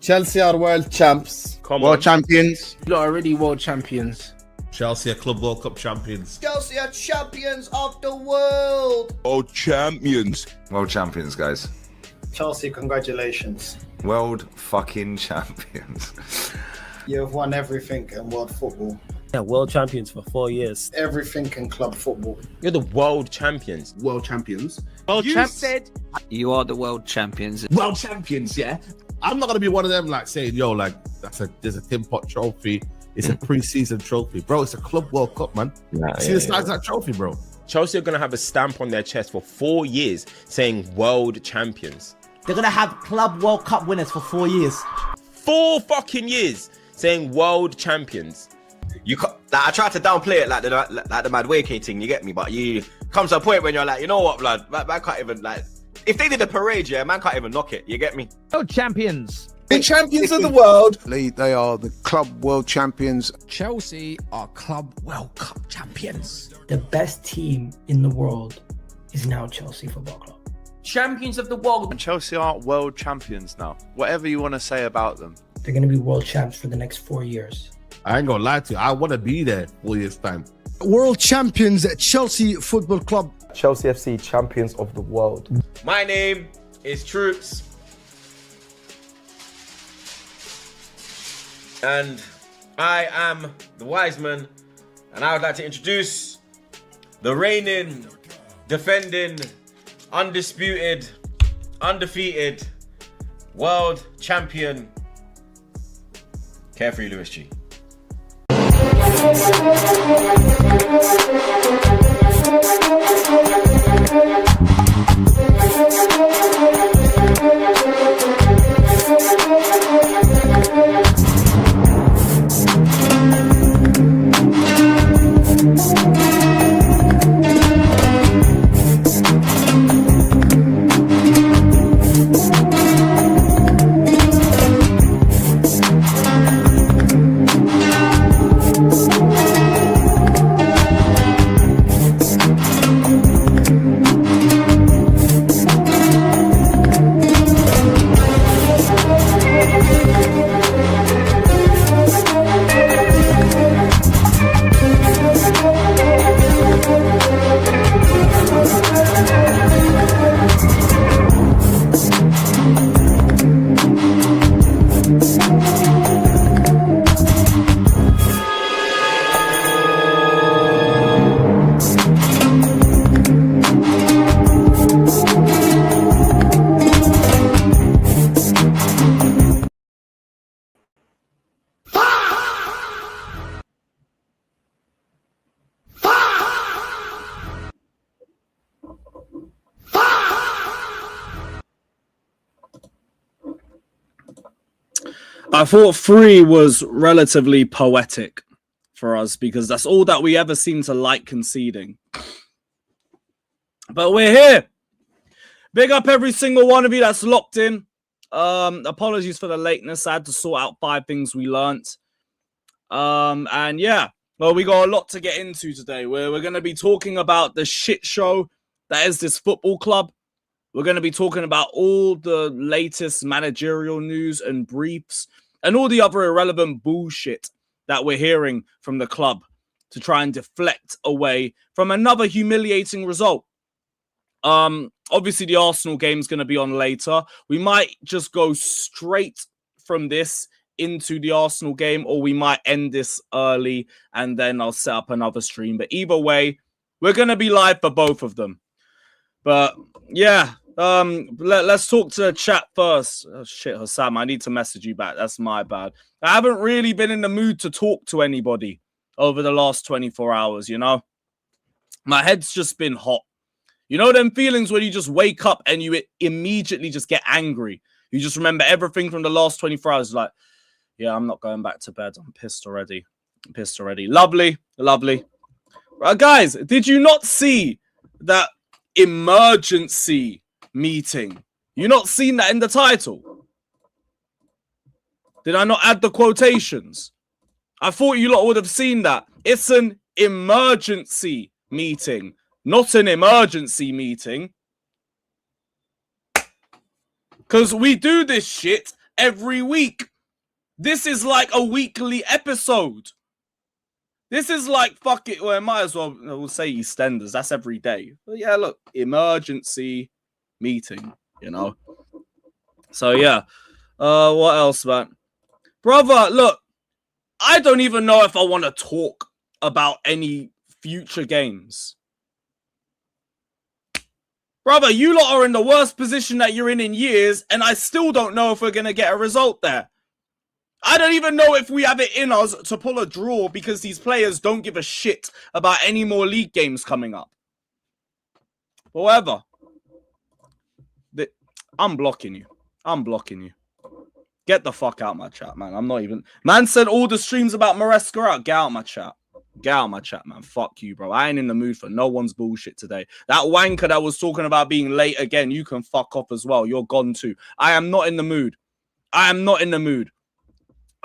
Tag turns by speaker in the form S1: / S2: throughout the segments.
S1: Chelsea are world champs.
S2: World champions.
S3: You lot are already world champions.
S4: Chelsea are Club World Cup champions.
S1: Chelsea are champions of the world.
S5: World champions.
S6: World champions, guys.
S7: Chelsea, congratulations.
S6: World fucking champions.
S7: You have won everything in world football.
S8: Yeah, world champions for 4 years.
S7: Everything in club football.
S9: You're the world champions.
S3: World champions.
S9: World champs.
S10: You are the world champions.
S4: World champions, yeah. I'm not gonna be one of them like saying, yo, like there's a Tim Pot trophy. It's a pre-season trophy, bro. It's a Club World Cup, man. See the size of that trophy, bro.
S9: Chelsea are gonna have a stamp on their chest for 4 years saying world champions.
S11: They're gonna have Club World Cup winners for 4 years.
S9: 4 fucking years saying world champions.
S12: You like, I try to downplay it like the mad waking, you get me? But you come to a point when you're like, you know what, blood, man can't even like. If they did a parade, yeah, man can't even knock it. You get me?
S10: World champions.
S1: The champions of the world.
S5: They are the club world champions.
S3: Chelsea are Club World Cup champions.
S13: The best team in the world is now Chelsea Football Club.
S10: Champions of the world.
S14: And Chelsea are world champions now. Whatever you want to say about them.
S13: They're going to be world champs for the next 4 years.
S4: I ain't gonna lie to you. I want to be there 4 years time.
S15: World champions at Chelsea Football Club.
S16: Chelsea FC champions of the world.
S12: My name is Troops. And I am the wise man. And I would like to introduce the reigning, defending, undisputed, undefeated world champion, Carefree Lewis G.
S17: I thought 3 was relatively poetic for us because that's all that we ever seem to like conceding. But we're here. Big up every single one of you that's locked in. Apologies for the lateness. I had to sort out 5 things we learnt. And yeah, well, we got a lot to get into today. We're going to be talking about the shit show that is this football club. We're going to be talking about all the latest managerial news and briefs and all the other irrelevant bullshit that we're hearing from the club to try and deflect away from another humiliating result. Obviously, the Arsenal game is going to be on later. We might just go straight from this into the Arsenal game, or we might end this early and then I'll set up another stream. But either way, we're going to be live for both of them. But yeah, let's talk to the chat first. Oh, shit, Hassam, I need to message you back. That's my bad. I haven't really been in the mood to talk to anybody over the last 24 hours, you know? My head's just been hot. You know them feelings when you just wake up and you immediately just get angry. You just remember everything from the last 24 hours. Like, yeah, I'm not going back to bed. I'm pissed already. Lovely, lovely. Guys, did you not see that emergency meeting? You not seen that in the title? Did I not add the quotations? I thought you lot would have seen that. It's an emergency meeting, not an emergency meeting. Because we do this shit every week. This is like a weekly episode. This is like, fuck it, well, I might as well we'll say EastEnders. That's every day. But yeah, look, emergency meeting, you know. So yeah, what else, man? Brother, look, I don't even know if I want to talk about any future games. Brother, you lot are in the worst position that you're in years, and I still don't know if we're going to get a result there. I don't even know if we have it in us to pull a draw because these players don't give a shit about any more league games coming up. However, I'm blocking you. I'm blocking you. Get the fuck out my chat, man. I'm not even... Man said all the streams about Maresca out. Get out my chat. Get out my chat, man. Fuck you, bro. I ain't in the mood for no one's bullshit today. That wanker that was talking about being late again, you can fuck off as well. You're gone too. I am not in the mood. I am not in the mood.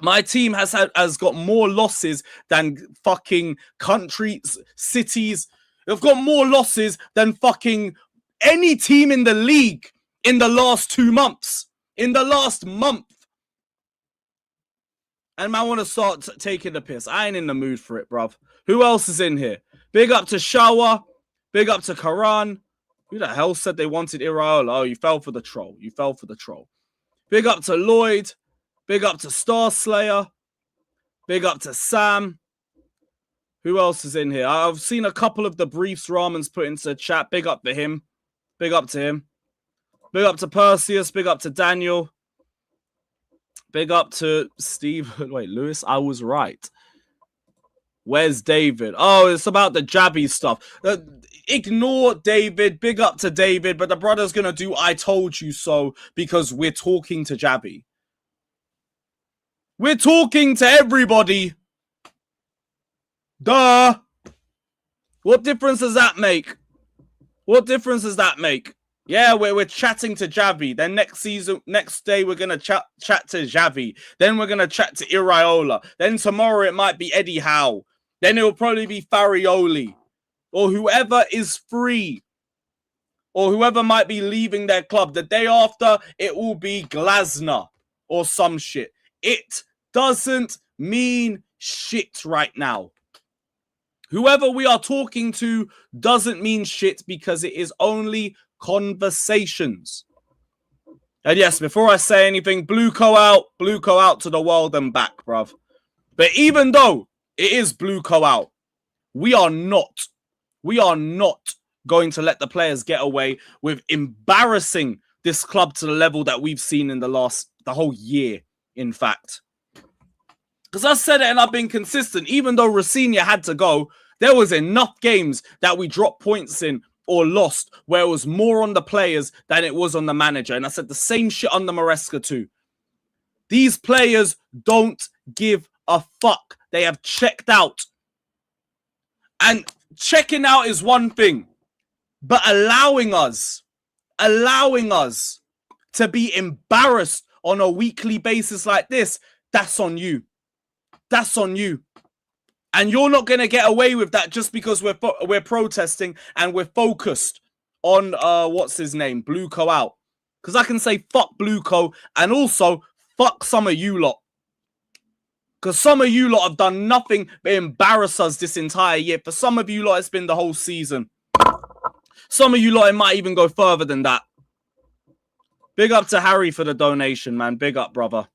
S17: My team has got more losses than fucking countries, cities. They've got more losses than fucking any team in the league in the last 2 months. In the last month. And I want to start taking the piss. I ain't in the mood for it, bruv. Who else is in here? Big up to Shawa. Big up to Karan. Who the hell said they wanted Iraola? Oh, you fell for the troll. You fell for the troll. Big up to Lloyd. Big up to Star Slayer. Big up to Sam. Who else is in here? I've seen a couple of the briefs Ramon's put into the chat. Big up to him. Big up to him. Big up to Perseus. Big up to Daniel. Big up to Steve. Wait, Lewis, I was right. Where's David? Oh, it's about the Jabby stuff. Ignore David. Big up to David. But the brother's going to do I told you so because we're talking to Jabby. We're talking to everybody. Duh. What difference does that make? What difference does that make? Yeah, we're chatting to Javi. Then next day, we're going to chat to Javi. Then we're going to chat to Iraola. Then tomorrow, it might be Eddie Howe. Then it will probably be Farioli. Or whoever is free. Or whoever might be leaving their club. The day after, it will be Glasner. Or some shit. It doesn't mean shit right now. Whoever we are talking to doesn't mean shit because it is only conversations. And yes, before I say anything, Blueco out to the world and back, bruv. But even though it is Blueco out, we are not going to let the players get away with embarrassing this club to the level that we've seen in the whole year, in fact. Because I said it and I've been consistent. Even though Rosinha had to go, there was enough games that we dropped points in or lost where it was more on the players than it was on the manager. And I said the same shit on the Maresca too. These players don't give a fuck. They have checked out. And checking out is one thing. But allowing us to be embarrassed on a weekly basis like this, that's on you. That's on you. And you're not going to get away with that just because we're protesting and we're focused on, what's his name, Blueco out. Because I can say fuck Blueco and also fuck some of you lot. Because some of you lot have done nothing but embarrass us this entire year. For some of you lot, it's been the whole season. Some of you lot, it might even go further than that. Big up to Harry for the donation, man. Big up, brother.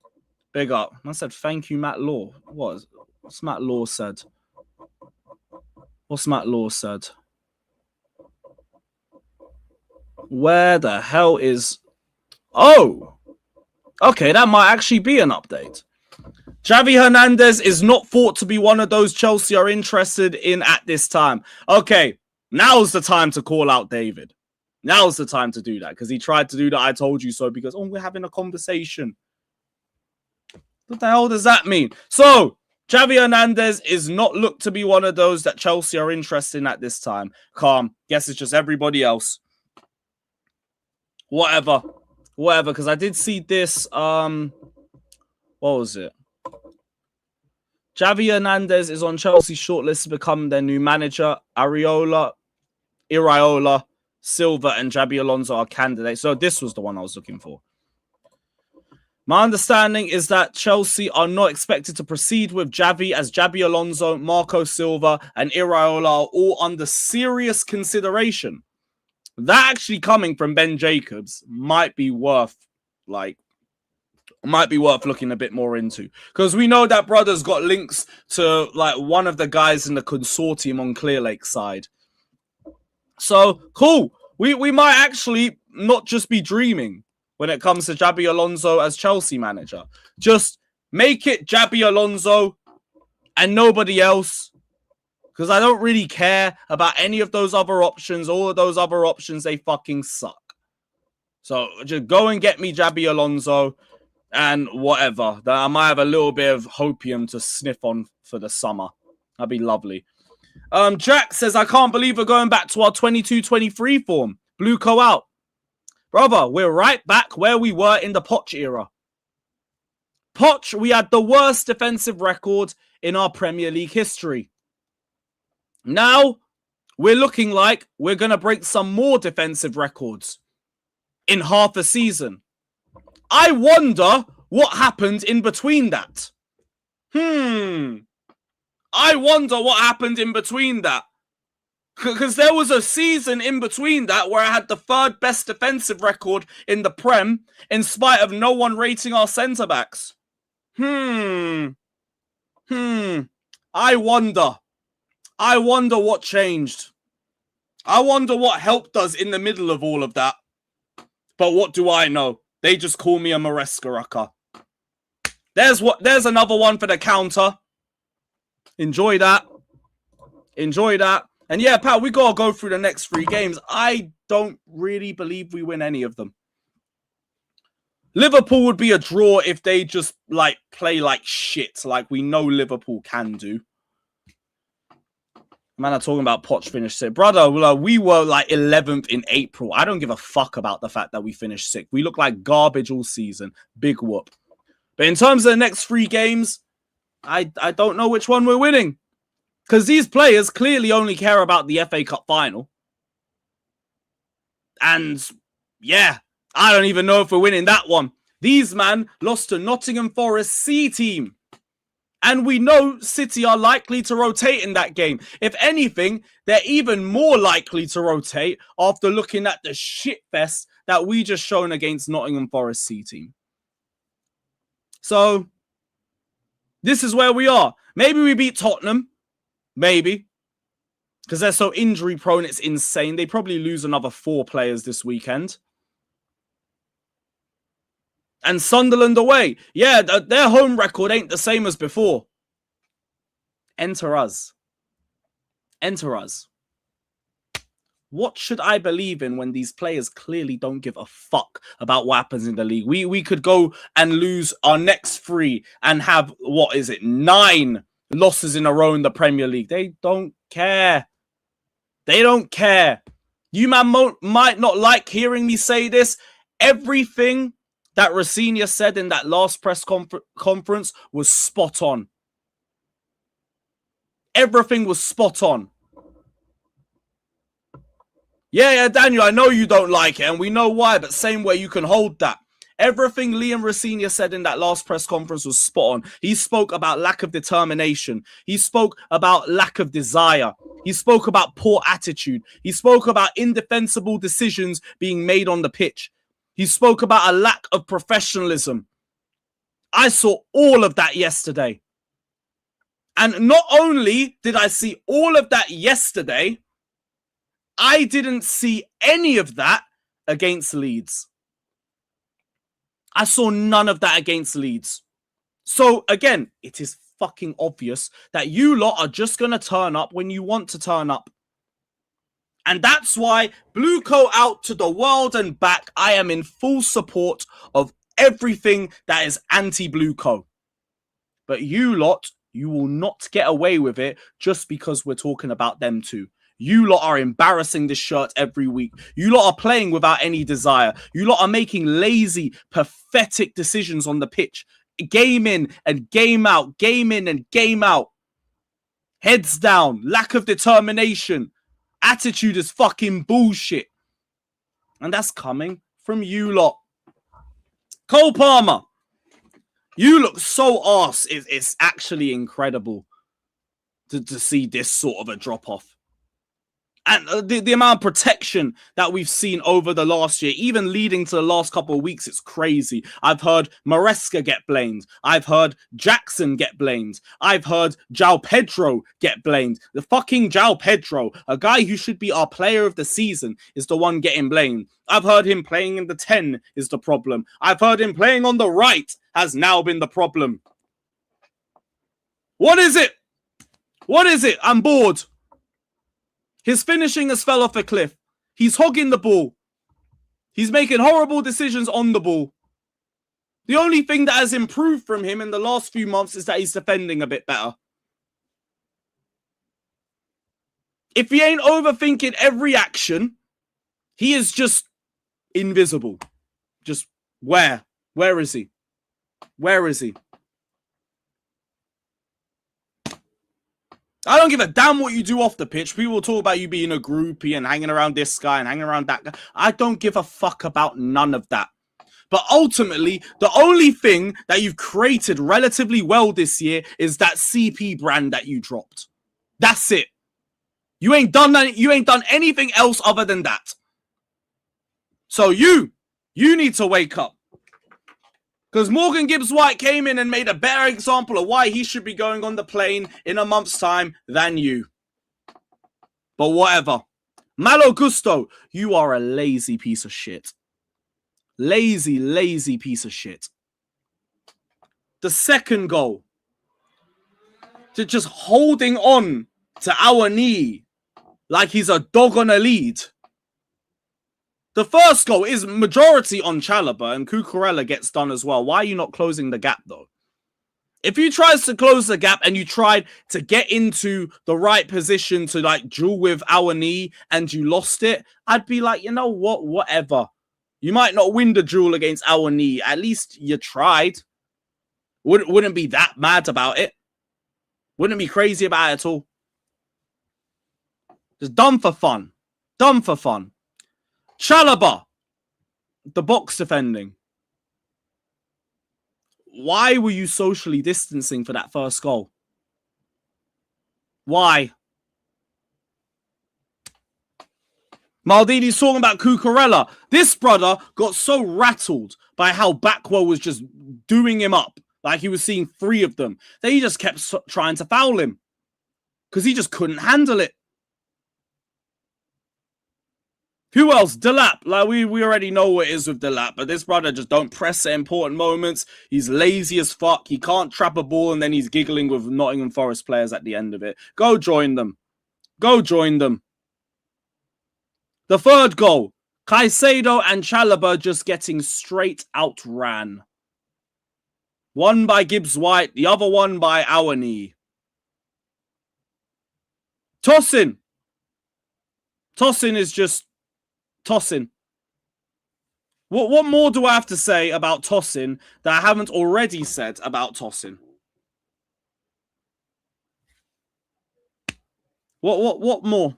S17: Big up. I said, thank you, Matt Law. What's Matt Law said? What's Matt Law said? Where the hell is... Oh! Okay, that might actually be an update. Javi Hernandez is not thought to be one of those Chelsea are interested in at this time. Okay, now's the time to call out David. Now's the time to do that because he tried to do that I told you so because, oh, we're having a conversation. What the hell does that mean? So, Javi Hernandez is not looked to be one of those that Chelsea are interested in at this time. Calm. Guess it's just everybody else. Whatever, because I did see this. What was it? Javi Hernandez is on Chelsea's shortlist to become their new manager. Iraola, Silva, and Jabi Alonso are candidates. So this was the one I was looking for. My understanding is that Chelsea are not expected to proceed with Javi, as Javi Alonso, Marco Silva, and Iraola are all under serious consideration. That actually coming from Ben Jacobs might be worth looking a bit more into, because we know that brother's got links to like one of the guys in the consortium on Clear Lake side. So cool. We might actually not just be dreaming when it comes to Javi Alonso as Chelsea manager. Just make it Javi Alonso and nobody else, because I don't really care about any of those other options. All of those other options, they fucking suck. So just go and get me Javi Alonso and whatever. I might have a little bit of hopium to sniff on for the summer. That'd be lovely. Jack says, I can't believe we're going back to our 22-23 form. Blue Co out. Brother, we're right back where we were in the Poch era. Poch, we had the worst defensive record in our Premier League history. Now, we're looking like we're going to break some more defensive records in half a season. I wonder what happened in between that. I wonder what happened in between that. Because there was a season in between that where I had the third best defensive record in the Prem, in spite of no one rating our centre-backs. I wonder what changed. I wonder what helped us in the middle of all of that. But what do I know? They just call me a Maresca-rucker. There's another one for the counter. Enjoy that. Enjoy that. And yeah, Pat, we got to go through the next 3 games. I don't really believe we win any of them. Liverpool would be a draw if they just like play like shit, like we know Liverpool can do. Man, I'm talking about Poch finished 6th. Brother, we were like 11th in April. I don't give a fuck about the fact that we finished 6th. We look like garbage all season. Big whoop. But in terms of the next 3 games, I don't know which one we're winning. Because these players clearly only care about the FA Cup final. And yeah, I don't even know if we're winning that one. These man lost to Nottingham Forest C team. And we know City are likely to rotate in that game. If anything, they're even more likely to rotate after looking at the shitfest that we just shown against Nottingham Forest C team. So, this is where we are. Maybe we beat Tottenham. Maybe. Because they're so injury prone, it's insane. They probably lose another 4 players this weekend. And Sunderland away. Yeah, their home record ain't the same as before. Enter us. Enter us. What should I believe in when these players clearly don't give a fuck about what happens in the league? We could go and lose our next 3 and have, 9 losses in a row in the Premier League. They don't care. They don't care. You man might not like hearing me say this. Everything that Rosenior said in that last press conference was spot on. Everything was spot on. Yeah, Daniel, I know you don't like it, and we know why, but same way you can hold that. Everything Liam Rosenior said in that last press conference was spot on. He spoke about lack of determination. He spoke about lack of desire. He spoke about poor attitude. He spoke about indefensible decisions being made on the pitch. He spoke about a lack of professionalism. I saw all of that yesterday. And not only did I see all of that yesterday, I didn't see any of that against Leeds. I saw none of that against Leeds. So again, it is fucking obvious that you lot are just going to turn up when you want to turn up. And that's why Blue Co out to the world and back. I am in full support of everything that is anti-Blue Co. But you lot, you will not get away with it just because we're talking about them too. You lot are embarrassing this shirt every week. You lot are playing without any desire. You lot are making lazy, pathetic decisions on the pitch. Game in and game out. Game in and game out. Heads down. Lack of determination. Attitude is fucking bullshit. And that's coming from you lot. Cole Palmer. You look so arse. It's actually incredible to see this sort of a drop off. And the amount of protection that we've seen over the last year, even leading to the last couple of weeks, it's crazy. I've heard Maresca get blamed. I've heard Jackson get blamed. I've heard João Pedro get blamed. The fucking João Pedro, a guy who should be our player of the season, is the one getting blamed. I've heard him playing in the 10 is the problem. I've heard him playing on the right has now been the problem. What is it? What is it? I'm bored. His finishing has fell off a cliff. He's hogging the ball. He's making horrible decisions on the ball. The only thing that has improved from him in the last few months is that he's defending a bit better. If he ain't overthinking every action, he is just invisible. Just where? Where is he? Where is he? I don't give a damn what you do off the pitch. People will talk about you being a groupie and hanging around this guy and hanging around that guy. I don't give a fuck about none of that. But ultimately, the only thing that you've created relatively well this year is that CP brand that you dropped. That's it. You ain't done anything else other than that. So you need to wake up. Because Morgan Gibbs-White came in and made a better example of why he should be going on the plane in a month's time than you. But whatever. Malo Gusto, you are a lazy piece of shit. Lazy, lazy piece of shit. The second goal. To just holding on to our knee like he's a dog on a lead. The first goal is majority on Chalobah, and Cucurella gets done as well. Why are you not closing the gap, though? If you tried to close the gap and you tried to get into the right position to, like, duel with our knee and you lost it, I'd be like, you know what? Whatever. You might not win the duel against our knee. At least you tried. Wouldn't be that mad about it. Wouldn't be crazy about it at all. Just done for fun. Done for fun. Chalobah, the box defending. Why were you socially distancing for that first goal? Why? Maldini's talking about Cucurella. This brother got so rattled by how Backwell was just doing him up, like he was seeing three of them, that he just kept trying to foul him because he just couldn't handle it. Who else? Delap. Like, we already know what it is with Delap, but this brother just don't press at important moments. He's lazy as fuck. He can't trap a ball, and then he's giggling with Nottingham Forest players at the end of it. Go join them. Go join them. The third goal. Caicedo and Chalobah just getting straight outran. One by Gibbs-White, the other one by our knee. Tosin. Tosin is just Tosin. What more do I have to say about Tosin that I haven't already said about Tosin? What more?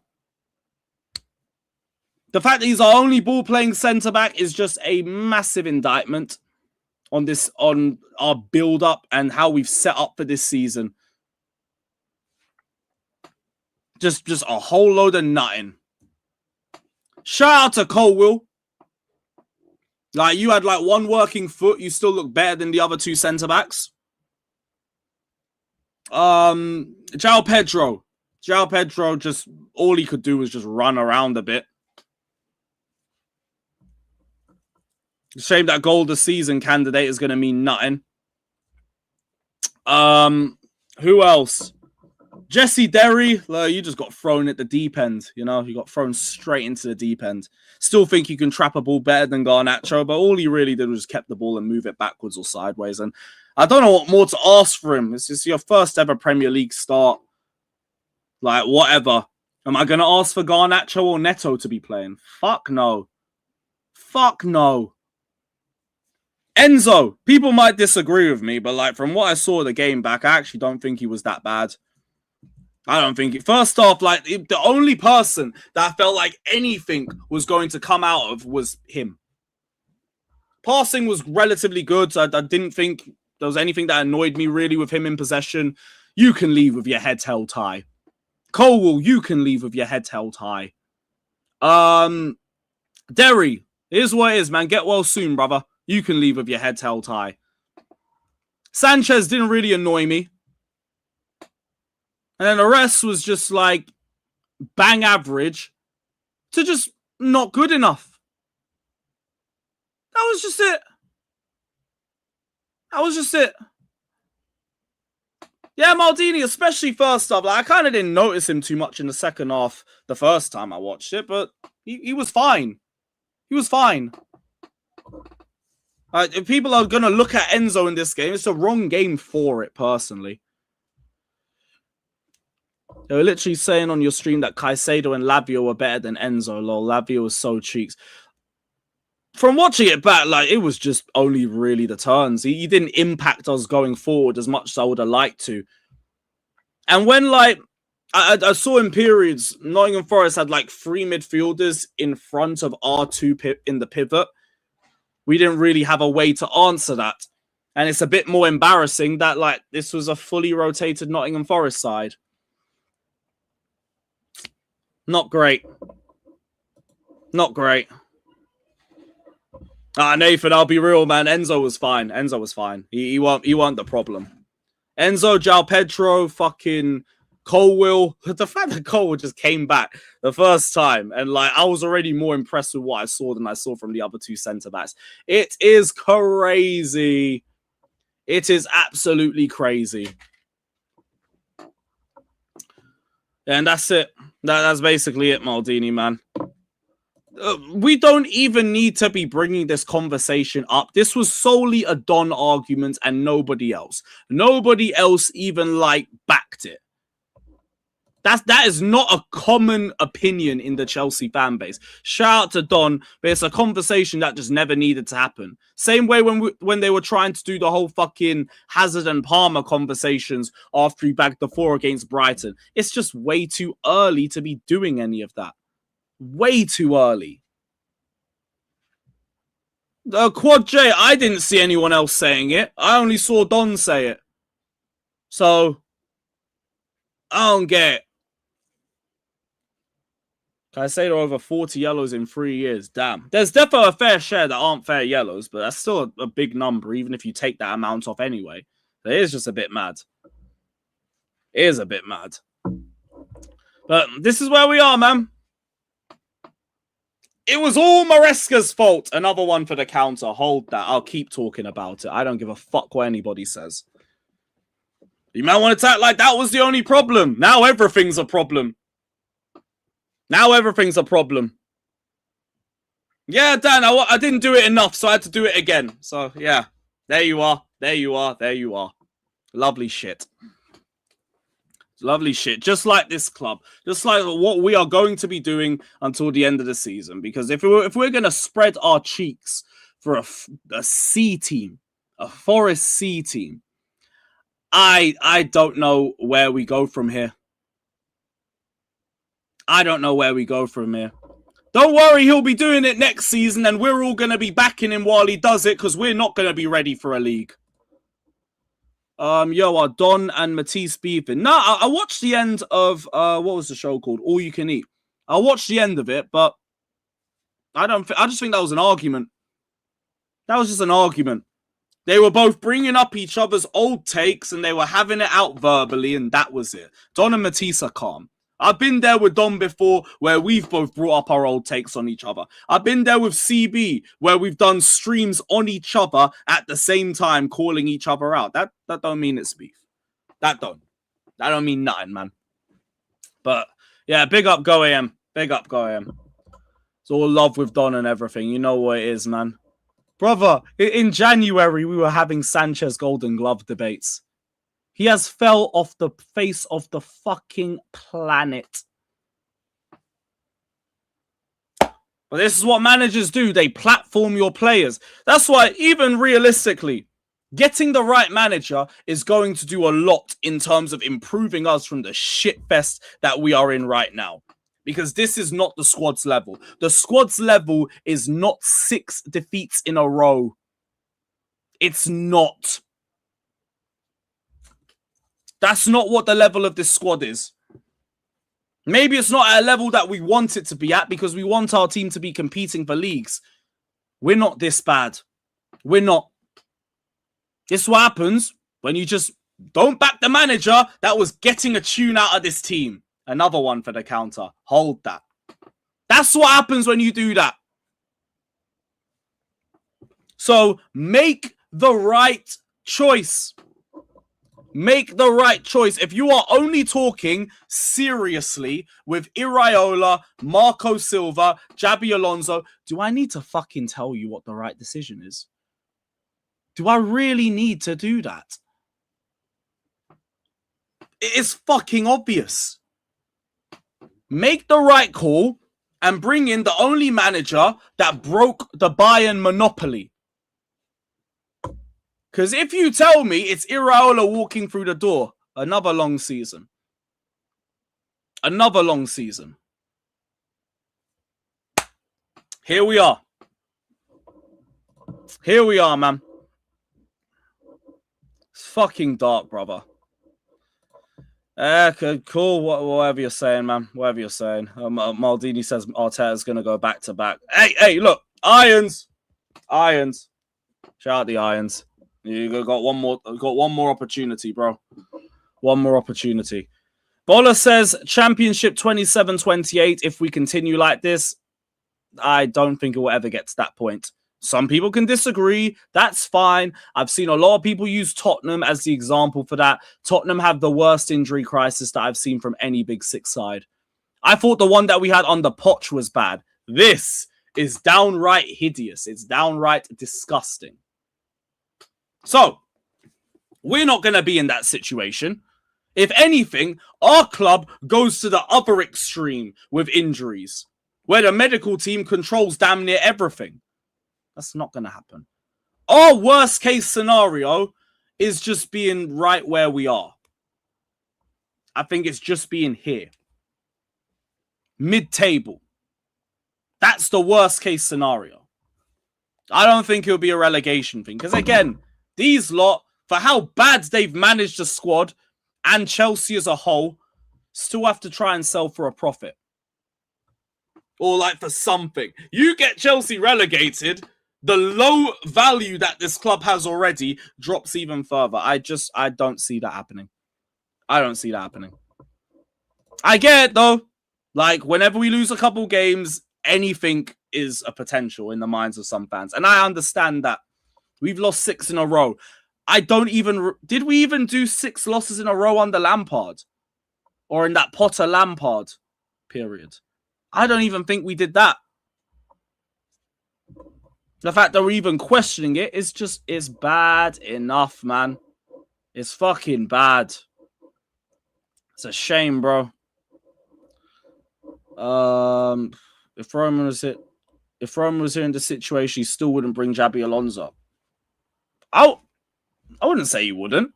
S17: The fact that he's our only ball-playing centre-back is just a massive indictment on our build-up and how we've set up for this season. Just a whole load of nutting. Shout out to Colwill. Like, you had like one working foot. You still look better than the other two centre-backs. João Pedro. João Pedro, just all he could do was just run around a bit. Shame that goal of the season candidate is going to mean nothing. Who else? Jesse Derry, you just got thrown at the deep end. You know, you got thrown straight into the deep end. Still think you can trap a ball better than Garnacho, but all he really did was kept the ball and move it backwards or sideways. And I don't know what more to ask for him. This is your first ever Premier League start. Like, whatever. Am I going to ask for Garnacho or Neto to be playing? Fuck no. Fuck no. Enzo, people might disagree with me, but like from what I saw of the game back, I actually don't think he was that bad. I don't think it. First off, like the only person that I felt like anything was going to come out of was him. Passing was relatively good. So I didn't think there was anything that annoyed me really with him in possession, you can leave with your head held high. Colwell, you can leave with your head held high. Derry, here's what it is, man. Get well soon, brother. You can leave with your head held high. Sanchez didn't really annoy me. And then the rest was just like bang average to just not good enough. That was just it. That was just it. Yeah, Maldini, especially first half. Like, I kind of didn't notice him too much in the second half the first time I watched it, but he was fine. He was fine. If people are going to look at Enzo in this game, it's the wrong game for it, personally. They were literally saying on your stream that Caicedo and Lavio were better than Enzo. Lol, Lavio was so cheeks. From watching it back, like, it was just only really the turns. He didn't impact us going forward as much as I would have liked to. And when, like, I saw in periods, Nottingham Forest had, like, 3 midfielders in front of R2 in the pivot. We didn't really have a way to answer that. And it's a bit more embarrassing that, like, this was a fully rotated Nottingham Forest side. Not great. Not great. Nathan, I'll be real, man. Enzo was fine. Enzo was fine. He wasn't the problem. Enzo, João Pedro, fucking Colwell. The fact that Colwell just came back the first time, and like I was already more impressed with what I saw than I saw from the other 2 centre-backs. It is crazy. It is absolutely crazy. And that's it. That's basically it, Maldini, man. We don't even need to be bringing this conversation up. This was solely a Don argument and nobody else. Nobody else even, like, backed it. That is not a common opinion in the Chelsea fan base. Shout out to Don, but it's a conversation that just never needed to happen. Same way when they were trying to do the whole fucking Hazard and Palmer conversations after he bagged the 4 against Brighton. It's just way too early to be doing any of that. Way too early. Quad J, I didn't see anyone else saying it. I only saw Don say it. So, I don't get it. Caicedo over 40 yellows in 3 years. Damn. There's definitely a fair share that aren't fair yellows, but that's still a big number, even if you take that amount off anyway. It is just a bit mad. It is a bit mad. But this is where we are, man. It was all Maresca's fault. Another one for the counter. Hold that. I'll keep talking about it. I don't give a fuck what anybody says. You might want to act like that was the only problem. Now everything's a problem. Now everything's a problem. Yeah, Dan, I didn't do it enough, so I had to do it again. So, yeah. There you are. There you are. There you are. Lovely shit. Lovely shit. Just like this club. Just like what we are going to be doing until the end of the season. Because if we're going to spread our cheeks for a C team, a Forest C team, I don't know where we go from here. I don't know where we go from here. Don't worry, he'll be doing it next season and we're all going to be backing him while he does it because we're not going to be ready for a league. Are Don and Matisse beefing? No, I watched the end of, what was the show called? All You Can Eat. I watched the end of it, but I just think that was an argument. That was just an argument. They were both bringing up each other's old takes and they were having it out verbally and that was it. Don and Matisse are calm. I've been there with Don before where we've both brought up our old takes on each other. I've been there with CB where we've done streams on each other at the same time calling each other out. That don't mean it's beef. That don't mean nothing, man. But yeah, big up Go AM. Big up Go AM. It's all love with Don and everything. You know what it is, man. Brother, in January we were having Sanchez Golden Glove debates. He has fell off the face of the fucking planet. But this is what managers do. They platform your players. That's why, even realistically, getting the right manager is going to do a lot in terms of improving us from the shitfest that we are in right now. Because this is not the squad's level. The squad's level is not 6 defeats in a row. It's not. That's not what the level of this squad is. Maybe it's not at a level that we want it to be at because we want our team to be competing for leagues. We're not this bad. We're not. This is what happens when you just don't back the manager that was getting a tune out of this team. Another one for the counter. Hold that. That's what happens when you do that. So make the right choice. Make the right choice. If you are only talking seriously with Iraola, Marco Silva, Xabi Alonso, do I need to fucking tell you what the right decision is? Do I really need to do that? It is fucking obvious. Make the right call and bring in the only manager that broke the Bayern monopoly. Because if you tell me it's Iraola walking through the door, another long season. Another long season. Here we are. Here we are, man. It's fucking dark, brother. Okay, cool. Whatever you're saying, man. Whatever you're saying. Maldini says Arteta's going to go back to back. Hey, look. Irons. Shout out the Irons. You got one more opportunity, bro. One more opportunity. Bola says Championship 27-28. If we continue like this, I don't think it will ever get to that point. Some people can disagree. That's fine. I've seen a lot of people use Tottenham as the example for that. Tottenham have the worst injury crisis that I've seen from any Big Six side. I thought the one that we had under Poch was bad. This is downright hideous. It's downright disgusting. So, we're not going to be in that situation. If anything, our club goes to the other extreme with injuries, where the medical team controls damn near everything. That's not going to happen. Our worst case scenario is just being right where we are. I think it's just being here. Mid-table. That's the worst case scenario. I don't think it'll be a relegation thing. Because again, these lot, for how bad they've managed the squad and Chelsea as a whole, still have to try and sell for a profit. Or like for something. You get Chelsea relegated, the low value that this club has already drops even further. I don't see that happening. I don't see that happening. I get it though. Like whenever we lose a couple games, anything is a potential in the minds of some fans. And I understand that. We've lost 6 in a row. Did we even do 6 losses in a row under Lampard? Or in that Potter-Lampard period? I don't even think we did that. The fact that we're even questioning it is bad enough, man. It's fucking bad. It's a shame, bro. If Roman was here in the situation, he still wouldn't bring Xabi Alonso. I wouldn't say he wouldn't.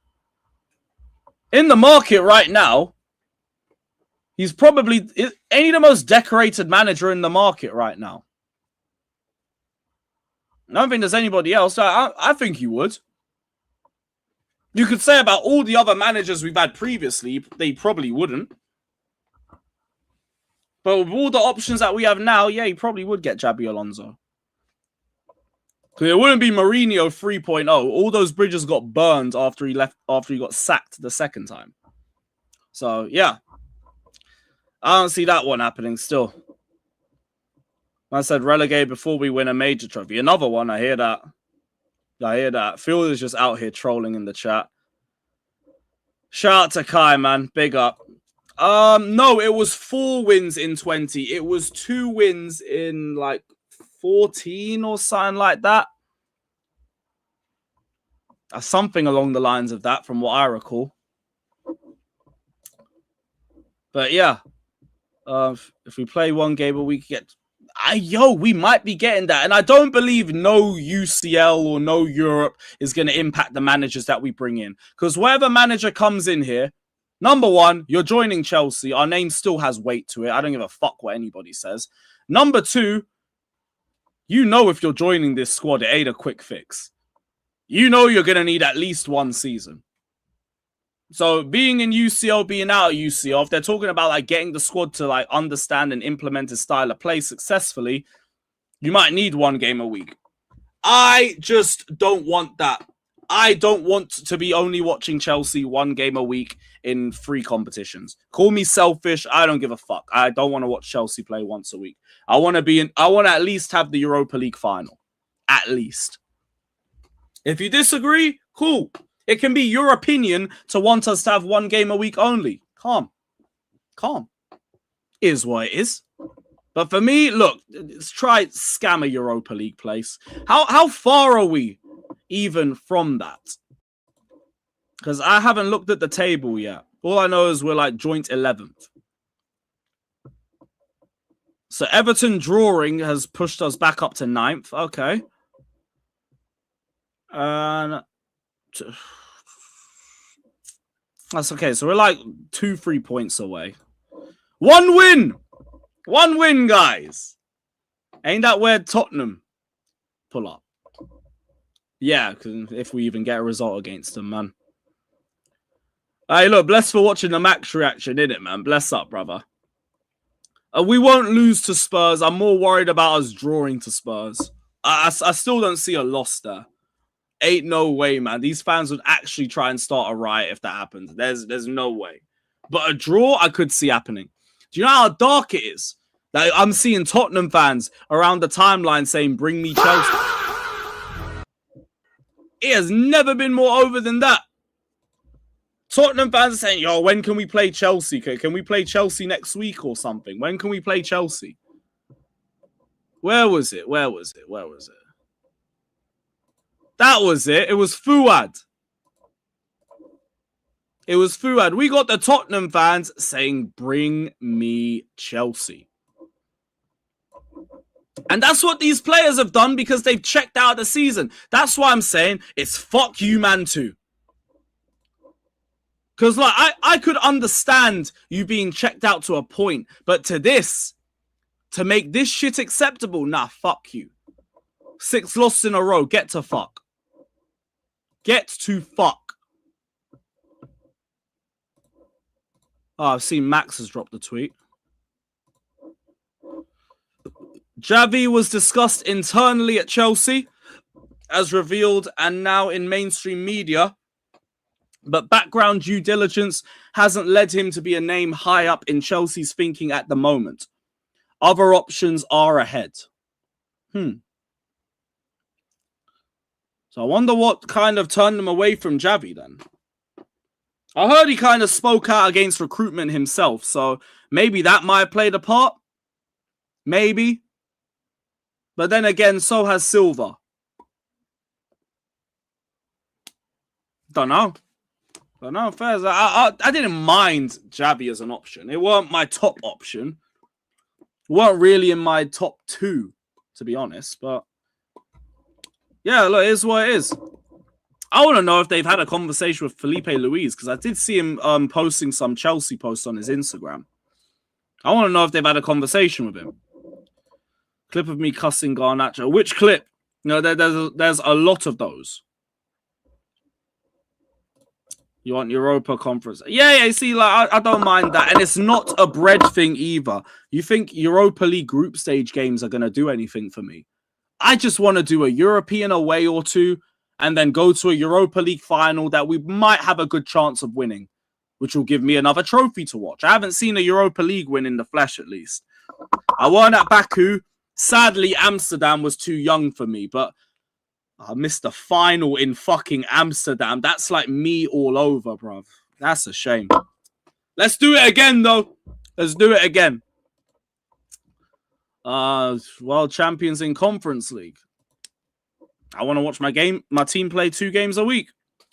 S17: In the market right now, he's probably ain't he the most decorated manager in the market right now. I don't think there's anybody else. I think he would. You could say about all the other managers we've had previously, they probably wouldn't. But with all the options that we have now, yeah, he probably would get Xabi Alonso. Because it wouldn't be Mourinho 3.0. All those bridges got burned after he got sacked the second time. So, yeah. I don't see that one happening still. I said relegate before we win a major trophy. Another one, I hear that. Phil is just out here trolling in the chat. Shout out to Kai, man. Big up. No, it was 4 wins in 20. It was 2 wins in like 14 or something like that. Something along the lines of that from what I recall. But yeah, if we play one game a week, we might be getting that. And I don't believe no UCL or no Europe is going to impact the managers that we bring in. Because whatever manager comes in here, number one, you're joining Chelsea. Our name still has weight to it. I don't give a fuck what anybody says. Number two, you know if you're joining this squad, it ain't a quick fix. You know you're going to need at least 1 season. So being in UCL, being out of UCL, if they're talking about like getting the squad to like understand and implement his style of play successfully, you might need 1 game a week. I just don't want that. I don't want to be only watching Chelsea 1 game a week in 3 competitions. Call me selfish. I don't give a fuck. I don't want to watch Chelsea play once a week. I want to at least have the Europa League final. At least. If you disagree, cool. It can be your opinion to want us to have 1 game a week only. Calm. Is what it is. But for me, look, let's try scam a Europa League place. How far are we even from that? Because I haven't looked at the table yet. All I know is we're like joint 11th. So Everton drawing has pushed us back up to 9th. Okay. And that's okay. So we're like 2-3 points away. 1 win! 1 win, guys. Ain't that where Tottenham pull up? Yeah, because if we even get a result against them, man. Hey, look, bless for watching the Max reaction, innit, man? Bless up, brother. We won't lose to Spurs. I'm more worried about us drawing to Spurs. I still don't see a loss there. Ain't no way, man. These fans would actually try and start a riot if that happens. There's no way. But a draw, I could see happening. Do you know how dark it is? Like, I'm seeing Tottenham fans around the timeline saying, bring me Chelsea. It has never been more over than that. Tottenham fans are saying, yo, when can we play Chelsea? Can we play Chelsea next week or something? When can we play Chelsea? Where was it? That was it. It was Fuad. We got the Tottenham fans saying, bring me Chelsea. And that's what these players have done because they've checked out the season. That's why I'm saying it's fuck you, man, too. Because, like, I could understand you being checked out to a point, but to make this shit acceptable, nah, fuck you. 6 losses in a row, get to fuck. Get to fuck. Oh, I've seen Max has dropped the tweet. Xavi was discussed internally at Chelsea, as revealed and now in mainstream media. But background due diligence hasn't led him to be a name high up in Chelsea's thinking at the moment. Other options are ahead. So I wonder what kind of turned them away from Xavi then. I heard he kind of spoke out against recruitment himself, so maybe that might have played a part. Maybe. But then again, so has Silva. Don't know. Fairs. I didn't mind Xavi as an option. It weren't my top option. Weren't really in my top 2, to be honest. But yeah, look, it is what it is. I want to know if they've had a conversation with Felipe Luis, because I did see him posting some Chelsea posts on his Instagram. I want to know if they've had a conversation with him. Clip of me cussing Garnacho. Which clip? You know, there's a lot of those. You want Europa Conference? Yeah. See, like I don't mind that, and it's not a bread thing either. You think Europa League group stage games are gonna do anything for me? I just want to do a European away or 2, and then go to a Europa League final that we might have a good chance of winning, which will give me another trophy to watch. I haven't seen a Europa League win in the flesh, at least. I won at Baku. Sadly, Amsterdam was too young for me, but I missed the final in fucking Amsterdam. That's like me all over, bruv. That's a shame. Let's do it again, though. Let's do it again. World champions in Conference League. I want to watch my team play 2 games a week.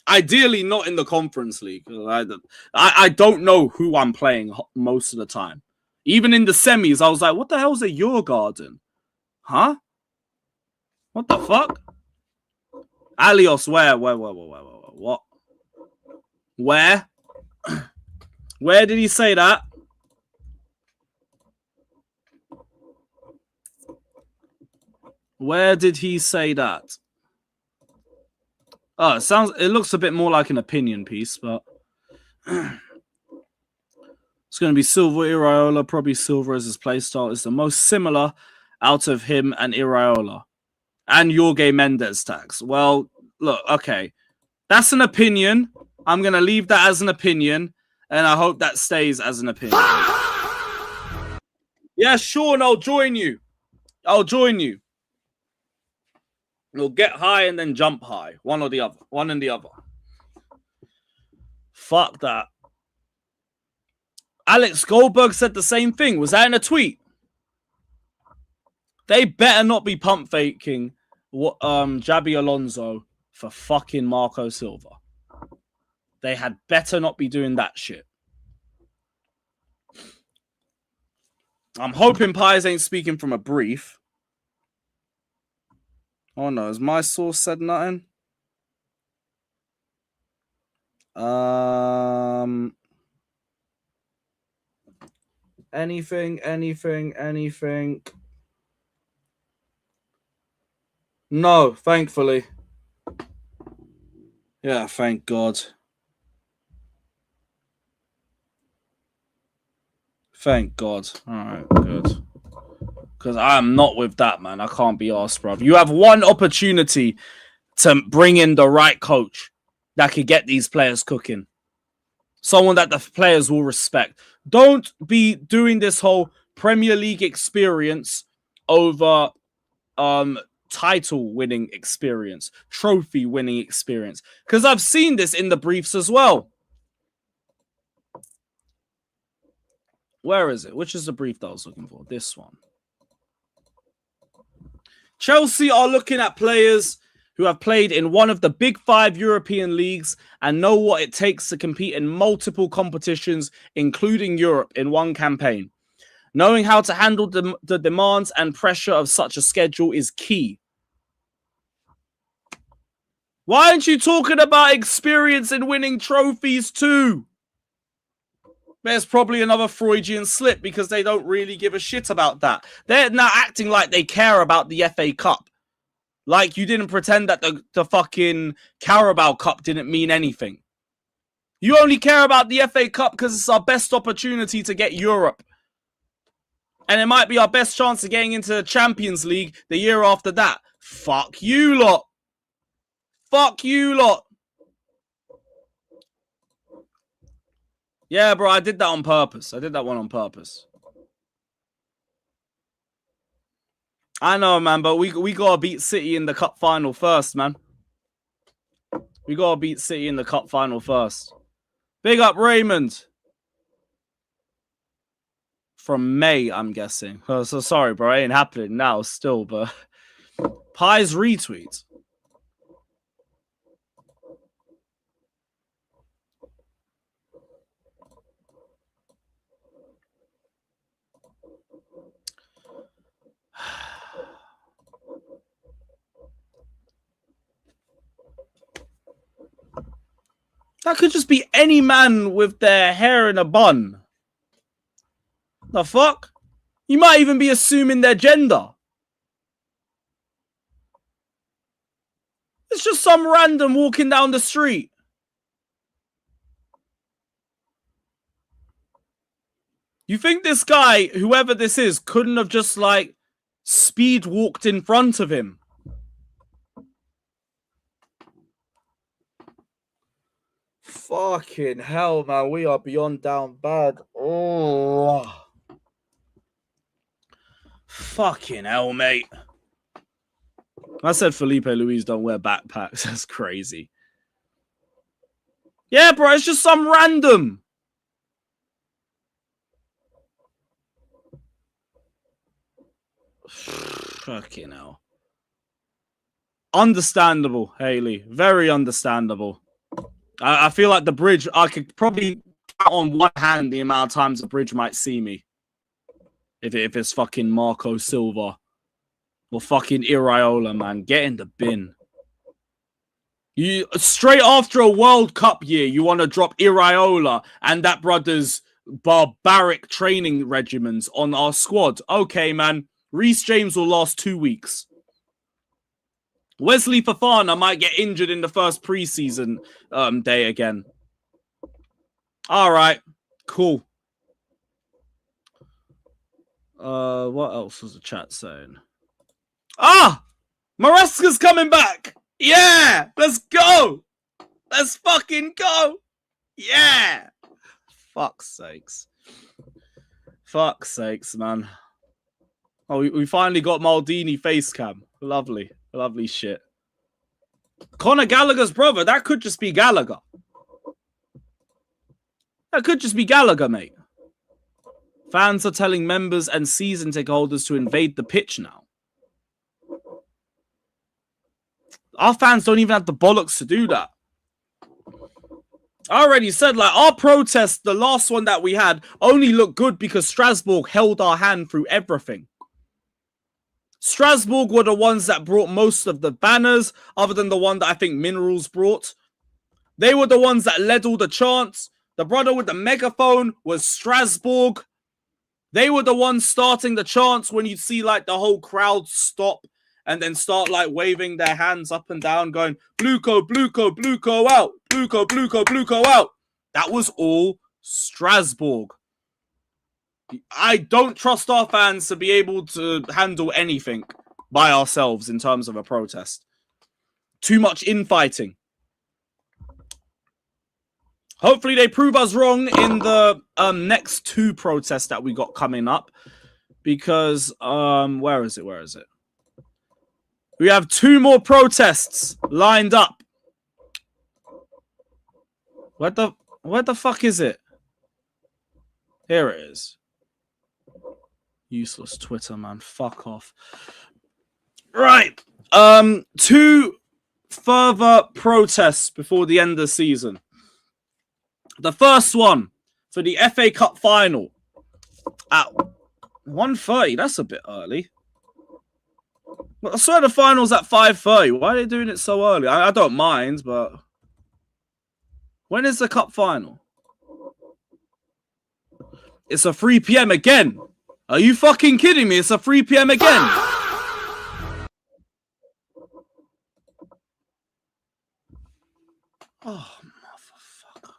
S17: Ideally, not in the Conference League. I don't know who I'm playing most of the time. Even in the semis, I was like, what the hell's a Djurgården? Huh? What the fuck? Alios, where? What? Where? Where did he say that? Where did he say that? Oh, it looks a bit more like an opinion piece, but It's going to be Silva, Iraola. Probably Silva as his playstyle is the most similar out of him and Iraola. And Jorge Mendes tax. Well, look, okay. That's an opinion. I'm going to leave that as an opinion. And I hope that stays as an opinion. Yeah, Sean, I'll join you. I'll join you. We'll get high and then jump high. One or the other. One and the other. Fuck that. Alex Goldberg said the same thing. Was that in a tweet? They better not be pump faking Jabi Alonso for fucking Marco Silva. They had better not be doing that shit. I'm hoping Pies ain't speaking from a brief. Oh no, has my source said nothing? Anything. No, thankfully. Yeah, thank God. Thank God. All right, good. Because I am not with that, man. I can't be arsed, bruv. You have one opportunity to bring in the right coach that could get these players cooking. Someone that the players will respect. Don't be doing this whole Premier League experience over title winning experience, trophy winning experience. Because I've seen this in the briefs as well. Where is it? Which is the brief that I was looking for? This one. Chelsea are looking at players who have played in one of the big 5 European leagues and know what it takes to compete in multiple competitions, including Europe, in one campaign. Knowing how to handle the demands and pressure of such a schedule is key. Why aren't you talking about experience in winning trophies too? There's probably another Freudian slip because they don't really give a shit about that. They're now acting like they care about the FA Cup. Like you didn't pretend that the fucking Carabao Cup didn't mean anything. You only care about the FA Cup because it's our best opportunity to get Europe. And it might be our best chance of getting into the Champions League the year after that. Fuck you lot. Fuck you lot. Yeah, bro, I did that on purpose. I did that one on purpose. I know, man, but we gotta beat City in the cup final first, man. We gotta beat City in the cup final first. Big up Raymond. From May, I'm guessing. Oh, so sorry, bro. It ain't happening now still, but Pie's retweet. That could just be any man with their hair in a bun. The fuck? You might even be assuming their gender. It's just some random walking down the street. You think this guy, whoever this is, couldn't have just like speed walked in front of him? Fucking hell, man. We are beyond down bad. Oh. Fucking hell, mate. I said Felipe Luis don't wear backpacks. That's crazy. Yeah, bro. It's just some random. Fucking hell. Understandable, Haley. Very understandable. I feel like the bridge, I could probably count on one hand the amount of times the bridge might see me. If it's fucking Marco Silva or fucking Iraola, man. Get in the bin. You straight after a World Cup year, you want to drop Iraola and that brother's barbaric training regimens on our squad. Okay, man. Reece James will last 2 weeks. Wesley Fofana might get injured in the first preseason day again. All right. Cool. What else was the chat saying? Ah! Maresca's coming back! Yeah! Let's go! Let's fucking go! Yeah! Fuck's sakes. Fuck's sakes, man. Oh, we finally got Maldini face cam. Lovely. Lovely shit. Conor Gallagher's brother. That could just be Gallagher. That could just be Gallagher, mate. Fans are telling members and season ticket holders to invade the pitch now. Our fans don't even have the bollocks to do that. I already said, like, our protest, the last one that we had, only looked good because Strasbourg held our hand through everything. Strasbourg were the ones that brought most of the banners, other than the one that I think Minerals brought. They were the ones that led all the chants. The brother with the megaphone was Strasbourg. They were the ones starting the chants when you see, like, the whole crowd stop and then start, like, waving their hands up and down, going, Bluco, Bluco, Bluco out. Bluco, Bluco, Bluco out. That was all Strasbourg. I don't trust our fans to be able to handle anything by ourselves in terms of a protest. Too much infighting. Hopefully they prove us wrong in the next 2 protests that we got coming up. Because, where is it? Where is it? We have 2 more protests lined up. Where the fuck is it? Here it is. Useless Twitter, man. Fuck off. Right. 2 further protests before the end of the season. The first one for the FA Cup final at 1:30. That's a bit early. I swear the final's at 5:30. Why are they doing it so early? I don't mind, but when is the cup final? It's a 3 p.m. again. Are you fucking kidding me? It's a 3 p.m. again. Oh, motherfucker.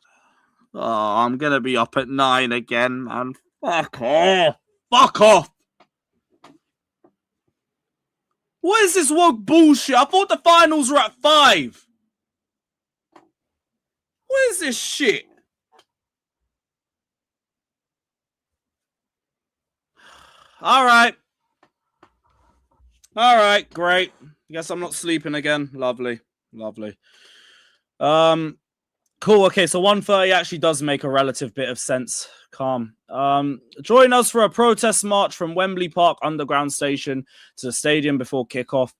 S17: Oh, I'm going to be up at 9 again, man. Fuck off. Fuck off. What is this woke bullshit? I thought the finals were at 5. What is this shit? All right. All right, great. Guess I'm not sleeping again. Lovely. Lovely. Cool. Okay, so 1:30 actually does make a relative bit of sense. Calm. Join us for a protest march from Wembley Park Underground Station to the stadium before kickoff.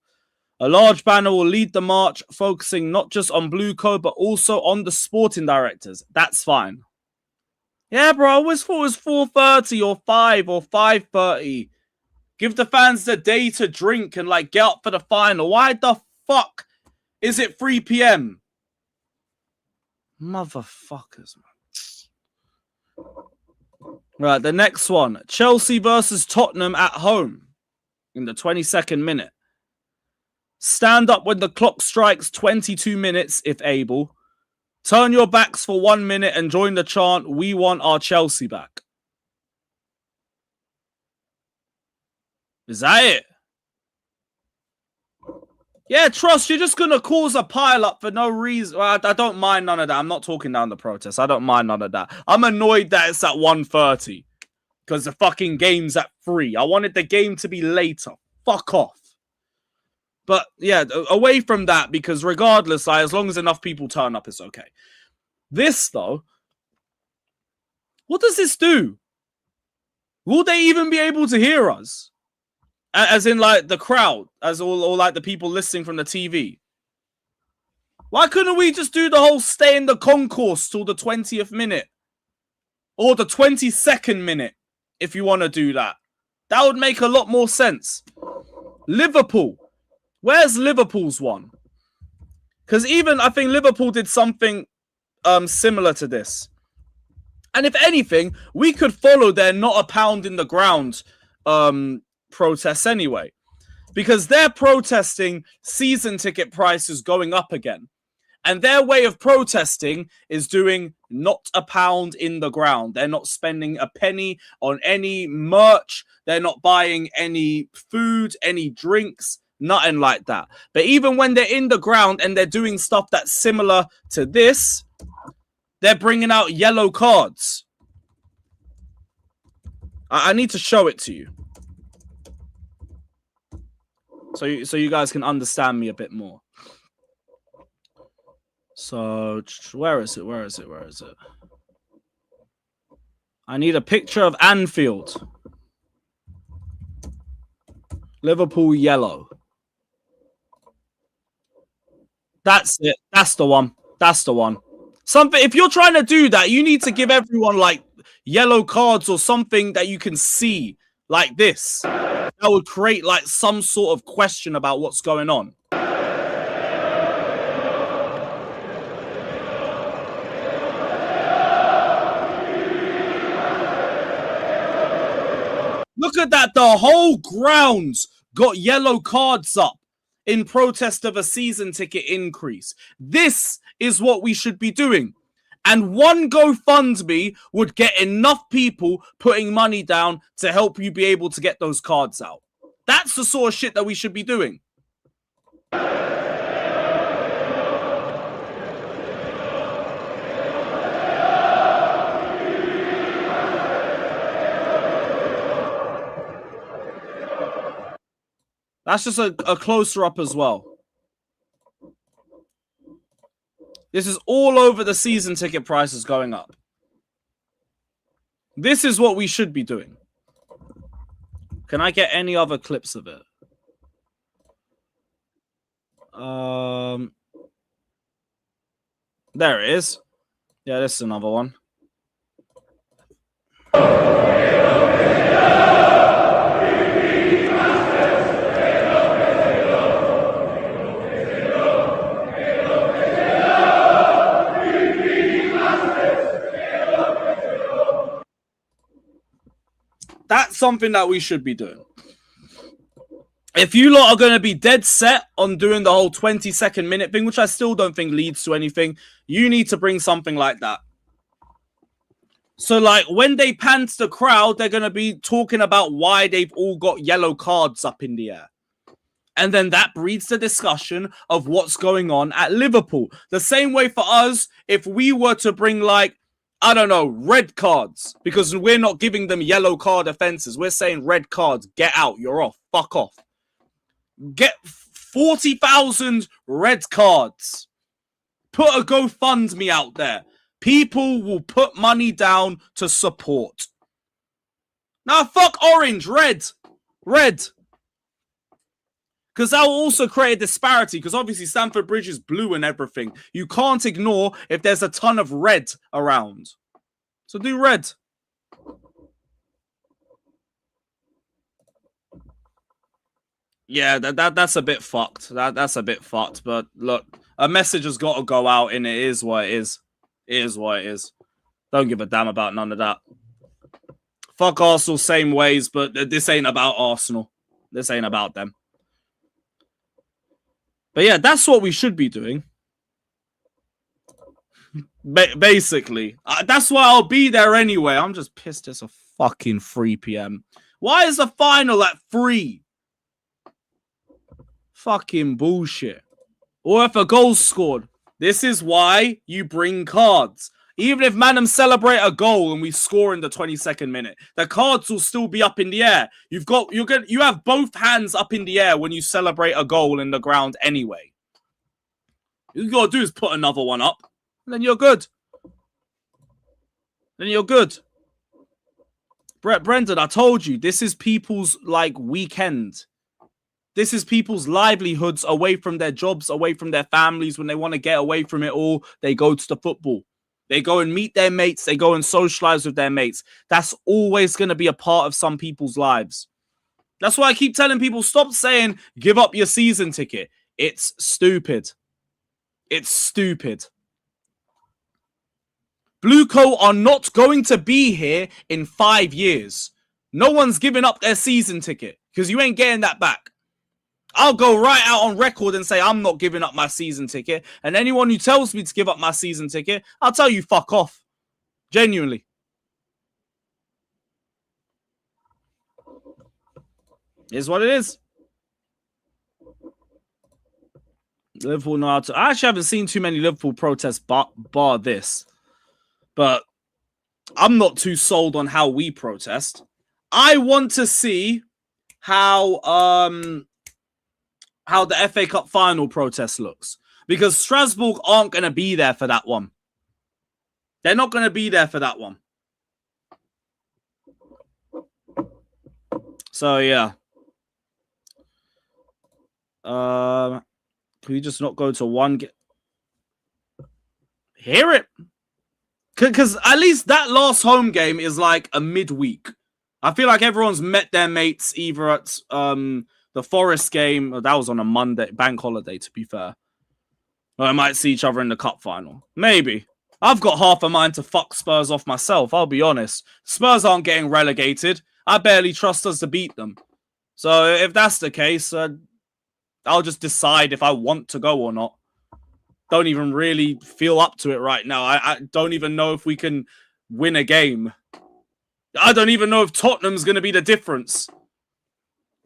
S17: A large banner will lead the march, focusing not just on Bluco, but also on the sporting directors. That's fine. Yeah, bro, I always thought it was 4:30 or 5 or 5:30. Give the fans the day to drink and, like, get up for the final. Why the fuck is it 3 p.m.? Motherfuckers, man. Right, the next one. Chelsea versus Tottenham at home in the 22nd minute. Stand up when the clock strikes 22 minutes, if able. Turn your backs for 1 minute and join the chant, "We want our Chelsea back." Is that it? Yeah, trust, you're just going to cause a pile-up for no reason. Well, I don't mind none of that. I'm not talking down the protest. I don't mind none of that. I'm annoyed that it's at 1:30 because the fucking game's at 3. I wanted the game to be later. Fuck off. But, yeah, away from that, because regardless, like, as long as enough people turn up, it's okay. This, though, what does this do? Will they even be able to hear us? As in, like, the crowd, as or like the people listening from the TV. Why couldn't we just do the whole stay in the concourse till the 20th minute? Or the 22nd minute, if you want to do that. That would make a lot more sense. Liverpool. Where's Liverpool's one? Because even, I think Liverpool did something similar to this. And if anything, we could follow their not a pound in the ground protests anyway, because they're protesting season ticket prices going up again, and their way of protesting is doing not a pound in the ground. They're not spending a penny on any merch. They're not buying any food, any drinks, nothing like that. But even when they're in the ground and they're doing stuff that's similar to this, they're bringing out yellow cards. I need to show it to you. So you guys can understand me a bit more. So, where is it? Where is it? Where is it? I need a picture of Anfield. Liverpool yellow. That's it. That's the one. That's the one. Something. If you're trying to do that, you need to give everyone like yellow cards or something that you can see like this. That would create like some sort of question about what's going on. Look at that. The whole grounds got yellow cards up in protest of a season ticket increase. This is what we should be doing. And one GoFundMe would get enough people putting money down to help you be able to get those cards out. That's the sort of shit that we should be doing. That's just a closer up as well. This is all over the season ticket prices going up. This is what we should be doing. Can I get any other clips of it? There it is. Yeah, this is another one. That's something that we should be doing. If you lot are going to be dead set on doing the whole 20-second minute thing, which I still don't think leads to anything, you need to bring something like that. So, like, when they pan to the crowd, they're going to be talking about why they've all got yellow cards up in the air. And then that breeds the discussion of what's going on at Liverpool. The same way for us, if we were to bring, like, I don't know, red cards, because we're not giving them yellow card offenses. We're saying red cards, get out, you're off, fuck off. Get 40,000 red cards. Put a GoFundMe out there. People will put money down to support. Now, fuck orange, red. Because that will also create a disparity, because obviously Stamford Bridge is blue and everything. You can't ignore if there's a ton of red around. So do red. Yeah, that's a bit fucked. That's a bit fucked. But look, a message has got to go out, and it is what it is. It is what it is. Don't give a damn about none of that. Fuck Arsenal same ways, but this ain't about Arsenal. This ain't about them. But yeah, that's what we should be doing. Basically. That's why I'll be there anyway. I'm just pissed it's a fucking 3 p.m. Why is the final at 3? Fucking bullshit. Or if a goal's scored. This is why you bring cards. Even if Manham celebrate a goal and we score in the 22nd minute, the cards will still be up in the air. You have both hands up in the air when you celebrate a goal in the ground anyway. All you gotta do is put another one up, and then you're good. Then you're good. Brendan, I told you, this is people's like weekend. This is people's livelihoods away from their jobs, away from their families. When they want to get away from it all, they go to the football. They go and meet their mates. They go and socialize with their mates. That's always going to be a part of some people's lives. That's why I keep telling people, stop saying, give up your season ticket. It's stupid. It's stupid. Bluecoat are not going to be here in 5 years. No one's giving up their season ticket because you ain't getting that back. I'll go right out on record and say I'm not giving up my season ticket. And anyone who tells me to give up my season ticket, I'll tell you, fuck off. Genuinely. Is what it is. Liverpool know how to. I actually haven't seen too many Liverpool protests bar this. But I'm not too sold on how we protest. I want to see how the FA Cup final protest looks. Because Strasbourg aren't going to be there for that one. They're not going to be there for that one. So, yeah. Can we just not go to one? Hear it. Because at least that last home game is like a midweek. I feel like everyone's met their mates either at the Forest game. That was on a Monday, bank holiday, to be fair. Or I might see each other in the cup final. Maybe. I've got half a mind to fuck Spurs off myself, I'll be honest. Spurs aren't getting relegated. I barely trust us to beat them. So if that's the case, I'll just decide if I want to go or not. Don't even really feel up to it right now. I don't even know if we can win a game. I don't even know if Tottenham's going to be the difference.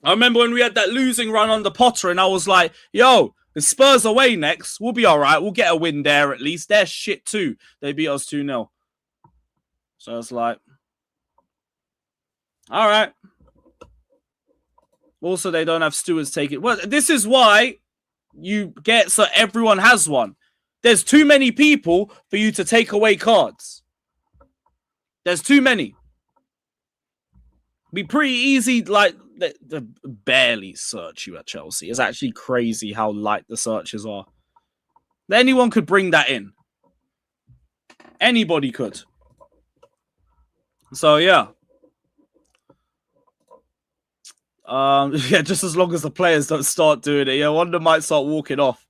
S17: I remember when we had that losing run under Potter and I was like, yo, the Spurs away next. We'll be all right. We'll get a win there at least. They're shit too. They beat us 2-0. So it's like, all right. Also, they don't have stewards take it. Well, this is why you get so everyone has one. There's too many people for you to take away cards. There's too many. Be pretty easy, like, the barely search you at Chelsea. It's actually crazy how light the searches are. Anyone could bring that in. Anybody could. So, yeah. Yeah, just as long as the players don't start doing it. Yeah, one of them might start walking off.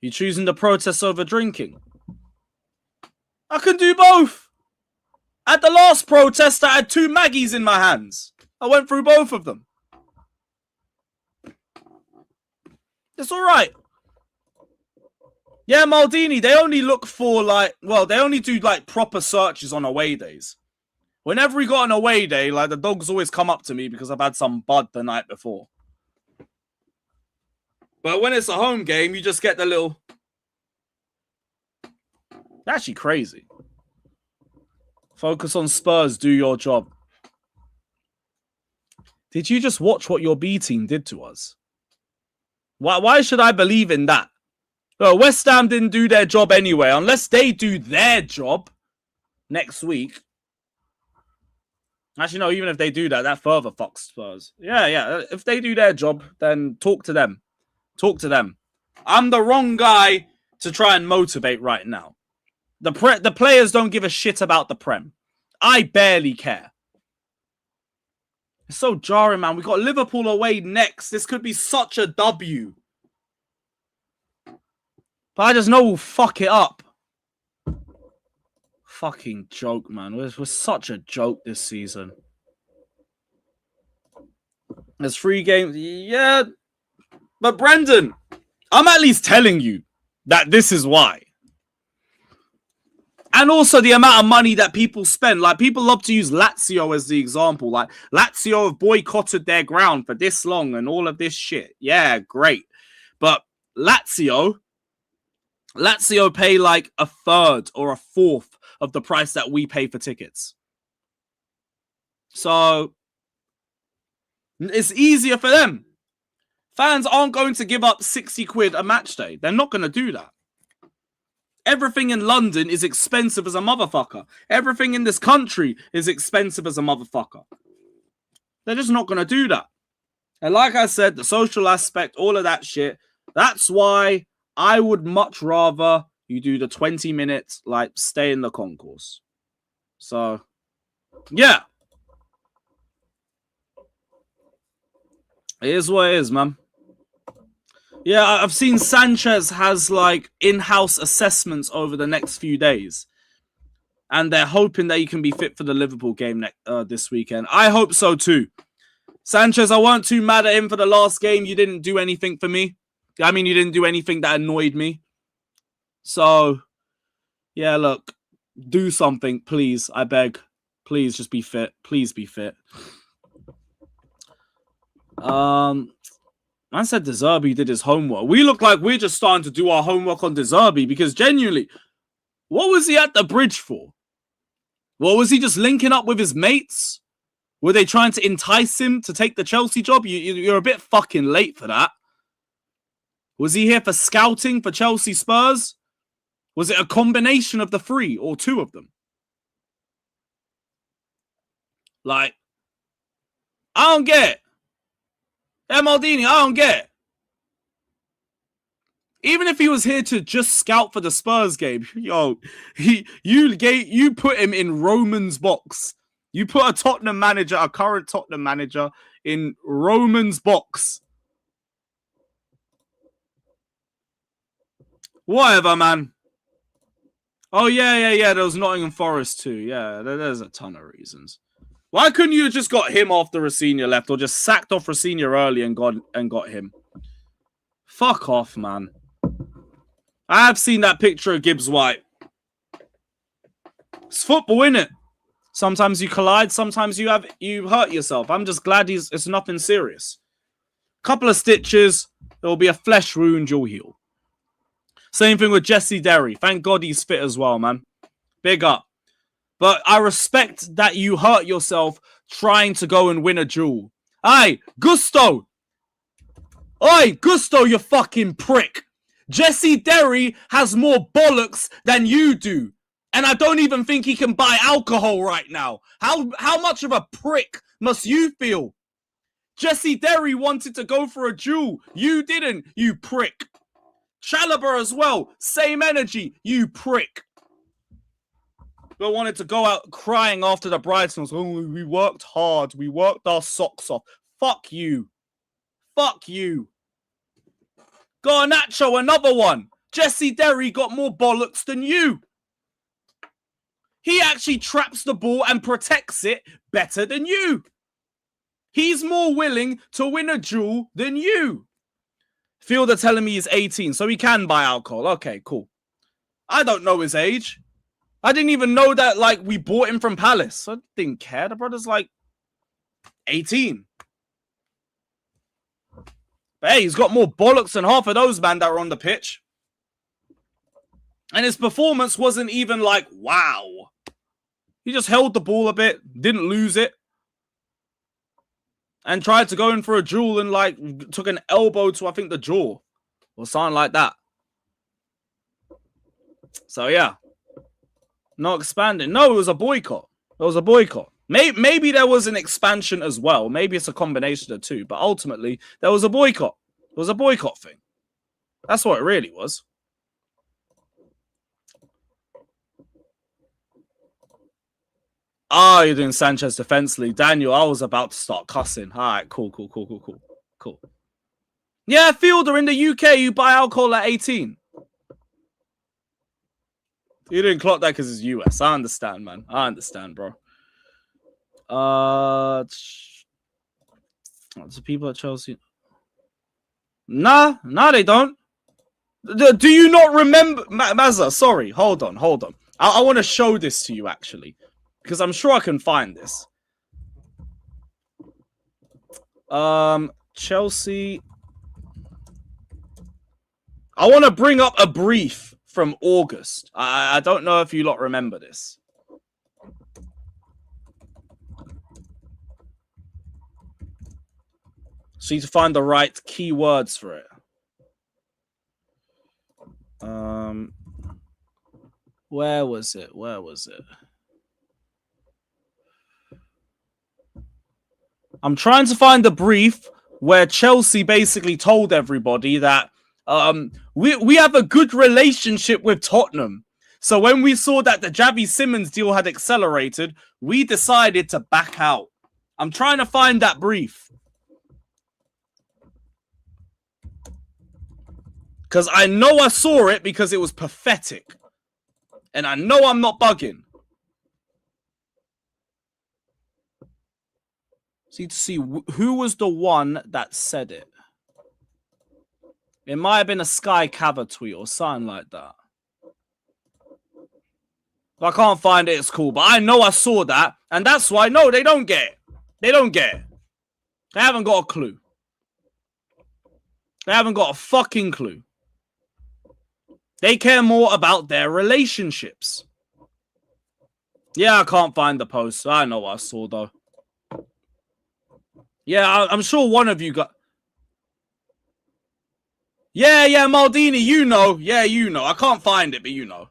S17: You choosing the protest over drinking? I can do both. At the last protest, I had 2 Maggies in my hands. I went through both of them. It's all right. Yeah, Maldini, they only look for like, well, they only do like proper searches on away days. Whenever we got an away day, like the dogs always come up to me because I've had some bud the night before. But when it's a home game, you just get the little... Actually crazy. Focus on Spurs, do your job. Did you just watch what your B team did to us? Why should I believe in that? Well, West Ham didn't do their job anyway. Unless they do their job next week. Actually, no, even if they do that, that further fucks Spurs. Yeah. If they do their job, then talk to them. Talk to them. I'm the wrong guy to try and motivate right now. The players don't give a shit about the Prem. I barely care. It's so jarring, man. We got Liverpool away next. This could be such a W. But I just know we'll fuck it up. Fucking joke, man. We're such a joke this season. There's 3 games. Yeah. But Brendan, I'm at least telling you that this is why. And also the amount of money that people spend. Like, people love to use Lazio as the example. Like, Lazio have boycotted their ground for this long and all of this shit. Yeah, great. But Lazio pay like 1/3 or 1/4 of the price that we pay for tickets. So, it's easier for them. Fans aren't going to give up 60 quid a match day. They're not going to do that. Everything in London is expensive as a motherfucker. Everything in this country is expensive as a motherfucker. They're just not going to do that. And like I said, the social aspect, all of that shit, that's why I would much rather you do the 20 minutes, like, stay in the concourse. So, yeah. It is what it is, man. Yeah, I've seen Sanchez has, like, in-house assessments over the next few days. And they're hoping that he can be fit for the Liverpool game this weekend. I hope so, too. Sanchez, I weren't too mad at him for the last game. You didn't do anything for me. I mean, you didn't do anything that annoyed me. So, yeah, look, do something, please. I beg. Please just be fit. Please be fit. Man said De Zerbi did his homework. We look like we're just starting to do our homework on De Zerbi because genuinely, what was he at the bridge for? Well, was he just linking up with his mates? Were they trying to entice him to take the Chelsea job? You're a bit fucking late for that. Was he here for scouting for Chelsea Spurs? Was it a combination of the three or two of them? Like, I don't get it. Maldini, I don't get it. Even if he was here to just scout for the Spurs game, yo, you put him in Roman's box. You put a Tottenham manager, a current Tottenham manager, in Roman's box. Whatever, man. Oh, yeah. There was Nottingham Forest too. Yeah, there's a ton of reasons. Why couldn't you have just got him after Rosenior left, or just sacked off Rosenior early and got him? Fuck off, man. I have seen that picture of Gibbs White. It's football, innit? Sometimes you collide, sometimes you hurt yourself. I'm just glad it's nothing serious. Couple of stitches, there will be a flesh wound, you'll heal. Same thing with Jesse Derry. Thank God he's fit as well, man. Big up. But I respect that you hurt yourself trying to go and win a duel. Hey, Gusto! Oi, Gusto, you fucking prick! Jesse Derry has more bollocks than you do. And I don't even think he can buy alcohol right now. How much of a prick must you feel? Jesse Derry wanted to go for a duel. You didn't, you prick. Chalobah as well. Same energy, you prick. But wanted to go out crying after the bridesmaids. Oh, we worked hard. We worked our socks off. Fuck you. Fuck you. Garnacho, another one. Jesse Derry got more bollocks than you. He actually traps the ball and protects it better than you. He's more willing to win a duel than you. Fielder telling me he's 18, so he can buy alcohol. Okay, cool. I don't know his age. I didn't even know that, like, we bought him from Palace. I didn't care. The brother's, like, 18. But, hey, he's got more bollocks than half of those, man, that were on the pitch. And his performance wasn't even, like, wow. He just held the ball a bit, didn't lose it. And tried to go in for a duel and, like, took an elbow to, I think, the jaw. Or something like that. So, yeah. Not expanding. No, it was a boycott. It was a boycott. Maybe there was an expansion as well. Maybe it's a combination of two. But ultimately, there was a boycott. It was a boycott thing. That's what it really was. Oh, you're doing Sanchez Defense League. Daniel, I was about to start cussing. All right, cool. Yeah, Fielder, in the UK, you buy alcohol at 18. You didn't clock that because it's US. I understand, man. I understand, bro. The people at Chelsea. Nah, they don't. Do you not remember? Mazza, sorry. Hold on. I want to show this to you, actually. Because I'm sure I can find this. Chelsea. I want to bring up a brief from August. I don't know if you lot remember this. So you need to find the right keywords for it. Where was it? I'm trying to find the brief where Chelsea basically told everybody that we have a good relationship with Tottenham. So when we saw that the Javi Simmons deal had accelerated, we decided to back out. I'm trying to find that brief. Because I know I saw it because it was pathetic. And I know I'm not bugging. See to see who was the one that said it. It might have been a Sky Cava tweet or something like that. If I can't find it, it's cool. But I know I saw that, and that's why no, they don't get it. They don't get it. They haven't got a clue. They haven't got a fucking clue. They care more about their relationships. Yeah, I can't find the post. I know what I saw, though. Yeah, I'm sure one of you got... Yeah, Maldini, you know. Yeah, you know. I can't find it, but you know.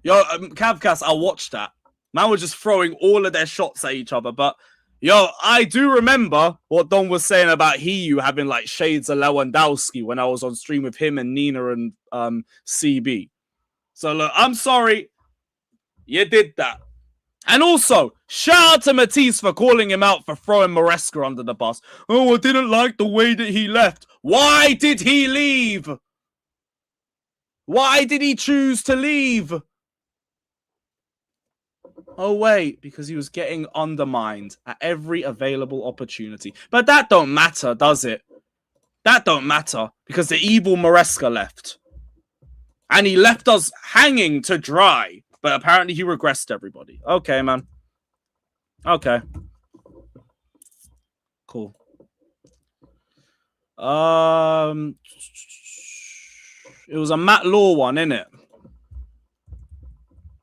S17: Yo, Cavcast, I watched that. Man was just throwing all of their shots at each other, but... Yo, I do remember what Don was saying about Hiyu having like shades of Lewandowski when I was on stream with him and Nina and CB. So look, I'm sorry. You did that. And also, shout out to Matisse for calling him out for throwing Maresca under the bus. Oh, I didn't like the way that he left. Why did he leave? Why did he choose to leave? Oh, wait, because he was getting undermined at every available opportunity. But that don't matter, does it? That don't matter, because the evil Maresca left. And he left us hanging to dry. But apparently he regressed everybody. Okay, man. Okay. Cool. It was a Matt Law one, innit?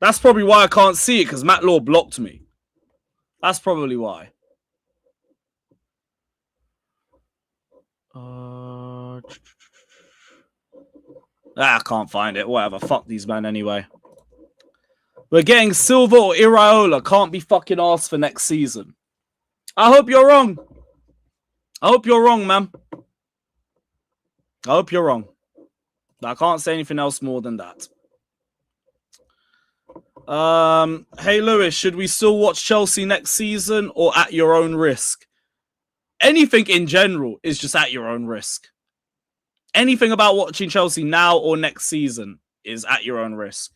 S17: That's probably why I can't see it, because Matt Law blocked me. That's probably why. I can't find it. Whatever. Fuck these men anyway. We're getting Silva or Iraola. Can't be fucking asked for next season. I hope you're wrong. I hope you're wrong, man. I hope you're wrong. I can't say anything else more than that. Hey Lewis, should we still watch Chelsea next season or at your own risk? Anything in general is just at your own risk. Anything about watching Chelsea now or next season is at your own risk.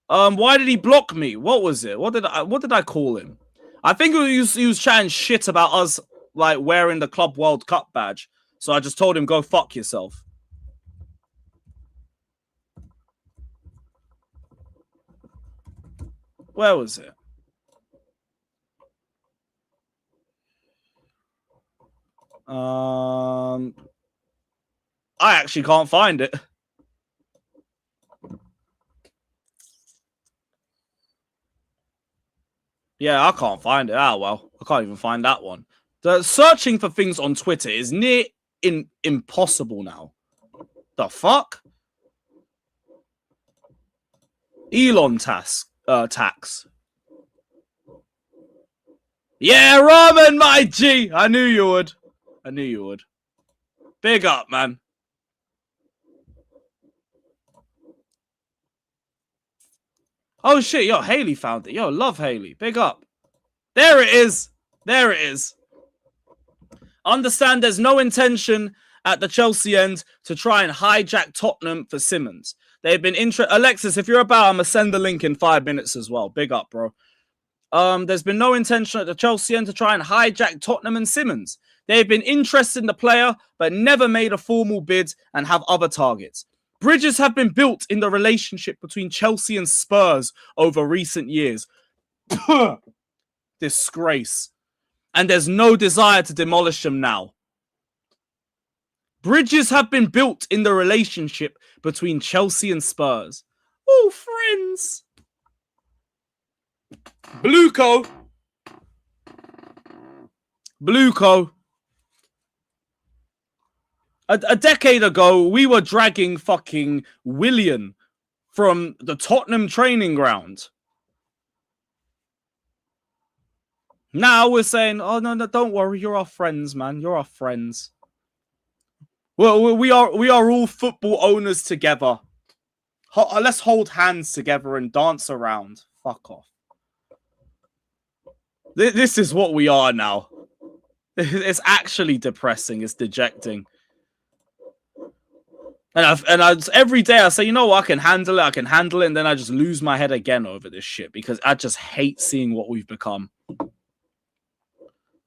S17: Why did he block me? What was it? What did I call him? I think he was chatting shit about us like wearing the Club World Cup badge. So I just told him, go fuck yourself. Where was it? I actually can't find it. Yeah, I can't find it. Ah, well, I can't even find that one. The searching for things on Twitter is near impossible now. The fuck? Elon tax. Yeah, ramen, my G. I knew you would. I knew you would. Big up, man. Oh shit, yo, Haley found it. Yo, love Haley. Big up. There it is. There it is. Understand there's no intention at the Chelsea end to try and hijack Tottenham for Simmons. They've been Alexis, if you're about, I'm gonna send the link in 5 minutes as well. Big up, bro. There's been no intention at the Chelsea end to try and hijack Tottenham and Simmons. They've been interested in the player, but never made a formal bid and have other targets. Bridges have been built in the relationship between Chelsea and Spurs over recent years. Disgrace. And there's no desire to demolish them now. Bridges have been built in the relationship between Chelsea and Spurs. Oh, friends. Bluco. A decade ago, we were dragging fucking Willian from the Tottenham training ground. Now we're saying, oh, no, don't worry. You're our friends, man. You're our friends. Well, we are all football owners together. Let's hold hands together and dance around. Fuck off. This is what we are now. It's actually depressing. It's dejecting. And every day I say, you know what, I can handle it, and then I just lose my head again over this shit because I just hate seeing what we've become.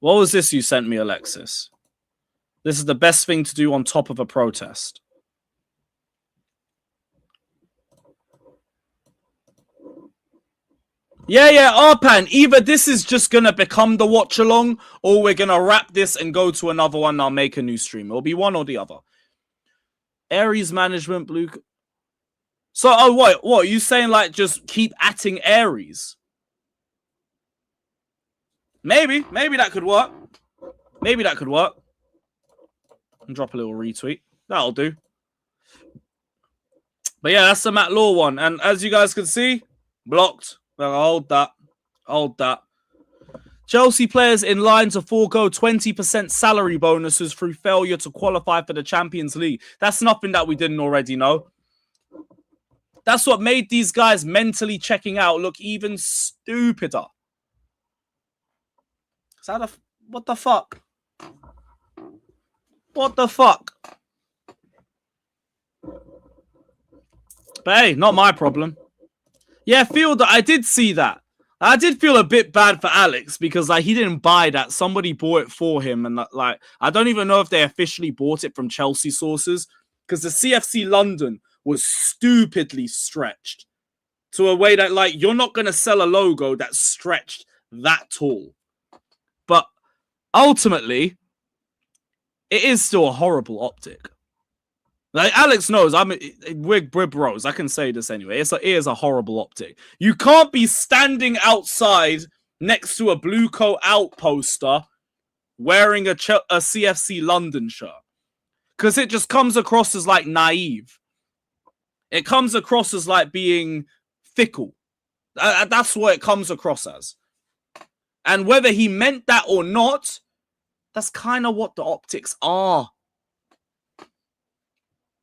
S17: What was this you sent me, Alexis? This is the best thing to do on top of a protest. Yeah, Arpan, either this is just going to become the watch along, or we're going to wrap this and go to another one and I'll make a new stream. It'll be one or the other. Aries management, blue. So, oh, what? Are you saying, like, just keep atting Aries? Maybe that could work. Maybe that could work. And drop a little retweet. That'll do. But yeah, that's the Matt Law one. And as you guys can see, blocked. Hold that. Chelsea players in line to forego 20% salary bonuses through failure to qualify for the Champions League. That's nothing that we didn't already know. That's what made these guys mentally checking out look even stupider. What the fuck? What the fuck? But hey, not my problem. Yeah, Fielder, I did see that. I did feel a bit bad for Alex because like he didn't buy that. Somebody bought it for him, and like I don't even know if they officially bought it from Chelsea sources because the CFC London was stupidly stretched to a way that like you're not going to sell a logo that's stretched that tall. But ultimately, it is still a horrible optic. Like Alex knows, we're bros. I can say this anyway. It is a horrible optic. You can't be standing outside next to a Blue Coat Out poster wearing a CFC London shirt because it just comes across as like naive. It comes across as like being fickle. That's what it comes across as. And whether he meant that or not, that's kind of what the optics are.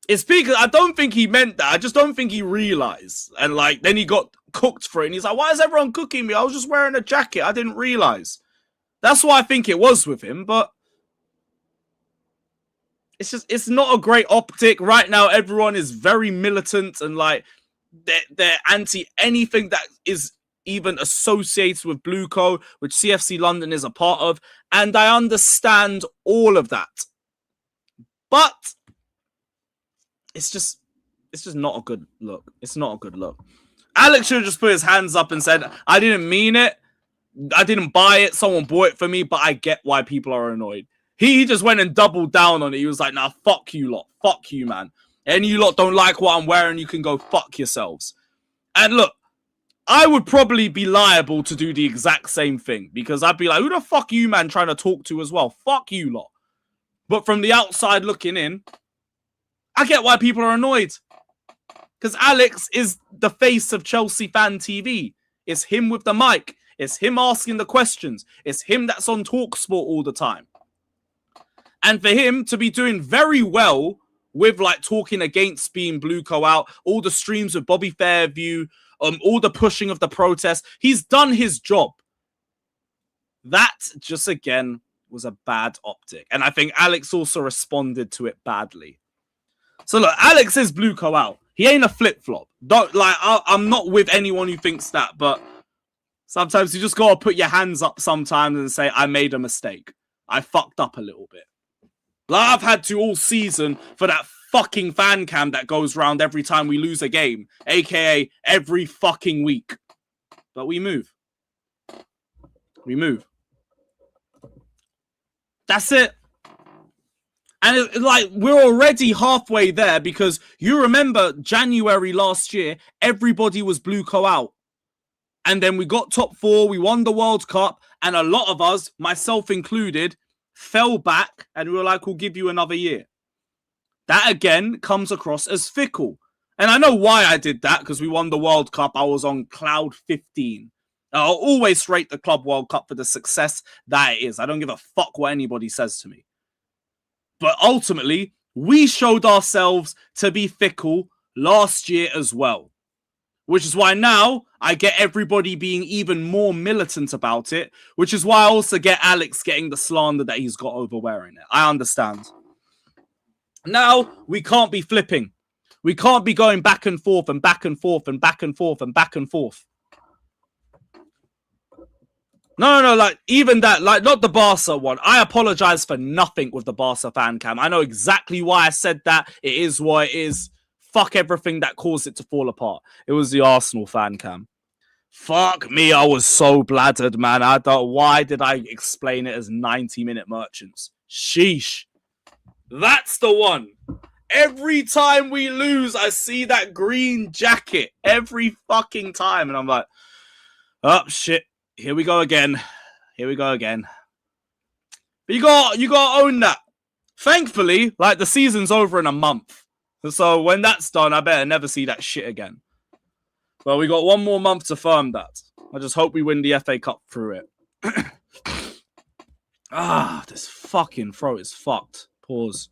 S17: It's because I don't think he meant that. I just don't think he realized. And like, then he got cooked for it. And he's like, why is everyone cooking me? I was just wearing a jacket. I didn't realize. That's what I think it was with him. But it's not a great optic. Right now, everyone is very militant and like, they're anti anything that is even associated with Blue Co, which CFC London is a part of. And I understand all of that. But it's just not a good look. It's not a good look. Alex should have just put his hands up and said, I didn't mean it. I didn't buy it. Someone bought it for me, but I get why people are annoyed. He just went and doubled down on it. He was like, nah, fuck you lot. Fuck you, man. And you lot don't like what I'm wearing, you can go fuck yourselves. And look, I would probably be liable to do the exact same thing because I'd be like, who the fuck are you, man, trying to talk to as well? Fuck you lot. But from the outside looking in, I get why people are annoyed. Because Alex is the face of Chelsea Fan TV. It's him with the mic. It's him asking the questions. It's him that's on TalkSport all the time. And for him to be doing very well with like talking against being Blue Co out, all the streams with Bobby Fairview, all the pushing of the protest, he's done his job. That just again was a bad optic. And I think Alex also responded to it badly. So look, Alex is Blue Co out. He ain't a flip-flop. Don't like I'm not with anyone who thinks that, but sometimes you just gotta put your hands up sometimes and say, I made a mistake. I fucked up a little bit. Like I've had to all season for that fucking fan cam that goes round every time we lose a game, aka every fucking week. But we move. We move. That's it. And it's like we're already halfway there because you remember January last year, everybody was Blue Co out. And then we got top 4, we won the World Cup, and a lot of us, myself included, fell back and we were like, we'll give you another year. That again comes across as fickle. And I know why I did that because we won the World Cup. I was on cloud 15. I'll always rate the Club World Cup for the success that it is. I don't give a fuck what anybody says to me. But ultimately, we showed ourselves to be fickle last year as well. Which is why now I get everybody being even more militant about it. Which is why I also get Alex getting the slander that he's got over wearing it. I understand. Now, we can't be flipping. We can't be going back and forth and back and forth and back and forth and back and forth. No, like even that, like not the Barca one. I apologize for nothing with the Barca fan cam. I know exactly why I said that. It is what it is. Fuck everything that caused it to fall apart. It was the Arsenal fan cam. Fuck me, I was so bladdered, man. I don't. Why did I explain it as 90-minute merchants? Sheesh. That's the one. Every time we lose, I see that green jacket every fucking time, and I'm like, oh shit. Here we go again. Here we go again. But you got to own that. Thankfully, like the season's over in a month. So when that's done, I better never see that shit again. Well, we got one more month to firm that. I just hope we win the FA Cup through it. This fucking throat is fucked. Pause.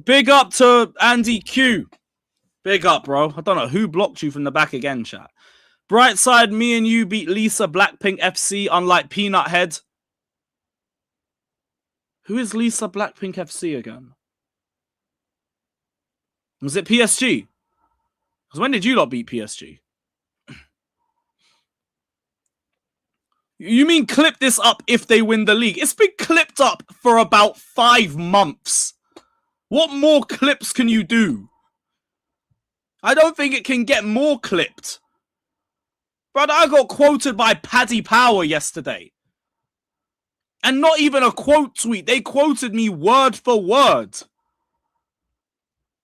S17: Big up to Andy Q. Big up, bro. I don't know who blocked you from the back again, chat. Bright side, me and you beat Lisa Blackpink FC, unlike Peanut Head. Who is Lisa Blackpink FC again? Was it PSG? Because when did you lot beat PSG? You mean clip this up if they win the league? It's been clipped up for about 5 months. What more clips can you do? I don't think it can get more clipped. Brother, I got quoted by Paddy Power yesterday. And not even a quote tweet. They quoted me word for word.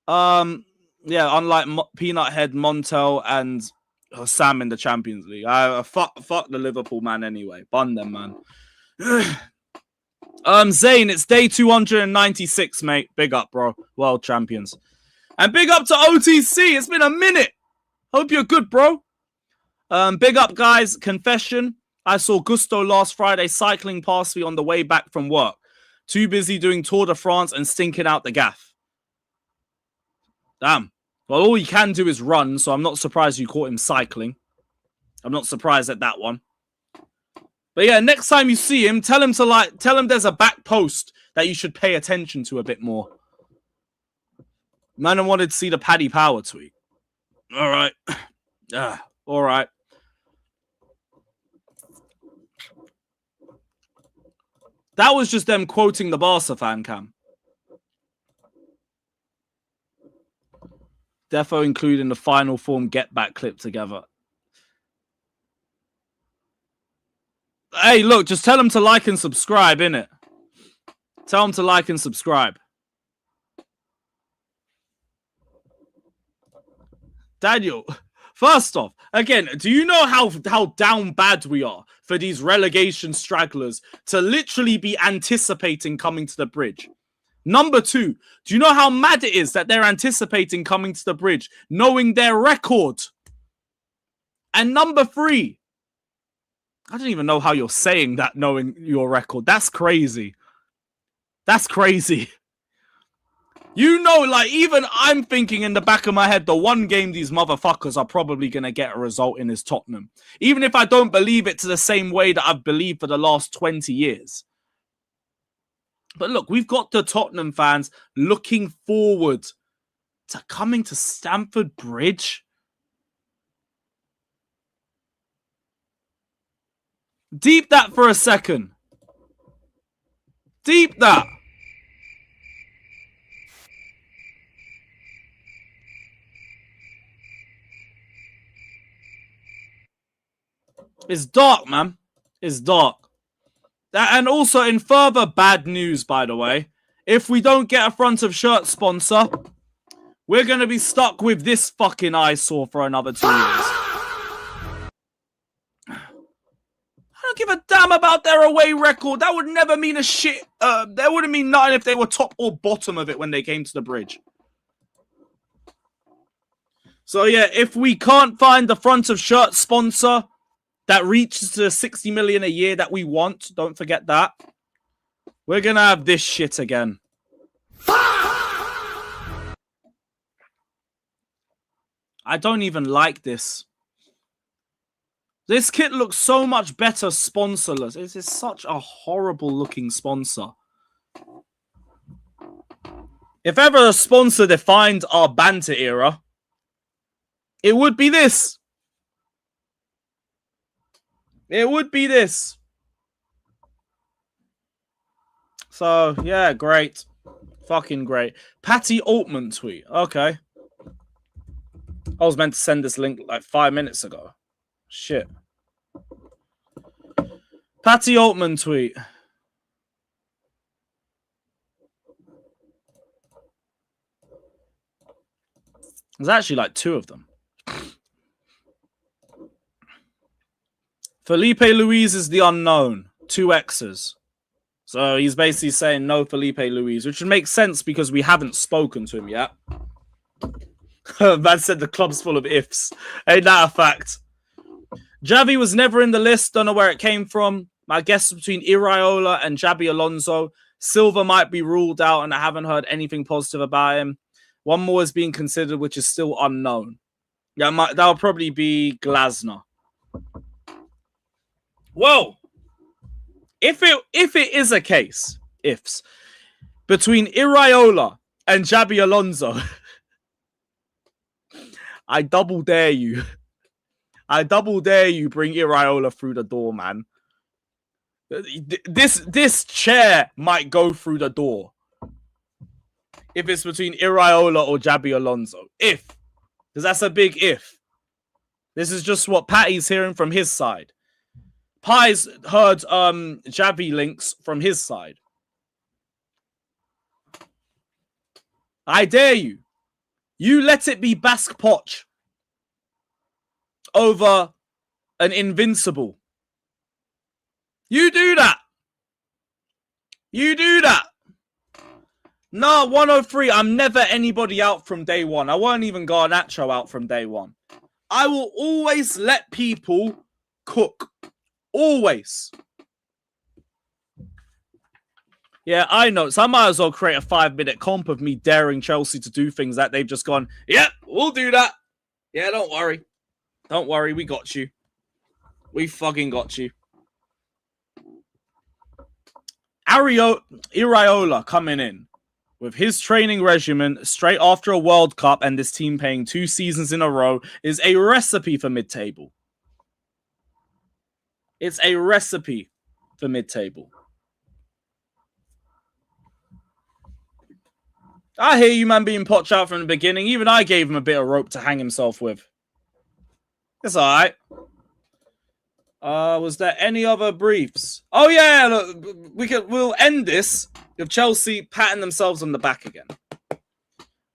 S17: Yeah, unlike Peanut Head, Montel, and Sam in the Champions League. Fuck the Liverpool man anyway. Bun them, man. Zane, it's day 296, mate. Big up, bro. World champions. And big up to OTC. It's been a minute. Hope you're good, bro. Big up, guys. Confession. I saw Gusto last Friday cycling past me on the way back from work. Too busy doing Tour de France and stinking out the gaff. Damn. Well, all he can do is run, so I'm not surprised you caught him cycling. I'm not surprised at that one. But yeah, next time you see him, tell him there's a back post that you should pay attention to a bit more. Man, I wanted to see the Paddy Power tweet. All right. All right. That was just them quoting the Barca fan cam. Defo including the final form get back clip together. Hey, look, just tell them to like and subscribe, innit? Tell them to like and subscribe. Daniel, first off, again, do you know how down bad we are for these relegation stragglers to literally be anticipating coming to the bridge? Number 2, do you know how mad it is that they're anticipating coming to the bridge, knowing their record? And number 3, I don't even know how you're saying that, knowing your record. That's crazy. That's crazy. You know, like, even I'm thinking in the back of my head, the one game these motherfuckers are probably going to get a result in is Tottenham. Even if I don't believe it to the same way that I've believed for the last 20 years. But look, we've got the Tottenham fans looking forward to coming to Stamford Bridge. Deep that for a second. Deep that. It's dark, man. It's dark. And also, in further bad news, by the way, if we don't get a front of shirt sponsor, we're going to be stuck with this fucking eyesore for another 2 years. I don't give a damn about their away record. That would never mean a shit. That wouldn't mean nothing if they were top or bottom of it when they came to the bridge. So yeah, if we can't find the front of shirt sponsor that reaches to 60 million a year that we want, don't forget that, we're going to have this shit again. I don't even like this. This kit looks so much better sponsorless. It is such a horrible looking sponsor. If ever a sponsor defined our banter era, it would be this. It would be this. So, yeah, great. Fucking great. Patty Altman tweet. Okay. I was meant to send this link like 5 minutes ago. Shit. Patty Altman tweet. There's actually like 2 of them. Felipe Luis is the unknown. 2 X's. So he's basically saying no Felipe Luis, which would make sense because we haven't spoken to him yet. Man said the club's full of ifs. Ain't that a fact? Javi was never in the list. Don't know where it came from. My guess is between Iraola and Xabi Alonso. Silva might be ruled out, and I haven't heard anything positive about him. One more is being considered, which is still unknown. Yeah, that'll probably be Glasner. Well, if it is a case, ifs, between Iraola and Xabi Alonso, I double dare you. I double dare you bring Iraola through the door, man. This chair might go through the door. If it's between Iraola or Xabi Alonso. If. Because that's a big if. This is just what Patty's hearing from his side. Pi's heard Xavi links from his side. I dare you. You let it be Basque Poch over an Invincible. You do that. You do that. No, 103. I'm never anybody out from day one. I won't even Garnacho out from day one. I will always let people cook. Always. Yeah, I know. So I might as well create a 5-minute comp of me daring Chelsea to do things that they've just gone, yep, we'll do that. Yeah, don't worry. Don't worry, we got you. We fucking got you. Iraola coming in with his training regimen straight after a World Cup and this team paying 2 seasons in a row is a recipe for mid-table. It's a recipe for mid-table. I hear you, man, being potched out from the beginning. Even I gave him a bit of rope to hang himself with. It's all right. Was there any other briefs? Oh, yeah, look, we'll end this with Chelsea patting themselves on the back again.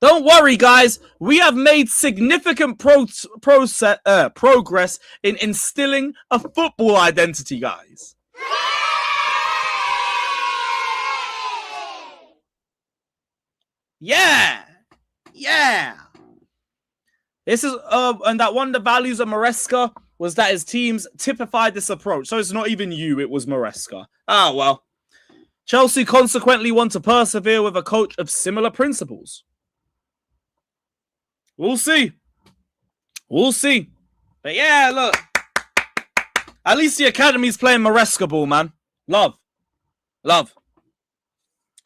S17: Don't worry, guys. We have made significant progress in instilling a football identity, guys. Yeah. Yeah. This is, and that one of the values of Maresca was that his teams typified this approach. So it's not even you, it was Maresca. Ah, well. Chelsea consequently want to persevere with a coach of similar principles. We'll see. We'll see. But yeah, look. At least the academy's playing Maresca ball, man. Love. Love.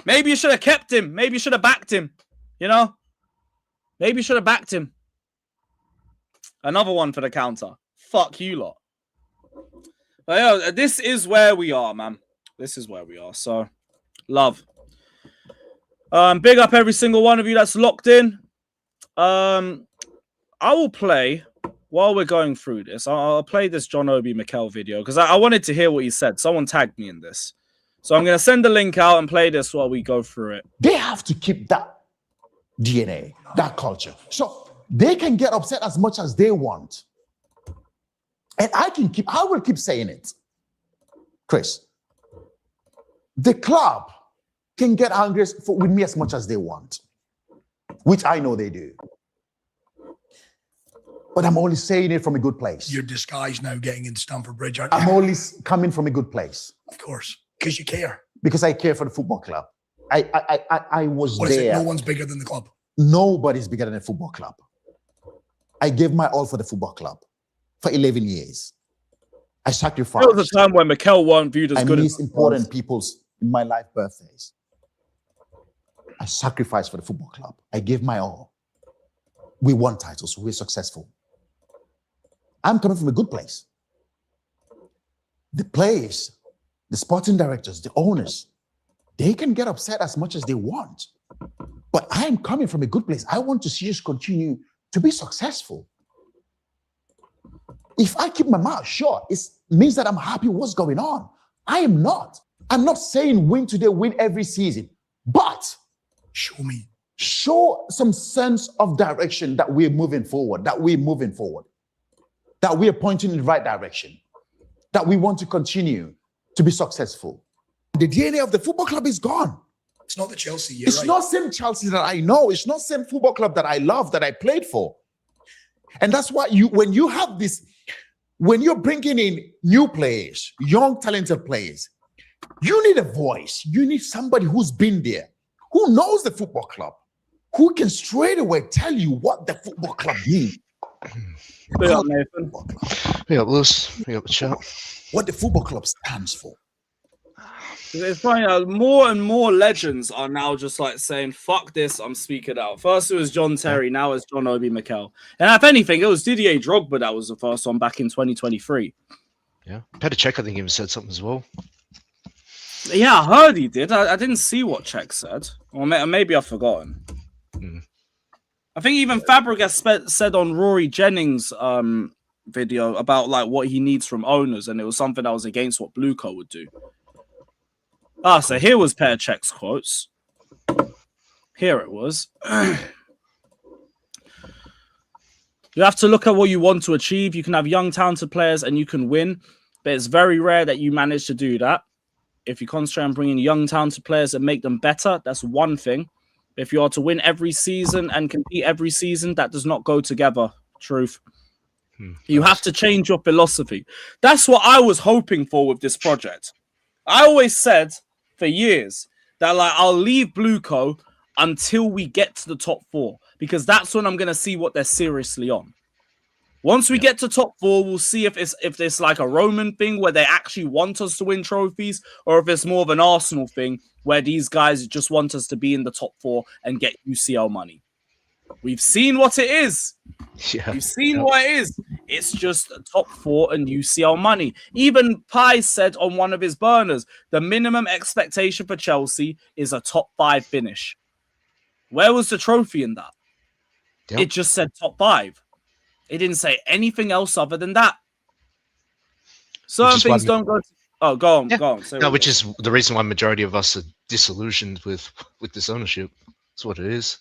S17: Maybe you should have kept him. Maybe you should have backed him. You know? Maybe you should have backed him. Another one for the counter. Fuck you lot. But yeah, this is where we are, man. This is where we are. So, love. Big up every single one of you that's locked in. I will play, while we're going through this, I'll play this John Obi Mikel video because I wanted to hear what he said. Someone tagged me in this. So I'm going to send the link out and play this while we go through it.
S2: They have to keep that DNA, that culture. So they can get upset as much as they want. And I will keep saying it. Chris, the club can get angry with me as much as they want, which I know they do. But I'm only saying it from a good place.
S3: You're disguised now getting into Stamford Bridge, aren't you?
S2: I'm only coming from a good place.
S3: Of course, because you care.
S2: Because I care for the football club. I was
S3: what
S2: there.
S3: Is it? No one's bigger than the club.
S2: Nobody's bigger than a football club. I gave my all for the football club for 11 years. I sacrificed.
S17: There was a time when Mikel weren't viewed as good as
S2: important people's in my life birthdays. I sacrificed for the football club. I gave my all. We won titles. We're successful. I'm coming from a good place. the players, the sporting directors, the owners, they can get upset as much as they want. But I am coming from a good place. I want to see us continue to be successful. If I keep my mouth shut, it means that I'm happy with what's going on. I am not. I'm not saying win today, win every season, but show some sense of direction that we're moving forward, that we're pointing in the right direction, that we want to continue to be successful. The DNA of the football club is gone.
S3: It's not the Chelsea.
S2: It's not same Chelsea that I know. It's not same football club that I love, that I played for. And that's why when you have this, when you're bringing in new players, young, talented players, you need a voice. You need somebody who's been there, who knows the football club, who can straight away tell you what the football club means.
S17: Yeah, Nathan.
S18: Yeah, Lewis. Yeah, the chat.
S2: What the football club stands for.
S17: It's funny, more and more legends are now just like saying, fuck this, I'm speaking out. First it was John Terry, now it's John Obi Mikel. And if anything, it was Didier Drogba that was the first one back in 2023.
S18: Yeah. Petr Cech, I think, even said something as well.
S17: Yeah, I heard he did. I didn't see what Cech said. Or maybe I've forgotten. I think even Fabregas said on Rory Jennings' video about like what he needs from owners, and it was something that was against what Blueco would do. So here was Petr Cech's quotes. Here it was. You have to look at what you want to achieve. You can have young, talented players and you can win, but it's very rare that you manage to do that. If you concentrate on bringing young, talented players and make them better, that's one thing. If you are to win every season and compete every season, that does not go together. Truth. You have to change your philosophy. That's what I was hoping for with this project. I always said for years that like I'll leave Blueco until we get to the top 4, because that's when I'm going to see what they're seriously on. Once we get to top 4, we'll see if it's like a Roman thing where they actually want us to win trophies, or if it's more of an Arsenal thing where these guys just want us to be in the top 4 and get UCL money. We've seen what it is. We've seen what it is. It's just a top 4 and UCL money. Even Pai said on one of his burners, the minimum expectation for Chelsea is a top 5 finish. Where was the trophy in that? It just said top 5. It didn't say anything else other than that. Certain things don't go to... Oh, go on, go on.
S18: No, which is the reason why majority of us are disillusioned with this ownership. That's what it is.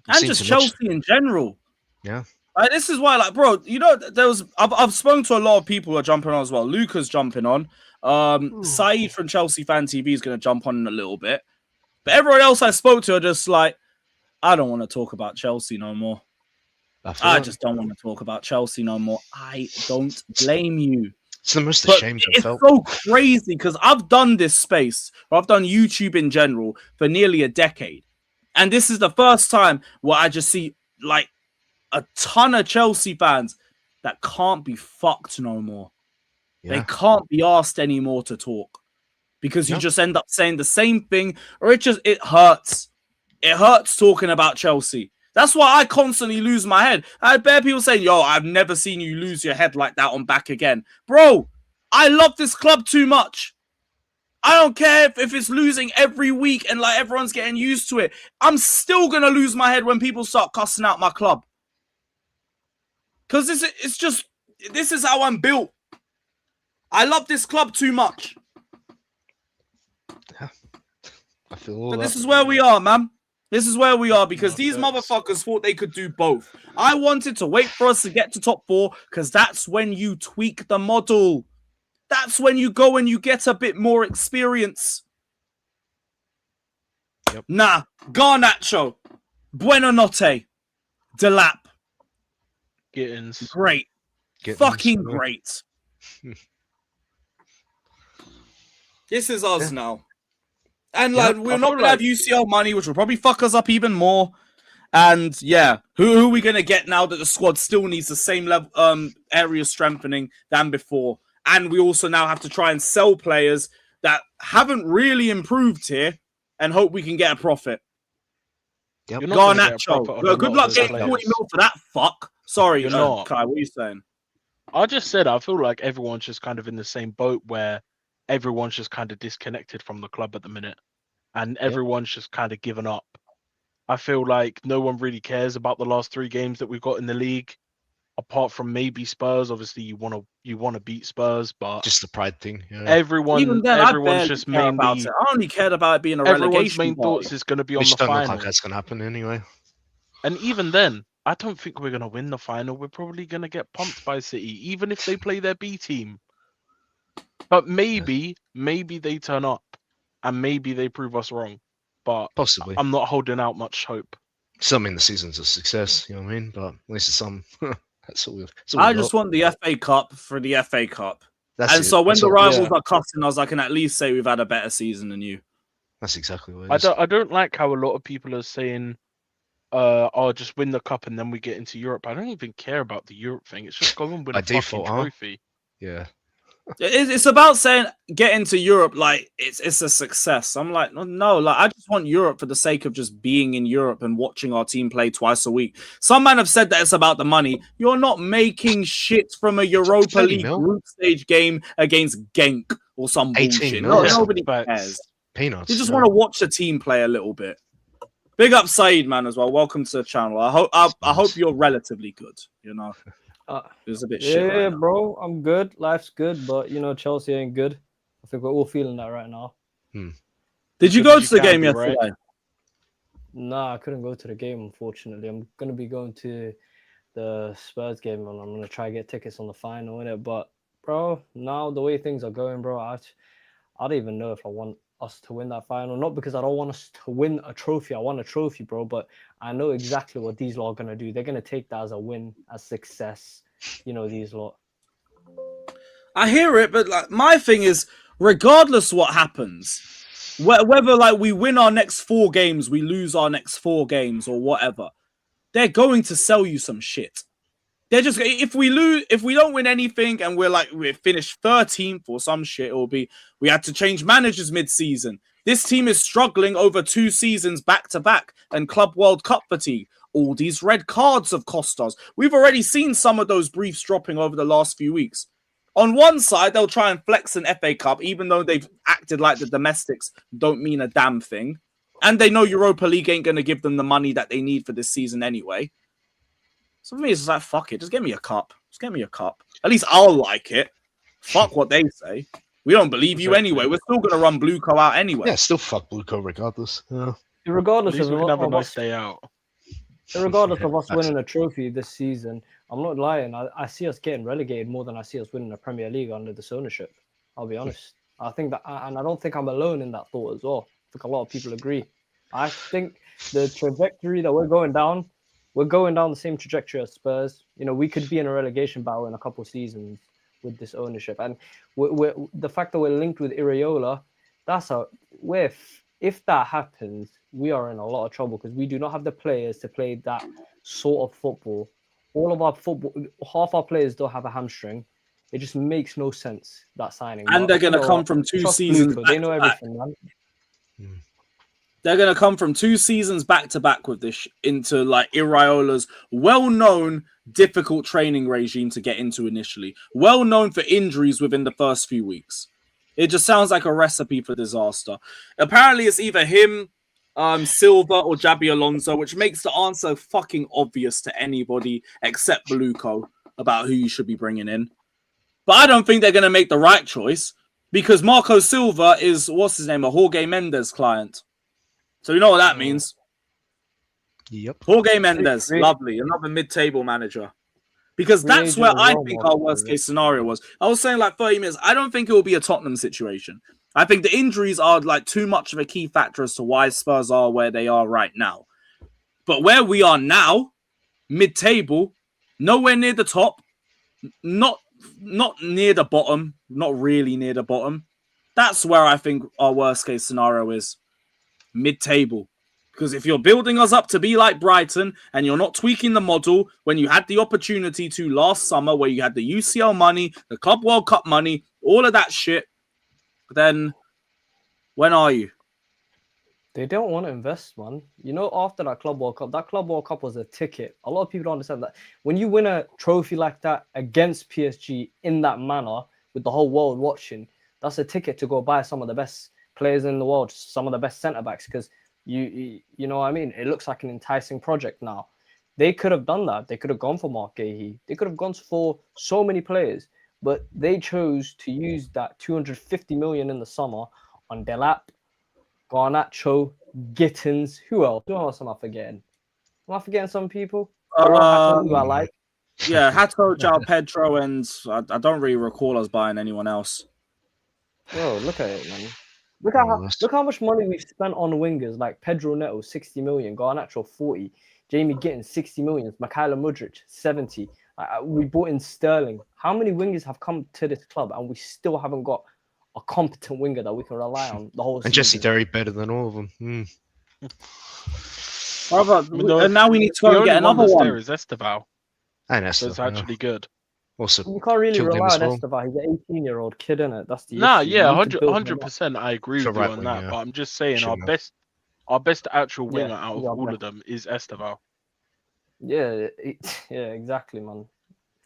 S17: And just Chelsea in general.
S18: Yeah.
S17: This is why, like, bro, you know, I've spoken to a lot of people who are jumping on as well. Luca's jumping on. Saeed from Chelsea Fan TV is going to jump on in a little bit. But everyone else I spoke to are just like, I don't want to talk about Chelsea no more. I just don't want to talk about Chelsea no more. I don't blame you.
S18: It's the most ashamed I've felt.
S17: It's so crazy because I've done this space, or I've done YouTube in general for nearly a decade. And this is the first time where I just see like a ton of Chelsea fans that can't be fucked no more. They can't be asked anymore to talk because you just end up saying the same thing, or it hurts. It hurts talking about Chelsea. That's why I constantly lose my head. I had bare people saying, yo, I've never seen you lose your head like that on Back Again. Bro, I love this club too much. I don't care if it's losing every week and like everyone's getting used to it. I'm still going to lose my head when people start cussing out my club. Because this is how I'm built. I love this club too much.
S18: Yeah. I feel all
S17: but
S18: that.
S17: This is where we are, man. This is where we are because these motherfuckers thought they could do both. I wanted to wait for us to get to top 4 because that's when you tweak the model. That's when you go and you get a bit more experience. Nah, Garnacho, Buonanotte, Delap.
S14: Gittins.
S17: Great. Fucking great. This is us now. And like we're not gonna have UCL money, which will probably fuck us up even more. And yeah, who are we gonna get now that the squad still needs the same level area strengthening than before? And we also now have to try and sell players that haven't really improved here and hope we can get a profit. Garnacho. Good luck getting 40 mil for that fuck. Sorry,
S14: You're not.
S17: Kai, what are you saying?
S19: I just said I feel like everyone's just kind of in the same boat where everyone's just kind of disconnected from the club at the minute, and everyone's just kind of given up. I feel like no one really cares about the last 3 games that we've got in the league, apart from maybe Spurs. Obviously, you want to beat Spurs, but
S18: just the pride thing. Yeah.
S17: Even then, everyone's just mainly about it. I only cared about it being a relegation.
S19: Everyone's main thoughts is going to be on the
S18: don't
S19: final.
S18: look like that's going to happen anyway.
S19: And even then, I don't think we're going to win the final. We're probably going to get pumped by City, even if they play their B team. But maybe they turn up, and maybe they prove us wrong. But
S18: possibly,
S19: I'm not holding out much hope.
S18: Still mean the season's a success, you know what I mean? But at least it's some. That's all
S17: I just want the FA Cup for the FA Cup. So when
S18: That's
S17: the
S18: all.
S17: rivals are cussing us, I can at least say we've had a better season than you.
S18: That's exactly what it is.
S19: I don't like how a lot of people are saying, "Oh, just win the cup and then we get into Europe." I don't even care about the Europe thing. It's just go and win a fucking trophy.
S18: Yeah.
S17: It's about saying get into Europe like it's a success. I'm like, no, like I just want Europe for the sake of just being in Europe and watching our team play twice a week. Some men have said that it's about the money. You're not making shit from a Europa League group stage game against Genk or some bullshit. Nobody cares.
S18: Peanuts.
S17: You just want to watch the team play a little bit. Big up Said, man, as well. Welcome to the channel. I hope you're relatively good. You know. It's a bit shit.
S20: Yeah,
S17: right now.
S20: bro, I'm good. Life's good, but you know, Chelsea ain't good. I think we're all feeling that right now.
S17: Did you go to the game yesterday?
S20: Right? Nah, I couldn't go to the game, unfortunately. I'm gonna be going to the Spurs game, and I'm gonna try to get tickets on the final in it. But bro, now the way things are going, bro, I don't even know if I want us to win that final. Not because I don't want us to win a trophy. I want a trophy, bro, but I know exactly what these lot are going to do. They're going to take that as a win, as success. You know, these lot.
S17: I hear it, but like my thing is, regardless what happens, whether like we win our next 4 games, we lose our next 4 games or whatever, they're going to sell you some shit. They're just, if we don't win anything and we're finished 13th or some shit, it'll be we had to change managers mid-season. This team is struggling over 2 seasons back to back and Club World Cup fatigue. All these red cards have cost us. We've already seen some of those briefs dropping over the last few weeks. On one side, they'll try and flex an FA Cup, even though they've acted like the domestics don't mean a damn thing. And they know Europa League ain't going to give them the money that they need for this season anyway. So for me, it's just like, fuck it. Just get me a cup. Just get me a cup. At least I'll like it. Fuck what they say. We don't believe you anyway. We're still going to run Blueco out anyway.
S18: Yeah, still fuck Blueco regardless. Yeah.
S20: Regardless of
S19: have a nice day out.
S20: Regardless of us winning a trophy this season, I'm not lying. I see us getting relegated more than I see us winning the Premier League under this ownership. I'll be honest. I think that, and I don't think I'm alone in that thought as well. I think a lot of people agree. I think the trajectory that we're going down the same trajectory as Spurs. You know, we could be in a relegation battle in a couple of seasons with this ownership, and the fact that we're linked with Iraola, if that happens, we are in a lot of trouble because we do not have the players to play that sort of football. All of our football, half our players don't have a hamstring. It just makes no sense, that signing.
S17: And they're going to come from 2 seasons.
S20: They know everything, man.
S17: They're going to come from 2 seasons back to back with this into like Iraola's well-known difficult training regime to get into initially. Well known for injuries within the first few weeks. It just sounds like a recipe for disaster. Apparently, it's either him, Silva, or Jabi Alonso, which makes the answer fucking obvious to anybody except Blueco about who you should be bringing in. But I don't think they're going to make the right choice because Marco Silva is, what's his name, a Jorge Mendes client. So you know what that means.
S18: Yep.
S17: Jorge Mendes, lovely. Another mid-table manager. Because that's where I think our worst-case scenario was. I was saying like 30 minutes. I don't think it will be a Tottenham situation. I think the injuries are like too much of a key factor as to why Spurs are where they are right now. But where we are now, mid-table, nowhere near the top, not near the bottom, not really near the bottom. That's where I think our worst-case scenario is. Mid-table. Because if you're building us up to be like Brighton and you're not tweaking the model when you had the opportunity to last summer where you had the UCL money, the Club World Cup money, all of that shit, then when are you?
S20: They don't want to invest, man. You know, after that Club World Cup was a ticket. A lot of people don't understand that. When you win a trophy like that against PSG in that manner, with the whole world watching, that's a ticket to go buy some of the best players in the world, some of the best centre-backs, because you know what I mean? It looks like an enticing project now. They could have done that. They could have gone for Mark Gahey. They could have gone for so many players, but they chose to use that 250 million in the summer on Delap, Garnacho, Gittins. Who else? Who else am I forgetting? Am I forgetting some people? Who I like?
S17: Yeah, Hato, João Pedro, and I don't really recall us buying anyone else.
S20: Bro, look at it, man. Look how much money we've spent on wingers like Pedro Neto, 60 million, Garnacho, 40, Jamie Gittins, 60 million, Mikhailo Mudryk, 70. We bought in Sterling. How many wingers have come to this club and we still haven't got a competent winger that we can rely on the whole season?
S18: And Jesse Derry better than all of them.
S17: And now we need to go and get another one.
S19: There is Esteval.
S18: And
S19: That's actually good.
S18: Also,
S20: you can't really
S18: killed him
S20: rely
S18: as
S20: on
S18: well.
S20: Esteval. He's an 18-year-old kid, isn't it? That's the
S19: Nah,
S20: issue.
S19: yeah,
S20: We need to build him up.
S19: 100%. I agree with you
S18: right
S19: on
S18: wing,
S19: that.
S18: yeah.
S19: But I'm just saying,
S18: Shouldn't
S19: our best actual winger
S20: Yeah,
S19: out of
S20: yeah,
S19: all
S20: best.
S19: of them is Esteval.
S20: Yeah, exactly, man.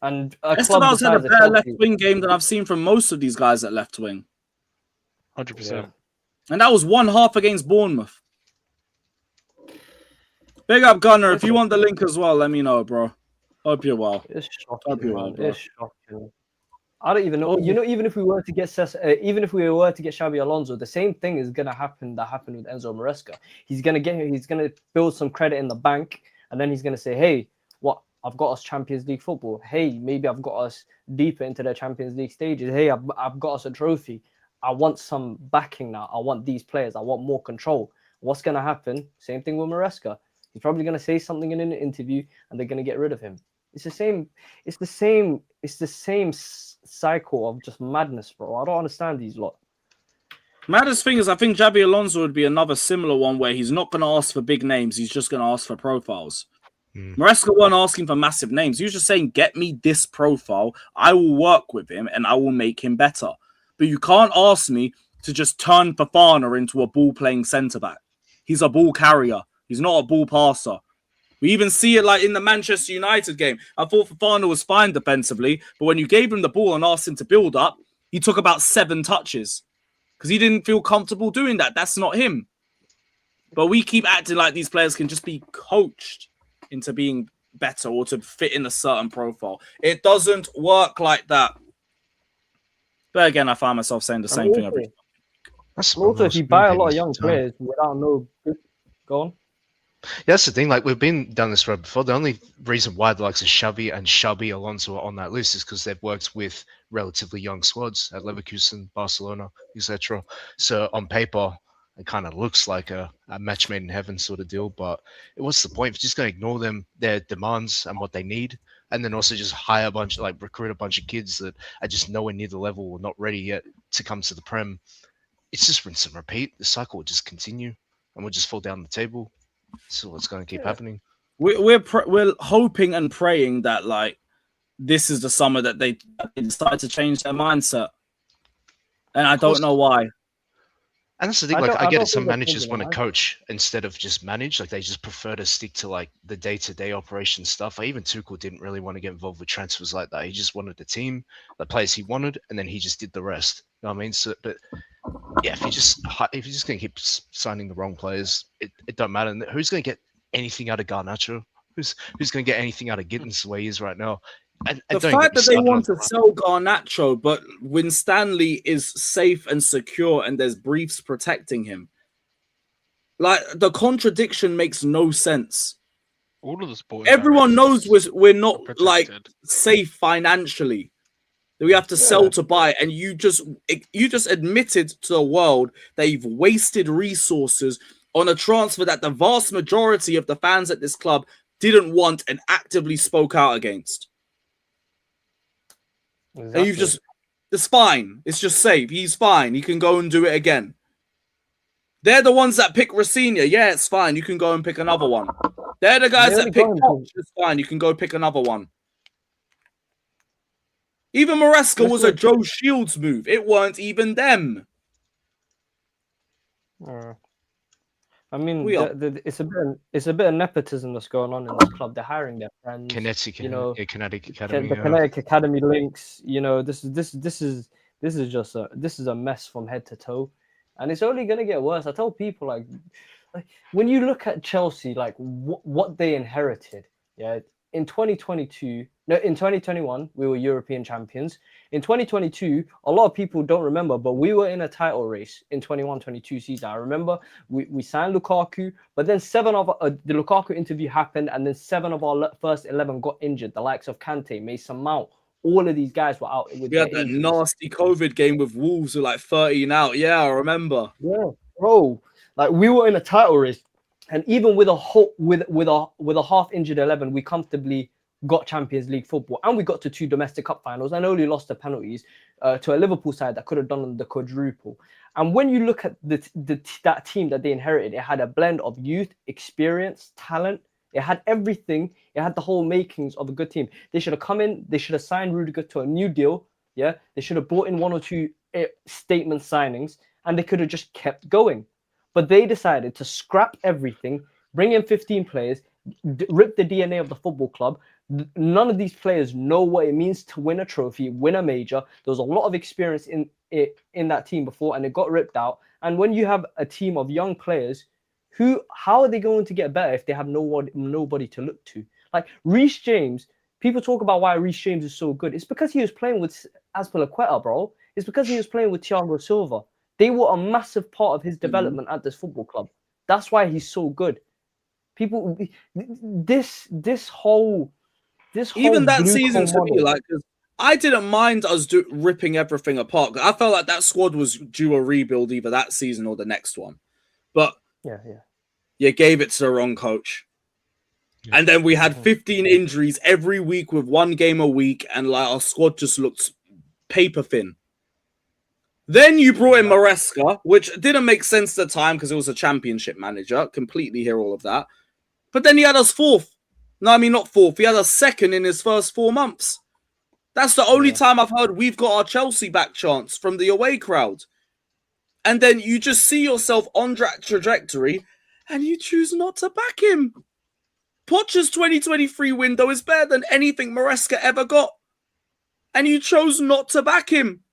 S20: And a club
S17: Esteval's had a
S20: decides
S17: better
S20: to
S17: left wing game than I've seen from most of these guys at left wing.
S19: 100%.
S17: And that was 1-1 against Bournemouth. Big up, Gunner. If you want the link as well, let me know, bro. Hope you're well.
S20: It's shocking,
S17: Hope you're well,
S20: man.
S17: bro.
S20: It's shocking. I don't even know. You know, even if we were to get Xabi Alonso, the same thing is gonna happen that happened with Enzo Maresca. He's gonna build some credit in the bank, and then he's gonna say, "Hey, what? I've got us Champions League football. Hey, maybe I've got us deeper into the Champions League stages. Hey, I've got us a trophy. I want some backing now. I want these players. I want more control." What's gonna happen? Same thing with Maresca. He's probably gonna say something in an interview, and they're gonna get rid of him. It's the same. It's the same cycle of just madness, bro. I don't understand these lot.
S17: Maddest thing is, I think Xabi Alonso would be another similar one where he's not going to ask for big names. He's just going to ask for profiles. Maresca wasn't asking for massive names. He was just saying, get me this profile. I will work with him and I will make him better. But you can't ask me to just turn Fofana into a ball-playing centre-back. He's a ball carrier. He's not a ball passer. We even see it like in the Manchester United game. I thought Fofana was fine defensively, but when you gave him the ball and asked him to build up, he took about 7 touches because he didn't feel comfortable doing that. That's not him. But we keep acting like these players can just be coached into being better or to fit in a certain profile. It doesn't work like that. But again, I find myself saying the same thing every time.
S20: Also, if you buy a lot of young players without no... Go on.
S18: Yeah, that's the thing. Like, we've been down this road before. The only reason why the likes of Xabi Alonso are on that list is because they've worked with relatively young squads at Leverkusen, Barcelona, etc. So on paper, it kind of looks like a match made in heaven sort of deal. But what's the point? If you're just going to ignore them, their demands and what they need, and then also just hire recruit a bunch of kids that are just nowhere near the level or not ready yet to come to the Prem, it's just rinse and repeat. The cycle will just continue, and we'll just fall down the table. So what's going to keep happening?
S17: We're hoping and praying that like this is the summer that they decide to change their mindset, and I don't know why.
S18: And that's the thing. I get it. Some managers want to coach instead of just manage. Like, they just prefer to stick to like the day-to-day operation stuff. Even Tuchel didn't really want to get involved with transfers like that. He just wanted the team, the players he wanted, and then he just did the rest. You know what I mean? So, but yeah, if you're just going to keep signing the wrong players, it don't matter. And who's going to get anything out of Garnacho? Who's going to get anything out of Gittins the way he is right now?
S17: The fact that they want to sell Garnacho, but when Stanley is safe and secure and there's briefs protecting him, like, the contradiction makes no sense.
S19: All of the sports.
S17: Everyone knows we're not like safe financially. We have to sell to buy, and you just admitted to the world that you've wasted resources on a transfer that the vast majority of the fans at this club didn't want and actively spoke out against. Exactly. And you've just, it's fine. It's just safe. He's fine. He can go and do it again. They're the ones that pick Rafinha. Yeah, it's fine. You can go and pick another one. They're the guys that pick Poch. It's fine. You can go pick another one. Even Maresca was a Joe Shields move. It weren't even them.
S20: I mean,
S17: We are.
S20: it's a bit of nepotism that's going on in this club. They're hiring their friends.
S18: Kinetic,
S20: you know,
S18: Kinetic Academy.
S20: the Kinetic Academy links. You know, this is just a mess from head to toe, and it's only gonna get worse. I tell people like when you look at Chelsea, like what they inherited. Yeah, in 2021, we were European champions. In 2022, a lot of people don't remember, but we were in a title race in 21-22 season. I remember we signed Lukaku, but then the Lukaku interview happened, and then 7 of our first 11 got injured. The likes of Kante, Mason Mount, all of these guys were out with
S17: We had that nasty COVID game with Wolves with like 13 out. Yeah, I remember.
S20: Yeah, bro. Like we were in a title race, and even with a half injured 11, we comfortably got Champions League football, and we got to 2 domestic cup finals and only lost the penalties to a Liverpool side that could have done the quadruple. And when you look at that team that they inherited, it had a blend of youth, experience, talent. It had everything. It had the whole makings of a good team. They should have come in. They should have signed Rudiger to a new deal. Yeah, they should have brought in 1 or 2 statement signings, and they could have just kept going. But they decided to scrap everything, bring in 15 players, rip the DNA of the football club. None of these players know what it means to win a trophy, win a major. There was a lot of experience in that team before, and it got ripped out. And when you have a team of young players, how are they going to get better if they have nobody to look to? Like Reece James, people talk about why Reece James is so good. It's because he was playing with Azpilicueta, bro. It's because he was playing with Thiago Silva. They were a massive part of his development at this football club. That's why he's so good. People, this whole
S17: even that season to me, like, I didn't mind us ripping everything apart. I felt like that squad was due a rebuild either that season or the next one. But you gave it to the wrong coach. Yeah. And then we had 15 injuries every week with 1 game a week, and like our squad just looked paper thin. Then you brought in Maresca, which didn't make sense at the time because it was a championship manager. Completely hear all of that. But then he had us 4th. No, I mean, not 4th. He had us 2nd in his first 4 months. That's the only time I've heard we've got our Chelsea back chance from the away crowd. And then you just see yourself on that trajectory and you choose not to back him. Poch's 2023 window is better than anything Maresca ever got. And you chose not to back him.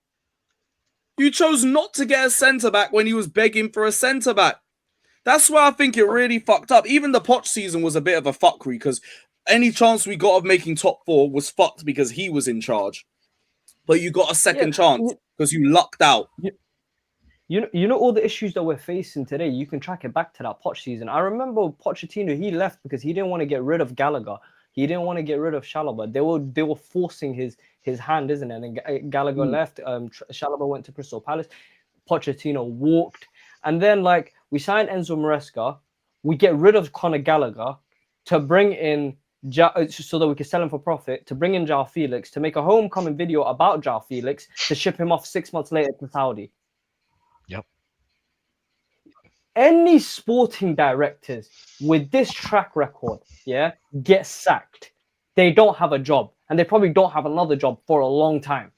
S17: You chose not to get a centre-back when he was begging for a centre-back. That's why I think it really fucked up. Even the Poch season was a bit of a fuckery because any chance we got of making top 4 was fucked because he was in charge. But you got a second chance because you lucked out.
S20: You know all the issues that we're facing today, you can track it back to that Poch season. I remember Pochettino, he left because he didn't want to get rid of Gallagher. He didn't want to get rid of Chalobah. They were forcing his hand, isn't it? And Gallagher left. Chalobah went to Crystal Palace. Pochettino walked. And then, like, we signed Enzo Maresca. We get rid of Conor Gallagher to bring in so that we can sell him for profit, to bring in João Felix, to make a homecoming video about João Felix, to ship him off 6 months later to Saudi.
S18: Yep.
S20: Any sporting directors with this track record, get sacked. They don't have a job, and they probably don't have another job for a long time.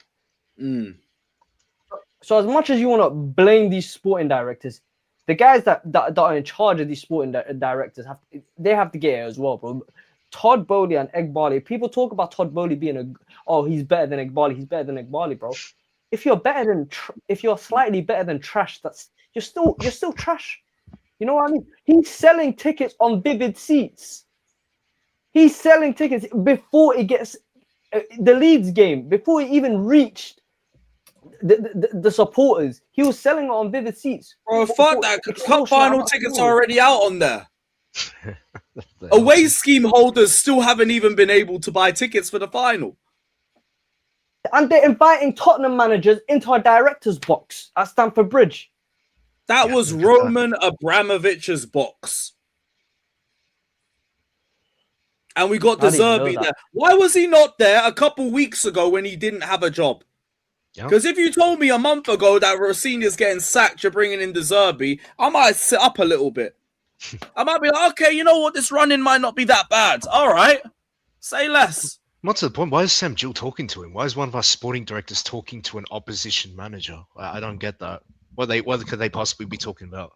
S20: So as much as you want to blame these sporting directors, the guys that are in charge of these sporting directors have to get it as well, bro. Todd Bowley and Egbali. People talk about Todd Bowley being he's better than Egbali. He's better than Egbali, bro. If you're slightly better than trash, you're still trash. You know what I mean? He's selling tickets on Vivid Seats. He's selling tickets before it gets the Leeds game, before it even reached the supporters. He was selling it on Vivid Seats.
S17: Bro, fuck that. Cup final tickets are already out on there. Away scheme holders still haven't even been able to buy tickets for the final.
S20: And they're inviting Tottenham managers into a director's box at Stamford Bridge.
S17: That was Roman Abramovich's box. And we got De Zerbi there. Why was he not there a couple weeks ago when he didn't have a job? Because if you told me a month ago that Rossini's getting sacked, you're bringing in De Zerbi, I might sit up a little bit. I might be like, okay, you know what? This run-in might not be that bad. All right. Say less.
S18: Not to the point. Why is Sam Gill talking to him? Why is one of our sporting directors talking to an opposition manager? I don't get that. What could they possibly be talking about?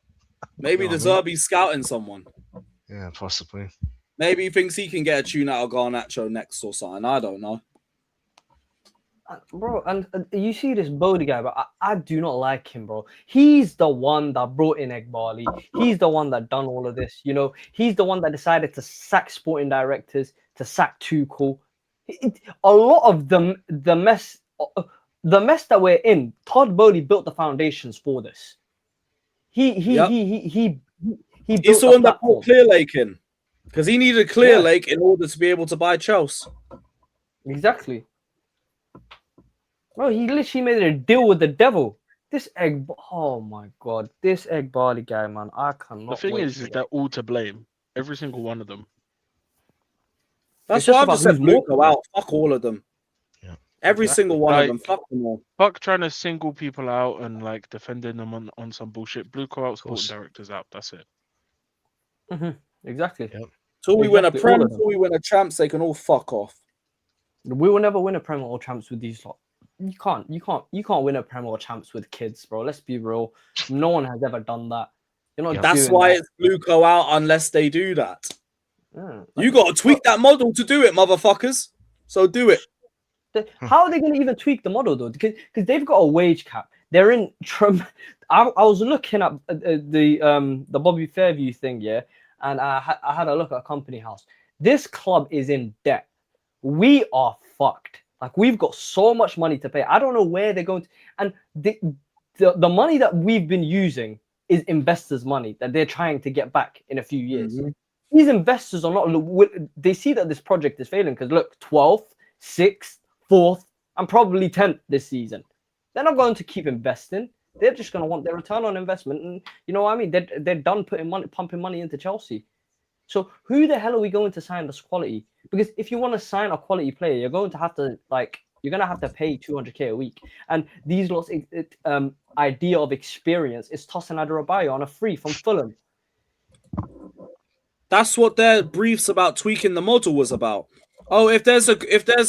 S17: Maybe
S18: You know
S17: the
S18: what I mean?
S17: Zerbi's scouting someone.
S18: Yeah, possibly.
S17: Maybe he thinks he can get a tune out of Garnacho next or something. I don't know.
S20: Bro, and you see this Bodie guy, but I do not like him, bro. He's the one that brought in Egbali. He's the one that done all of this. You know, he's the one that decided to sack sporting directors, to sack Tuchel. A lot of the mess that we're in, Todd Bodie built the foundations for this. He's
S17: the one that brought Clear Lake in, because he needed Clear Lake in order to be able to buy Chelsea.
S20: Exactly. Bro, he literally made a deal with the devil. This oh my god, this Egbali guy, man, I cannot.
S19: The thing is they're all to blame. Every single one of them.
S17: That's why I've just said Bluco out. Fuck all of them.
S18: Yeah.
S17: Every single one of them. Fuck them all.
S19: Fuck trying to single people out and like defending them on some bullshit. Bluco out, sporting directors out. That's it.
S20: Exactly.
S17: Yep. Till we win a Prem, till we win a Champs, they can all fuck off.
S20: We will never win a Prem or Champs with these lot. You can't win a Prem or Champs with kids, bro. Let's be real. No one has ever done that. You're not.
S17: That's why it's Bluco out unless they do that.
S20: Yeah,
S17: you got to tweak that model to do it, motherfuckers. So do it.
S20: How are they going to even tweak the model though? Because they've got a wage cap. They're in. I was looking at the Bobby Fairview thing, yeah, and I had a look at Company House. This club is in debt. We are fucked. Like, we've got so much money to pay. I don't know where they're going to. And the money that we've been using is investors' money that they're trying to get back in a few years. These investors are not. They see that this project is failing because look, 12th, 6th, 4th, and probably 10th this season. They're not going to keep investing. They're just going to want their return on investment. And you know what I mean? They're done pumping money into Chelsea. So who the hell are we going to sign this quality? Because if you want to sign a quality player, you're going to have to pay 200k a week. And these lots idea of experience is tossing Adebayo on a free from Fulham.
S17: That's what their briefs about tweaking the model was about. Oh, if there's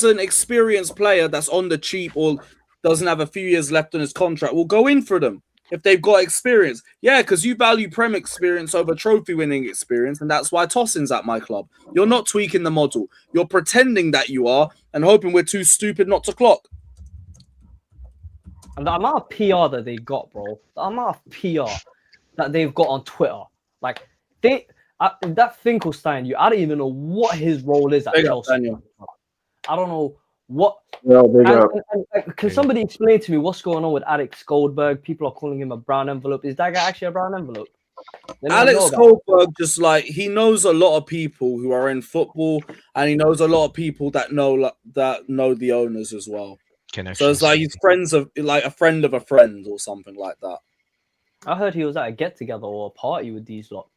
S17: an experienced player that's on the cheap or doesn't have a few years left on his contract, we'll go in for them. If they've got experience. Yeah, because you value Prem experience over trophy winning experience, and that's why Tossing's at my club. You're not tweaking the model. You're pretending that you are and hoping we're too stupid not to clock.
S20: And the amount of PR that they got, bro, the amount of PR that they've got on Twitter, like that Finkelstein, I don't even know what his role is at Chelsea. I don't know what. Can somebody explain to me what's going on with Alex Goldberg? People are calling him a brown envelope. Is that guy actually a brown envelope?
S17: Alex Goldberg, just like, he knows a lot of people who are in football, and he knows a lot of people that know the owners as well. So it's like he's friends of, like, a friend of a friend or something like that.
S20: I heard he was at a get together or a party with these lot.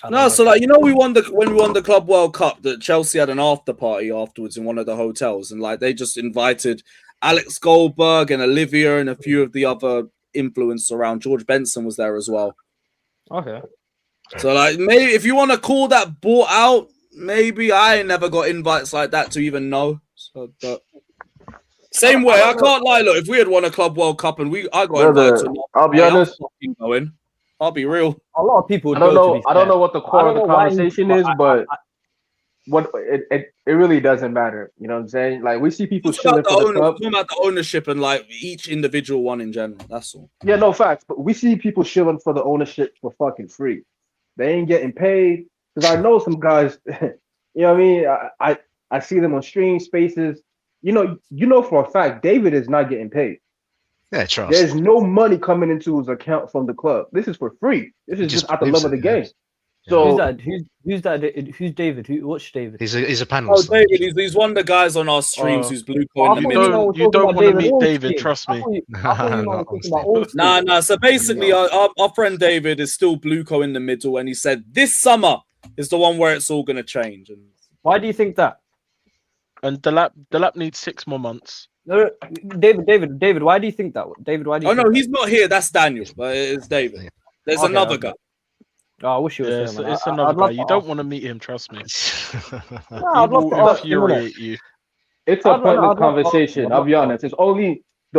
S17: No, so like, you know, when we won the Club World Cup, that Chelsea had an after party afterwards in one of the hotels, and like they just invited Alex Goldberg and Olivia and a few of the other influencers around. George Benson was there as well.
S20: Okay.
S17: So like, maybe if you want to call that bought out, maybe. I ain't never got invites like that to even know. So, but same way, I can't lie. Look, if we had won a Club World Cup and I got invited to,
S16: I'll be honest.
S17: Going. I'll be real.
S20: A lot of people.
S16: I don't know what the core of the conversation is, but what it really doesn't matter. You know what I'm saying? Like, we see people shilling for the club.
S17: Talking about the ownership and like each individual one in general. That's all.
S16: Yeah, no facts. But we see people shilling for the ownership for fucking free. They ain't getting paid. Because I know some guys. You know what I mean? I see them on stream spaces. You know for a fact David is not getting paid.
S18: Yeah, trust.
S16: There's no money coming into his account from the club. This is for free. This is just out the love of the game. So
S20: who's that? Who's David? What's David?
S18: He's a panelist.
S17: Oh, David. He's one of the guys on our streams who's blue coin in the middle.
S19: You don't want to meet David. Trust me.
S17: Nah. So basically, our friend David is still blue coin in the middle, and he said this summer is the one where it's all going to change. And
S20: why do you think that?
S19: And Delap needs 6 more months.
S20: No, David, why do you think that? David, why do you think
S17: no, he's not here. That's Daniel, but it's David. There's another guy.
S20: Oh, I wish you were here, man.
S19: It's another guy. You don't want to meet him, trust me.
S20: No, I'd love to
S19: infuriate you.
S16: It's a pointless conversation. I'll be honest. The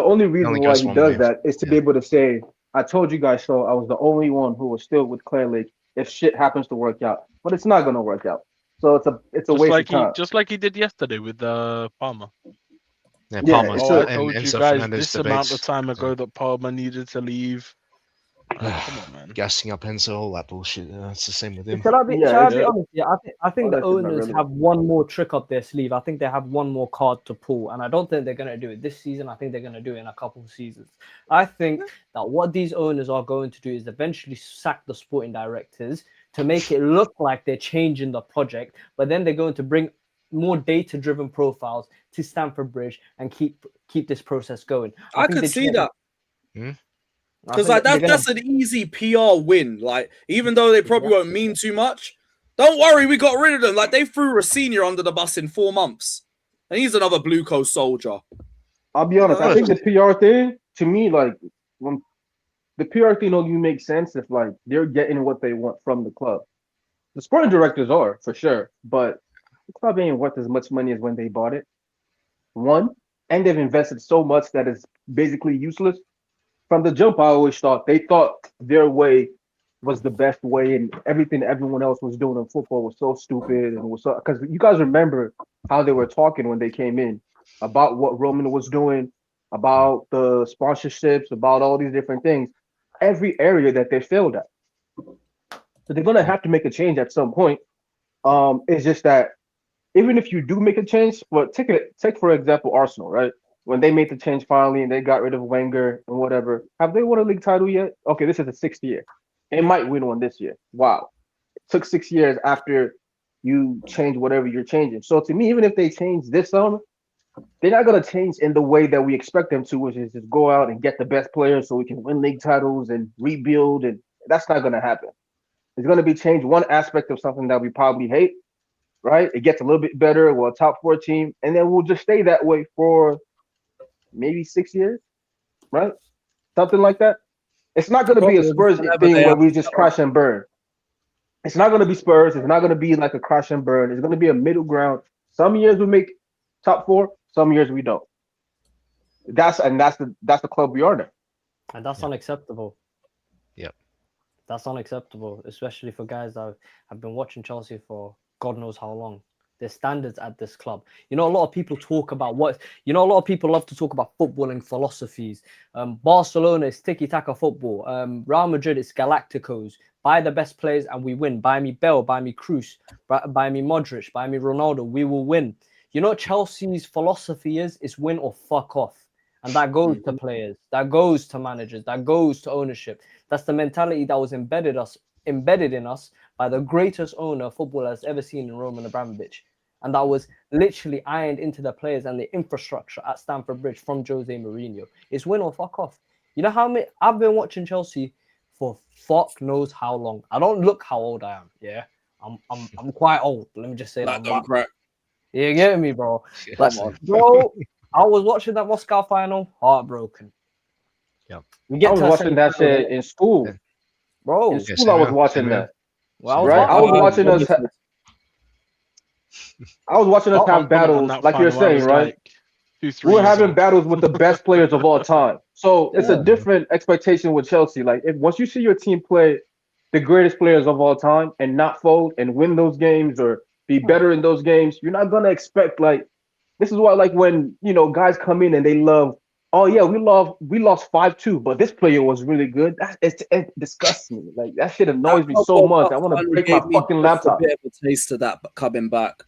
S16: only reason why he does that is to be able to say, I told you guys so. I was the only one who was still with Clay Lake if shit happens to work out, but it's not gonna work out. So it's a waste of time.
S19: Just like he did yesterday with Palmer.
S18: Yeah,
S16: Yeah,
S18: Palmer
S16: it's
S19: I
S16: a-
S19: told you
S18: Enzo
S19: guys
S18: Fernandez
S19: this amount of
S18: debates.
S19: time ago that Palmer needed to leave. Come on, man.
S18: Gassing up Enzo, all that bullshit. It's the same with him.
S20: Shall I be honest? Yeah, I think
S16: All
S20: the
S16: that shit's not
S20: owners
S16: relevant.
S20: have one more trick up their sleeve. I think they have one more card to pull, and I don't think they're gonna do it this season. I think they're gonna do it in a couple of seasons. I think that what these owners are going to do is eventually sack the sporting directors to make it look like they're changing the project, but then they're going to bring more data-driven profiles to Stamford Bridge and keep this process going.
S17: I
S20: think
S17: could
S20: they
S17: see
S20: just-
S17: that.
S18: Hmm?
S20: I
S17: Because
S20: think
S17: like
S20: they're gonna-
S17: that's an easy PR win. Like, even though they probably won't mean too much, don't worry, we got rid of them. Like, they threw Rosenior under the bus in 4 months. And he's another Blue Coast soldier.
S16: I'll be honest. I think the PR thing, to me, like when the PR thing only makes sense if like they're getting what they want from the club. The sporting directors are for sure, but the club ain't worth as much money as when they bought it. One, and they've invested so much that it's basically useless. From the jump, I always thought they thought their way was the best way, and everything everyone else was doing in football was so stupid and was so. Because you guys remember how they were talking when they came in about what Roman was doing, about the sponsorships, about all these different things. Every area that they failed at. So they're gonna have to make a change at some point. It's just that even if you do make a change, well, take for example Arsenal, right? When they made the change finally and they got rid of Wenger and whatever, have they won a league title yet? Okay, this is the 6th year. They might win one this year. Wow. It took 6 years after you change whatever you're changing. So to me, even if they change this summer, they're not going to change in the way that we expect them to, which is just go out and get the best players so we can win league titles and rebuild. And that's not going to happen. It's going to be changed one aspect of something that we probably hate, right? It gets a little bit better. We're a top 4 team. And then we'll just stay that way for maybe 6 years, right? Something like that. It's not going to be a Spurs thing where we just crash and burn. It's not going to be Spurs. It's not going to be like a crash and burn. It's going to be a middle ground. Some years we make top 4. Some years we don't. That's the club we are now.
S20: And that's unacceptable.
S18: Yep.
S20: That's unacceptable, especially for guys that have been watching Chelsea for God knows how long. The standards at this club. A lot of people talk about a lot of people love to talk about footballing philosophies. Barcelona is tiki-taka football. Real Madrid is Galacticos. Buy the best players and we win. Buy me Bale, buy me Kroos, buy me Modric, buy me Ronaldo. We will win. Chelsea's philosophy is win or fuck off. And that goes to players. That goes to managers. That goes to ownership. That's the mentality that was embedded in us by the greatest owner football has ever seen in Roman Abramovich. And that was literally ironed into the players and the infrastructure at Stamford Bridge from Jose Mourinho. It's win or fuck off. You know how many I've been watching Chelsea for fuck knows how long. I don't look how old I am. Yeah, I'm quite old. Let me just say that. You get me, bro? Like, bro, I was watching that Moscow final, heartbroken.
S18: Yep.
S16: I was watching that shit in school,
S20: bro.
S16: In school, I was watching that.
S20: Well,
S16: I was watching us. I was watching us have battles, like you're saying, right? We were having battles with the best players of all time. So it's a different expectation with Chelsea. Like, if once you see your team play the greatest players of all time and not fold and win those games or be better in those games, you're not gonna expect like. This is why, like, when guys come in and they love, oh yeah, we lost 5-2, but this player was really good. It disgusts me. Like, that shit annoys me so much. I want to break my fucking laptop.
S17: A bit of a taste of that coming back.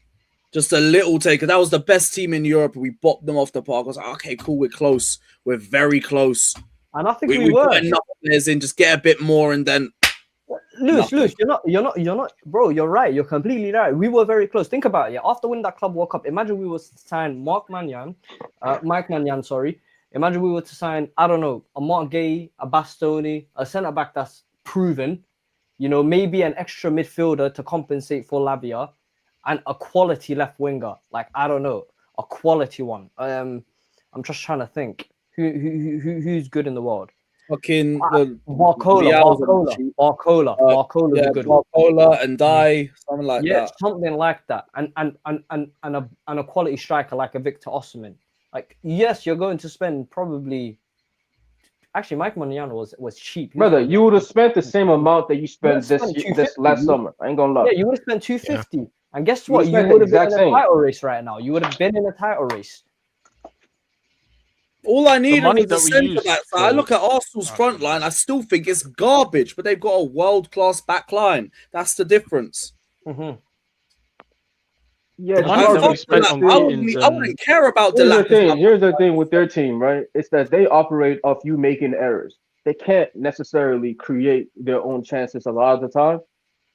S17: Just a little take. That was the best team in Europe. We bopped them off the park. I was like, okay, cool, we're close. We're very close.
S20: And I think we
S17: were.
S20: Put
S17: enough players in, just get a bit more, and then.
S20: Lewis, you're not, bro. You're right. You're completely right. We were very close. Think about it. After winning that Club World Cup, imagine we were to sign Mike Maignan. Imagine we were to sign, I don't know, a Mark Gay, a Bastoni, a centre back that's proven. Maybe an extra midfielder to compensate for Lavia, and a quality left winger. Like, I don't know, a quality one. I'm just trying to think who's good in the world.
S17: Fucking
S20: Barcola is a good one.
S17: Barcola and Die, something like that.
S20: Yeah, something like that. And a quality striker like a Victor Osimhen. Like, yes, you're going to spend probably Actually, Mike Magnano was cheap.
S16: Brother, you would have spent the same amount that you spent this last
S20: you,
S16: summer. I ain't gonna lie.
S20: Yeah, you would have spent 250. Yeah. And guess
S16: You
S20: what? You
S16: would've spent
S20: would
S16: the
S20: have been
S16: exact
S20: in a
S16: same.
S20: title race right now. You would have been in a title race.
S17: All I needed
S19: money
S17: was a
S19: that we
S17: centre
S19: used
S17: back.
S19: for-
S17: I look at Arsenal's front line. I still think it's garbage, but they've got a world-class back line. That's the difference.
S20: Mm-hmm.
S16: Yeah,
S19: The money that we spent on
S17: I
S19: Gittins
S17: wouldn't care about
S16: Here's the
S17: Delap.
S16: thing. Here's the thing with their team, right? It's that they operate off you making errors. They can't necessarily create their own chances a lot of the time.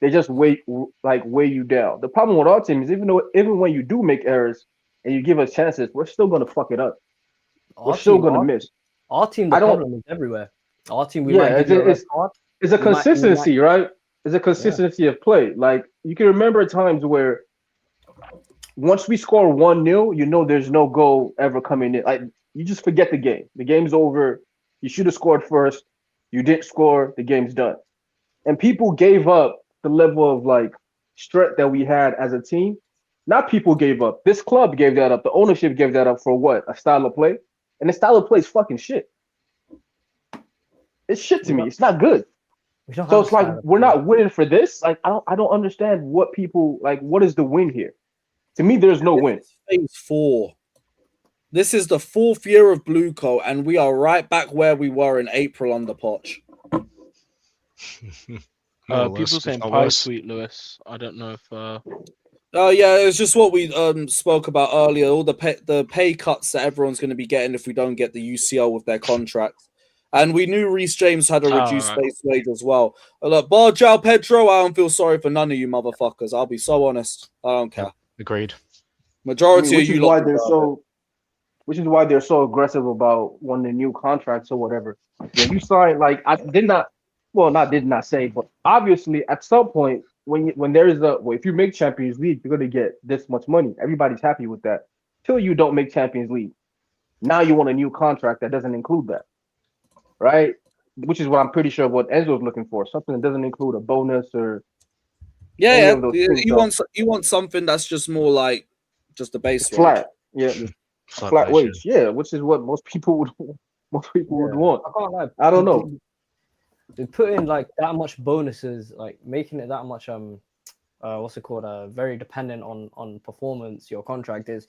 S16: They just weigh you down. The problem with our team is even when you do make errors and you give us chances, we're still gonna fuck it up. We're still gonna miss.
S20: Our team, the problem is everywhere. Our team, we might give you a red card.
S16: It's a consistency, right? It's a consistency of play. Like you can remember times where once we score 1-0, you know there's no goal ever coming in. Like you just forget the game. The game's over. You should have scored first. You didn't score. The game's done. And people gave up the level of like strength that we had as a team. Not people gave up. This club gave that up. The ownership gave that up for what? A style of play. And the style of play is fucking shit. It's shit to me. It's not good. So it's like we're not winning for this. Like I don't understand what people like. What is the win here? To me, there's no win.
S17: Phase 4. This is the 4th year of Blueco, and we are right back where we were in April on the Poch.
S19: People saying pie sweet, Lewis. I don't know if.
S17: Oh yeah, it's just what we spoke about earlier. All the pay cuts that everyone's going to be getting if we don't get the UCL with their contracts. And we knew Reece James had a reduced base wage as well. Look, bar João Pedro, I don't feel sorry for none of you motherfuckers. I'll be so honest. I don't care.
S18: Agreed.
S17: Majority of you lot.
S16: Which is why they're so aggressive about wanting new contracts or whatever. When you sign, like I did not say, but obviously at some point when there is if you make Champions League, you're gonna get this much money. Everybody's happy with that. Till you don't make Champions League. Now you want a new contract that doesn't include that. Right? Which is what I'm pretty sure what Enzo is looking for. Something that doesn't include a bonus or
S17: you want something that's just more like just a base
S16: flat. Wage. Yeah. Flat wage. Yeah, which is what most people would want.
S20: I can't lie.
S16: I don't know.
S20: They put in like that much bonuses, like making it that much what's it called? Very dependent on performance. Your contract is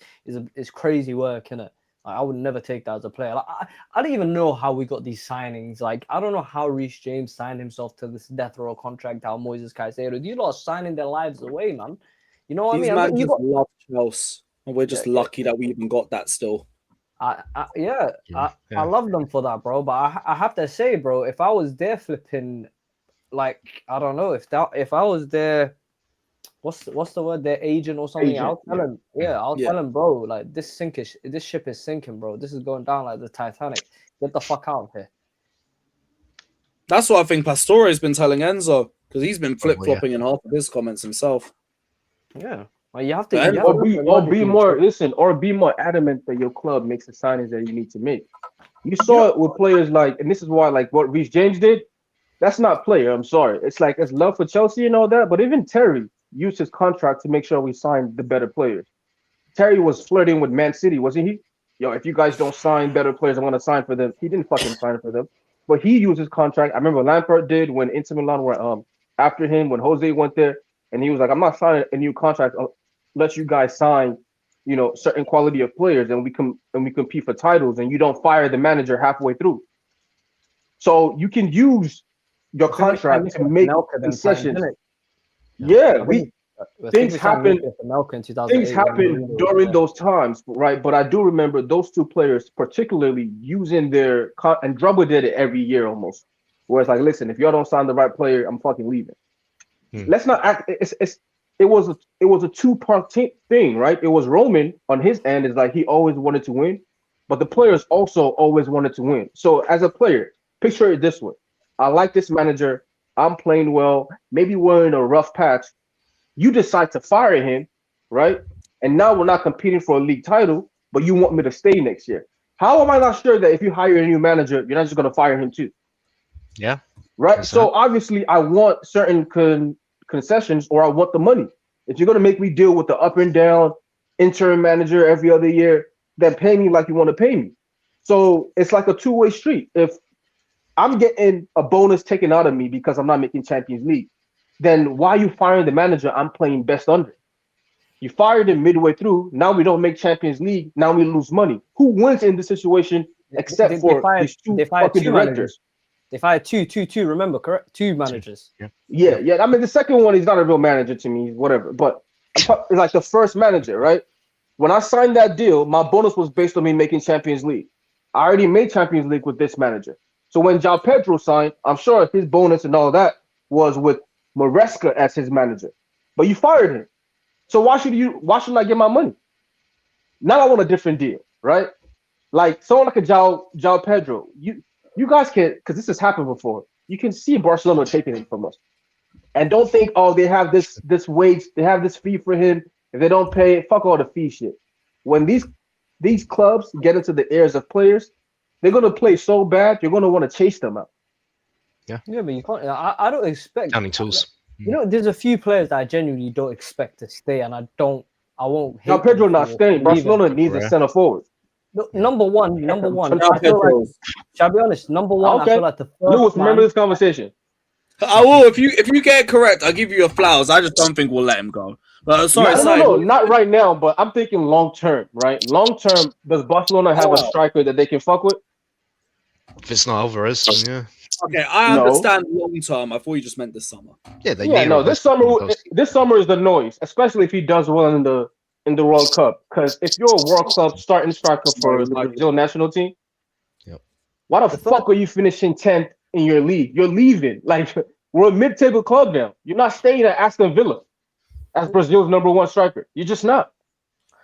S20: crazy work, innit? Like, I would never take that as a player. Like, I don't even know how we got these signings. Like, I don't know how Reece James signed himself to this death row contract. How Moises Caicedo, you lot are signing their lives away, man. You know what I mean?
S17: Man just love Chelsea, and we're just lucky that we even got that still.
S20: I love them for that, bro. But I have to say, bro, if I was there flipping, like I don't know if I was there. What's the word? Their agent or something. I'll tell him. I'll tell him, bro. Like this ship is sinking, bro. This is going down like the Titanic. Get the fuck out of here.
S17: That's what I think Pastore's been telling Enzo because he's been flip flopping in half of his comments himself.
S20: Yeah, well, you have to.
S16: Or be more adamant that your club makes the signings that you need to make. You saw it with players like, and this is why, like what Reece James did. That's not player. I'm sorry. It's like it's love for Chelsea and all that, but even Terry used his contract to make sure we signed the better players. Terry was flirting with Man City, wasn't he? Yo, if you guys don't sign better players, I'm gonna sign for them. He didn't fucking sign for them, but he used his contract. I remember Lampard did when Inter Milan were after him when Jose went there, and he was like, "I'm not signing a new contract unless you guys sign, certain quality of players, and we compete for titles, and you don't fire the manager halfway through." So you can use your contract to make concessions. Yeah, things happen. Things happen during those times, right? But I do remember those two players particularly using and Drubba did it every year almost. Where it's like, listen, if y'all don't sign the right player, I'm fucking leaving. Let's not act. It was a two-part thing, right? It was Roman on his end is like he always wanted to win, but the players also always wanted to win. So as a player, picture it this way: I like this manager. I'm playing well. Maybe we're in a rough patch. You decide to fire him, right? And now we're not competing for a league title, but you want me to stay next year. How am I not sure that if you hire a new manager, you're not just going to fire him too?
S18: Yeah.
S16: Right. So obviously, I want certain concessions, or I want the money. If you're going to make me deal with the up and down interim manager every other year, then pay me like you want to pay me. So it's like a two-way street. If I'm getting a bonus taken out of me because I'm not making Champions League, then why are you firing the manager I'm playing best under? You fired him midway through. Now we don't make Champions League. Now we lose money. Who wins in this situation except for these two fucking directors?
S20: Managers. They fired two. Remember, correct? Two managers.
S16: Yeah. I mean, the second one, he's not a real manager to me, whatever. But it's like the first manager, right? When I signed that deal, my bonus was based on me making Champions League. I already made Champions League with this manager. So when João Pedro signed, I'm sure his bonus and all that was with Maresca as his manager. But you fired him. So why should I get my money? Now I want a different deal, right? Like someone like a João Pedro, you guys can, because this has happened before. You can see Barcelona taking him from us, and don't think, oh, they have this wage, they have this fee for him. If they don't pay, fuck all the fee shit. When these clubs get into the ears of players, they're gonna play so bad, you're gonna want to chase them out.
S20: Yeah, but you can't. I don't expect.
S18: Counting tools.
S20: You know, there's a few players that I genuinely don't expect to stay, and I won't.
S16: Now Pedro not staying. Barcelona needs a center forward.
S20: No, number one. I feel like, shall I be honest? Number one,
S16: okay.
S20: I feel like the first
S16: Lewis, remember this conversation.
S17: I will if you get it correct. I'll give you your flowers. I just don't think we'll let him go. But sorry,
S16: no, not right now. But I'm thinking long term, right? Long term, does Barcelona have a striker that they can fuck with?
S18: If it's not Alvarez, then yeah.
S17: Okay, I understand long term. I thought you just meant this summer.
S18: Yeah,
S16: this summer is the noise, especially if he does well in the World Cup. Because if you're a World Cup starting striker for the Brazil national team, why the fuck are you finishing 10th in your league? You're leaving. Like, we're a mid-table club now. You're not staying at Aston Villa as Brazil's #1 striker. You're just not.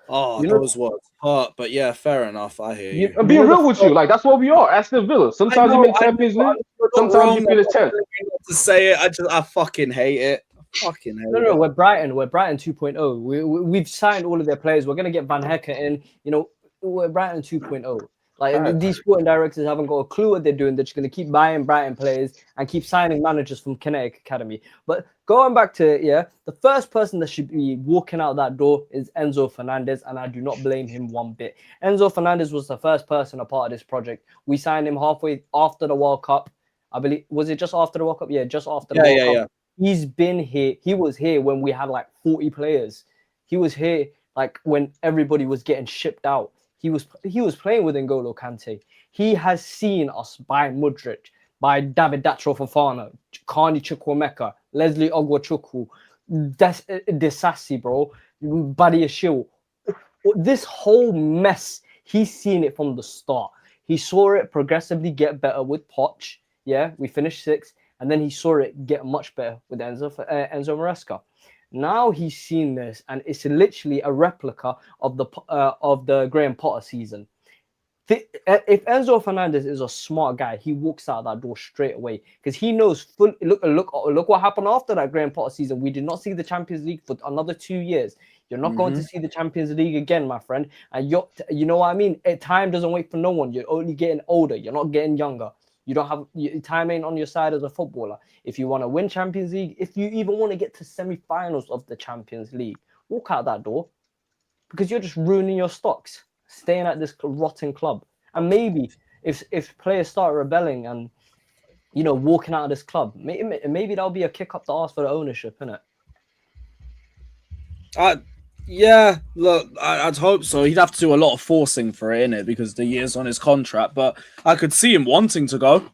S17: Oh, those words hurt, but yeah, fair enough. I hear you.
S16: I'm being real with you. Like, that's what we are, Aston Villa. Sometimes you make Champions League, sometimes you finish 10th.
S17: To say it, I fucking hate it.
S20: No, we're Brighton 2.0. We've signed all of their players. We're gonna get Van Hekken in. You know, we're Brighton 2.0. Like these sporting directors haven't got a clue what they're doing. They're just gonna keep buying Brighton players and keep signing managers from Kinetic Academy. But going back to the first person that should be walking out that door is Enzo Fernandez, and I do not blame him one bit. Enzo Fernandez was the first person a part of this project. We signed him halfway after the World Cup. I believe, was it just after the World Cup? Yeah, just after the World Cup. Yeah. He's been here. He was here when we had like 40 players. He was here like when everybody was getting shipped out. He was playing with N'Golo Kante. He has seen us buy Mudryk, by David Datro Fofana, Carney Chukwuemeka, Leslie Ogwachukwu, Desassi, bro, Buddy Ashil. This whole mess, he's seen it from the start. He saw it progressively get better with Poch. Yeah, we finished 6th, and then he saw it get much better with Enzo Maresca. Now he's seen this, and it's literally a replica of the Graham Potter season. If Enzo Fernandez is a smart guy, he walks out that door straight away because he knows. Look what happened after that Graham Potter season. We did not see the Champions League for another 2 years. You're not going to see the Champions League again, my friend. And you know what I mean? Time doesn't wait for no one. You're only getting older. You're not getting younger. You don't have time ain't on your side as a footballer. If you want to win Champions League, if you even want to get to semi-finals of the Champions League, walk out that door because you're just ruining your stocks, staying at this rotten club. And maybe if players start rebelling and walking out of this club, maybe that'll be a kick up the arse for the ownership, innit?
S17: Yeah, look, I'd hope so. He'd have to do a lot of forcing for it, innit? Because the year's on his contract. But I could see him wanting to go.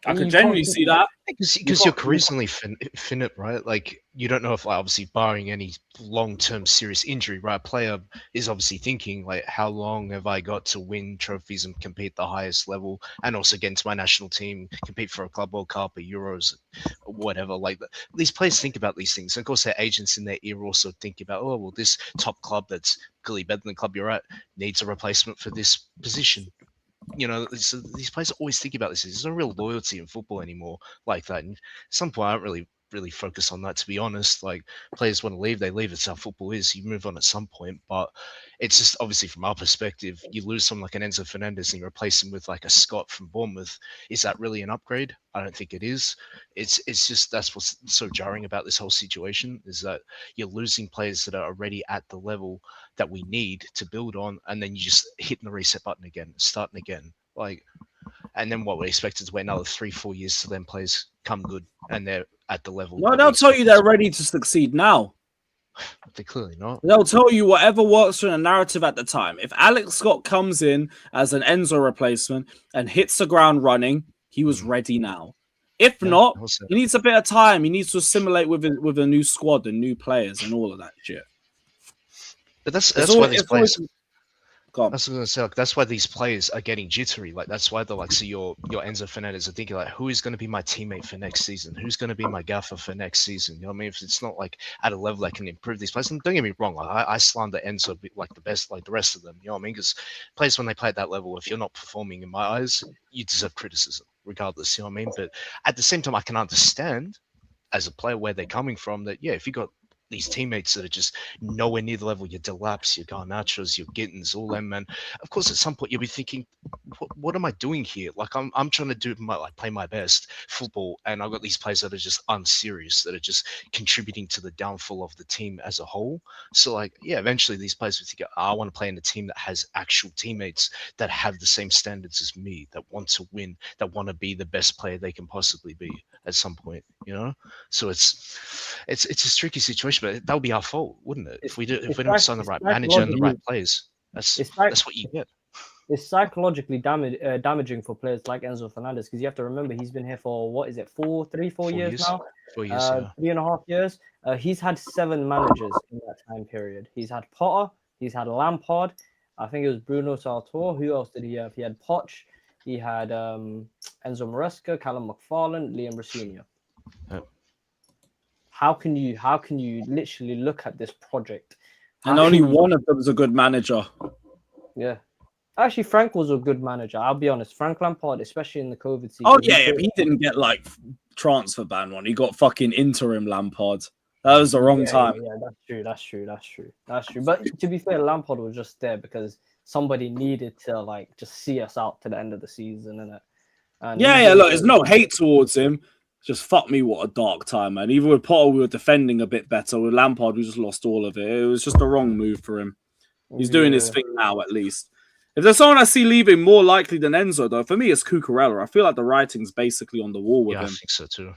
S17: I could genuinely see that.
S18: Because your career's only finite, right? Like, you don't know if, like, obviously, barring any long-term serious injury, right? A player is obviously thinking, like, how long have I got to win trophies and compete at the highest level, and also get into my national team, compete for a Club World Cup or Euros, or whatever. Like, these players think about these things. And of course, their agents in their ear also think about, oh, well, this top club that's clearly better than the club you're at needs a replacement for this position. So these players always think about this. There's no real loyalty in football anymore like that. And at some point, I don't really focus on that, to be honest. Like, players want to leave, they leave. It's how football is. You move on at some point. But it's just, obviously, from our perspective, you lose someone like an Enzo Fernandez and you replace him with like a Scott from Bournemouth. Is that really an upgrade? I don't think it is. It's just, that's what's so jarring about this whole situation, is that you're losing players that are already at the level that we need to build on, and then you just hitting the reset button again, starting again. Like, And then what, we're expected to wait another 3-4 years till then players come good and they're at the level.
S17: No, they'll tell you they're ready to succeed now.
S18: They're clearly not.
S17: They'll tell you whatever works for the narrative at the time. If Alex Scott comes in as an Enzo replacement and hits the ground running, he was ready now. If not, he needs a bit of time. He needs to assimilate with a new squad and new players and all of that shit.
S18: But that's why these players. That's what I was gonna say. Like, that's why these players are getting jittery. Like that's why they're like, so your Enzo Fernandez are thinking like, who is going to be my teammate for next season? Who's going to be my gaffer for next season? You know what I mean? If it's not like at a level that can improve these players, and don't get me wrong, like, I slander Enzo like the best, like the rest of them. You know what I mean? Because players when they play at that level, if you're not performing in my eyes, you deserve criticism, regardless. You know what I mean? But at the same time, I can understand as a player where they're coming from. That if you got these teammates that are just nowhere near the level, your Delaps, your Garnachos, your Gittins, all them, man. Of course, at some point you'll be thinking, what am I doing here? Like I'm trying to do play my best football, and I've got these players that are just unserious, that are just contributing to the downfall of the team as a whole. So eventually these players will think, I want to play in a team that has actual teammates that have the same standards as me, that want to win, that want to be the best player they can possibly be at some point, you know? So it's a tricky situation. But that would be our fault, wouldn't it? If we don't sign the right manager and the right players, that's what you get.
S20: It's psychologically damaging for players like Enzo Fernandez, because you have to remember he's been here for what is it, 4 years now?
S18: 4 years,
S20: 3.5 years. He's had 7 managers in that time period. He's had Potter, he's had Lampard. I think it was Bruno Sartor. Who else did he have? He had Poch. He had Enzo Maresca, Callum McFarlane, Liam Rosenior.
S18: Yep.
S20: How can you literally look at this project
S17: and only one of them is a good manager?
S20: Yeah, actually, Frank was a good manager. I'll be honest, Frank Lampard, especially in the COVID season.
S17: Oh yeah, he didn't get like transfer ban one. He got fucking interim Lampard. That was the wrong time.
S20: Yeah, that's true. But to be fair, Lampard was just there because somebody needed to just see us out to the end of the season, innit? And
S17: look, there's no hate towards him. Just fuck me, what a dark time, man. Even with Potter, we were defending a bit better. With Lampard, we just lost all of it. It was just the wrong move for him. He's doing his thing now, at least. If there's someone I see leaving more likely than Enzo, though, for me, it's Cucurella. I feel like the writing's basically on the wall with him.
S18: I think so too.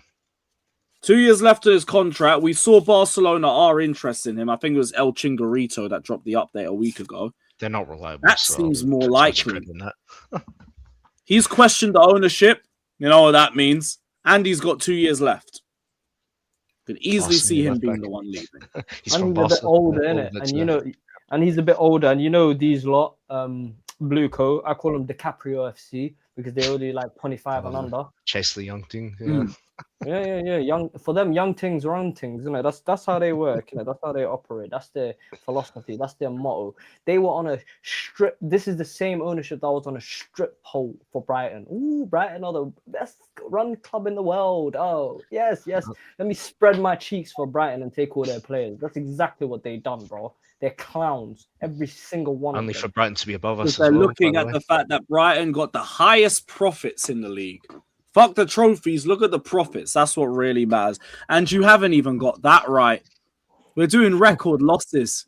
S17: 2 years left of his contract. We saw Barcelona are interested in him. I think it was El Chingarito that dropped the update a week ago.
S18: They're not reliable.
S17: That seems more likely. He's questioned the ownership. You know what that means. And he's got 2 years left. Could easily see him being the one leaving.
S20: He's a bit older, innit? And he's a bit older. And you know these lot, Blue Coat, I call them DiCaprio FC because they're only like 25 and under.
S18: Chase the young thing.
S20: Yeah. Young for them, young things, wrong things. That's how they work. That's how they operate. That's their philosophy. That's their motto. They were on a strip. This is the same ownership that was on a strip pole for Brighton. Ooh, Brighton are the best run club in the world. Oh, yes. Let me spread my cheeks for Brighton and take all their players. That's exactly what they done, bro. They're clowns, every single one.
S18: Only
S20: of them.
S18: for Brighton to be above us.
S17: They're looking at the fact that Brighton got the highest profits in the league. Fuck the trophies. Look at the profits. That's what really matters. And you haven't even got that right. We're doing record losses.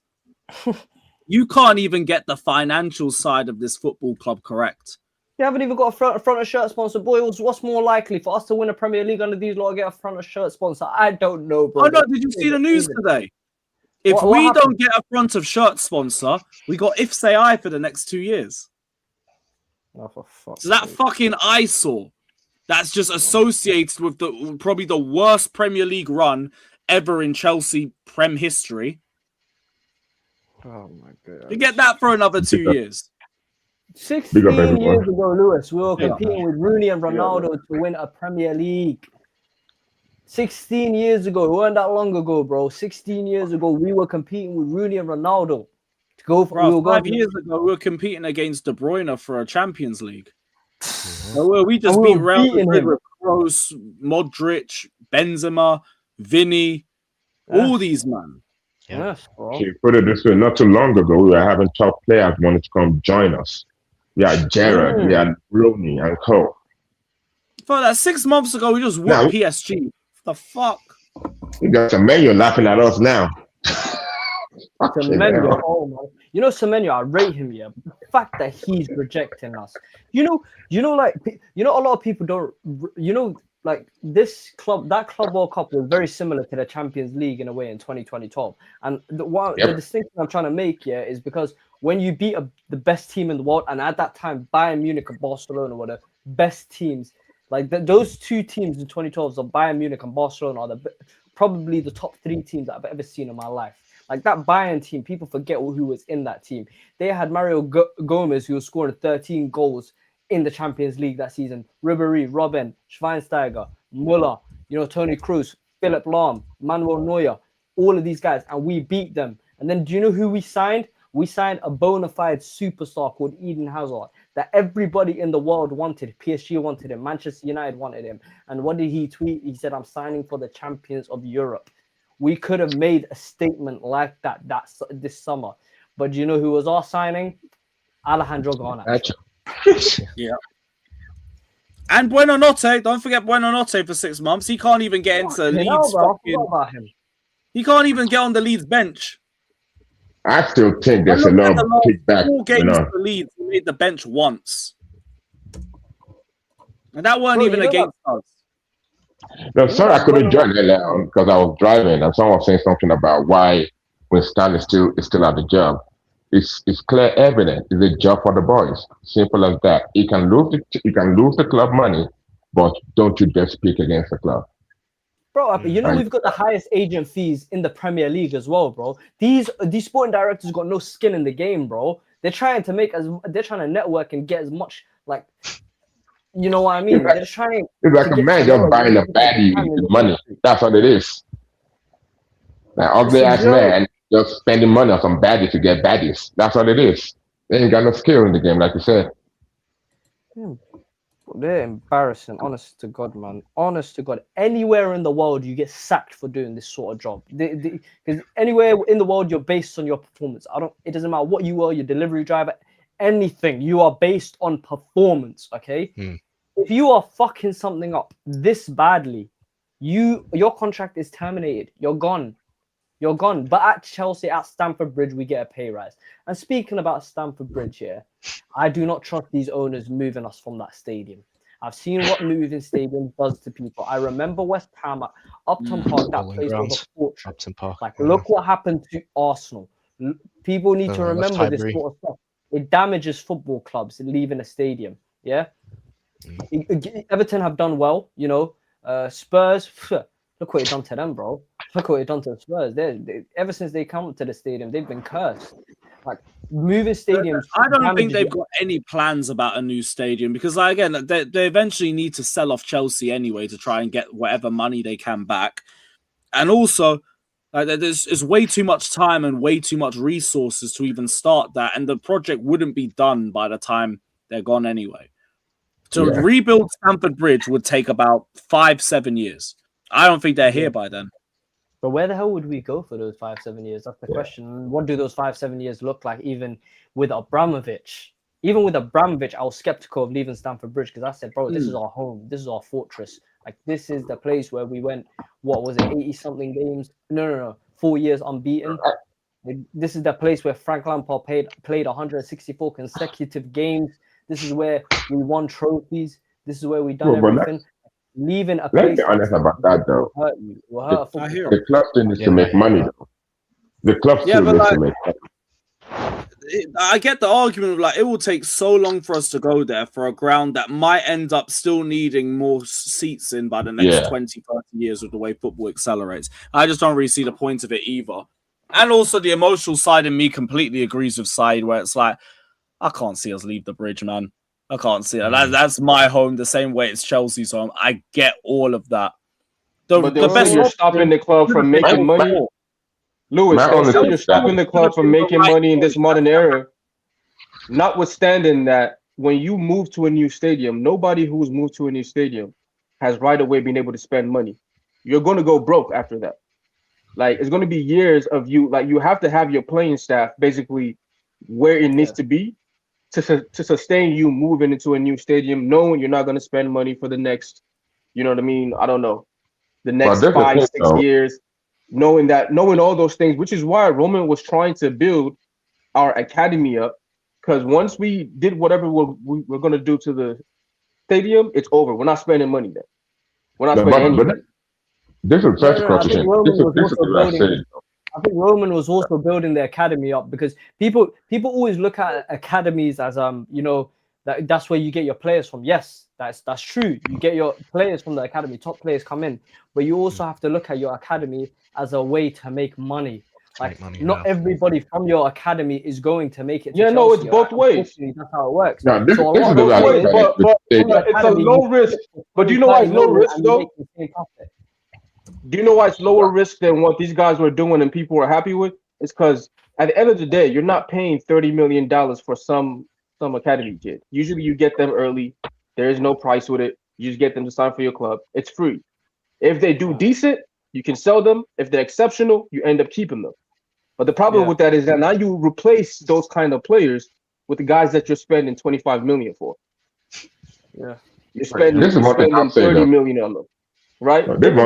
S17: You can't even get the financial side of this football club correct.
S20: You haven't even got a front of shirt sponsor. Boy, what's more likely for us to win a Premier League under these lot or get a front of shirt sponsor? I don't know, bro.
S17: Oh no! Did you see the news today? If we don't get a front of shirt sponsor, we got IFSAI for the next 2 years.
S20: Oh, for fuck's
S17: so that
S20: sake.
S17: fucking eyesore that's just associated with probably the worst Premier League run ever in Chelsea Prem history.
S20: Oh my god!
S17: You get that for another 2 years.
S20: 16 years ago, Lewis, we were competing with Rooney and Ronaldo to win a Premier League. 16 years ago, it wasn't that long ago, bro. 16 years ago, we were competing with Rooney and Ronaldo to go for.
S17: Bro, 5 years ago, we were competing against De Bruyne for a Champions League. So we just beat Real Madrid with Kroos, Modric, Benzema, Vinny, all these man.
S20: Yes, bro.
S21: To put it this way, not too long ago, we were having top players wanting to come join us. We had Gerrard, we had Rooney and Co.
S17: For that 6 months ago, we just won PSG. The fuck?
S21: You got some men, you're laughing at us now.
S20: Semenyo, oh man, you know Semenyo, I rate him, yeah. But the fact that he's rejecting us, like a lot of people don't, like this club, that Club World Cup was very similar to the Champions League in a way in 2012. And the distinction I'm trying to make here is because when you beat the best team in the world, and at that time Bayern Munich and Barcelona were the best teams. Like those two teams in 2012, so Bayern Munich and Barcelona are probably the top 3 teams that I've ever seen in my life. Like that Bayern team, people forget who was in that team. They had Mario Gomez, who was scoring 13 goals in the Champions League that season. Rivalry, Robben, Schweinsteiger, Müller, Toni Kroos, Philipp Lahm, Manuel Neuer, all of these guys, and we beat them. And then do you know who we signed? We signed a bona fide superstar called Eden Hazard that everybody in the world wanted. PSG wanted him. Manchester United wanted him. And what did he tweet? He said, "I'm signing for the champions of Europe." We could have made a statement like that this summer. But do you know who was our signing? Alejandro Garnacho.
S17: Yeah. And Buonanotte, don't forget Buonanotte for 6 months. He can't even get into Leeds. He can't even get on the Leeds bench.
S21: I still think there's a lot of kickback.
S17: 4 games for Leeds, he made the bench once. And that weren't even against us.
S21: No, sorry, I couldn't join earlier because I was driving and someone was saying something about why when Stan is still at the job. It's clear evident. It's a job for the boys. Simple as that. You can lose the club money, but don't you dare speak against the club.
S20: Bro, we've got the highest agent fees in the Premier League as well, bro. These sporting directors got no skin in the game, bro. They're trying to network and get as much, like, you know what I mean?
S21: It's like a man just buying a baddie with money. That's what it is. Now, ugly ass man just spending money on some baddies to get baddies. That's what it is. They ain't got no skill in the game, like you said.
S20: They're embarrassing, honest to God, man. Honest to God. Anywhere in the world, you get sacked for doing this sort of job. Because anywhere in the world, you're based on your performance. It doesn't matter what you are, your delivery driver, anything. You are based on performance, okay? If you are fucking something up this badly, your contract is terminated. You're gone. You're gone. But at Chelsea, at Stamford Bridge, we get a pay rise. And speaking about Stamford Bridge here, I do not trust these owners moving us from that stadium. I've seen what moving stadium does to people. I remember West Ham at Upton Park, that place was a fortress.
S18: Upton Park.
S20: Like, look what happened to Arsenal. People need to remember this sort of stuff. It damages football clubs leaving a stadium. Yeah? Everton have done well, Spurs, look what it's done to them, bro. Look what it's done to the Spurs. Ever since they come to the stadium, they've been cursed. Like, moving stadiums.
S17: I don't think they've got any plans about a new stadium because, again, they eventually need to sell off Chelsea anyway to try and get whatever money they can back. And also, there's way too much time and way too much resources to even start that. And the project wouldn't be done by the time they're gone anyway. To rebuild Stamford Bridge would take about 5-7 years. I don't think they're here by then.
S20: But where the hell would we go for those 5-7 years? That's the question. What do those 5-7 years look like even with Abramovich? Even with Abramovich, I was skeptical of leaving Stamford Bridge because I said, bro, this is our home. This is our fortress. Like, this is the place where we went, 80-something games? No. 4 years unbeaten. This is the place where Frank Lampard played 164 consecutive games. This is where we won trophies. This is where we done everything. Leaving a place.
S21: Let's be honest about that, though. The club still needs to make money, though. The club still needs to make money.
S17: I get the argument of it will take so long for us to go there for a ground that might end up still needing more seats in by the next 20, 30 years with the way football accelerates. I just don't really see the point of it either. And also the emotional side in me completely agrees with Said, where it's like, I can't see us leave the bridge, man. I can't see it. That's my home the same way it's Chelsea's home. I get all of that.
S16: But you're stopping the club from making money. Lewis, you're stopping the club from making money in this modern era. Notwithstanding that, when you move to a new stadium, nobody who's moved to a new stadium has right away been able to spend money. You're going to go broke after that. Like, it's going to be years of you. Like, you have to have your playing staff basically where it needs to be to sustain you moving into a new stadium, knowing you're not going to spend money for the next, you know what I mean? I don't know, the next 5-6 years. knowing all those things, which is why Roman was trying to build our academy up. Because once we did whatever we're going to do to the stadium, it's over. We're not spending money there. We're not spending anything.
S21: But this is first question.
S20: I think Roman was also building the academy up because people always look at academies as that's where you get your players from. Yes, that's true. You get your players from the academy. Top players come in, but you also have to look at your academy as a way to make money. Like not everybody from your academy is going to make it. To
S16: no, it's both ways.
S20: That's how it works.
S16: No, this is both ways, but it's a low risk. But do you know why it's low risk though? Do you know why it's lower risk than what these guys were doing and people were happy with? It's because at the end of the day, you're not paying $30 million for some academy kid. Usually you get them early. There is no price with it. You just get them to sign for your club. It's free. If they do decent, you can sell them. If they're exceptional, you end up keeping them. But the problem with that is that now you replace those kind of players with the guys that you're spending $25 million for.
S20: Yeah.
S16: You're spending $30 million on them. Right? Think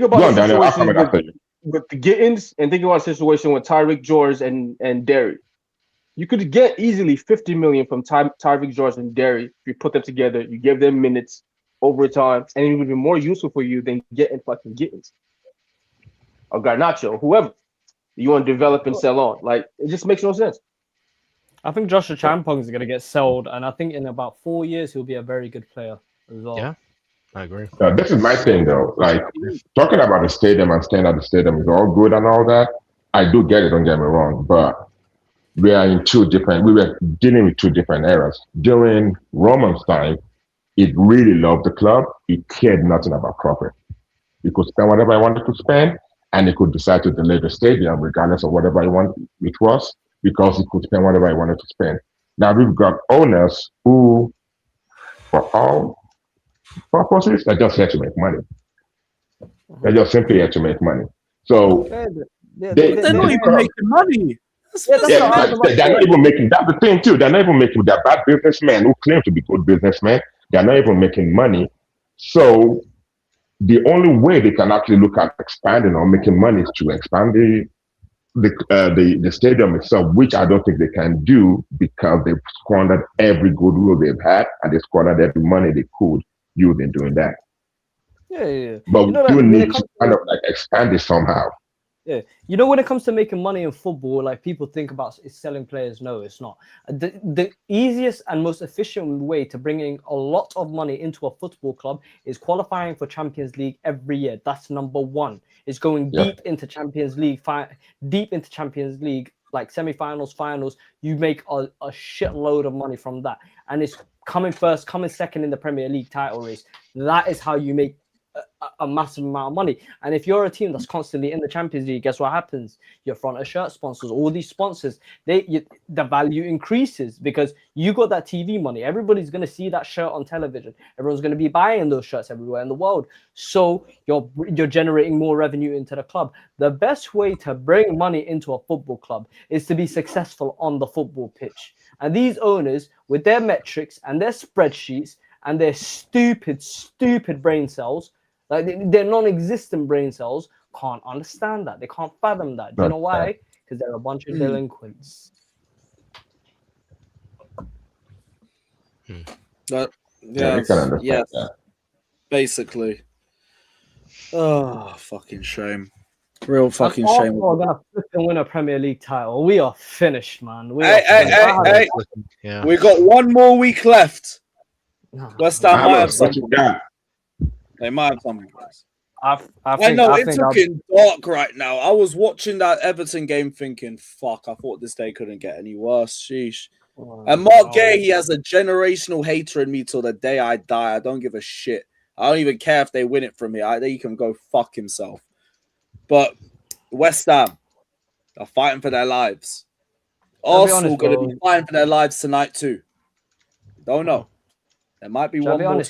S16: about the situation with the Gittins and think about the situation with Tyreek George and Derry. You could get easily $50 million from Tyreek George and Derry if you put them together, you give them minutes, overtime, and it would be more useful for you than getting fucking Gittins or Garnacho, whoever you want to develop and sell on. Like, it just makes no sense.
S20: I think Joshua Champong is going to get sold, and I think in about 4 years he'll be a very good player as well.
S18: Yeah. I agree.
S21: This is my thing, though. Like, talking about the stadium and staying at the stadium is all good and all that. I do get it, don't get me wrong, but we were dealing with two different eras. During Roman's time, it really loved the club. It cared nothing about profit. It could spend whatever I wanted to spend, and it could decide to delay the stadium regardless of whatever I want it was, because it could spend whatever I wanted to spend. Now we've got owners who, for all purposes, they're just here to make money. They're just simply here to make money. So
S17: they're not even making money.
S21: They're not even making. That's the thing too. They're not even making. They're bad businessmen who claim to be good businessmen. They're not even making money. So the only way they can actually look at expanding or making money is to expand the stadium itself, which I don't think they can do because they've squandered every goodwill they've had and they squandered every money they could use in doing that.
S20: Yeah.
S21: But we do need to kind of like expand it somehow.
S20: Yeah, when it comes to making money in football, like people think about is selling players. No, it's not. The easiest and most efficient way to bring in a lot of money into a football club is qualifying for Champions League every year. That's number one. It's going deep into Champions League, like semi-finals, finals. You make a shitload of money from that, and it's coming first, coming second in the Premier League title race. That is how you make a massive amount of money. And if you're a team that's constantly in the Champions League, guess what happens? Your front of shirt sponsors, all these sponsors, the value increases because you got that TV money. Everybody's going to see that shirt on television. Everyone's going to be buying those shirts everywhere in the world. So you're generating more revenue into the club. The best way to bring money into a football club is to be successful on the football pitch. And these owners, with their metrics and their spreadsheets and their stupid brain cells, like their non-existent brain cells, can't understand that. They can't fathom that. Do you know why? Because they're a bunch of delinquents.
S17: Yeah. Basically. Oh, fucking shame. Real fucking shame.
S20: We're gonna win a Premier League title. We are finished, man.
S17: Hey. We got 1 more week left. West Ham might have something. They might have something. I know it's looking dark right now. I was watching that Everton game thinking, fuck, I thought this day couldn't get any worse. Sheesh. And Mark Gay, he has a generational hater in me till the day I die. I don't give a shit. I don't even care if they win it from here. He can go fuck himself. But West Ham are fighting for their lives. Arsenal going to be fighting for their lives tonight too. Don't know. There might be one more.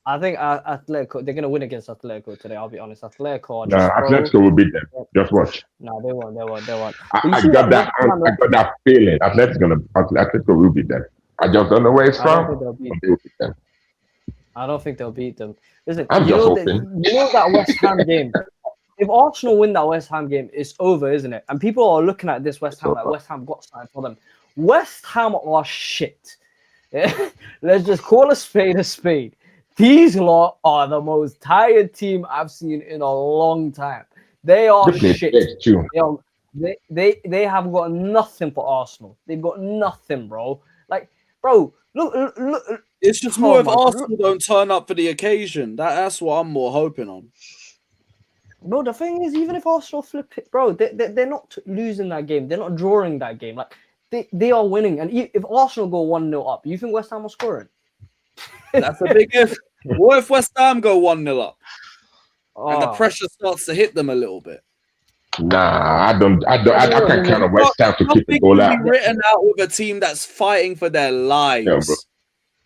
S20: I think Atletico, they're going to win against Atletico today. I'll be honest. Atletico
S21: will beat them. Just watch.
S20: No, they won't.
S21: I got that feeling. Atletico will beat them. I just don't know where it's from.
S20: I don't think they'll beat them. Listen,
S21: I'm
S20: you
S21: just
S20: know,
S21: hoping.
S20: you know that West Ham game. If Arsenal win that West Ham game, it's over, isn't it? And people are looking at this West Ham like West Ham got something for them. West Ham are shit. Let's just call a spade a spade. These lot are the most tired team I've seen in a long time. They are shit. They have got nothing for Arsenal. They've got nothing, bro. Like, bro, look.
S17: It's just more if Arsenal don't turn up for the occasion. That's what I'm more hoping on.
S20: Bro, the thing is, even if Arsenal flip it, bro, they're not losing that game. They're not drawing that game. Like, they are winning. And if Arsenal go 1-0 up, you think West Ham will score it?
S17: That's a big if. What if West Ham go 1-0 up? And the pressure starts to hit them a little bit.
S21: Nah, I can't count on West Ham to keep the goal out.
S17: Written out with a team that's fighting for their lives.
S21: Yeah, bro.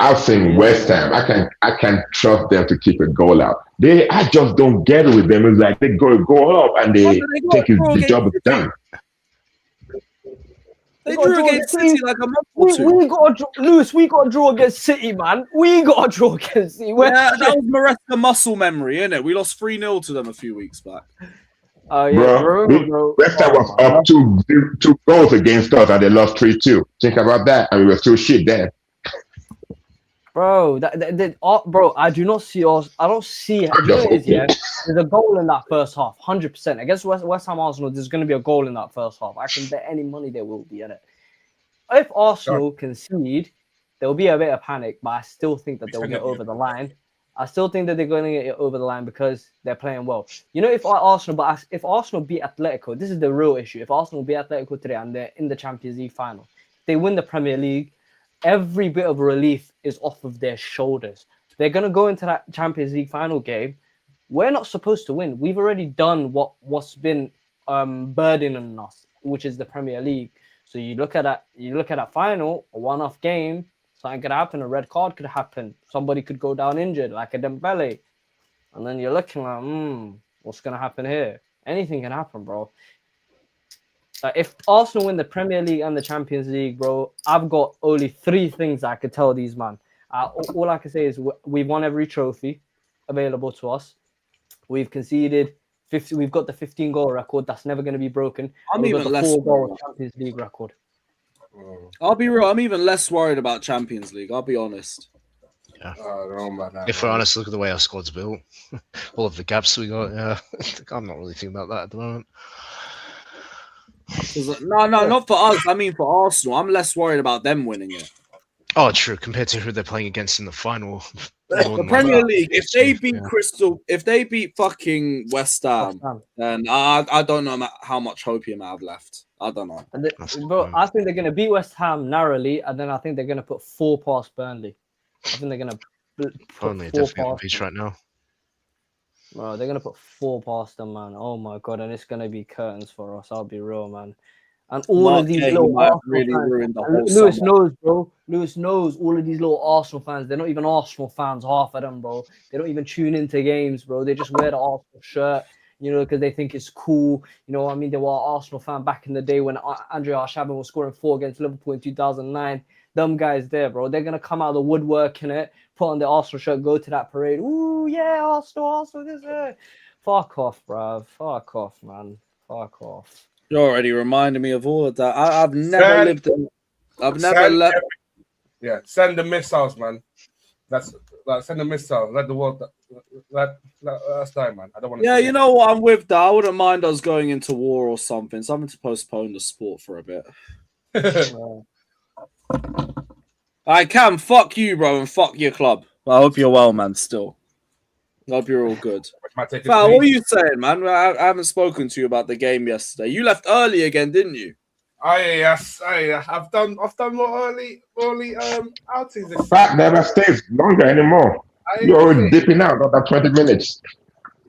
S21: I've seen West Ham. I can trust them to keep a goal out. I just don't get it with them. It's like they go up and they think the job is done.
S17: They drew against City like a month or two.
S20: We got to Lewis. We got to draw against City, man. We got to draw against City.
S17: Yeah, that was Maresca muscle memory, innit? We lost 3-0 to them a few weeks back.
S20: Oh yeah, bro.
S21: West Ham was up 2 goals against us, and they lost 3-2. Think about that, and we were still shit then.
S20: Bro, bro, I do not see us. I don't see. You know what it is, yeah? There's a goal in that first half, 100%. Against West Ham Arsenal, there's going to be a goal in that first half. I can bet any money there will be in it. If Arsenal concede, there will be a bit of panic, but I still think that they'll get over the line. I still think that they're going to get over the line because they're playing well. You know, if Arsenal beat Atletico, this is the real issue. If Arsenal beat Atletico today and they're in the Champions League final, they win the Premier League, every bit of relief is off of their shoulders. They're going to go into that Champions League final game. We're not supposed to win. We've already done what's been burdening us, which is the Premier League. So you look at that final, a one-off game, something could happen, a red card could happen. Somebody could go down injured, like a Dembele. And then you're looking like, what's going to happen here? Anything can happen, bro. If Arsenal win the Premier League and the Champions League, bro, I've got only 3 things I could tell these man. All I can say is we've won every trophy available to us. We've conceded 50. We've got the 15-goal record that's never going to be broken. We've got the 4-goal Champions League record.
S17: I'll be real. I'm even less worried about Champions League. I'll be honest.
S18: Yeah. If we're honest, look at the way our squad's built. All of the gaps we got. Yeah, I'm not really thinking about that at the moment.
S17: No, not for us. I mean, for Arsenal, I'm less worried about them winning it.
S18: Oh, true. Compared to who they're playing against in the final,
S17: the Premier League. If they beat if they beat fucking West Ham, then I don't know how much hope you might have left. I don't know.
S20: Bro, I think they're gonna beat West Ham narrowly, and then I think they're gonna put 4 past Burnley. I think they're gonna put
S18: Burnley
S20: 4
S18: definitely on
S20: past
S18: beach right now.
S20: Bro, they're gonna put 4 past them, man. Oh my god, and it's gonna be curtains for us. I'll be real, man. And all of these little Lewis knows, bro. Lewis knows all of these little Arsenal fans. They're not even Arsenal fans, half of them, bro. They don't even tune into games, bro. They just wear the Arsenal shirt, you know, because they think it's cool. You know what I mean? They were an Arsenal fan back in the day when Andre Arshavin was scoring 4 against Liverpool in 2009. Them guys there, bro. They're gonna come out of the woodwork in it, put on the Arsenal shirt, go to that parade. Ooh, yeah, Arsenal, this. Fuck off, bro. Fuck off, man. Fuck off.
S17: You already reminded me of all of that. I've never lived in. I've never left.
S6: Yeah, send the missiles, man. Send the missiles. Let the world. Let us die, man. I don't want to.
S17: Yeah, you know what? I'm with that. I wouldn't mind us going into war or something to postpone the sport for a bit. I can. Fuck you, bro, and fuck your club. I hope you're well, man. Still, I hope you're all good. Fal, what are you saying, man? I haven't spoken to you about the game yesterday. You left early again, didn't you?
S6: I've done more early outings this
S21: Fact never stays longer anymore. You're already dipping out after 20 minutes.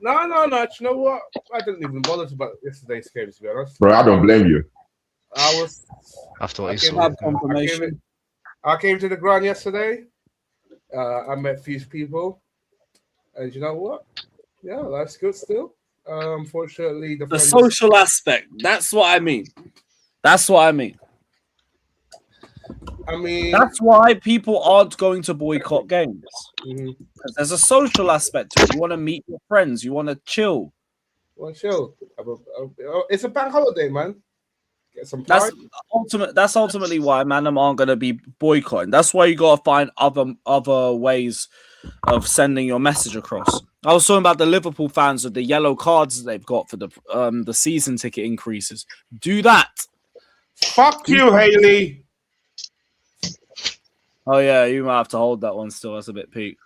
S6: No. You know what? I didn't even bother about yesterday's game, to be honest.
S21: Bro, I don't blame you.
S18: After what you saw.
S6: I came to the ground yesterday. I met a few people. And you know what? Yeah, life's good still. Unfortunately,
S17: the social aspect. That's what I mean.
S6: I mean,
S17: That's why people aren't going to boycott games.
S6: Mm-hmm.
S17: Because there's a social aspect to it. You want to meet your friends. You want to chill.
S6: Well, chill. It's a bank holiday, man. Get some
S17: That's
S6: pride.
S17: That's ultimately why Manam aren't going to be boycotting. That's why you got to find other ways of sending your message across. I was talking about the Liverpool fans with the yellow cards that they've got for the season ticket increases. Do that.
S6: Fuck you, Haley.
S17: Oh yeah, you might have to hold that one still. That's a bit peak.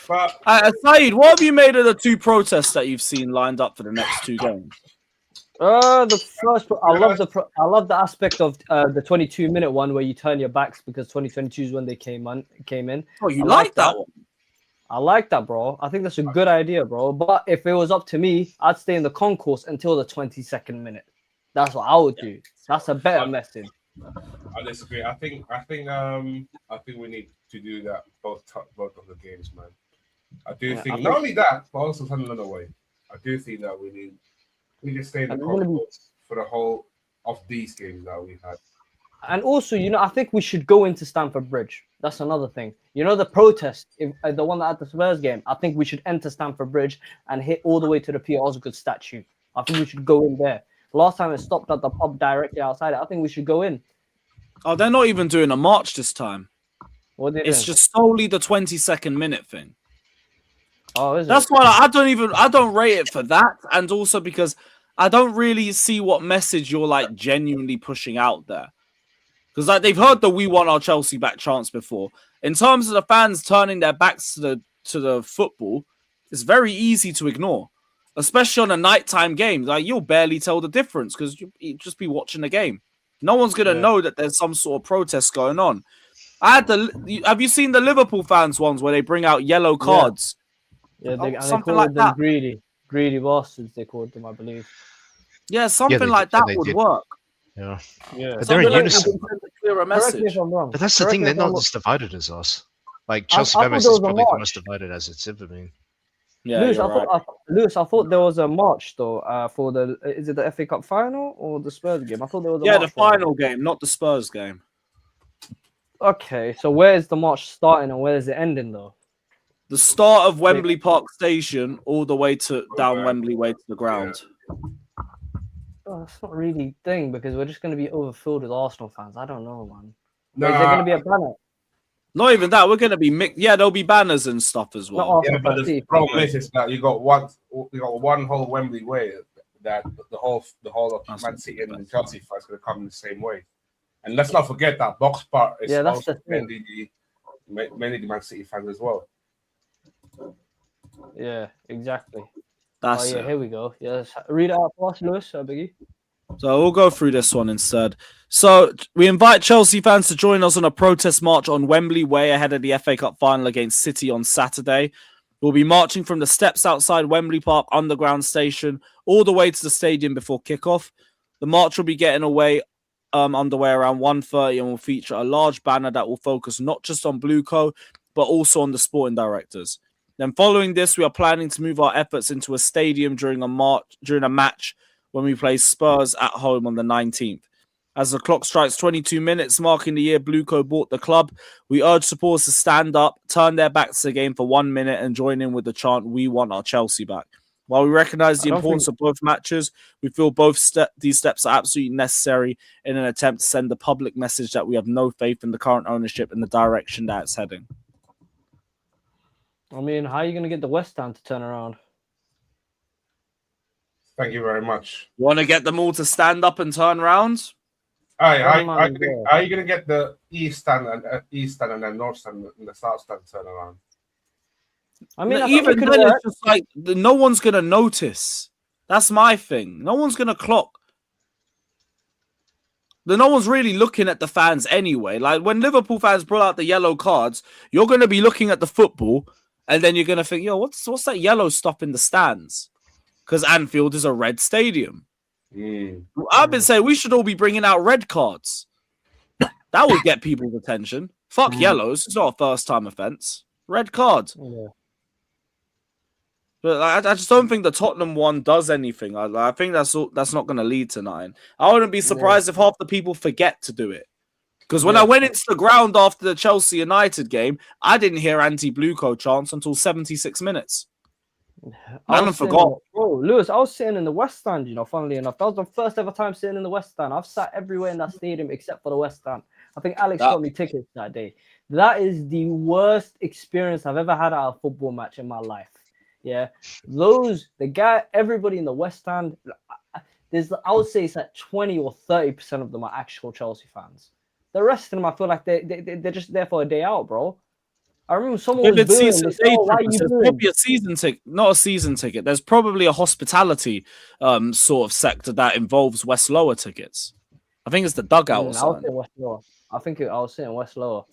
S6: But
S17: Saeed, what have you made of the two protests that you've seen lined up for the next two games?
S20: The first, I love the aspect of the 22-minute one where you turn your backs because 2022 is when they came in.
S17: Oh, you like that one?
S20: I like that, bro. I think that's a good idea, bro. But if it was up to me, I'd stay in the concourse until the 22nd minute. That's what I would do. That's a better message.
S6: I disagree. I think we need to do that both of the games, man. I do think not only that, but also send another way. I do think that we need to stay in the concourse for the whole of these games that we had.
S20: And also, I think we should go into Stamford Bridge. That's another thing. The protest, the one that at the Spurs game, I think we should enter Stamford Bridge and hit all the way to the Peter Osgood statue. I think we should go in there. Last time it stopped at the pub directly outside. I think we should go in.
S17: Oh, they're not even doing a march this time. It's just solely the 22nd minute thing.
S20: Oh, is
S17: That's why I don't rate it for that, and also because I don't really see what message you're like genuinely pushing out there. Because like they've heard the "We Want Our Chelsea Back" chants before. In terms of the fans turning their backs to the football, it's very easy to ignore, especially on a nighttime game. Like you'll barely tell the difference because you'll just be watching the game. No one's gonna know that there's some sort of protest going on. Have you seen the Liverpool fans ones where they bring out yellow cards?
S20: Yeah, they
S17: something
S20: called
S17: like
S20: them
S17: that.
S20: greedy bastards. They called them, I believe.
S17: Yeah, something like that would work.
S18: Yeah.
S17: Yeah,
S18: But they're in unison.
S17: Clear a
S20: Correct me
S17: message.
S20: if I'm wrong.
S18: But that's the
S20: Correct
S18: thing,
S20: me
S18: they're
S20: if I'm
S18: not
S20: wrong.
S18: as divided as us. Like
S20: I
S18: Chelsea
S20: thought
S18: fan base
S20: there
S18: is
S20: was a
S18: probably the
S20: march.
S18: most divided as it's ever been.
S17: Yeah,
S20: Lewis,
S17: you're right.
S20: I thought there was a march though for is it the FA Cup final or the Spurs game? I thought there was a
S17: Yeah,
S20: march
S17: the final game, not the Spurs game.
S20: Okay, so where's the march starting and where is it ending though?
S17: The start of Wembley Park Station all the way to down Wembley Way to the ground.
S20: Oh, that's not really a thing because we're just going to be overfilled with Arsenal fans. I don't know, man.
S6: Nah.
S20: Is there going to be a banner?
S17: Not even that. We're going to be mixed. Yeah, there'll be banners and stuff as well.
S6: Yeah, but the problem is that you got one whole Wembley way that the whole of Man City and Chelsea fans going to come in the same way. And let's not forget that box part is
S20: Yeah, that's
S6: also
S20: the thing.
S6: mainly the Man City fans as well.
S20: Yeah, exactly.
S17: That's
S20: Here we go. Yes, read it out for us, Lewis. I beg you.
S17: So we'll go through this one instead. So we invite Chelsea fans to join us on a protest march on Wembley Way ahead of the FA Cup final against City on Saturday. We'll be marching from the steps outside Wembley Park Underground Station all the way to the stadium before kickoff. The march will be getting underway around 1:30 and will feature a large banner that will focus not just on Blueco, but also on the sporting directors. Then following this, we are planning to move our efforts into a stadium during a match when we play Spurs at home on the 19th. As the clock strikes 22 minutes, marking the year Blueco bought the club, we urge supporters to stand up, turn their backs to the game for 1 minute and join in with the chant, "We Want Our Chelsea Back." While we recognise the importance of both matches, we feel these steps are absolutely necessary in an attempt to send the public message that we have no faith in the current ownership and the direction that it's heading.
S20: I mean, how are you going to get the West Ham to turn around?
S6: Thank you very much.
S17: You want to get them all to stand up and turn around?
S6: How are you going to get the East Stand and then North Stand and the South Stand turn around?
S20: I mean,
S17: even then, it's just like no one's going to notice. That's my thing. No one's going to clock. No one's really looking at the fans anyway. Like when Liverpool fans brought out the yellow cards, you're going to be looking at the football and then you're going to think, yo, what's that yellow stuff in the stands? Because Anfield is a red stadium. I've been saying we should all be bringing out red cards. That would get people's attention. Fuck yellows. It's not a first-time offence. Red card.
S20: Yeah.
S17: But I just don't think the Tottenham one does anything. I think that's not going to lead to nothing. I wouldn't be surprised if half the people forget to do it. Because when I went into the ground after the Chelsea United game, I didn't hear anti-Bluco chants until 76 minutes. I forgot.
S20: Bro, Lewis, I was sitting in the West Stand, you know, funnily enough. That was the first ever time sitting in the West Stand. I've sat everywhere in that stadium except for the West Stand. I think Alex got me tickets that day. That is the worst experience I've ever had at a football match in my life. Yeah. Everybody in the West Stand, I would say it's like 20 or 30% of them are actual Chelsea fans. The rest of them, I feel like they're just there for a day out, bro. I remember someone was booing. There's
S17: probably a season ticket, not a season ticket. There's probably a hospitality sort of sector that involves West Lower tickets. I think it's the dugout or something.
S20: I was saying West Lower.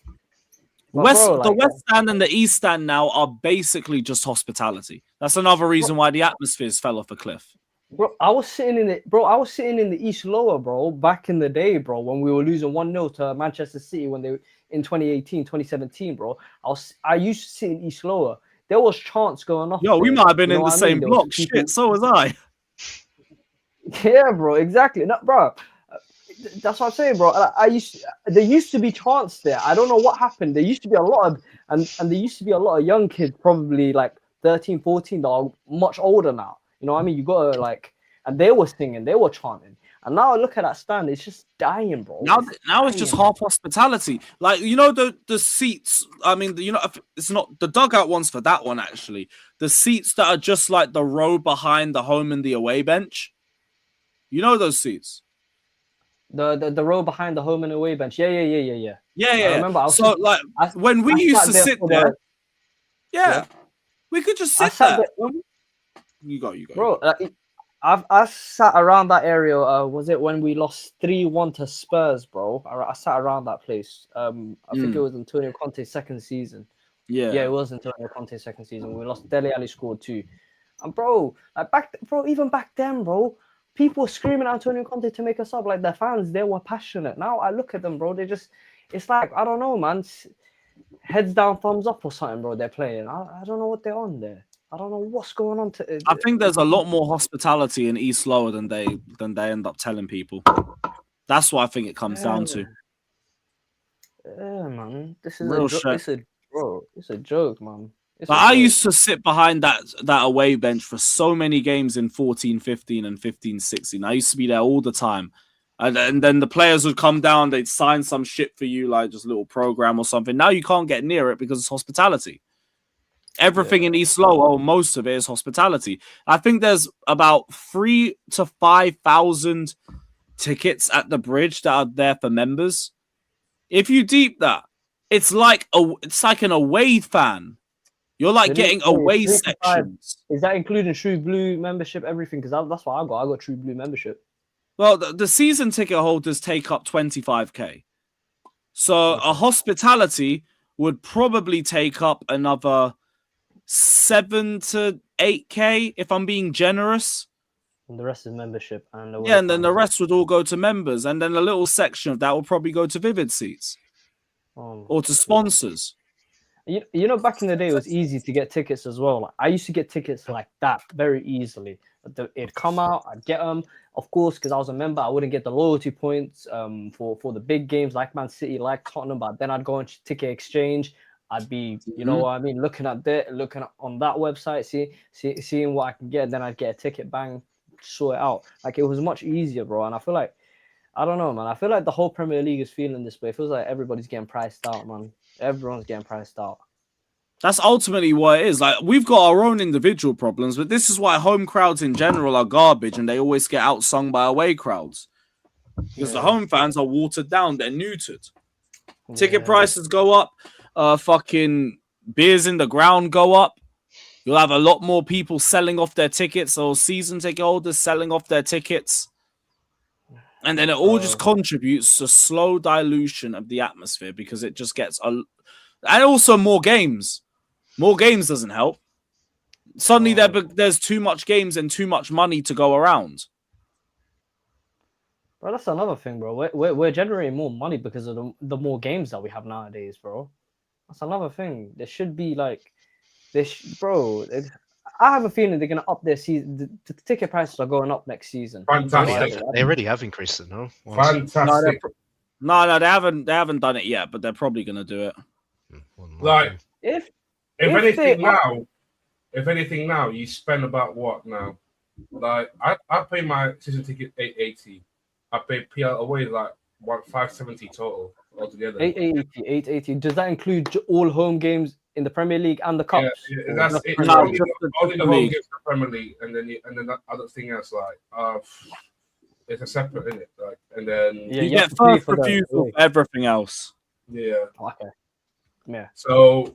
S17: The West Stand and the East Stand now are basically just hospitality. That's another reason why the atmospheres fell off a cliff.
S20: Bro, I was sitting in the East Lower, bro, back in the day, bro, when we were losing 1-0 to Manchester City when they in 2018, 2017, bro. I used to sit in East Lower. There was chants going off.
S17: Yo, we might have been in the same block. Shit, so was I.
S20: Yeah, bro, exactly. No, bro. That's what I'm saying, bro. There used to be chants there. I don't know what happened. There used to be a lot of and there used to be a lot of young kids, probably like 13, 14, that are much older now. You know what I mean? You gotta and they were singing, they were chanting. And now I look at that stand, it's just dying, bro.
S17: Now it's just half hospitality. Like, you know, the seats. I mean, you know, it's not the dugout ones for that one, actually. The seats that are just like the row behind the home and the away bench. You know those seats?
S20: The row behind the home and away bench. Yeah.
S17: I remember. When we used to sit there, we could just sit there. You go.
S20: Bro, I sat around that area. Was it when we lost 3-1 to Spurs, bro? I sat around that place. I think it was Antonio Conte's second season. Yeah, it was Antonio Conte's second season. We lost. Dele Alli scored 2. And bro, even back then, bro, people were screaming at Antonio Conte to make us up. Like, the fans, they were passionate. Now I look at them, bro. It's like, I don't know, man. Heads down, thumbs up or something, bro. They're playing. I don't know what they're on there. I don't know what's going on.
S17: I think there's a lot more hospitality in East Lower than they end up telling people. That's what I think it comes down to.
S20: Yeah, man. This is
S17: real
S20: shit. It's a joke, man.
S17: I used to sit behind that away bench for so many games in 14-15 and 15-16. I used to be there all the time. And then the players would come down, they'd sign some shit for you, like just a little program or something. Now you can't get near it because it's hospitality. Everything in East Lower, or most of it, is hospitality. I think there's about 3,000 to 5,000 tickets at the bridge that are there for members. If you deep that, it's like an away fan. You're like getting away sections.
S20: Is that including True Blue membership, everything? Because that's what I got. I got True Blue membership.
S17: Well, the season ticket holders take up 25k. So a hospitality would probably take up another 7 to 8k if I'm being generous.
S20: And the rest is membership.
S17: And then the rest would all go to members. And then a little section of that will probably go to Vivid Seats or to sponsors.
S20: You know, back in the day, it was easy to get tickets as well. Like, I used to get tickets like that very easily. It'd come out, I'd get them. Of course, because I was a member, I wouldn't get the loyalty points for the big games like Man City, like Tottenham. But then I'd go on Ticket Exchange. I'd be, you know what I mean, looking on that website, seeing what I can get. Then I'd get a ticket, bang, sort it out. Like, it was much easier, bro. And I feel like, I don't know, man. I feel like the whole Premier League is feeling this way. It feels like everybody's getting priced out, man. Everyone's getting priced out.
S17: That's ultimately what it is. Like, we've got our own individual problems, but this is why home crowds in general are garbage and they always get outsung by away crowds. Because the home fans are watered down, they're neutered. Ticket prices go up, fucking beers in the ground go up. You'll have a lot more people selling off their tickets, or season ticket holders selling off their tickets. And then it all just contributes to slow dilution of the atmosphere because it just gets and also more games. More games doesn't help. Suddenly there's too much games and too much money to go around.
S20: Bro, that's another thing, bro. We're generating more money because of the more games that we have nowadays, bro. That's another thing. There should be like this, bro. I have a feeling they're gonna up their season. The ticket prices are going up next season.
S6: Fantastic.
S18: They already have increased it, no?
S6: Fantastic.
S17: No, they haven't done it yet, but they're probably gonna do it.
S6: Like,
S20: if
S6: anything now, you spend about what now? Like, I pay my season ticket $880. I pay PL away like $570 total altogether.
S20: 880. Does that include all home games in the Premier League and the cups?
S6: Yeah, that's it.
S17: No,
S6: Only
S17: just
S6: the
S17: the
S6: home
S17: league.
S6: games in the Premier League, and then that other thing else like it's a separate in it. Like, and then
S17: You get first refusal for everything else.
S6: yeah.
S20: Okay. Yeah.
S6: So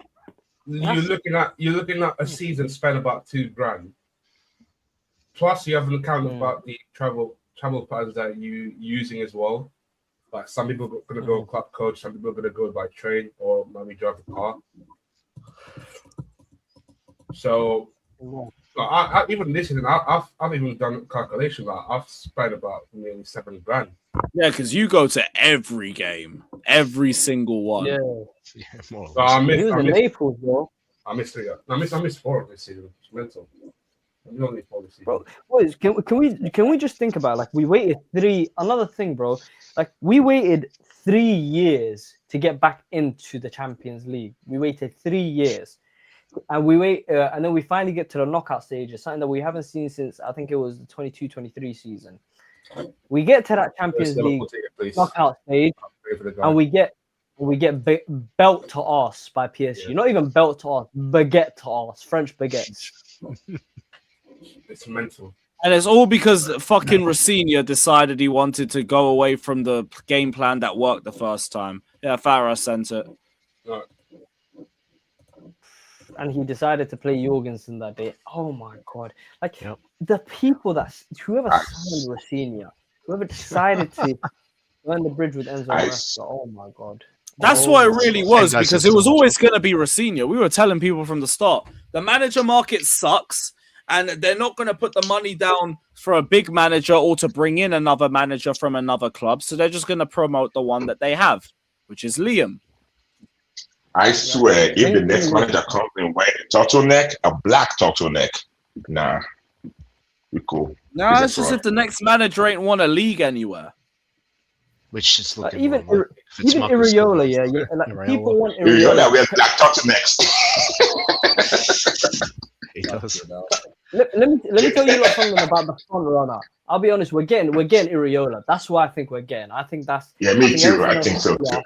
S6: you're looking at a season spent about $2,000. Plus, you haven't accounted about the travel patterns that you using as well. Like, some people are going to go club coach, some people are going to go by train or maybe drive a car. So, I even this season, I've even done a calculation. Like, I've spent about nearly $7,000.
S17: Yeah, because you go to every game, every single one.
S20: Yeah.
S6: So I missed
S20: Naples, bro.
S6: I missed 3. I missed 4 of this season. It's mental. Only 4 this season.
S20: Bro, boys, can we just think about, like, we waited another thing, bro. Like, we waited 3 years to get back into the Champions League. We waited 3 years. And and then we finally get to the knockout stage. It's something that we haven't seen since, I think it was the 22-23 season. We get to that Champions League knockout stage, and we get belt to us by PSG. Not even belt to us, baguette to us, French baguettes.
S6: It's mental.
S17: And it's all because fucking Rafinha decided he wanted to go away from the game plan that worked the first time. Yeah, Farah sent it.
S6: Right.
S20: And he decided to play Jorgensen that day. Oh my god! Like the people whoever signed Rafinha, whoever decided to burn the bridge with Enzo Maresca. Oh my god!
S17: That's what it really was, because it was always going to be Rafinha. We were telling people from the start, the manager market sucks, and they're not going to put the money down for a big manager or to bring in another manager from another club. So they're just going to promote the one that they have, which is Liam.
S21: I swear, if the next manager comes in wearing a turtleneck, a black turtleneck, nah, we cool.
S17: Nah, it's just if the next manager ain't won a league anywhere.
S18: Which is looking
S20: even Iriola, like people want
S21: Iriola wears black turtlenecks.
S18: He does.
S20: Let me tell you something about the front runner. I'll be honest, we're getting Iriola. That's what I think we're getting. I think that's
S21: me too. I think so too.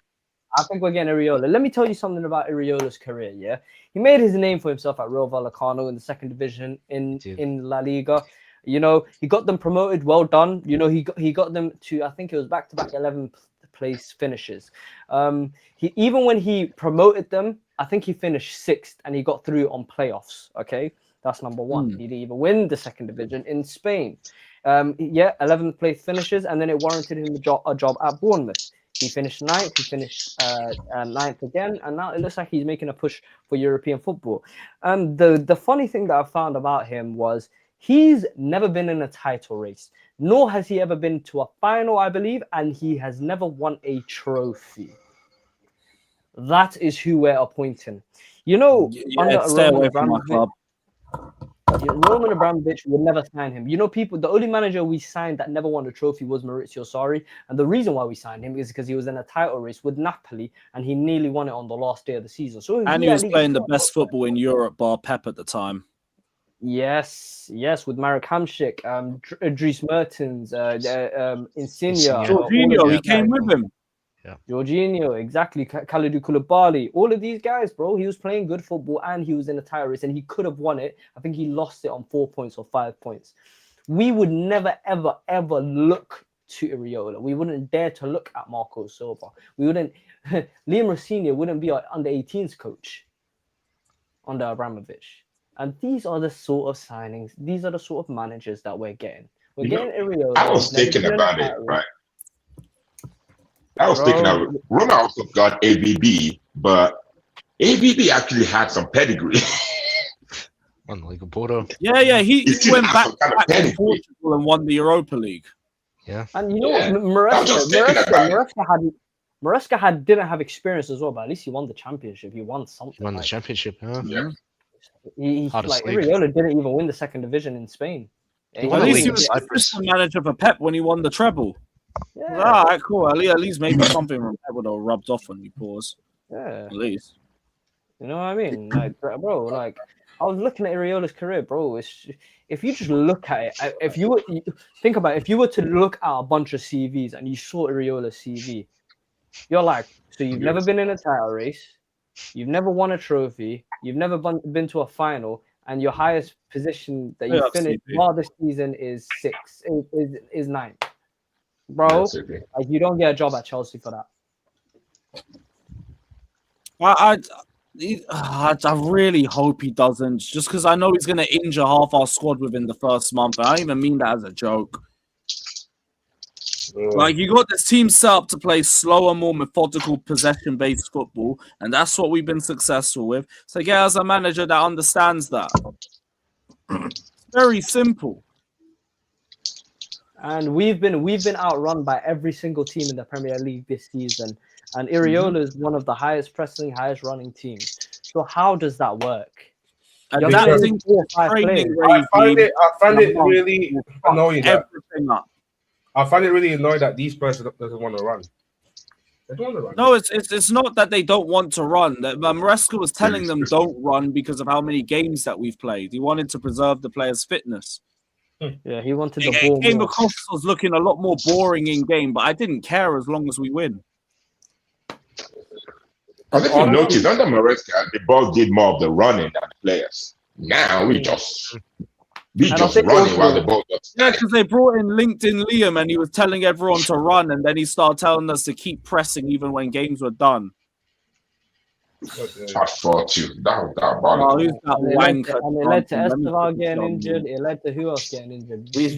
S20: I think we're getting Iriola. Let me tell you something about Iriola's career. Yeah, he made his name for himself at Real Vallecano in the second division in La Liga. You know, he got them promoted. Well done. You know, he got them to, I think it was back-to-back 11th place finishes. Even when he promoted them, I think he finished 6th and he got through on playoffs. Okay, that's number one. He didn't even win the second division in Spain. 11th place finishes, and then it warranted him a job at Bournemouth. He finished 9th, he finished 9th again, and now it looks like he's making a push for European football. The funny thing that I found about him was he's never been in a title race, nor has he ever been to a final, I believe, and he has never won a trophy. That is who we're appointing. You know,
S17: stay away from my club.
S20: Roman Abramovich would never sign him. You know, the only manager we signed that never won a trophy was Maurizio Sarri. And the reason why we signed him is because he was in a title race with Napoli and he nearly won it on the last day of the season. So
S17: he was playing the best football in Europe, bar Pep at the time.
S20: Yes, with Marek Hamšík, Dries Mertens, Insigne.
S17: Jorginho, he came with him.
S20: Jorginho, exactly. Kalidou Koulibaly, all of these guys, bro. He was playing good football and he was in a title race and he could have won it. I think he lost it on 4 points or 5 points. We would never, ever, ever look to Iriola. We wouldn't dare to look at Marco Silva. We wouldn't. Liam Rafinha wouldn't be our under-18s coach under Abramovich. And these are the sort of signings. These are the sort of managers that we're getting. We're getting Iriola.
S21: I was thinking about it, right? I was thinking of Roma also got ABB, but ABB actually had some pedigree.
S18: Won the League of Porto.
S17: Yeah, he went back to Portugal and won the Europa League.
S18: Yeah.
S20: And you know what? Maresca didn't have experience as well, but at least he won the championship. He won something.
S18: He won the championship,
S21: yeah.
S20: Iriola didn't even win the second division in Spain.
S17: At least he was assistant manager for Pep when he won the treble.
S20: Yeah.
S17: All right, cool. At least maybe something would have rubbed off when we pause.
S20: Yeah.
S17: At least.
S20: You know what I mean? Like, bro, like I was looking at Iriola's career, bro. If you just look at it, if you think about it, if you were to look at a bunch of CVs and you saw Iriola's CV, you're like, so you've never been in a title race, you've never won a trophy, you've never been to a final, and your highest position that you finished while this season is is 9th. Bro, like you don't get a job at Chelsea for that.
S17: I really hope he doesn't, just because I know he's going to injure half our squad within the first month. I don't even mean that as a joke. Like, you got this team set up to play slower, more methodical, possession-based football, and that's what we've been successful with. So get us a manager that understands that. It's very simple.
S20: And we've been outrun by every single team in the Premier League this season. And Iriola is one of the highest pressing, highest running teams. So how does that work?
S17: And that thing,
S6: I find it really annoying. I find it really annoying that these players doesn't want to run. They don't want to run.
S17: No, it's not that they don't want to run. Maresca was telling them don't run because of how many games that we've played. He wanted to preserve the players' fitness.
S20: Yeah, he wanted the
S17: ball.
S20: ball.
S17: Game across was looking a lot more boring in game, but I didn't care as long as we win.
S21: I think you noticed under Maresca, the ball did more of the running than the players. Now we just running while the ball was.
S17: Yeah, because they brought in LinkedIn Liam and he was telling everyone to run, and then he started telling us to keep pressing even when games were done.
S21: I thought you that diabolical.
S20: It led to Esteval getting injured. It led to who else getting injured? Reece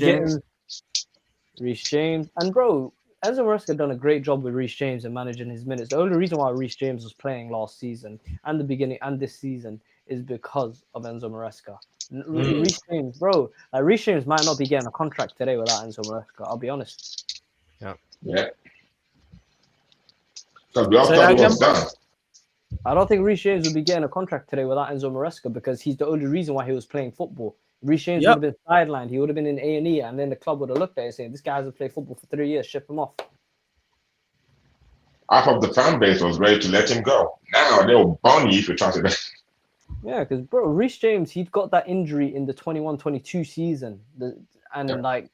S20: James. And bro, Enzo Maresca done a great job with Reece James and managing his minutes. The only reason why Reece James was playing last season and the beginning and this season is because of Enzo Maresca. Reece James, bro, Reece James might not be getting a contract today without Enzo Maresca. I'll be honest.
S21: Yeah. So done.
S20: I don't think Reece James would be getting a contract today without Enzo Maresca because he's the only reason why he was playing football. Reece James would have been sidelined. He would have been in A&E, and then the club would have looked at it and said, this guy hasn't played football for 3 years. Ship him off.
S21: Half of the fan base was ready to let him go. Now they'll burn you if you try to.
S20: Yeah, because, bro, Reece James, he'd got that injury in the 21-22 season.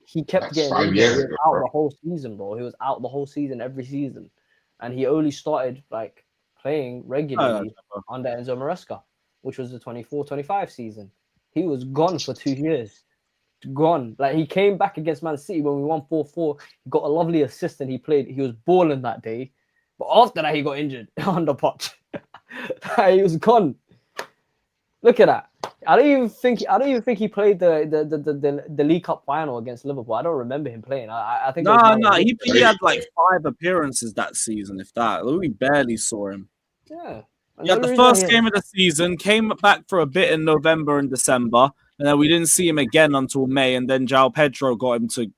S20: He kept getting injured. He was out the whole season, bro. He was out the whole season, every season. And he only started, playing regularly under Enzo Maresca, which was the 24-25 season. He was gone for 2 years. Gone. He came back against Man City when we won 4-4. He got a lovely assist and he played. He was balling that day. But after that, he got injured on the pot. He was gone. Look at that. I don't even think he played the League Cup final against Liverpool. I don't remember him playing. I think
S17: he had 5 appearances that season, if that. We barely saw him.
S20: Yeah.
S17: Yeah, the first game of the season, came back for a bit in November and December, and then we didn't see him again until May, and then João Pedro got him to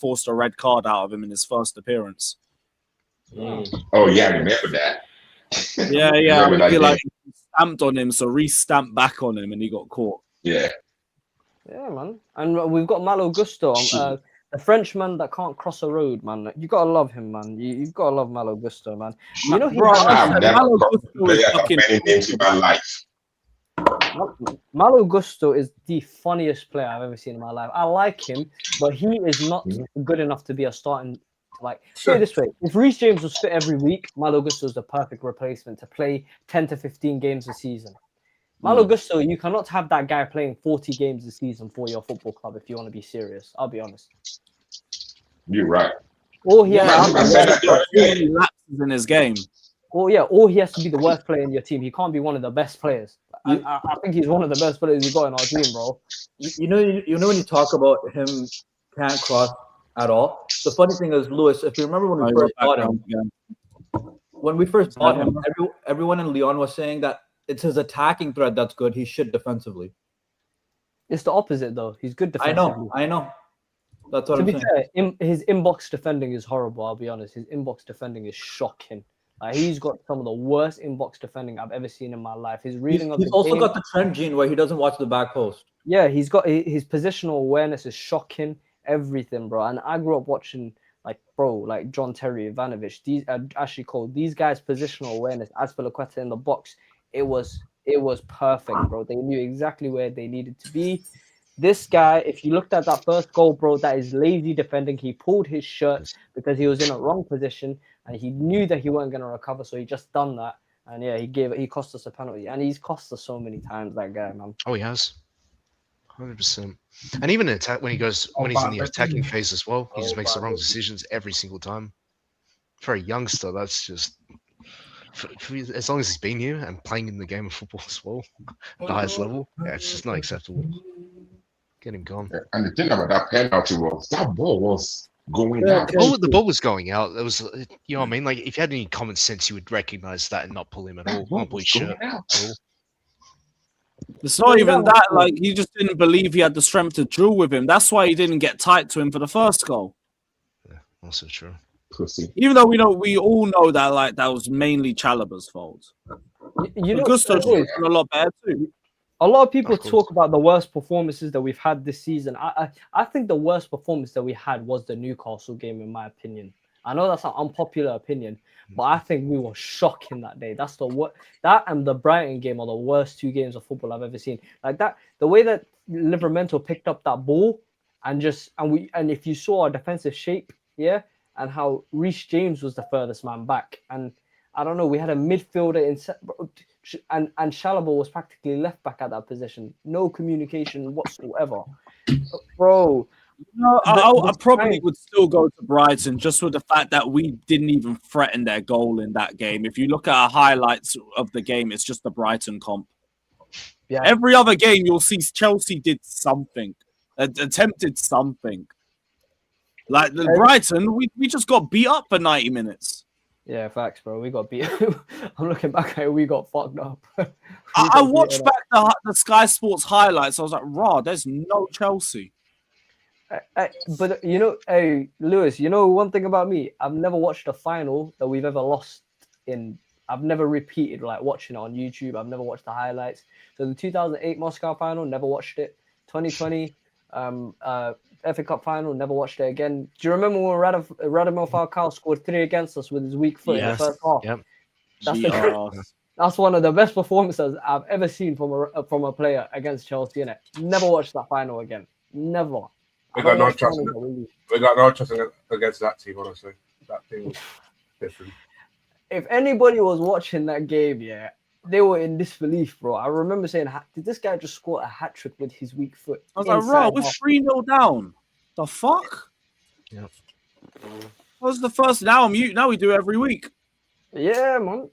S17: force a red card out of him in his first appearance.
S21: Oh yeah, I remember that.
S17: Yeah. I feel like he stamped on him, so re-stamped back on him, and he got caught.
S21: Yeah.
S20: Yeah, man. And we've got Malo Gusto, the Frenchman that can't cross a road, man. You gotta love him, man. You've gotta love Malo Gusto, man. You know,
S21: Malo Gusto is many names in my life.
S20: Malo Gusto is the funniest player I've ever seen in my life. I like him, but he is not good enough to be a starting. Say it this way: if Reece James was fit every week, Malo Gusto is the perfect replacement to play 10 to 15 games a season. Malo Gusto, you cannot have that guy playing 40 games a season for your football club if you want to be serious. I'll be honest.
S21: You're right.
S20: Or he has
S17: lapses in his game.
S20: Or he has to be the worst player in your team. He can't be one of the best players. I think he's one of the best players we've got in our team, bro.
S8: You know when you talk about him can't cross at all. The funny thing is, Lewis, if you remember when we first bought him, everyone in Lyon was saying that it's his attacking threat that's good. He's shit defensively.
S20: It's the opposite, though. He's good defensively.
S8: I know. That's what I'm saying.
S20: To be fair, his inbox defending is horrible. I'll be honest. His inbox defending is shocking. He's got some of the worst inbox defending I've ever seen in my life. His reading of the game.
S8: He's also got the trend gene where he doesn't watch the back post.
S20: Yeah, he's got his positional awareness is shocking. Everything, bro. And I grew up watching like bro, like John Terry, Ivanovic, these actually called these guys' positional awareness, Azpilicueta in the box, it was perfect, bro. They knew exactly where they needed to be. This guy, if you looked at that first goal, bro, that is lazy defending. He pulled his shirt because he was in a wrong position and he knew that he wasn't going to recover, so he just done that. And yeah, he cost us a penalty, and he's cost us so many times. That guy, man.
S18: Oh, he has, 100%. And even in attack, when he's in the attacking phase as well, he just makes the wrong decisions every single time. For a youngster, that's just as long as he's been here and playing in the game of football as well, at the highest level, yeah, it's just not acceptable. Get him gone.
S21: And the thing about that penalty was that ball was going out.
S18: The ball was going out. It was, you know what I mean? Like, if you had any common sense, you would recognize that and not pull him at all. Not pull his shirt at all.
S17: It's not even that. Like, he just didn't believe he had the strength to drill with him. That's why he didn't get tight to him for the first goal.
S18: Yeah, also true.
S17: Even though we all know that like that was mainly Chalobah's fault.
S20: You know,
S17: Gusto did a lot better too.
S20: A lot of people talk about the worst performances that we've had this season. I think the worst performance that we had was the Newcastle game, in my opinion. I know that's an unpopular opinion, but I think we were shocking that day. That's that and the Brighton game are the worst 2 games of football I've ever seen. Like that, the way that Livramento picked up that ball and if you saw our defensive shape, yeah, and how Reece James was the furthest man back, and I don't know, we had a midfielder and Chalobah was practically left back at that position. No communication whatsoever, bro.
S17: No, I probably would still go to Brighton just with the fact that we didn't even threaten their goal in that game. If you look at our highlights of the game, it's just the Brighton comp.
S20: Yeah.
S17: Every other game, you'll see Chelsea did something, attempted something. Like the Brighton, we just got beat up for 90 minutes.
S20: Yeah, facts, bro. We got beat. I'm looking back at it, we got fucked up.
S17: I watched back the Sky Sports highlights. I was like, raw, there's no Chelsea.
S20: But you know, hey, Lewis, you know one thing about me? I've never watched a final that we've ever lost in. I've never repeated like watching it on YouTube. I've never watched the highlights. So the 2008 Moscow final, never watched it. 2020 FA Cup final, never watched it again. Do you remember when Radamel Falcao scored 3 against us with his weak foot in the first half?
S18: Yep.
S20: That's one of the best performances I've ever seen from a player against Chelsea. Innit? Never watched that final again. Never.
S6: We got no trust against that team, honestly. That team was different.
S20: If anybody was watching that game, yeah, they were in disbelief, bro. I remember saying, did this guy just score a hat trick with his weak foot?
S17: I was like, bro, we're 3-0 down. The fuck?
S18: Yeah.
S17: What was the first? Now we do it every week.
S20: Yeah, man.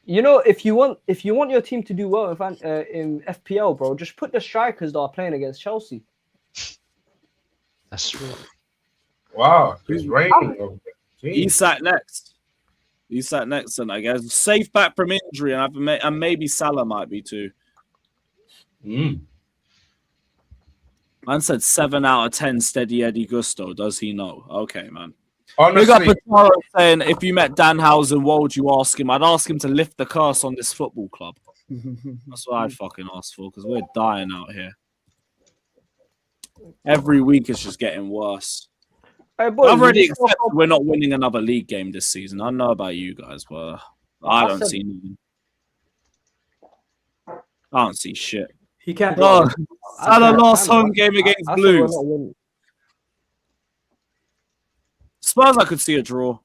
S20: You know, if you want your team to do well in FPL, bro, just put the strikers that are playing against Chelsea.
S18: That's true.
S6: Wow, it's raining.
S17: He's sat next. And I guess safe back from injury, and maybe Salah might be too. Man said 7 out of 10 steady Eddie Gusto. Does he know? Okay, man.
S6: Honestly,
S17: Big up Pataro saying if you met Danhausen, what would you ask him? I'd ask him to lift the curse on this football club. That's what I'd fucking ask for, because we're dying out here. Every week it's just getting worse.
S20: Hey, boys,
S17: I've already accepted we're not winning another league game this season. I don't know about you guys, but I don't see anything. I don't see shit.
S8: He can't.
S17: Salah lost home game against Blues. Spurs, I could see a draw.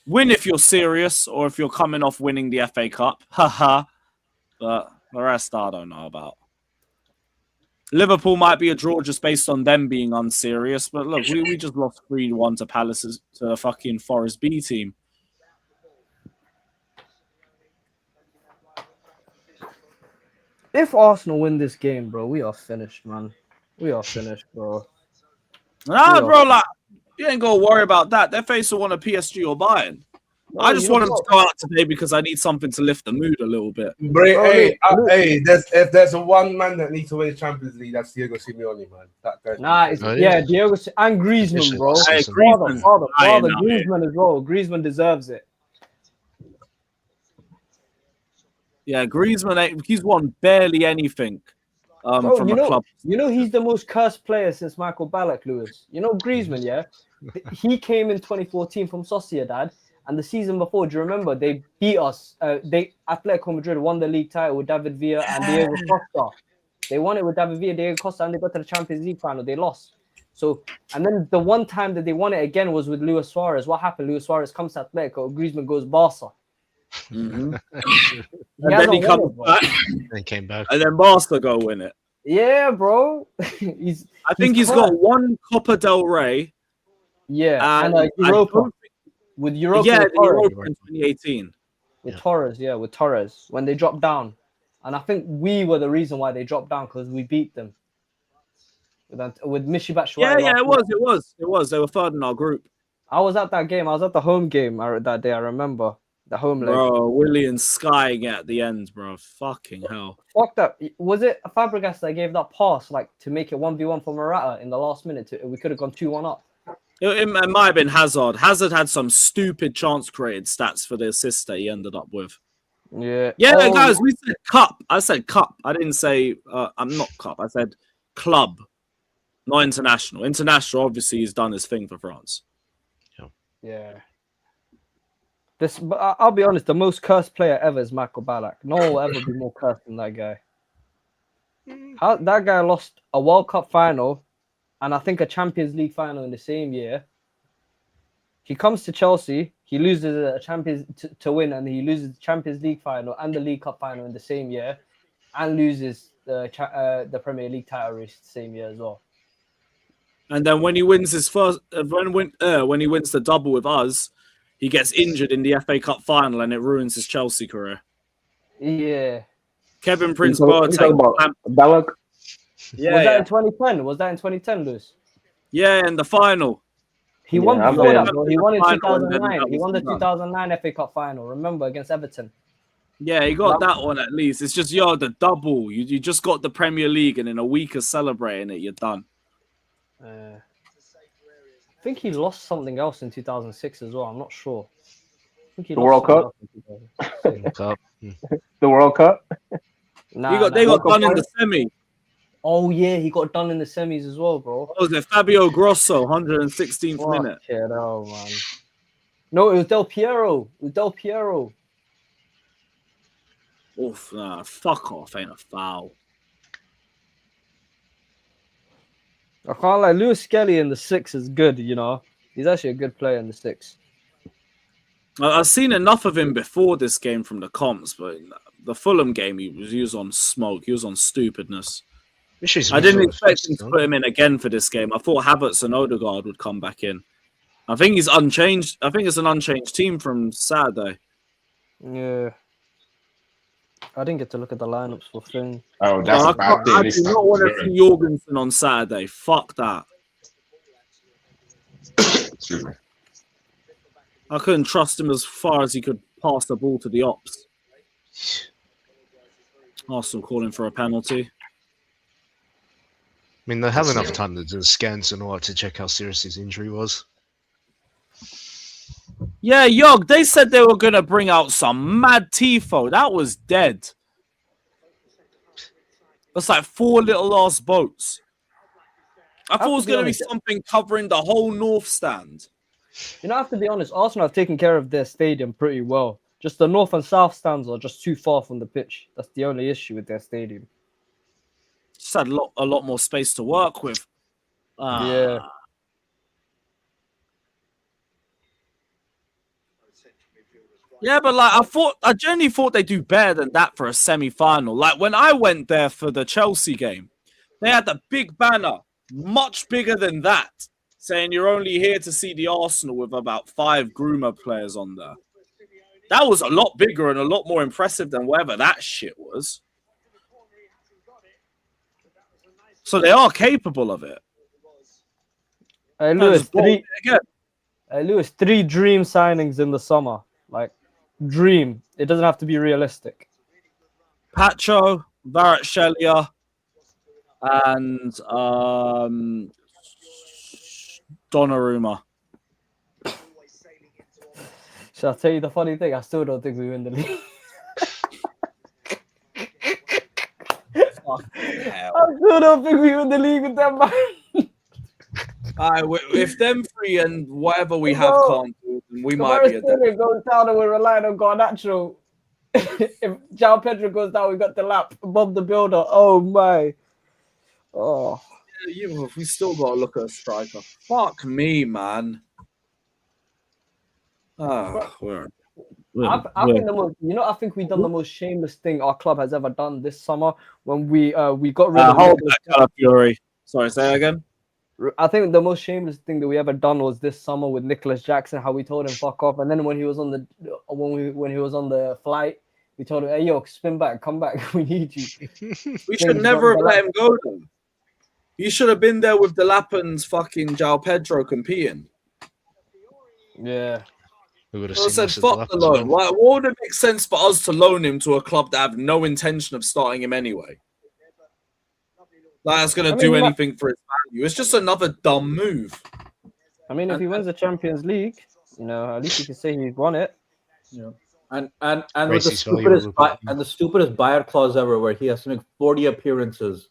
S17: Win if you're serious, or if you're coming off winning the FA Cup. Haha. But the rest I don't know about. Liverpool might be a draw just based on them being unserious, but look, we just lost 3-1 to Palace, to the fucking Forest B team.
S20: If Arsenal win this game, bro, we are finished, man. We are finished, bro.
S17: Nah, bro, like, you ain't gonna worry about that. Their face will want a PSG or Bayern. I just want them to go out today because I need something to lift the mood a little bit.
S6: If there's a one man that needs to win the Champions League, that's Diego Simeone, man.
S20: Diego and Griezmann, bro. Father, Griezmann as well. Griezmann deserves it.
S17: Yeah, Griezmann, he's won barely anything.
S20: Bro,
S17: from a club.
S20: You know he's the most cursed player since Michael Ballack, Lewis. You know Griezmann, yeah? He came in 2014 from Sociedad, and the season before, do you remember, they beat us. Atletico Madrid won the league title with David Villa and Diego Costa. They won it with David Villa, Diego Costa, and they got to the Champions League final. They lost. So, and then the one time that they won it again was with Luis Suarez. What happened? Luis Suarez comes to Atletico, Griezmann goes Barca.
S17: Mm-hmm. And then he comes back.
S18: And came back.
S17: And then Barca go win it.
S20: Yeah, bro.
S17: I think he's got one Copa del Rey.
S20: Yeah, and Europa. With Europa.
S17: Yeah,
S20: with
S17: the Europa in 2018.
S20: With Torres, with Torres. When they dropped down. And I think we were the reason why they dropped down, because we beat them. With Michy Batshuayi.
S17: Yeah, it was. They were third in our group.
S20: I was at that game. I was at the home game that day, I remember. The home leg.
S17: Bro, Willian skying at the end, bro. Fucking hell.
S20: Fuck that. Was it Fabregas that gave that pass to make it 1v1 for Morata in the last minute? We could have gone 2-1 up.
S17: It might have been Hazard. Hazard had some stupid chance created stats for the assist that he ended up with.
S20: Yeah.
S17: Yeah, guys, we said cup. I said cup. I didn't say I'm not cup. I said club, not international. International, obviously, he's done his thing for France.
S20: Yeah. But I'll be honest, the most cursed player ever is Michael Ballack. No one will ever be more cursed than that guy. That guy lost a World Cup final and I think a Champions League final in the same year. He comes to Chelsea, he loses a Champions to win, and he loses the Champions League final and the League Cup final in the same year, and loses the Premier League title race the same year as well.
S17: And then when he wins his first, when he wins the double with us, he gets injured in the FA Cup final, and it ruins his Chelsea career.
S20: Yeah.
S17: Kevin Prince Boateng.
S16: Ballack.
S20: Yeah. Was that in 2010? Was that in 2010, Lewis?
S17: Yeah, in the final.
S20: He won before that, bro. He won in 2009. He won the 2009 FA Cup final. Remember, against Everton.
S17: Yeah, he got that one at least. It's just the double. You just got the Premier League, and in a week of celebrating it, you're done.
S20: I think he lost something else in 2006 as well. I'm not sure. I think he
S16: the
S20: lost
S16: World Cup. The World Cup.
S17: They got done in the semi.
S20: Oh yeah, he got done in the semis as well, bro.
S17: What was it? Fabio Grosso, 116th minute.
S20: Oh man. No, it was Del Piero.
S17: Oof, nah, fuck off, ain't a foul.
S20: I can't lie, Lewis Skelly in the 6 is good, you know. He's actually a good player in the 6.
S17: I've seen enough of him before this game from the comps, but the Fulham game, he was on smoke. He was on stupidness. I didn't expect him to put him in again for this game. I thought Havertz and Odegaard would come back in. I think he's unchanged. I think it's an unchanged team from Saturday.
S20: Yeah. I didn't get to look at the lineups for Finn.
S21: Oh, that's a bad thing.
S17: I do not want to see Jorgensen on Saturday. Fuck that. I couldn't trust him as far as he could pass the ball to the ops. Arsenal calling for a penalty.
S18: I mean, they have enough time to do the scans and all that to check how serious his injury was.
S17: Yeah, Yog, they said they were going to bring out some mad tifo. That was dead. That's like 4 little ass boats. I thought it was going to be something covering the whole north stand.
S20: You know, I have to be honest, Arsenal have taken care of their stadium pretty well. Just the north and south stands are just too far from the pitch. That's the only issue with their stadium.
S17: Just had a lot more space to work with.
S20: Yeah.
S17: Yeah, but I genuinely thought they'd do better than that for a semi-final. Like when I went there for the Chelsea game, they had the big banner, much bigger than that, saying you're only here to see the Arsenal with about 5 groomer players on there. That was a lot bigger and a lot more impressive than whatever that shit was. So they are capable of it.
S20: Hey, Lewis, 3 dream signings in the summer. Like, dream. It doesn't have to be realistic.
S17: Pacho, Kvaratskhelia, and Donnarumma.
S20: Shall I tell you the funny thing? I still don't think we win the league. I still don't think we win the league with them, man.
S17: If them three and whatever we have can't do, then we might be a
S20: It goes down and we're relying on Garnacho. If João Pedro goes down, we got the lap above the builder. Oh my. Oh.
S17: Yeah, we still got to look at a striker. Fuck me, man.
S20: I think the most, I think we've done the most shameless thing our club has ever done this summer when we got rid of
S17: Fury. Sorry, say that again.
S20: I think the most shameless thing that we ever done was this summer with Nicholas Jackson. How we told him fuck off, and then when he was on the flight, we told him, "Hey yo, spin back, come back, we need you."
S17: We should never have let him go. Though. You should have been there with the Lapans, fucking João Pedro competing.
S20: Yeah.
S17: I said, fuck the loan. Why would it make sense for us to loan him to a club that have no intention of starting him anyway? Like, that's going to do anything for his value. It's just another dumb move.
S20: I mean, if he wins the Champions League, at least you can say he's won it.
S8: Yeah. And with the stupidest buyout clause ever, where he has to make 40 appearances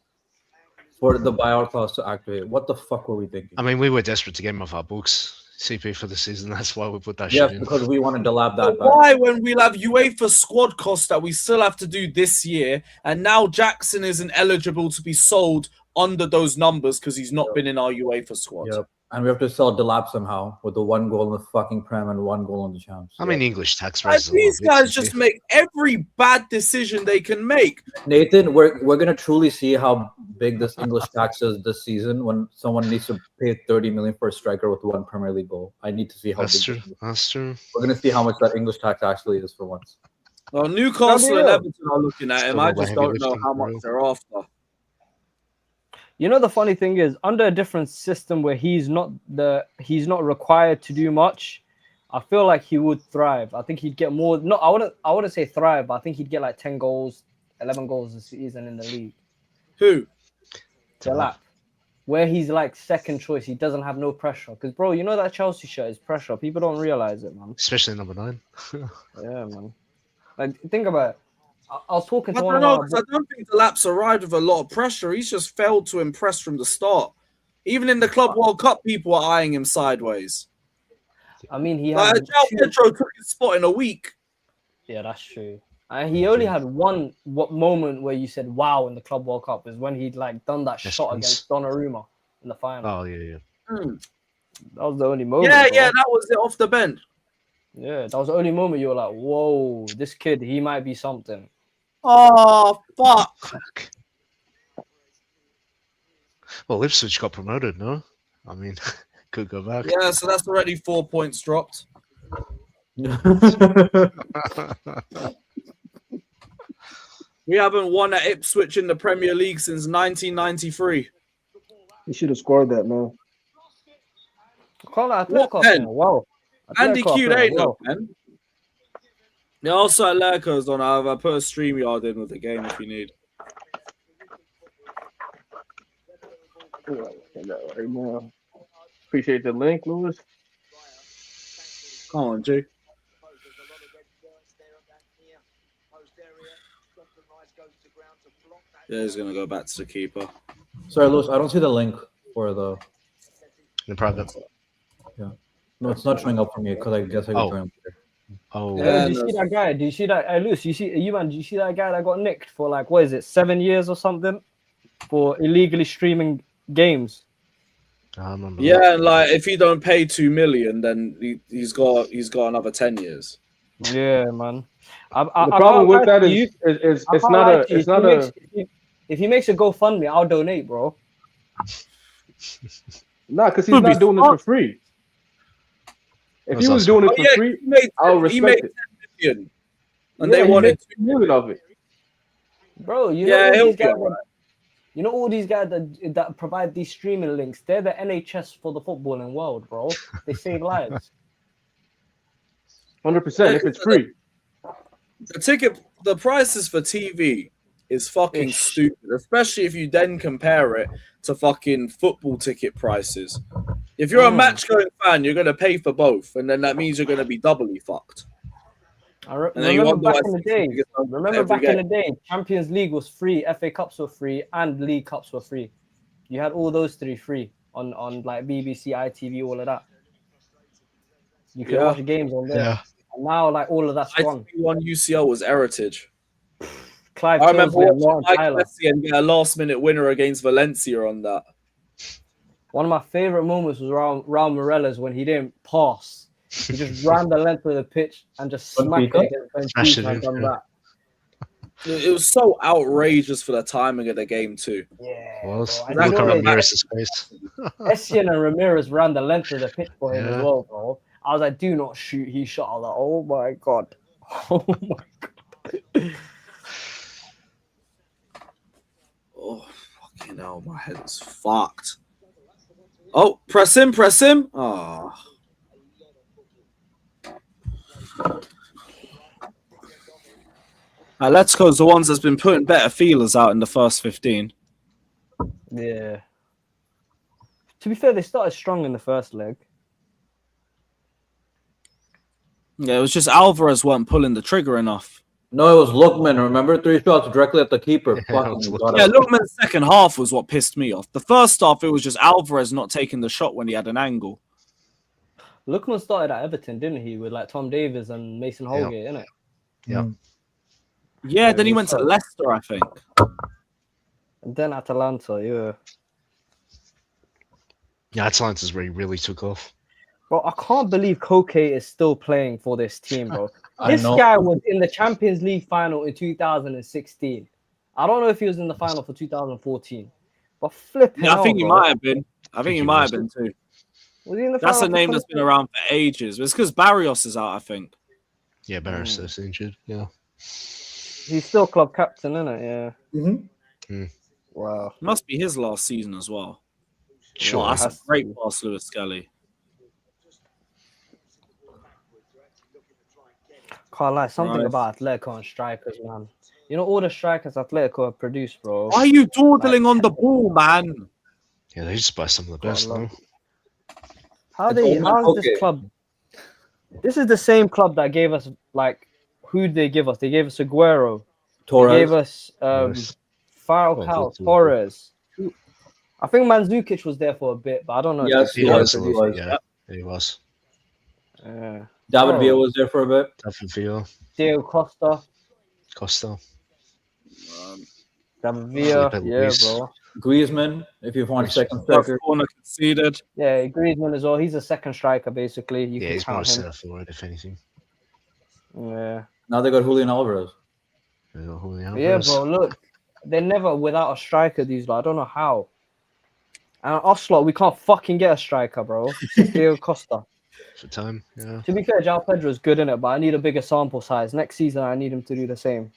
S8: for the buyout clause to activate. What the fuck were we thinking?
S18: I mean, we were desperate to get him off our books. CP for the season. That's why we put that shit in.
S8: Because we wanted to lab that.
S17: Why, when we'll have UEFA squad costs that we still have to do this year, and now Jackson isn't eligible to be sold under those numbers because he's not been in our UEFA squad.
S8: Yep. And we have to sell Delap somehow with the 1 goal in the fucking Prem and 1 goal in the Champs.
S18: I mean, English tax
S17: these guys just make every bad decision they can make.
S8: Nathan, we're gonna truly see how big this English tax is this season when someone needs to pay 30 million for a striker with 1 Premier League goal. I need to see how
S18: that's
S8: big
S18: true. That's true.
S8: We're gonna see how much that English tax actually is for once.
S17: Well, Newcastle and Everton are looking at him. I just don't know how much they're after.
S20: The funny thing is, under a different system where he's not required to do much, I feel like he would thrive. I think he'd get more. No, I wouldn't say thrive, but I think he'd get like 10 goals, 11 goals this season in the league.
S17: Who?
S20: Delap. Where he's like second choice, he doesn't have no pressure. Because bro, that Chelsea shirt is pressure. People don't realize it, man.
S18: Especially number 9.
S20: Yeah, man. Like think about it. I was talking to
S17: I don't think Delap's arrived with a lot of pressure. He's just failed to impress from the start. Even in the Club World Cup, people are eyeing him sideways.
S20: I mean,
S17: João Pedro took his spot in a week.
S20: Yeah, that's true. He only had one moment where you said "wow" in the Club World Cup is when he'd like done that shot against Donnarumma in the final.
S18: Oh yeah.
S20: That was the only moment.
S17: Yeah, that was it off the bench.
S20: Yeah, that was the only moment you were like, "Whoa, this kid, he might be something."
S17: Oh fuck!
S18: Well, Ipswich got promoted, no? I mean, could go back.
S17: Yeah, so that's already 4 points dropped. We haven't won at Ipswich in the Premier League since 1993.
S16: You should have scored that, man.
S20: Wow.
S17: Andy Q, they ain't no pen. Yeah, also at Lurkers on. I've put a StreamYard in with the game if you need.
S16: Right now. Appreciate the link, Lewis.
S17: Come on, G. Yeah, he's gonna go back to the keeper.
S8: Sorry, Lewis, I don't see the link for the
S18: private.
S8: Yeah. No, it's not showing up for me because I guess I can join here.
S18: Oh,
S20: do you see that guy? Do you see that? Luce, do you see that guy that got nicked for like 7 years or something for illegally streaming games?
S17: Yeah, and like if you don't pay 2 million, then he's got another 10 years.
S20: Yeah, man.
S16: The problem with that is it's not a.
S20: If he makes a GoFundMe, I'll donate, bro.
S16: Nah, because he's not doing it for free. If he was doing it for free, I'll respect it.
S17: 10 million, and they wanted
S16: 2 million of it.
S20: Bro, all these guys that provide these streaming links, they're the NHS for the footballing world, bro. They save lives.
S16: 100% if it's free.
S17: The prices for TV is fucking stupid, especially if you then compare it to fucking football ticket prices. If you're a match-going fan, you're going to pay for both, and then that means you're going to be doubly fucked. And then you
S20: remember
S17: wonder
S20: back
S17: why
S20: in the
S17: City
S20: day.
S17: gets done
S20: Remember
S17: every
S20: back in
S17: game.
S20: the day, Champions League was free, FA Cups were free, and League Cups were free. You had all those three free on like BBC, ITV, all of that. You could watch games on there.
S18: Yeah.
S20: And now like all of that's gone.
S17: ITV1 UCL was heritage.
S20: Clive
S17: I remember
S20: Tilsley and
S17: watching
S20: Martin
S17: Mike
S20: Tyler.
S17: Messi get a last-minute winner against Valencia on that.
S20: One of my favorite moments was Raul Morelos when he didn't pass. He just ran the length of the pitch and just smacked it against Benfica and done that.
S17: It was so outrageous for the timing of the game too.
S20: Yeah,
S18: Look
S20: bro.
S18: at Ramirez's face.
S20: Essien and Ramirez ran the length of the pitch for him as well, bro. I was like, do not shoot. He shot. I was like, oh my god. Oh my god.
S17: Oh, fucking hell. My head is fucked. Oh, press him. Oh. Atletico's the ones that's been putting better feelers out in the first 15.
S20: Yeah. To be fair, they started strong in the first leg.
S17: Yeah, it was just Alvarez weren't pulling the trigger enough.
S8: No, it was Lookman. Remember, 3 shots directly at the keeper.
S17: Yeah, Lookman's second half was what pissed me off. The first half, it was just Alvarez not taking the shot when he had an angle.
S20: Lookman started at Everton, didn't he? With like Tom Davies and Mason Holgate, innit?
S18: Yeah.
S17: Yeah, then he went to Leicester, I think.
S20: And then Atalanta, yeah.
S18: Yeah, Atalanta's where he really took off.
S20: Bro, I can't believe Koke is still playing for this team, bro.
S8: I
S20: This
S8: know.
S20: guy was in the Champions League final in 2016. I don't know if he was in the final for 2014. But flipping
S17: Yeah, I think
S20: hell,
S17: he
S20: bro.
S17: might have been. I think he might have been too.
S20: Was he in the
S17: That's a
S20: final for
S17: name that's been
S20: 2014?
S17: around for ages. It's because Barrios is out, I think.
S18: Yeah, Barrios injured. Yeah.
S20: He's still club captain, isn't it? Yeah. Wow.
S17: Must be his last season as well.
S18: Sure.
S17: Oh, that's a great pass, Lewis Skelly.
S20: Can't lie, something
S17: Right.
S20: about Atletico and strikers, man. You know all the strikers Atletico have produced, bro.
S17: Why are you dawdling on the ball, man?
S18: Yeah, they just buy some of the best now.
S20: How
S8: It's
S20: is
S8: all
S20: this
S8: okay.
S20: club? This is the same club that gave us like who did they give us? They gave us Aguero.
S8: Torres.
S20: They gave us
S18: Torres.
S20: Falcao, Torres. I think Mandzukic was there for a bit, but I don't know.
S8: Yes,
S20: if
S8: he was.
S18: Yeah, he was.
S20: Yeah.
S8: David
S20: Oh.
S8: Villa was there for a bit.
S18: David Villa,
S20: Diego Costa,
S18: Costa.
S20: David Villa,
S18: Felipe
S20: yeah,
S18: Luis.
S20: bro.
S8: Griezmann, if you want second
S17: First
S8: striker.
S17: corner conceded.
S20: Yeah, Griezmann as well. He's a second striker, basically. You
S18: Yeah,
S20: can
S18: he's more
S20: count him.
S18: center forward, if anything.
S20: Yeah.
S8: Now they got Julian Alvarez.
S20: Yeah, bro. Look, they're never without a striker. These, I don't know how. And Oslo, we can't fucking get a striker, bro. Diego Costa.
S18: For time, yeah.
S20: To be fair, João Pedro's good in it, but I need a bigger sample size. Next season, I need him to do the same.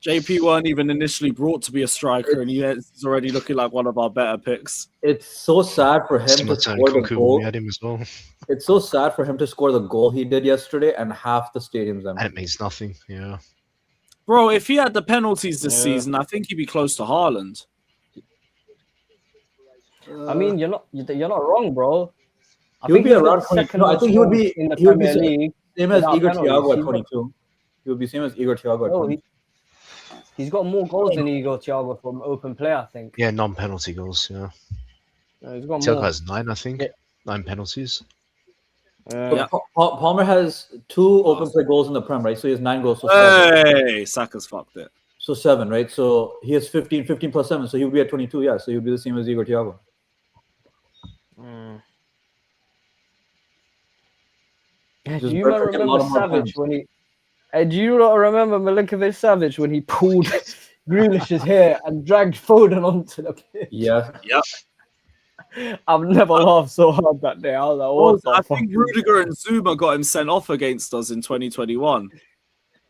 S17: JP weren't even initially brought to be a striker, and he's already looking like one of our better picks.
S8: It's so sad for him to
S18: Similar to
S8: score the
S18: Nkunku,
S8: goal.
S18: we had him as well.
S8: It's so sad for him to score the goal he did yesterday, and half the stadium's empty.
S18: And it means nothing, yeah.
S17: Bro, if he had the penalties this
S20: Yeah.
S17: season, I think he'd be close to Haaland.
S20: I mean, you're not wrong, bro.
S8: He would be
S20: he's got
S8: around
S20: the
S8: 22.
S20: second
S8: No, I think he would be
S20: in the
S8: he would be
S20: Premier League.
S8: same as
S20: without
S8: Igor
S20: penalties.
S8: Thiago at
S20: He's got-
S8: 22. He would be same as Igor Thiago at
S20: No,
S8: 22.
S20: he's got more goals than Igor Thiago from open play, I think.
S18: Yeah, non-penalty goals, yeah.
S20: He's got
S18: Thiago
S20: more.
S18: has 9, I think.
S8: Yeah.
S18: 9 penalties.
S8: So Palmer has 2 open play goals in the Prem, right? So he has 9 goals. So 7.
S17: Hey, Saka's fucked it.
S8: So 7, right? So he has 15 plus 7. So he would be at 22, yeah. So he would be the same as Igor Thiago.
S20: Yeah, do
S8: Just
S20: you
S8: Brentford get a
S20: remember
S8: lot of more
S20: Savić
S8: points.
S20: when he? Do you not remember Milinkovic Savić when he pulled Grealish's hair and dragged Foden onto the pitch?
S8: Yeah.
S17: Yep.
S20: I've never laughed so hard that day. I was like, what the
S17: I
S20: fuck?
S17: think Rudiger and Zuma got him sent off against us in 2021.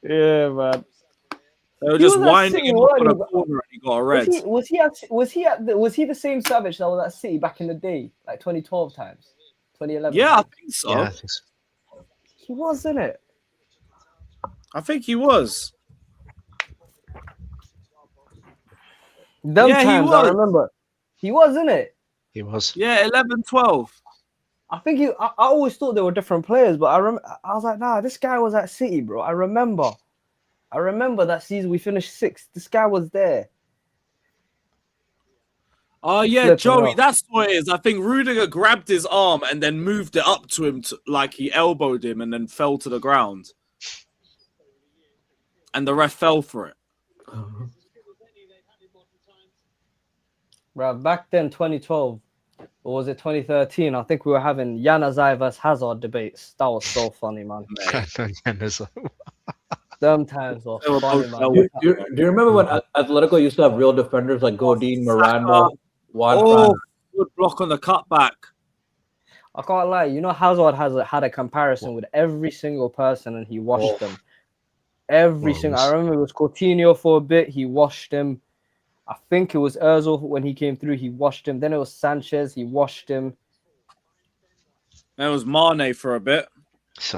S20: Yeah, man.
S17: They were
S20: He
S17: just
S20: was at
S17: winding
S20: City,
S17: him up on a
S20: wasn't he?
S17: corner and he got a red.
S20: Was he the same Savić that was at City back in the day, like 2012 times, 2011?
S17: Yeah, I think so.
S18: Yeah, I think so.
S20: He was, isn't it?
S17: I think he was.
S20: Them
S17: Yeah, he
S20: times I
S17: was.
S20: remember. He was, isn't it?
S18: He was.
S17: Yeah, 11, 12.
S20: I think I always thought they were different players, but I was like, nah, this guy was at City, bro. I remember that season we finished 6th. This guy was there.
S17: Oh yeah, Joey, that's what it is. I think Rudiger grabbed his arm and then moved it up to him, like he elbowed him and then fell to the ground. And the ref fell for it.
S20: Bro, back then, 2012, or was it 2013? I think we were having Januzaj versus Hazard debates. That was so funny, man. Them times were funny, man.
S8: Do you remember when Atletico used to have real defenders like Godin, Miranda, Juan?
S17: Oh, good block on the cutback.
S20: I can't lie. You know, Hazard had a comparison with every single person, and he washed them. Every single. I remember it was Coutinho for a bit. He washed him. I think it was Ozil when he came through. He washed him. Then it was Sanchez. He washed him.
S17: Then it was Mane for a bit.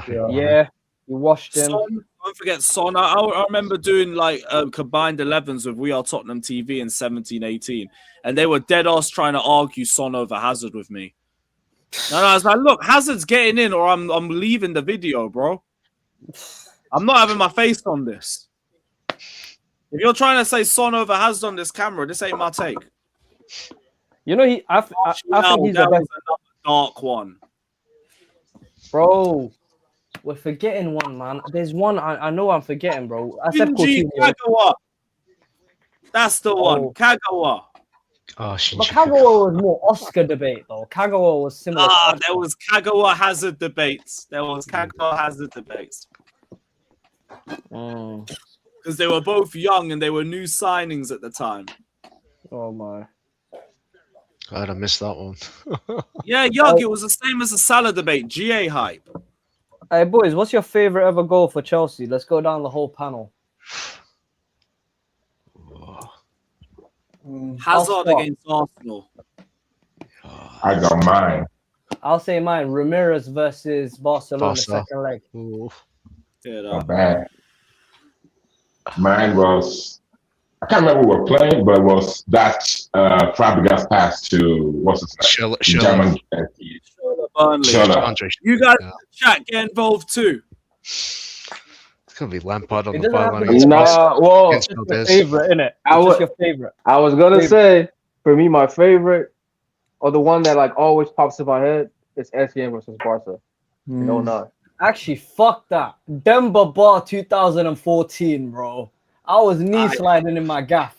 S20: Yeah, he washed him.
S17: Son, don't forget Son. I remember doing like combined 11s with We Are Tottenham TV in 17-18, and they were dead ass trying to argue Son over Hazard with me. And I was like, look, Hazard's getting in, or I'm leaving the video, bro. I'm not having my face on this. If you're trying to say Son over Hazard on this camera, this ain't my take.
S20: You know, I think he's the best.
S17: Dark one.
S20: Bro, we're forgetting one, man. There's one I know I'm forgetting, bro. I said Coutinho.
S17: Kagawa. That's the one. Kagawa.
S18: Oh,
S20: but Kagawa was more Oscar debate, though. Kagawa was similar.
S17: There was Kagawa Hazard debates. Because they were both young and they were new signings at the time.
S20: Oh my!
S18: God, I missed that one.
S17: Yeah, Yug, it was the same as the Salah debate. GA hype.
S20: Hey boys, what's your favorite ever goal for Chelsea? Let's go down the whole panel.
S17: Hazard against Arsenal.
S21: I got mine.
S20: I'll say mine. Ramirez versus Barcelona second leg.
S21: Not bad. Mine was, I can't remember who we were playing, but it was that Fabregas pass to what's his name? German
S17: Burnley. You guys in the chat get involved too.
S18: It's gonna be Lampard on the byline against
S16: Well,
S20: favorite, innit? What's your favorite?
S16: I was gonna say, for me, my favorite, or the one that like always pops in my head, is SCM versus Barca. No, not.
S20: Actually, fuck that. Denver Bar 2014, bro. I was knee sliding in my gaff.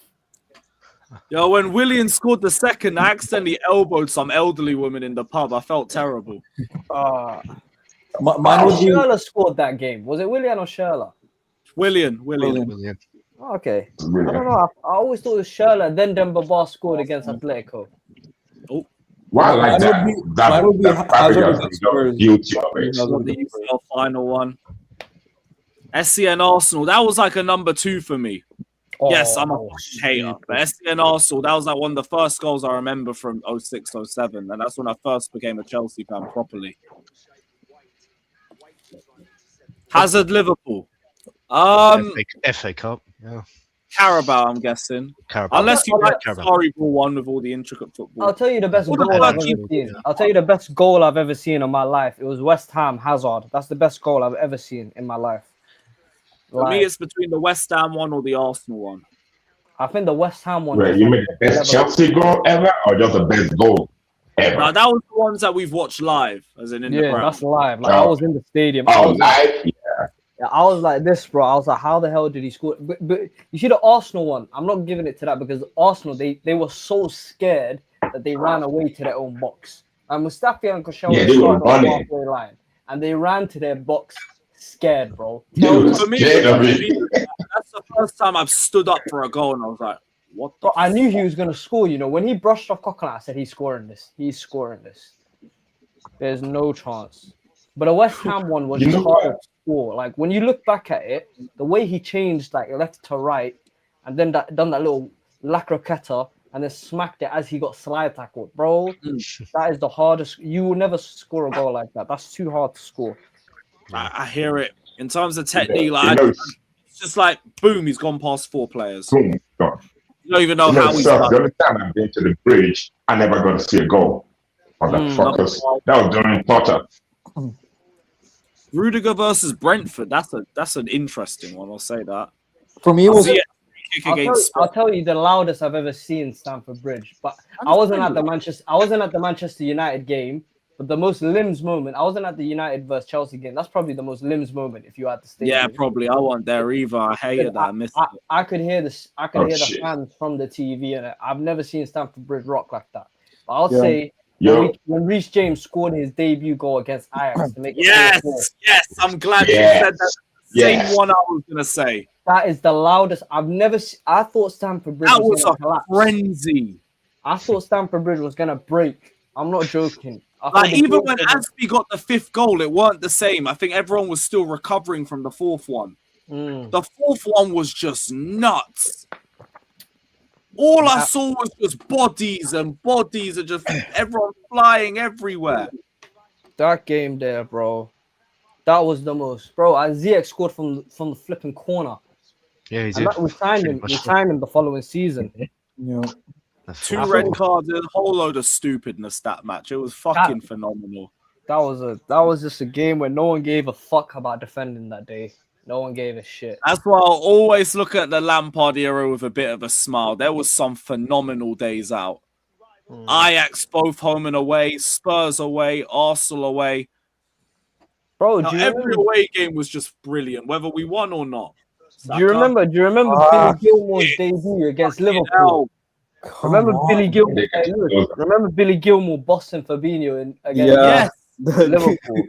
S17: Yo, when Willian scored the second, I accidentally elbowed some elderly woman in the pub. I felt terrible.
S20: Schürrle scored that game. Was it Willian or Schürrle?
S17: Willian.
S20: Oh, okay. I don't know. I always thought it was Schürrle, then Denver Bar scored against Atletico.
S17: Oh.
S21: Well, I like that Fabregas got guilty of it.
S17: The UCL final one. SCN Arsenal, that was like a number 2 for me. Yes, I'm a hater, but SCN Arsenal, that was like one of the first goals I remember from 06-07, and that's when I first became a Chelsea fan properly. Hazard Liverpool.
S18: FA Cup, yeah.
S17: Carabao, I'm guessing.
S18: Carabao.
S17: Unless you like the sorry ball one with all the intricate football.
S20: I'll tell you the best goal I've ever seen. I'll tell you the best goal I've ever seen in my life. It was West Ham Hazard. That's the best goal I've ever seen in my life.
S17: For me, it's between the West Ham one or the Arsenal one.
S20: I think the West Ham one.
S21: Wait, you mean the best Chelsea goal ever, or just the best goal ever?
S17: No, that was the ones that we've watched live, as in the ground.
S20: That's live. Like I was in the stadium.
S21: Live? Yeah.
S20: I was like this, bro. I was like, how the hell did he score? But you see the Arsenal one. I'm not giving it to that because Arsenal, they were so scared that they ran away to their own box. And Mustafi and Koscielny started on the halfway line, and they ran to their box scared, bro.
S17: For me, that's the first time I've stood up for a goal, and I was like, what the
S20: I knew he was going to score, you know. When he brushed off Coquelin, I said, he's scoring this. He's scoring this. There's no chance. But a West Ham one was hard to score. Like, when you look back at it, the way he changed, like, left to right, and then done that little La Croqueta, and then smacked it as he got slide tackled. Bro, that is the hardest. You will never score a goal like that. That's too hard to score.
S17: I hear it. In terms of technique, like it's just like, boom, he's gone past 4 players.
S21: Boom, gone.
S17: You don't even know how he's done.
S21: The only time I've been to the bridge, I never got to see a goal Motherfuckers. That was during Potter.
S17: Rudiger versus Brentford. That's an interesting one. I'll say that.
S8: For me, it was.
S20: I'll tell you the loudest I've ever seen Stamford Bridge. But I wasn't at the Manchester United game. But the most limbs moment, I wasn't at the United versus Chelsea game. That's probably the most limbs moment if you had to stay.
S17: Yeah, probably. I wasn't there either. I hated that. I missed it.
S20: I could hear this. I could hear the fans from the TV, and I've never seen Stamford Bridge rock like that. But I'll say when Reece James scored his debut goal against Ajax to make it.
S17: Yes, I'm glad you said that. Same one I was gonna say.
S20: That is the loudest I've never. I thought Stamford Bridge was a
S17: frenzy.
S20: I thought Stamford Bridge was gonna break. I'm not joking.
S17: Like even when Aspi got the 5th goal, it weren't the same. I think everyone was still recovering from the 4th one. The 4th one was just nuts. All I saw was just bodies and just everyone flying everywhere.
S20: That game there, bro. That was the most, bro. Ziyech scored from the flipping corner.
S18: Yeah, he did.
S20: We signed him. We signed him the following season.
S8: Yeah.
S17: 2 red cards and a whole load of stupidness that match. It was fucking phenomenal.
S20: That was just a game where no one gave a fuck about defending that day. No one gave a shit.
S17: That's why I'll always look at the Lampard era with a bit of a smile. There was some phenomenal days out. Ajax both home and away, Spurs away, Arsenal away.
S20: Bro,
S17: every away game was just brilliant, whether we won or not.
S20: Do you remember Billy Gilmore's debut against Liverpool? Remember Billy Gilmore bossing Fabinho against Liverpool.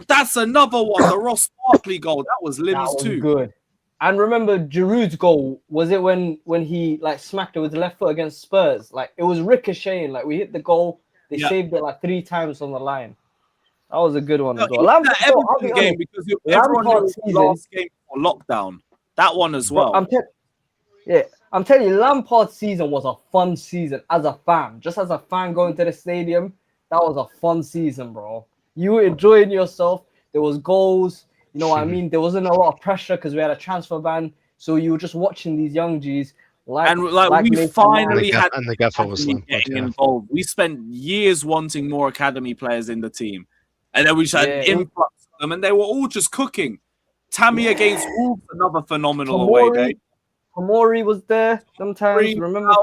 S17: That's another one. The Ross Barkley goal. That was Lim's too.
S20: Good. And remember Giroud's goal? Was it when he like smacked it with the left foot against Spurs? Like it was ricocheting. Like we hit the goal. They saved it like 3 times on the line. That was a good one as well.
S17: Lampard's game because everyone knew the last game for lockdown. That one as well.
S20: I'm telling you, Lampard's season was a fun season as a fan. Just as a fan going to the stadium, that was a fun season, bro. You were enjoying yourself. There was goals. You know what I mean? There wasn't a lot of pressure because we had a transfer ban. So you were just watching these young G's.
S17: We finally had
S18: and the gaffer was
S17: getting involved. We spent years wanting more academy players in the team. And then we just had influx of them, and they were all just cooking. Tammy against Wolves, another phenomenal away day.
S20: Amori was there sometimes. Remember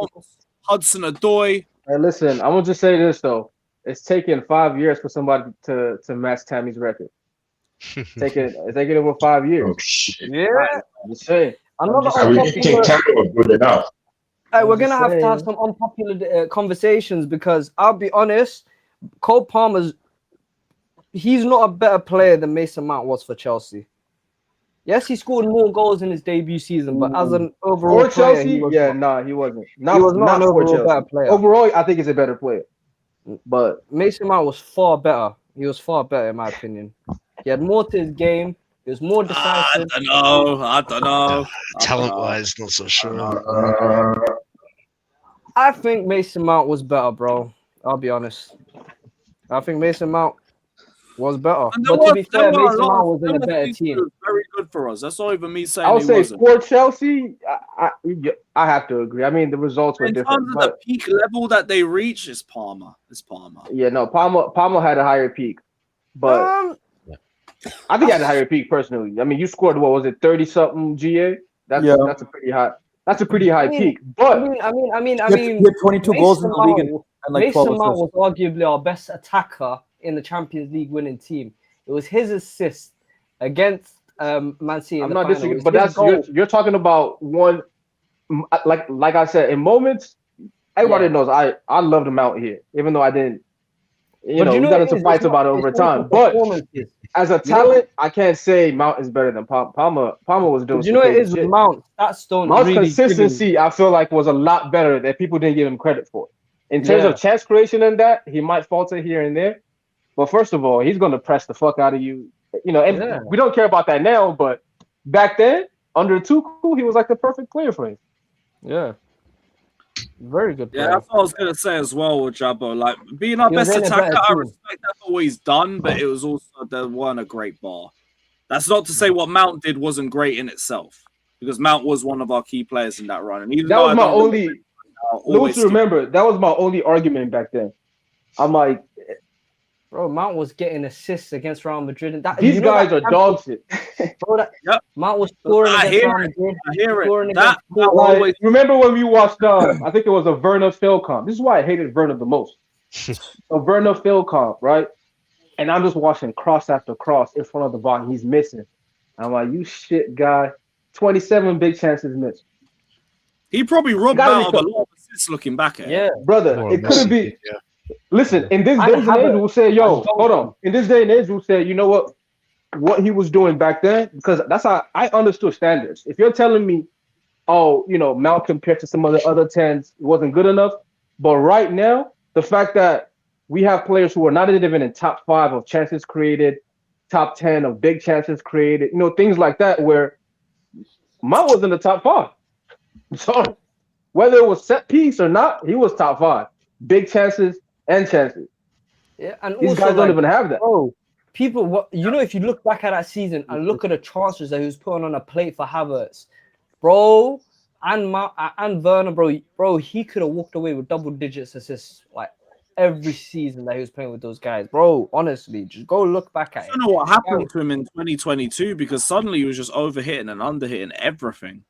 S17: Hudson-Odoi.
S16: Hey, listen, I'm gonna just say this though. It's taken 5 years for somebody to match Tammy's record. It's taken over 5 years.
S21: Oh, shit.
S20: Yeah.
S16: I'm just saying.
S21: Tammy was good enough.
S20: We're gonna have to have some unpopular conversations because I'll be honest, Cole Palmer's he's not a better player than Mason Mount was for Chelsea. Yes, he scored more goals in his debut season, but as an overall player,
S16: Chelsea, he wasn't. He was
S20: not an overall better player.
S16: Overall, I think he's a better player. But
S20: Mason Mount was far better. He was far better, in my opinion. He had more to his game. He was more decisive.
S17: I don't know.
S18: Talent-wise, not so sure.
S20: I think Mason Mount was better, bro. I'll be honest. I think Mason Mount was better. But to be fair, Mason Mount was in a better team.
S17: Very good for us. That's not even me saying
S16: I would say
S17: wasn't.
S16: for Chelsea, I have to agree. I mean, the results were different.
S17: In terms of the peak level that they reach, it's Palmer.
S16: Yeah, no, Palmer had a higher peak. But I think he had a higher peak personally. I mean, you scored, what was it, 30-something GA? That's a pretty high. That's a pretty high peak. But
S20: I mean,
S8: 22 goals in the league and like
S20: Mason Mount was arguably our best attacker in the Champions League winning team. It was his assist against Man City.
S16: I'm not disagreeing, but that's you're talking about one. Like I said, in moments, everybody knows I loved him out here, even though I didn't. You know, we got into fights about it over time. But as a talent, I can't say Mount is better than Palmer. Palmer was doing.
S20: You know it is Mount. That's
S16: Mount's really consistency. I feel like was a lot better that people didn't give him credit for. In terms of chance creation and that, he might falter here and there. But first of all, he's going to press the fuck out of you. You know, and we don't care about that now, but back then, under Tuchel, he was like the perfect player for him.
S20: Yeah. Very good player.
S17: Yeah, that's what I was going to say as well with Jabbo. Like, being our best attacker, I respect that's always done, but it was also, there weren't a great bar. That's not to say what Mount did wasn't great in itself, because Mount was one of our key players in that run. And even
S16: that was my only. Let's remember, that was my only argument back then. I'm like,
S20: bro, Mount was getting assists against Real Madrid. And that,
S16: these guys are dog shit.
S20: Bro, Mount was scoring against Real Madrid.
S17: I hear
S20: scoring
S17: it. That
S16: Like,
S17: always.
S16: remember when we watched, I think it was a Werner Philcom. This is why I hated Werner the most. A Werner Philcom, right? And I'm just watching cross after cross in front of the box. He's missing. I'm like, you shit guy. 27 big chances missed.
S17: He probably robbed out of a lot of assists looking back at it.
S20: Yeah,
S16: brother, it couldn't be. Listen, in this day and age, we'll say, yo, hold on. In this day and age, we'll say, you know what he was doing back then, because that's how I understood standards. If you're telling me, oh, you know, Mount compared to some of the other 10s wasn't good enough, but right now, the fact that we have players who are not even in top 5 of chances created, top 10 of big chances created, you know, things like that, where Mount was in the top 5. So whether it was set piece or not, he was top 5. Big chances and chances.
S20: Yeah, and
S16: these
S20: also,
S16: guys don't even have that.
S20: Oh, people, you know, if you look back at that season and look at the transfers that he was putting on a plate for Havertz, bro, and Werner, bro, he could have walked away with double digits assists like every season that he was playing with those guys, bro. Honestly, just go look back at it.
S17: I don't know what happened to him in 2022 because suddenly he was just overhitting and underhitting everything.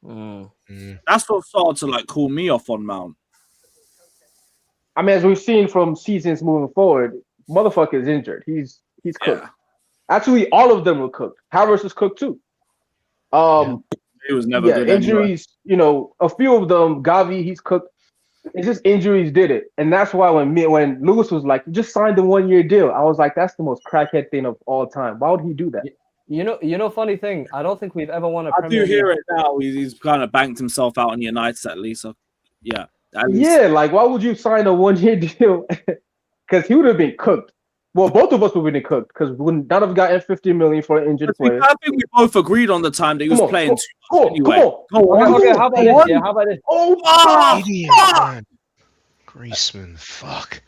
S17: That's what started to like call me off on Mount.
S16: I mean, as we've seen from seasons moving forward, motherfucker is injured. He's cooked. Actually, all of them were cooked. Havertz is cooked too.
S17: He was never good.
S16: Injuries,
S17: Anyway.
S16: You know, a few of them. Gavi, he's cooked. It's just injuries did it, and that's why when Lewis was like, just signed the 1-year deal, I was like, that's the most crackhead thing of all time. Why would he do that?
S20: You know, funny thing, I don't think we've ever won a
S17: I
S20: Premier
S17: do hear
S20: League.
S17: it now. He's kind of banked himself out on United at least. So, yeah. At least.
S16: Yeah, like why would you sign a 1-year deal? Because he would have been cooked. Well, both of us would have been cooked because none of us got 50 million for an injured player.
S17: I think we both agreed on the time that he was playing too much anyway.
S20: Okay, how about this? Yeah, how about this?
S16: Oh,
S18: idiot, man. Griezmann, fuck.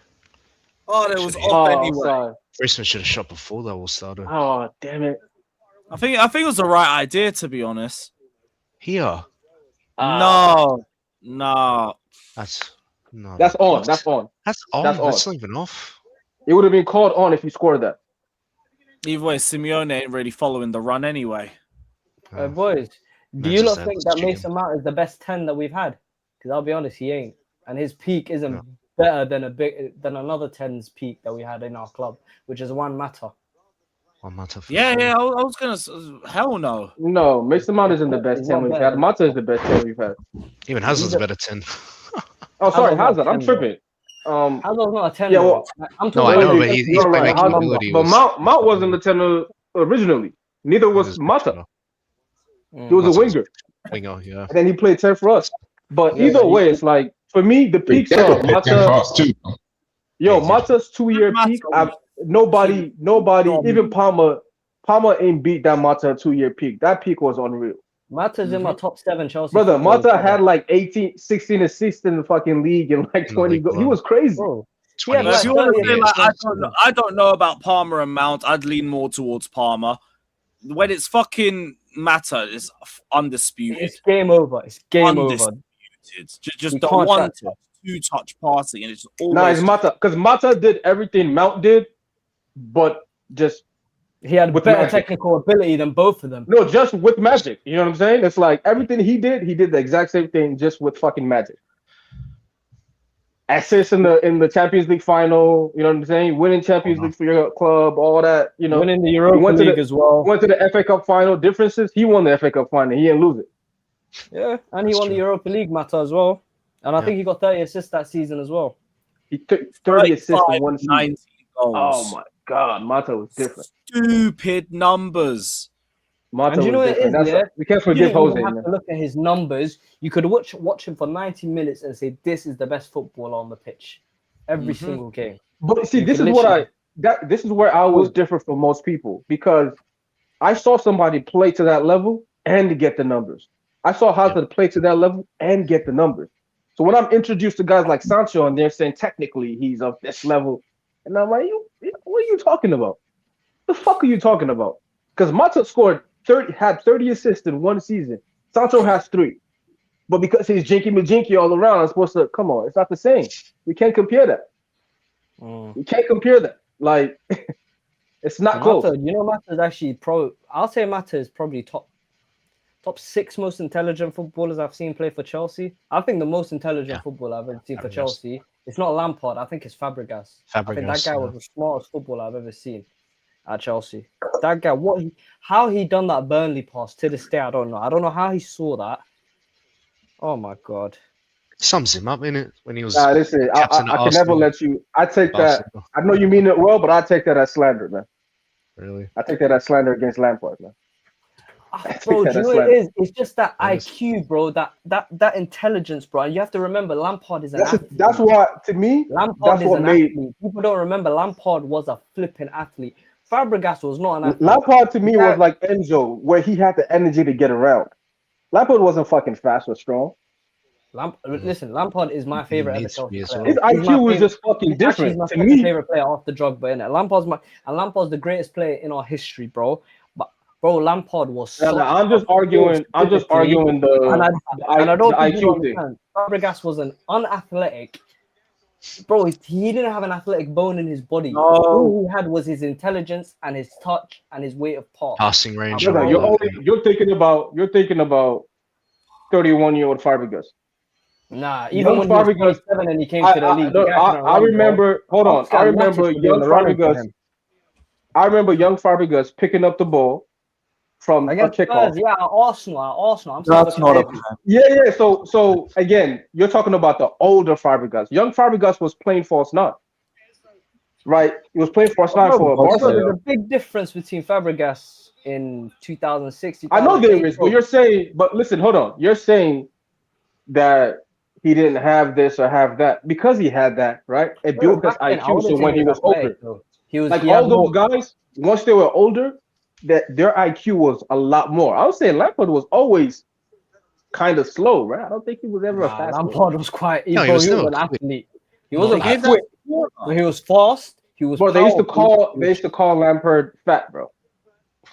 S17: Oh, that was off anyway.
S16: Sorry.
S18: Griezmann should have shot before that all started.
S16: Oh, damn it.
S17: I think it was the right idea, to be honest.
S18: Here.
S17: No.
S16: That's on. That's on.
S18: That's on.
S16: That's
S18: That's not even off.
S16: It would have been called on if you scored that.
S17: Either way, Simeone ain't really following the run anyway.
S20: Boys, do you not think that Mason Mount is the best 10 that we've had? Because I'll be honest, he ain't. And his peak isn't better than another 10's peak that we had in our club, which is Juan Mata.
S17: Yeah, I was gonna. Hell no.
S16: No, Mason Mount isn't the best 10 we've had. Mata is the best 10 we've had.
S18: Even Hazard's a better 10.
S16: Oh, sorry, Hazard. I'm tripping.
S20: Hazard's not a 10.
S16: Yeah, well,
S20: I'm talking
S18: no, I know, but he's playmaking ability.
S16: But Mount wasn't the 10 originally. Neither was Mata. He was a winger.
S18: Winger, yeah.
S16: And then he played 10 for us. But either way, it's like, for me, the peaks are Mata. Yo, Mata's 2-year peak. Nobody, even Palmer ain't beat that Mata 2-year peak. That peak was unreal.
S20: Mata's in my top 7 Chelsea.
S16: Brother, Mata had like 16 assists in the fucking league and like 20 goals. He was crazy.
S20: Yeah,
S17: if you want to say like, I don't know about Palmer and Mount, I'd lean more towards Palmer. When it's fucking Mata, it's undisputed.
S20: It's game over. It's game over.
S17: Just the one touch, 2-touch passing, and it's always.
S16: Nah, it's Mata because Mata did everything Mount did, but just
S20: he had better technical ability than both of them.
S16: No, just with magic. You know what I'm saying? It's like everything he did the exact same thing, just with fucking magic. Assists in the Champions League final. You know what I'm saying? Winning Champions League for your club, all that. You know,
S20: winning the Europa League as well.
S16: Went to the FA Cup final. Differences: he won the FA Cup final. He didn't lose it.
S20: Yeah, and he won the Europa League, Mata, as well. And I think he got 30 assists that season as well.
S16: He took 30 assists in one season.
S17: 19 goals.
S16: Oh my God, Mata was different.
S17: Stupid numbers.
S16: Mata
S20: you know
S16: was
S20: what it
S16: different.
S20: is, yeah?
S16: We can't forgive Jose.
S20: You have to look at his numbers. You could watch him for 90 minutes and say, this is the best footballer on the pitch. Every single game.
S16: But see, this is where I was different from most people, because I saw somebody play to that level and get the numbers. I saw Hazard play to that level and get the numbers. So when I'm introduced to guys like Sancho and they're saying technically he's of this level, and I'm like, what are you talking about? The fuck are you talking about? Because Mata had 30 assists in one season. Sancho has 3. But because he's jinky majinky all around, I'm supposed to come on. It's not the same. We can't compare that. You can't compare that. Like, it's not close.
S20: Mata, you know, Mata is actually I'll say Mata is probably top 6 most intelligent footballers I've seen play for Chelsea. I think the most intelligent footballer I've ever seen for Chelsea. It's not Lampard. I think it's Fabregas. I think that guy was the smartest footballer I've ever seen at Chelsea. That guy, how he done that Burnley pass to this day, I don't know. I don't know how he saw that. Oh my god.
S18: Sums him up, innit? When he was
S16: listen, I can never let you. I take that. I know you mean it well, but I take that as slander, man.
S18: Really?
S16: I take that as slander against Lampard, man.
S20: Bro, do you know what it is? It's just that IQ, bro. That intelligence, bro. You have to remember, Lampard is an athlete.
S16: That's what, to me,
S20: Lampard is an athlete. People don't remember Lampard was a flipping athlete. Fabregas was not an athlete.
S16: Lampard to me was like Enzo, where he had the energy to get around. Lampard wasn't fucking fast or strong.
S20: Listen, Lampard is my favorite ever Chelsea player.
S16: His IQ was just fucking different.
S20: He's my
S16: to me,
S20: favorite player after Drogba, innit? Lampard's the greatest player in our history, bro. But bro, Lampard was.
S16: I'm just arguing. I'm just arguing the IQ thing.
S20: Fabregas was an unathletic. Bro, he didn't have an athletic bone in his body.
S16: No.
S20: All he had was his intelligence and his touch and his weight of pass.
S18: Passing range.
S16: You're thinking about 31-year-old Fabregas.
S20: Nah, even when he was 27 and he came to the league.
S16: I remember. Hold on. I remember young Fabregas. I remember young Fabregas picking up the ball from a kickoff.
S20: Yeah, at Arsenal.
S8: That's not a
S16: Yeah. So again, you're talking about the older Fabregas. Young Fabregas was playing false nine, right? He was playing false nine for Barcelona.
S20: There's a big difference between Fabregas in 2006.
S16: I know there is, but you're saying. But listen, hold on. You're saying that he didn't have this or have that because he had that, right? It built his IQ. So when he was older, all those guys, once they were older, that their IQ was a lot more. I would say Lampard was always kind of slow, right? I don't think he was ever a fast.
S20: Lampard was quite. He was an athlete. He wasn't quick, but he was fast. He was.
S16: Bro, they used to call Lampard fat, bro.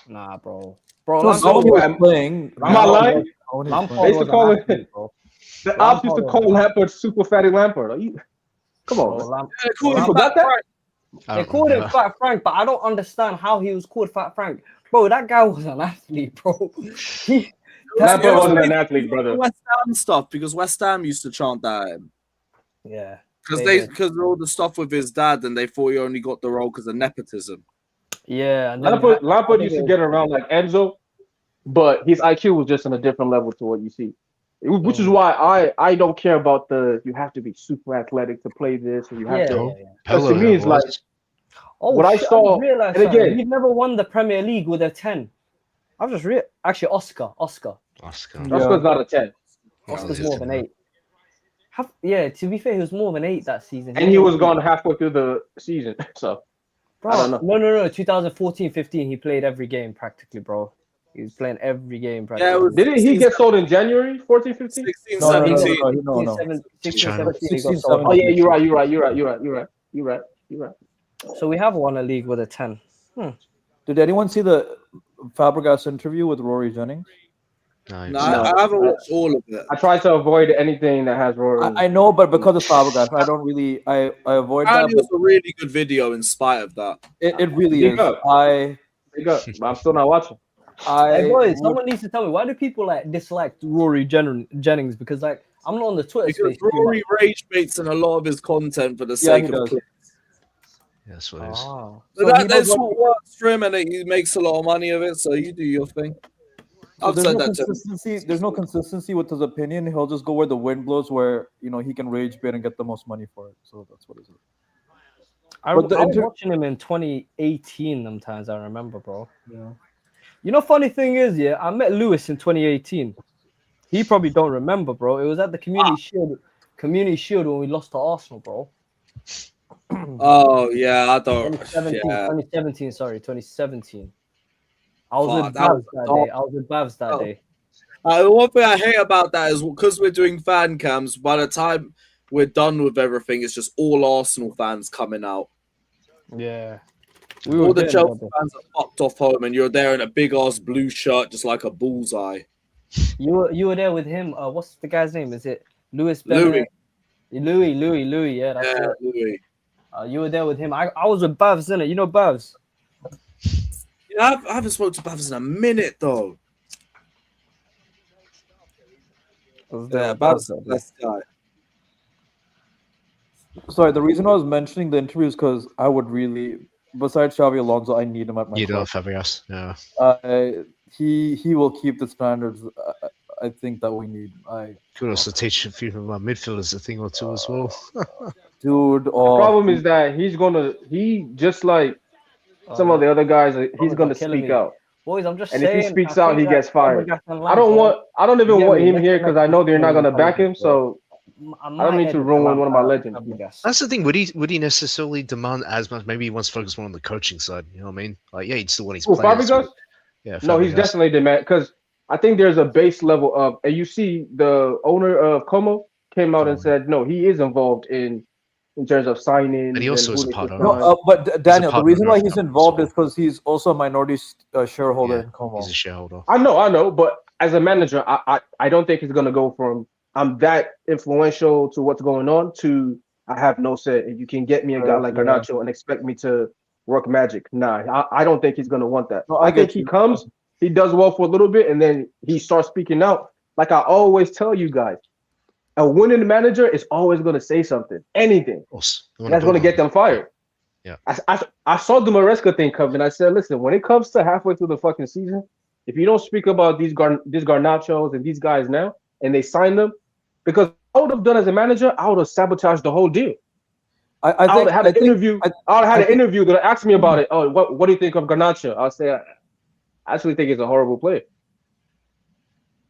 S20: Nah, bro.
S8: Lampard was playing.
S16: Am I lying?
S20: They used to call it.
S16: The ops used to call Lampard Super Fatty Lampard. Come on,
S20: you forgot that? They called him Fat Frank, but I don't understand how he was called Fat Frank. Bro, that guy was an athlete, bro.
S16: Lampard wasn't an athlete, brother.
S17: West Ham stuff, because West Ham used to chant that at him.
S20: Yeah.
S17: Because all the stuff with his dad, and they thought he only got the role because of nepotism.
S20: Yeah. And
S16: Lampard used to get around like Enzo, but his IQ was just on a different level to what you see. Which is why I don't care about you have to be super athletic to play this, or you have to. Because to me, it's like what I saw. And again,
S20: he's never won the Premier League with a 10. I've just actually Oscar.
S16: Oscar's not a 10.
S20: Oscar's more of an 8. To be fair, he was more of an 8 that season.
S16: And he was gone halfway through the season, so I don't know.
S20: No. 2014-15, he played every game practically, bro. He was playing every game practically.
S16: Yeah, didn't he get sold in January 14-15?
S17: 16,
S20: No.
S17: 17.
S20: 16, 17.
S16: Oh yeah, you're right.
S20: So we have won a league with a 10.
S8: Did anyone see the Fabregas interview with Rory Jennings?
S17: No, I haven't watched all of it.
S16: I try to avoid anything that has Rory.
S8: I know, but because of Fabregas, I don't really. I avoid that.
S17: It was a really good video in spite of that.
S8: It really is.
S16: But I'm still not watching.
S20: Hey boys, someone needs to tell me, why do people dislike Rory Jennings? Because I'm not on the Twitter space.
S17: Rory rage baits in a lot of his content for the sake of clicks.
S18: Yeah, that's what it is.
S17: But that's what works for him, and he makes a lot of money of it. So you do your thing. I've said that too.
S8: There's no consistency with his opinion. He'll just go where the wind blows, where he can rage bait and get the most money for it. So that's what it is.
S20: I was watching him in 2018. Sometimes I remember, bro. Yeah. Funny thing is, I met Lewis in 2018. He probably don't remember, bro. It was at the Community Shield when we lost to Arsenal, bro.
S17: Oh yeah, I don't.
S20: 2017. Sorry, 2017. I was with Babs that day.
S17: The one thing I hate about that is because we're doing fan cams. By the time we're done with everything, it's just all Arsenal fans coming out.
S20: Yeah.
S17: All the Chelsea fans are fucked off home, and you're there in a big ass blue shirt, just like a bullseye.
S20: You were there with him. What's the guy's name? Is it Louis?
S17: Louis.
S20: Louis. Yeah, that's it.
S17: Louis.
S20: You were there with him. I was with Bavs, innit? You know Bavs?
S17: Yeah, I haven't spoken to Bavs in a minute, though. Yeah, Bavs, that's the guy.
S8: Sorry, the reason I was mentioning the interview is because I would really, besides Xavi Alonso, I need him at my
S18: You
S8: club.
S18: don't, Fabregas. Yeah.
S8: He will keep the standards. I think that we need.
S18: Could also teach a few of our midfielders a thing or two as well.
S8: Dude,
S16: The problem is that he just like some of the other guys, he's gonna speak out.
S20: Boys, I'm just
S16: And
S20: saying.
S16: if he speaks out, he gets fired. I don't even
S20: You get
S16: want
S20: me?
S16: him
S20: Let's
S16: here
S20: get
S16: because
S20: like
S16: I know they're not gonna back him.
S20: bro.
S16: So I don't need to ruin one of my legends.
S18: That's the thing. Would he necessarily demand as much? Maybe he wants to focus more on the coaching side. You know what I mean? Like, yeah, he'd still want his players.
S16: Fabregas?
S18: Yeah,
S16: No, he's
S18: Fabregas.
S16: definitely demand because I think there's a base level of, and you see the owner of Como came out and said no, he is involved in terms of signing.
S18: And he also
S16: and
S18: is
S16: who
S18: a
S16: they
S18: part
S16: should
S18: owner.
S16: sign.
S8: But Daniel, the
S18: partner
S8: reason why
S18: of
S8: he's
S18: Como,
S8: involved is because he's also a minority shareholder in Como.
S18: He's a shareholder.
S16: I know, but as a manager, I don't think he's gonna go from I'm that influential to what's going on to I have no say. And you can get me a guy like Garnacho and expect me to work magic. Nah, I don't think he's gonna want that.
S8: No,
S16: I think he comes, he does well for a little bit, and then he starts speaking out. Like I always tell you guys, a winning manager is always gonna say something, anything. That's gonna get them fired.
S18: Yeah.
S16: I saw the Maresca thing coming. I said, listen, when it comes to halfway through the fucking season, if you don't speak about these Garnachos and these guys now, and they sign them, because I would have done as a manager, I would have sabotaged the whole deal. I would have had an interview. I would have had an interview that asked me about it. Oh, what do you think of Garnacho? I'll say I actually think he's a horrible player.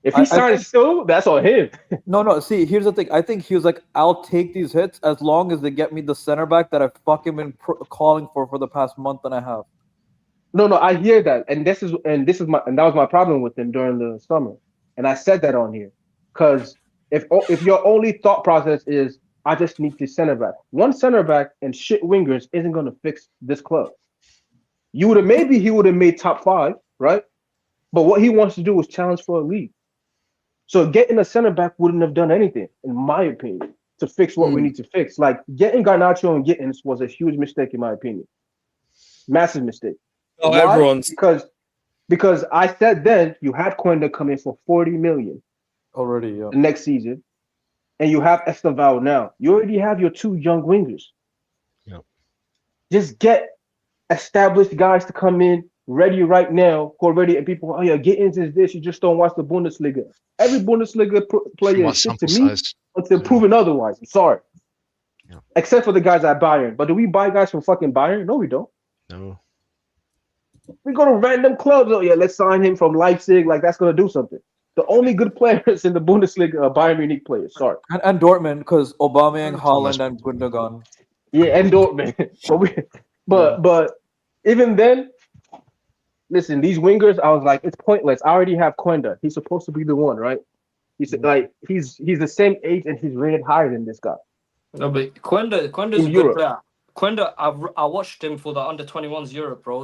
S16: If he signs still, that's on him.
S8: No. See, here's the thing. I think he was like, I'll take these hits as long as they get me the center back that I've fucking been calling for the past month and a half.
S16: No, I hear that, and that was my problem with him during the summer, and I said that on here, because if your only thought process is I just need the center back, one center back and shit wingers isn't gonna fix this club. He would have made top 5, right? But what he wants to do is challenge for a league. So getting a center back wouldn't have done anything, in my opinion, to fix what we need to fix. Like getting Garnacho and Gittins was a huge mistake, in my opinion, massive mistake.
S17: Oh,
S16: Why?
S17: everyone's
S16: Because I said then you had Quenda come in for 40 million
S8: already, yeah,
S16: next season, and you have Esteval now. You already have your 2 young wingers.
S18: Yeah.
S16: Just get established guys to come in ready right now, who are ready, and people, oh yeah, Gittins is this. You just don't watch the Bundesliga. Every Bundesliga player is shit to me until proven otherwise. I'm sorry.
S18: Yeah.
S16: Except for the guys at Bayern. But do we buy guys from fucking Bayern? No, we don't.
S18: No.
S16: We go to random clubs. Oh yeah, let's sign him from Leipzig. Like that's gonna do something. The only good players in the Bundesliga are Bayern Munich players. Sorry.
S8: And Dortmund, because Aubameyang, Haaland, and Gundogan.
S16: Yeah, and Dortmund. but even then, listen, these wingers, I was like, it's pointless. I already have Quenda. He's supposed to be the one, right? He's the same age and he's rated higher than this guy.
S11: No, but Quenda's a good player. Quenda, I watched him for the under 21s Europe, bro.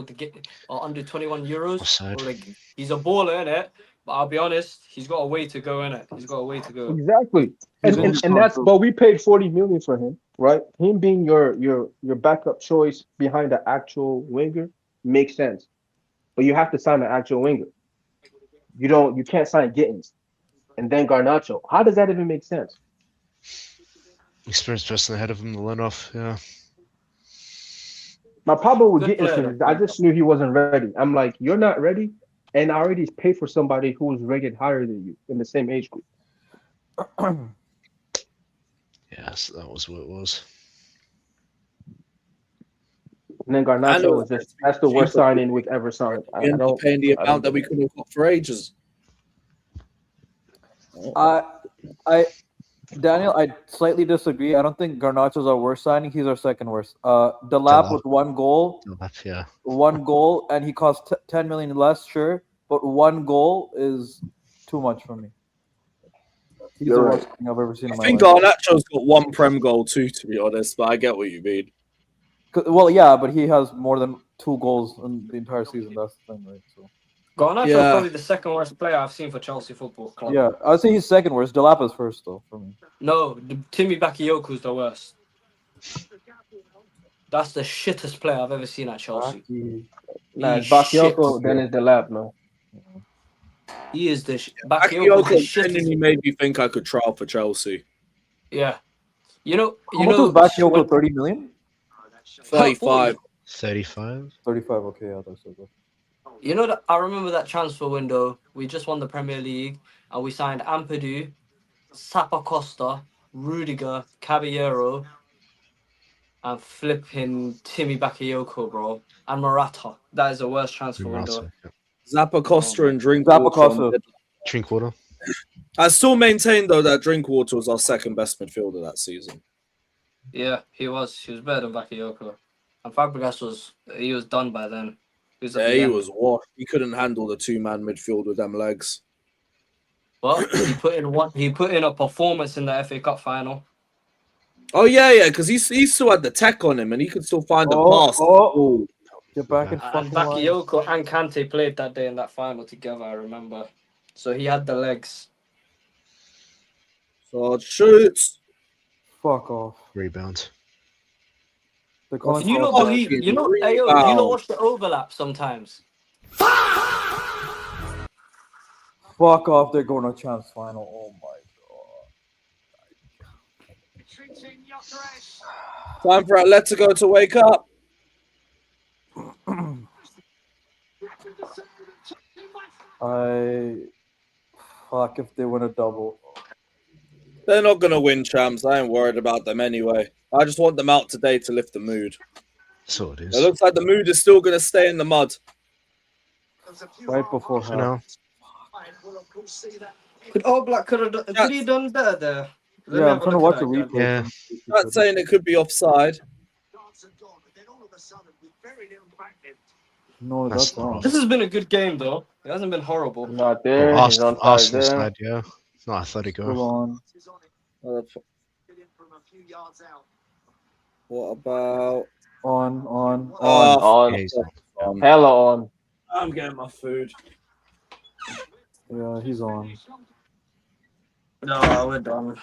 S11: Under 21 Euros. Like he's a baller, innit? But I'll be honest, he's got a way to go, innit? He's got a way to go.
S16: Exactly. And that's, but we paid 40 million for him, right? Him being your backup choice behind the actual winger makes sense. But you have to sign an actual winger. You can't sign Gittins and then Garnacho. How does that even make sense?
S18: Experienced person ahead of him to learn off, yeah.
S16: My problem with Gittins is I just knew he wasn't ready. I'm like, you're not ready, and I already paid for somebody who was rated higher than you in the same age group.
S18: Yes, that was what it was.
S16: And then Garnacho was that's the worst signing we've ever signed.
S17: We ended up paying the amount that we could have got for ages.
S8: Daniel, I slightly disagree. I don't think Garnacho's our worst signing. He's our second worst. Delap with 1 goal.
S18: Delap, yeah.
S8: 1 goal, and he cost 10 million less, sure. But 1 goal is too much for me. He's the worst thing I've ever seen in my life.
S17: I think Garnacho's got 1 Prem goal too, to be honest, but I get what you mean.
S8: Well, yeah, but he has more than 2 goals in the entire season. That's the thing, right? So.
S11: Garnacho's probably the second worst player I've seen for Chelsea Football Club.
S8: Yeah, I'd say he's second worst. Delap is first, though, for me.
S11: No, Timmy Bakayoko's the worst. That's the shittest player I've ever seen at Chelsea.
S16: Nah,
S11: He's
S16: Bakayoko,
S11: shit.
S16: then it's the lab, man.
S11: He is the
S17: Bakayoko
S11: shit.
S17: genuinely made me think I could trial for Chelsea.
S11: Yeah. You know,
S8: How much was Bakayoko? 30 million?
S17: 35.
S18: 35?
S8: 35, okay, yeah, that's so good.
S11: You know that I remember that transfer window. We just won the Premier League and we signed Ampadu, Sapa Costa, Rudiger, Caballero, and flipping Timmy Bakayoko, bro, and Morata. That is the worst transfer window.
S17: Zappa Costa and Drinkwater.
S18: Drinkwater.
S17: I still maintain though that Drinkwater was our second best midfielder that season.
S11: Yeah, he was. He was better than Bakayoko. And Fabregas was done by then. He was at
S17: Yeah,
S11: the
S17: he
S11: end.
S17: was washed. He couldn't handle the two-man midfield with them legs.
S11: Well, he put in a performance in the FA Cup final.
S17: Oh yeah, because he still had the tech on him and he could still find a pass.
S8: Oh. Get back in
S11: And
S8: fucking line.
S11: Bakayoko and Kante played that day in that final together, I remember. So he had the legs.
S17: So shoots.
S8: Fuck off.
S18: Rebound.
S8: They're calling
S11: You know,
S8: for-
S11: do you know watch the overlap sometimes?
S8: Fuck off, they're going to chance final. Oh my
S17: Time for Atletico to wake up.
S8: Fuck if they win a double.
S17: They're not going to win, champs. I ain't worried about them anyway. I just want them out today to lift the mood.
S18: So it is.
S17: It looks like the mood is still going to stay in the mud.
S8: Right before
S18: For now.
S11: Could he done better there?
S8: Yeah, I'm trying to watch a replay.
S18: Yeah.
S17: Not saying it could be offside.
S8: No, that's wrong.
S11: This has been a good game, though. It hasn't been horrible.
S16: Not there. He's on
S18: Arsenal
S16: there.
S18: side, yeah. It's not Atletico.
S8: Hold on.
S17: What about
S8: On.
S11: Oh,
S16: On. Hella on.
S17: I'm getting my food.
S8: Yeah, he's on.
S11: No, we're done.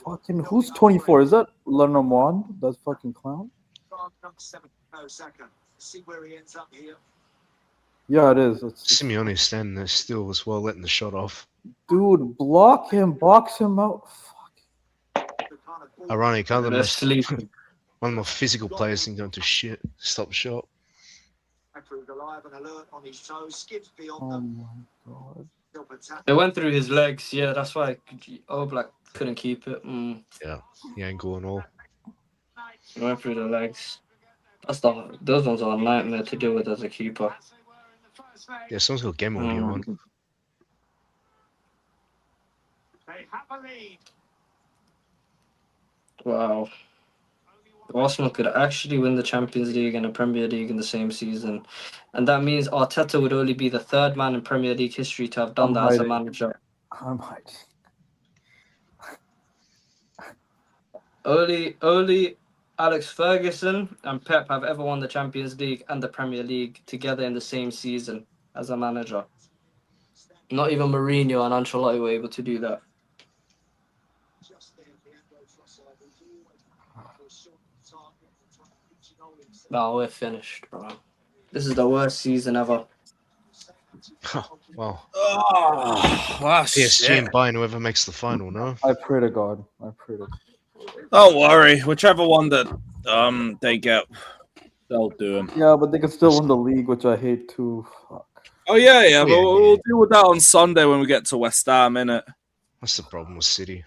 S8: Fucking who's 24? Is that Lenormand? That fucking clown? Yeah, it is.
S18: Simeone standing there still as well, letting the shot off.
S8: Dude, block him, box him out.
S18: Ironic,
S11: They're
S18: one
S11: sleeping.
S18: of the more physical players didn't go into shit. Stop shot.
S8: Oh my god.
S11: It went through his legs. Yeah, that's why Oblak couldn't keep it.
S18: Yeah, the angle and all.
S11: It went through the legs. Those ones are a nightmare to deal with as a keeper.
S18: Yeah, someone's got game audio on.
S11: Wow. Arsenal could actually win the Champions League and the Premier League in the same season. And that means Arteta would only be the third man in Premier League history to have done that as a manager.
S8: I'm hiding.
S11: Only Alex Ferguson and Pep have ever won the Champions League and the Premier League together in the same season as a manager. Not even Mourinho and Ancelotti were able to do that. No, we're finished, bro. This is the worst season ever.
S18: Well,
S17: PSG
S18: PSG and Bayern, whoever makes the final, no?
S8: I pray to God. I pray to God.
S17: Don't worry. Whichever one that they get, they'll do them.
S8: Yeah, but they can still win the league, which I hate too. Fuck.
S17: Oh, yeah. But we'll deal with that on Sunday when we get to West Ham, innit?
S18: That's the problem with City.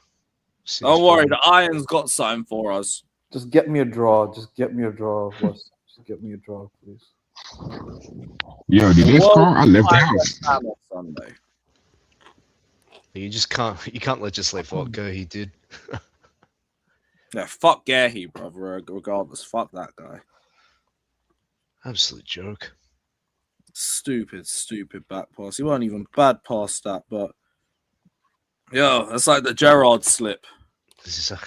S17: Don't worry. The Irons got something for us.
S8: Just get me a draw. Just get me a draw. Just get me a draw, please.
S21: Yo, did they score? I left the house.
S17: Sunday.
S18: You just can't legislate for what Gerhi did.
S17: Yeah, fuck Gerhi, brother. Regardless, fuck that guy.
S18: Absolute joke.
S17: Stupid back pass. He wasn't even bad past that, but yo, that's like the Gerrard slip.
S18: This is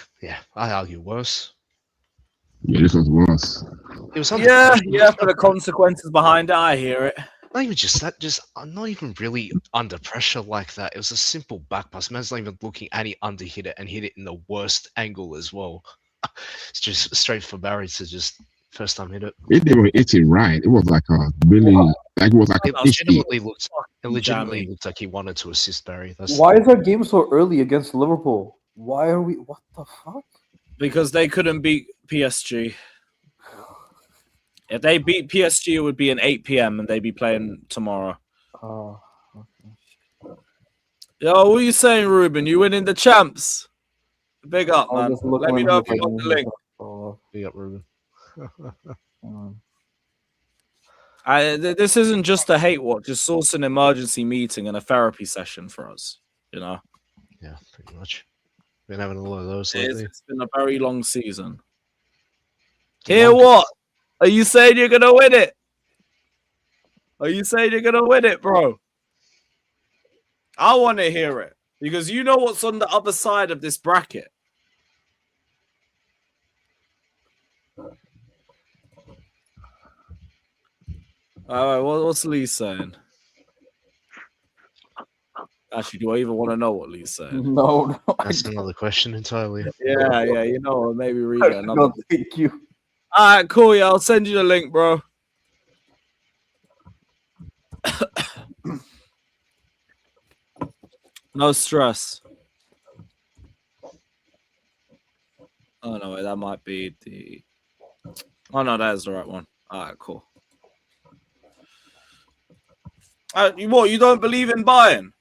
S18: I argue worse.
S21: Yeah, this was worse.
S18: It was
S17: Yeah, for the consequences behind it, I hear it.
S18: Not even just that, just I'm not even really under pressure like that. It was a simple back pass. Man's not even looking at it, under hit it and hit it in the worst angle as well. It's just straight for Barry to just first time hit it.
S21: It didn't even hit it right. It was like a really, like it was like
S18: It
S21: a fish deep.
S18: legitimately looked like he wanted to assist Barry.
S8: Why is our game so early against Liverpool? Why are we? What the fuck?
S17: Because they couldn't beat PSG. If they beat PSG, it would be an 8 p.m. and they'd be playing tomorrow.
S8: Oh,
S17: Yo, what are you saying, Ruben? You winning the champs? Big up, man. Let me know if you got the link.
S18: Big up, Ruben.
S17: This isn't just a hate watch. It's also an emergency meeting and a therapy session for us. You know.
S18: Yeah, pretty much. Been having a lot of those lately.
S17: It's been a very long season. Hear what? Are you saying you're gonna win it? Are you saying you're gonna win it, bro? I want to hear it because you know what's on the other side of this bracket. All right, what's Lee saying? Actually, do I even want to know what Lee's saying?
S8: No.
S18: That's another question entirely.
S17: Yeah, you know, maybe read it another.
S8: No, thank you.
S17: All right, cool. Yeah, I'll send you the link, bro. No stress. Oh no, wait, that might be the. Oh no, that is the right one. All right, cool. What? You don't believe in Bayern?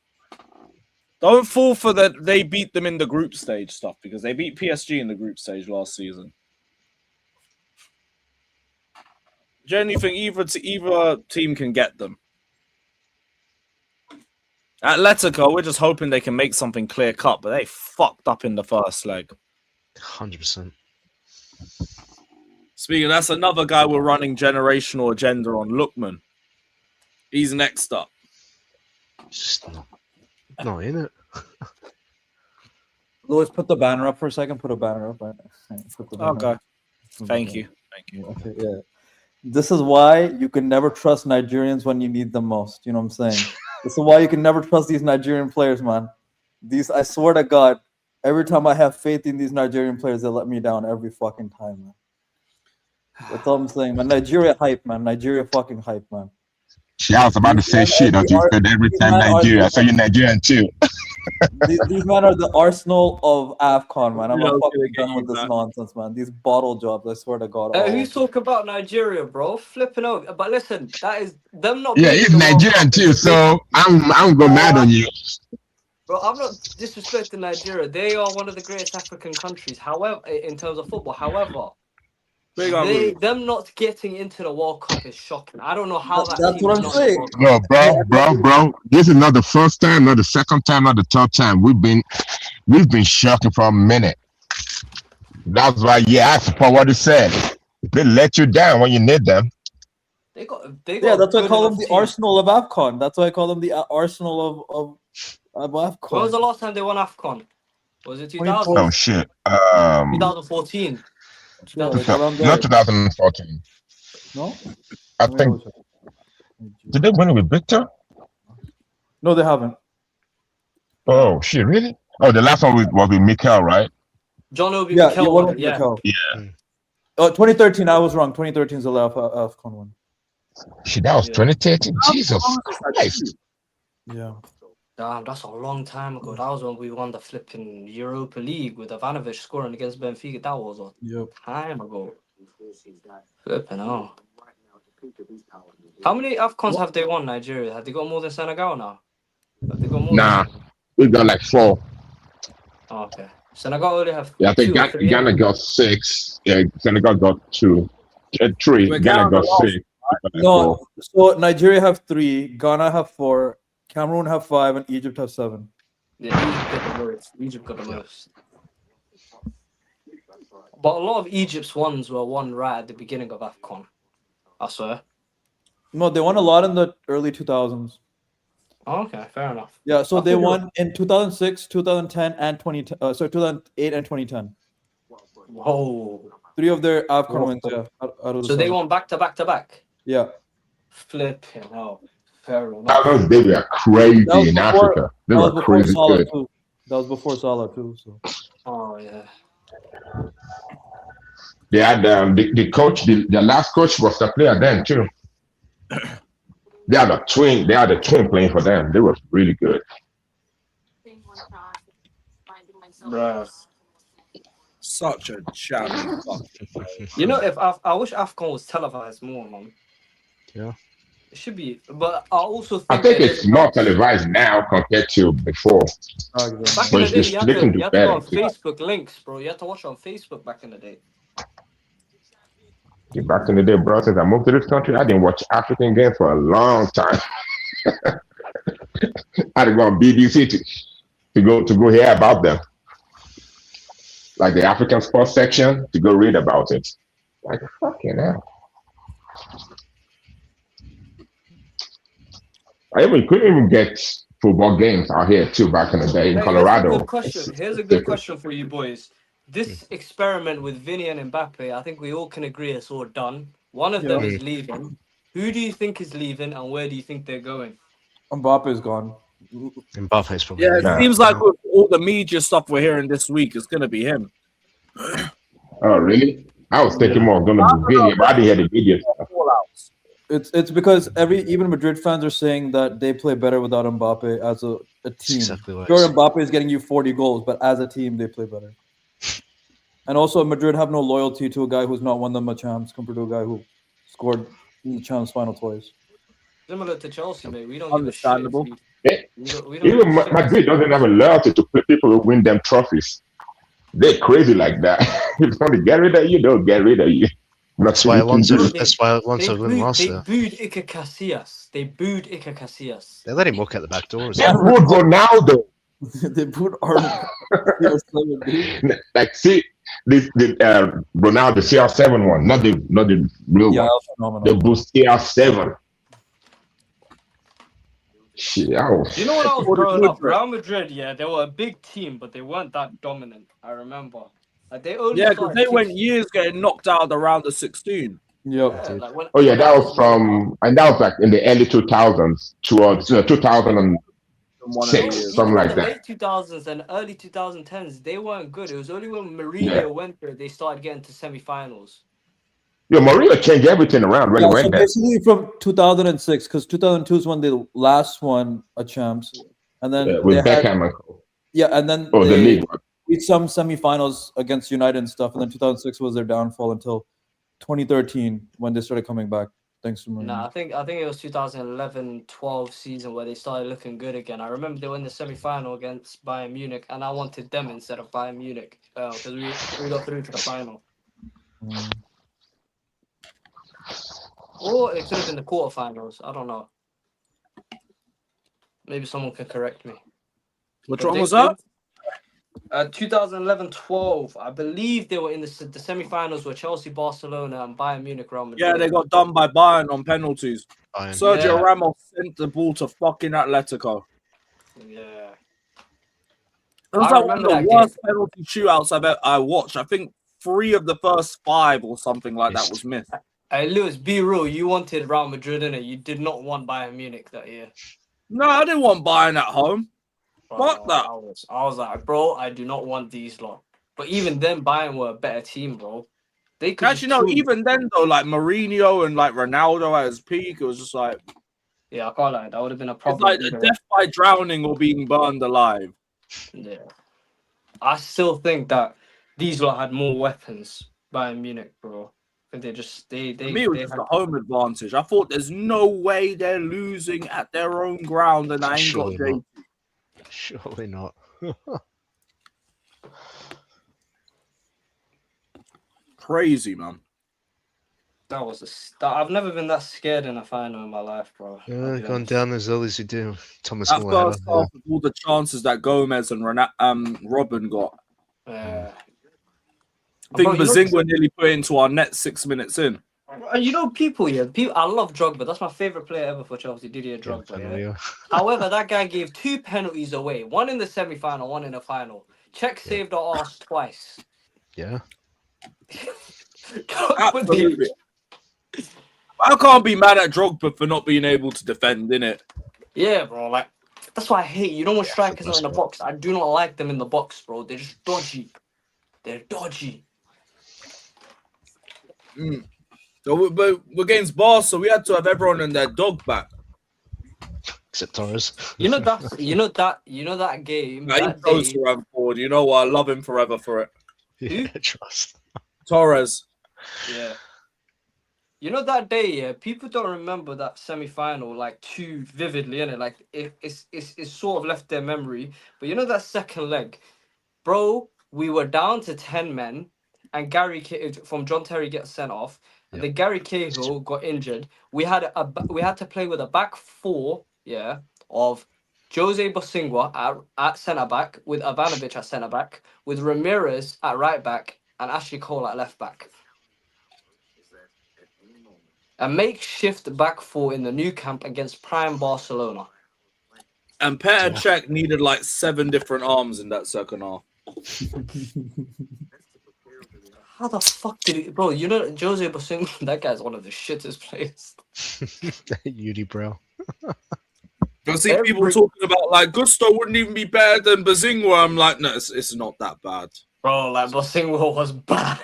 S17: Don't fall for that. They beat them in the group stage stuff because they beat PSG in the group stage last season. Generally, think either team can get them. Atletico, we're just hoping they can make something clear cut, but they fucked up in the first leg.
S18: 100%.
S17: Speaking, that's another guy we're running generational agenda on. Lookman, he's next up.
S18: Just not in it.
S8: Louis, put the banner up for a second. Put a banner up.
S17: Okay. Thank you.
S8: Okay, yeah. This is why you can never trust Nigerians when you need them most. You know what I'm saying? This is why you can never trust these Nigerian players, man. I swear to God, every time I have faith in these Nigerian players, they let me down every fucking time, man. That's all I'm saying, man. Nigeria hype, man. Nigeria fucking hype, man.
S21: Yeah, I was about to say shit. You said every time Nigeria, so you're Nigerian too.
S8: These men are the Arsenal of AFCON, man. I'm fucking done with this nonsense, man. These bottle jobs, I swear to God.
S11: Who's talking about Nigeria, bro? Flipping out. But listen, that is them not.
S21: Yeah, he's Nigerian too, so I'm go mad on you.
S11: Bro, I'm not disrespecting Nigeria. They are one of the greatest African countries. However, in terms of football, them not getting into the World Cup is shocking. I don't know how
S8: that's what I'm saying.
S21: No, bro. This is not the first time, not the second time, not the third time. We've been shocking for a minute. That's why, I support what he said. They let you down when you need them.
S11: They got
S8: that's why I call them the Arsenal of AFCON. That's why I call them the Arsenal of AFCON.
S11: When was the last time they won AFCON? Was it 2000?
S21: Oh shit.
S11: 2014.
S21: Not 2014.
S8: No?
S21: I think. Did they win it with Victor?
S8: No, they haven't.
S21: Oh shit, really? Oh, the last one was with Mikel, right?
S11: John Obi Mikel.
S21: Yeah.
S8: 2013, I was wrong. 2013 is the last AFCON one.
S21: Shit, that was 2013. Jesus Christ.
S8: Yeah.
S11: Damn, that's a long time ago. That was when we won the flipping Europa League with Ivanovic scoring against Benfica. That was a time ago. Flipping hell. How many AFCONs have they won, Nigeria? Have they got more than Senegal now? Have they got more
S21: we got like 4.
S11: Oh, okay. Senegal only have
S21: I think
S11: 2 or 3.
S21: Ghana got 6. Yeah, Senegal got 2. 3. Ghana got 6.
S8: No, so Nigeria have 3, Ghana have 4, Cameroon have 5, and Egypt have 7.
S11: Yeah, Egypt got the most. But a lot of Egypt's ones were won right at the beginning of AFCON. I swear.
S8: No, they won a lot in the early 2000s.
S11: Oh, okay, fair enough.
S8: Yeah, so they won in 2006, 2010, and 2008 and 2010.
S11: Whoa.
S8: 3 of their AFCON wins, yeah. Out of the
S11: So they
S8: 7.
S11: won back to back to back?
S8: Yeah.
S11: Flipping hell. Fair enough.
S21: Thousands, they were crazy in Africa. They were crazy
S8: Salah
S21: good.
S8: too. That was before Salah too. So.
S11: Oh yeah.
S21: They had the coach. The last coach was the player then too. They had a twin. They had a twin playing for them. They were really good.
S11: Bruh.
S17: Such a champion.
S11: You know, if I wish AFCON was televised more, man.
S18: Yeah.
S11: It should be, but I also
S21: I
S11: think
S21: think
S11: that
S21: it's more televised now compared to before.
S11: back in
S21: But
S11: the
S21: it's
S11: day,
S21: just
S11: you
S21: they
S11: had
S21: can
S11: to
S21: do
S11: go
S21: better.
S11: on Facebook links, bro. You had to watch it on Facebook back in the day.
S21: Back in the day, bro, since I moved to this country, I didn't watch African games for a long time. I had to go on BBC to go hear about them, like the African sports section, to go read about it. Like fucking hell. I couldn't even get football games out here too back in the day in
S11: Hey,
S21: Colorado.
S11: here's a good question. Here's a good question for you boys. This experiment with Vinny and Mbappe, I think we all can agree it's all done. One of them is leaving. Who do you think is leaving, and where do you think they're going?
S8: Mbappe's gone.
S18: Mbappe's probably.
S17: Yeah, it seems like with all the media stuff we're hearing this week, it's gonna be him.
S21: Oh really? I was thinking more going to be Vinny, but I didn't hear the video stuff.
S8: It's because even Madrid fans are saying that they play better without Mbappe as a team.
S18: Exactly what
S8: Sure, Mbappe is getting you 40 goals, but as a team, they play better. And also, Madrid have no loyalty to a guy who's not won them a champs compared to a guy who scored in the champs final twice.
S11: Similar to Chelsea, mate. We don't
S17: Understandable.
S11: give a shit. We don't
S21: Even
S11: give a shit.
S21: Madrid doesn't have a loyalty to people who win them trophies. They're crazy like that. If you want to get rid of you, they'll get rid of you.
S18: That's why Alonso didn't last
S11: They
S18: there.
S11: booed Iker Casillas. They booed Iker Casillas.
S18: They let him walk out the back door as
S21: They
S18: well.
S21: booed Ronaldo.
S8: They booed Arnold.
S21: Like see the Ronaldo CR7 one, not the real
S8: Yeah,
S21: one.
S8: that's phenomenal.
S21: The boost CR7. Shit,
S11: You know when I was growing up, Real Madrid, yeah, they were a big team, but they weren't that dominant. I remember. Like they only
S17: Yeah, because
S11: started
S17: they went
S11: 6
S17: years getting knocked out of the round of 16.
S8: Yep.
S11: like when,
S21: Oh yeah, that was like in the early 2000s towards 2006, something like
S11: the
S21: that.
S11: late 2000s and early 2010s, they weren't good. It was only when Mourinho
S21: Yeah.
S11: went there they started getting to semi-finals.
S21: Yeah, Mourinho changed everything around when he
S8: So
S21: went there.
S8: basically from 2006, because 2002 is when they last won a champs, and then
S21: Yeah, with
S8: they had-
S21: Beckham and
S8: and then
S21: the
S8: they
S21: league one.
S8: beat some semifinals against United and stuff, and then 2006 was their downfall until 2013 when they started coming back. Thanks to Mourinho.
S11: No, I think it was 2011-12 season where they started looking good again. I remember they were in the semi-final against Bayern Munich, and I wanted them instead of Bayern Munich because we got through to the final. Or it could have been the quarterfinals. I don't know. Maybe someone can correct me.
S17: Which
S11: But
S17: one
S11: they-
S17: was that?
S11: 2011-12. I believe they were in the semi-finals where Chelsea, Barcelona, and Bayern Munich, Real Madrid.
S17: Yeah, they got done by Bayern on penalties. Sergio
S11: Yeah.
S17: Ramos sent the ball to fucking Atletico.
S11: Yeah.
S17: It was
S11: I
S17: like one of
S11: remember
S17: the
S11: that
S17: worst penalty shootouts I watched. I think 3 of the first 5 or something like that was missed.
S11: Hey, Lewis, be real. You wanted Real Madrid in it. You did not want Bayern Munich that year.
S17: No, I didn't want Bayern at home.
S11: Bro,
S17: Fuck that.
S11: I was like, bro, I do not want these lot. But even then, Bayern were a better team, bro. They could
S17: Actually, no, even then, though, like Mourinho and like Ronaldo at his peak, it was just like,
S11: yeah, I can't lie. That would have been a
S17: it's
S11: problem.
S17: like
S11: either way.
S17: death by drowning or being burned alive.
S11: Yeah. I still think that these lot had more weapons, Bayern Munich, bro. I think they
S17: For me, it was just the home advantage. I thought there's no way they're losing at their own ground and I ain't
S18: Surely
S17: got JT.
S18: not. Surely not.
S17: Crazy, man.
S11: That was I've never been that scared in a final in my life, bro.
S18: Yeah, gone down as early as you do. Thomas
S17: That
S18: Muller.
S17: first half with all the chances that Gomez and Robin got.
S11: Yeah.
S17: I think
S11: Bro, you know-
S17: Bazingua nearly put it into our net 6 minutes in.
S11: And you know, people, I love Drogba. That's my favorite player ever for Chelsea, Didier Drogba. Yeah. However, that guy gave 2 penalties away. One in the semi-final, one in the final. Czech saved our arse twice.
S18: Yeah.
S17: Absolutely. I can't be mad at Drogba for not being able to defend, innit?
S11: Yeah, bro. Like that's why I hate. You know when strikers are in the box, I do not like them in the box, bro. They're just dodgy. They're dodgy.
S17: So, but against Barca, we had to have everyone in their dog back.
S18: Except Torres.
S11: You know that game.
S17: Nah, he
S11: That
S17: chose
S11: day,
S17: to run forward. You know what? I love him forever for it.
S18: Yeah, trust.
S17: Torres.
S11: yeah. You know that day, yeah. People don't remember that semi-final like too vividly, innit? Like it's sort of left their memory. But you know that second leg, bro. We were down to 10 men, and from John Terry gets sent off, and then Gary Cahill got injured. We had to play with a back four, yeah, of Jose Bosingwa at centre back, with Ivanovic at centre back, with Ramirez at right back, and Ashley Cole at left back. A makeshift back four in the new camp against prime Barcelona.
S17: And Petr Cech needed like 7 different arms in that second half.
S11: How the fuck did he, bro? You know Jose Bosingwa, that guy's one of the shittest players.
S18: Unibrow.
S17: I see people talking about like Gusto wouldn't even be better than Bosingwa. I'm like, no, it's not that bad.
S11: Bro, like Bosingwa was bad.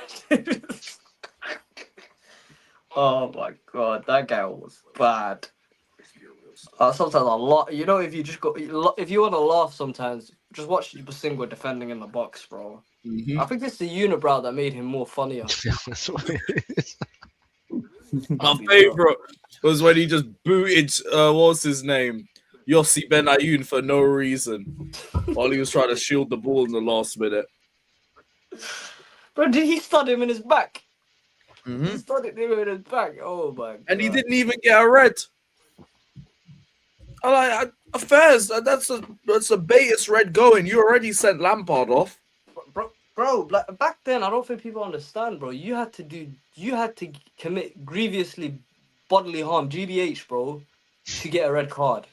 S11: Oh my god, that guy was bad. Sometimes a lot. You know, if you want to laugh, sometimes just watch Bosingwa defending in the box, bro.
S17: Mm-hmm.
S11: I think it's the unibrow that made him more funnier.
S18: That's what it is.
S17: My favorite was when he just booted what's his name, Yossi Benayoun for no reason while he was trying to shield the ball in the last minute.
S11: Bro, did he stud him in his back?
S17: Mm-hmm.
S11: He studded him in his back. Oh my god!
S17: And he didn't even get a red. Affairs. That's a baitest red going. You already sent Lampard off.
S11: Bro, like back then, I don't think people understand, bro. You had to commit grievously bodily harm, GBH, bro, to get a red card.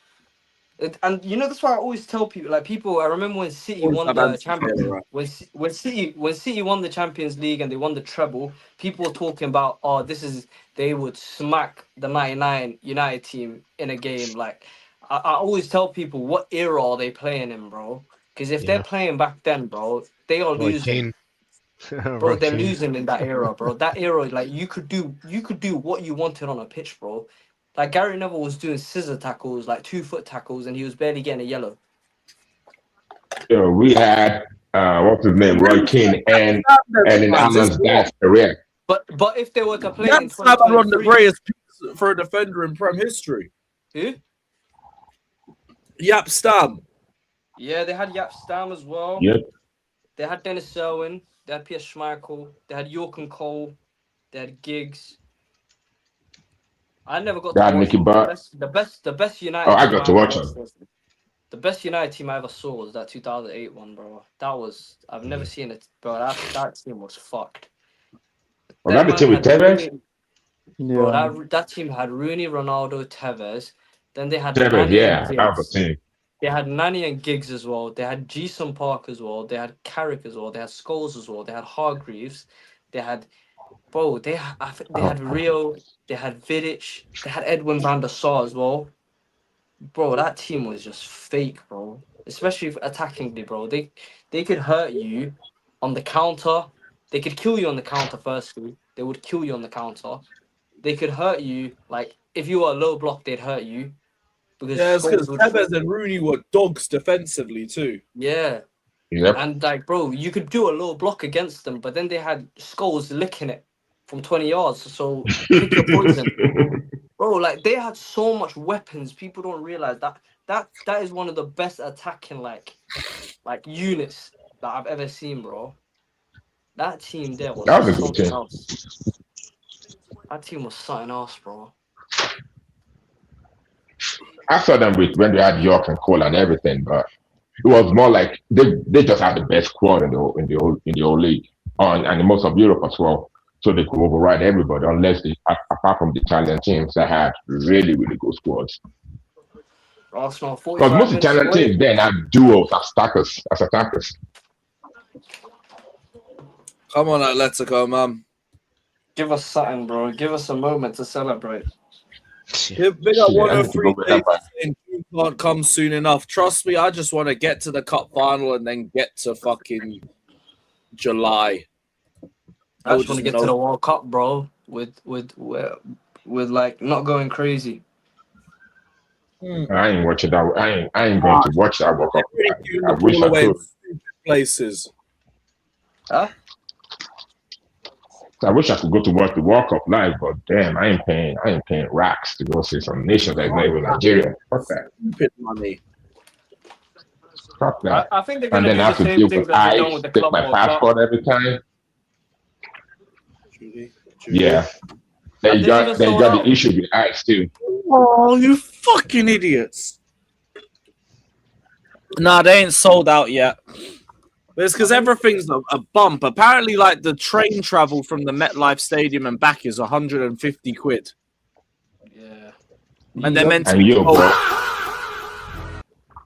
S11: And you know that's why I always tell people, like I remember when City won the Champions, when City won the Champions League and they won the treble, people were talking about, oh, they would smack the '99 United team in a game. Like I always tell people, what era are they playing in, bro? Because if they're playing back then, bro, they are losing. Bro, they're losing in that era, bro. That era, like you could do what you wanted on a pitch, bro. Like Gary Neville was doing scissor tackles, like 2-foot tackles, and he was barely getting a yellow.
S21: Yeah, we had what's his name, Roy Keane, and in Alan's dad's career.
S11: But if they were to play in
S17: one of the greatest picks for a defender in Prem history.
S11: Who?
S17: Yap Stam.
S11: Yeah, they had Yap Stam as well.
S21: Yep.
S11: They had Dennis Selwyn. They had Piers Schmeichel. They had York and Cole. They had Giggs. I never got to
S21: Mickey
S11: watch the best United.
S21: Oh, I got to watch him.
S11: The best United team I ever saw was that 2008 one, bro. I've never seen it, bro. That team was fucked.
S21: Was that the team with Tevez?
S11: Bro, that team had Rooney, Ronaldo, Tevez. Then they had
S21: Tevez, yeah, that was the team.
S11: They had Nani and Giggs as well. They had Jason Park as well. They had Carrick as well. They had Scholes as well. They had Hargreaves. They had, bro. They had Rio. They had Vidic. They had Edwin van der Sar as well. Bro, that team was just fake, bro. Especially attackingly, bro. They could hurt you on the counter. They could kill you on the counter. Firstly, they would kill you on the counter. They could hurt you, like if you were a low block, they'd hurt you.
S17: Because Tevez and Rooney were dogs defensively too.
S11: Yeah.
S21: Yep.
S11: And like, bro, you could do a low block against them, but then they had Scholes licking it from 20 yards. So pick your poison. Bro, like they had so much weapons. People don't realize that is one of the best attacking like units that I've ever seen, bro. That team there was something else. That team was something else, bro.
S21: I saw them when they had York and Cole and everything, but it was more like they just had the best squad in the whole league, and in most of Europe as well. So they could override everybody, unless apart from the Italian teams that had really, really good squads.
S11: Arsenal,
S21: because most Italian teams then had duos as attackers.
S17: Come on, Atletico, man.
S11: Give us something, bro. Give us a moment to celebrate.
S17: Big up
S21: Shit, I need to go
S17: 103
S21: with that
S17: David saying June can't come soon enough. Trust me, I just want to get to the cup final and then get to fucking July.
S11: I just want to get to the World Cup, bro. With like not going crazy.
S21: I ain't watching that. I ain't going to watch that World Cup. I wish I could.
S17: Places.
S11: Huh?
S21: I wish I could go to watch the World Cup live, but damn, I ain't paying racks to go see some nation that's not even Nigeria. Fuck that.
S17: Stupid money.
S21: Fuck that.
S11: I think they're
S21: And
S11: gonna
S21: then
S11: do
S21: I
S11: the
S21: have to
S11: same
S21: deal
S11: thing
S21: with
S11: that they've done
S21: ICE,
S11: with the
S21: take
S11: Club
S21: my
S11: World Cup.
S21: passport every time. Yeah. Then you got the issue with ICE too.
S17: Oh, you fucking idiots. Nah, they ain't sold out yet. But it's because everything's a bump. Apparently, like the train travel from the MetLife Stadium and back is 150 quid.
S11: Yeah.
S17: And they're meant to
S21: And
S17: be
S21: yo,
S17: sold.
S21: bro,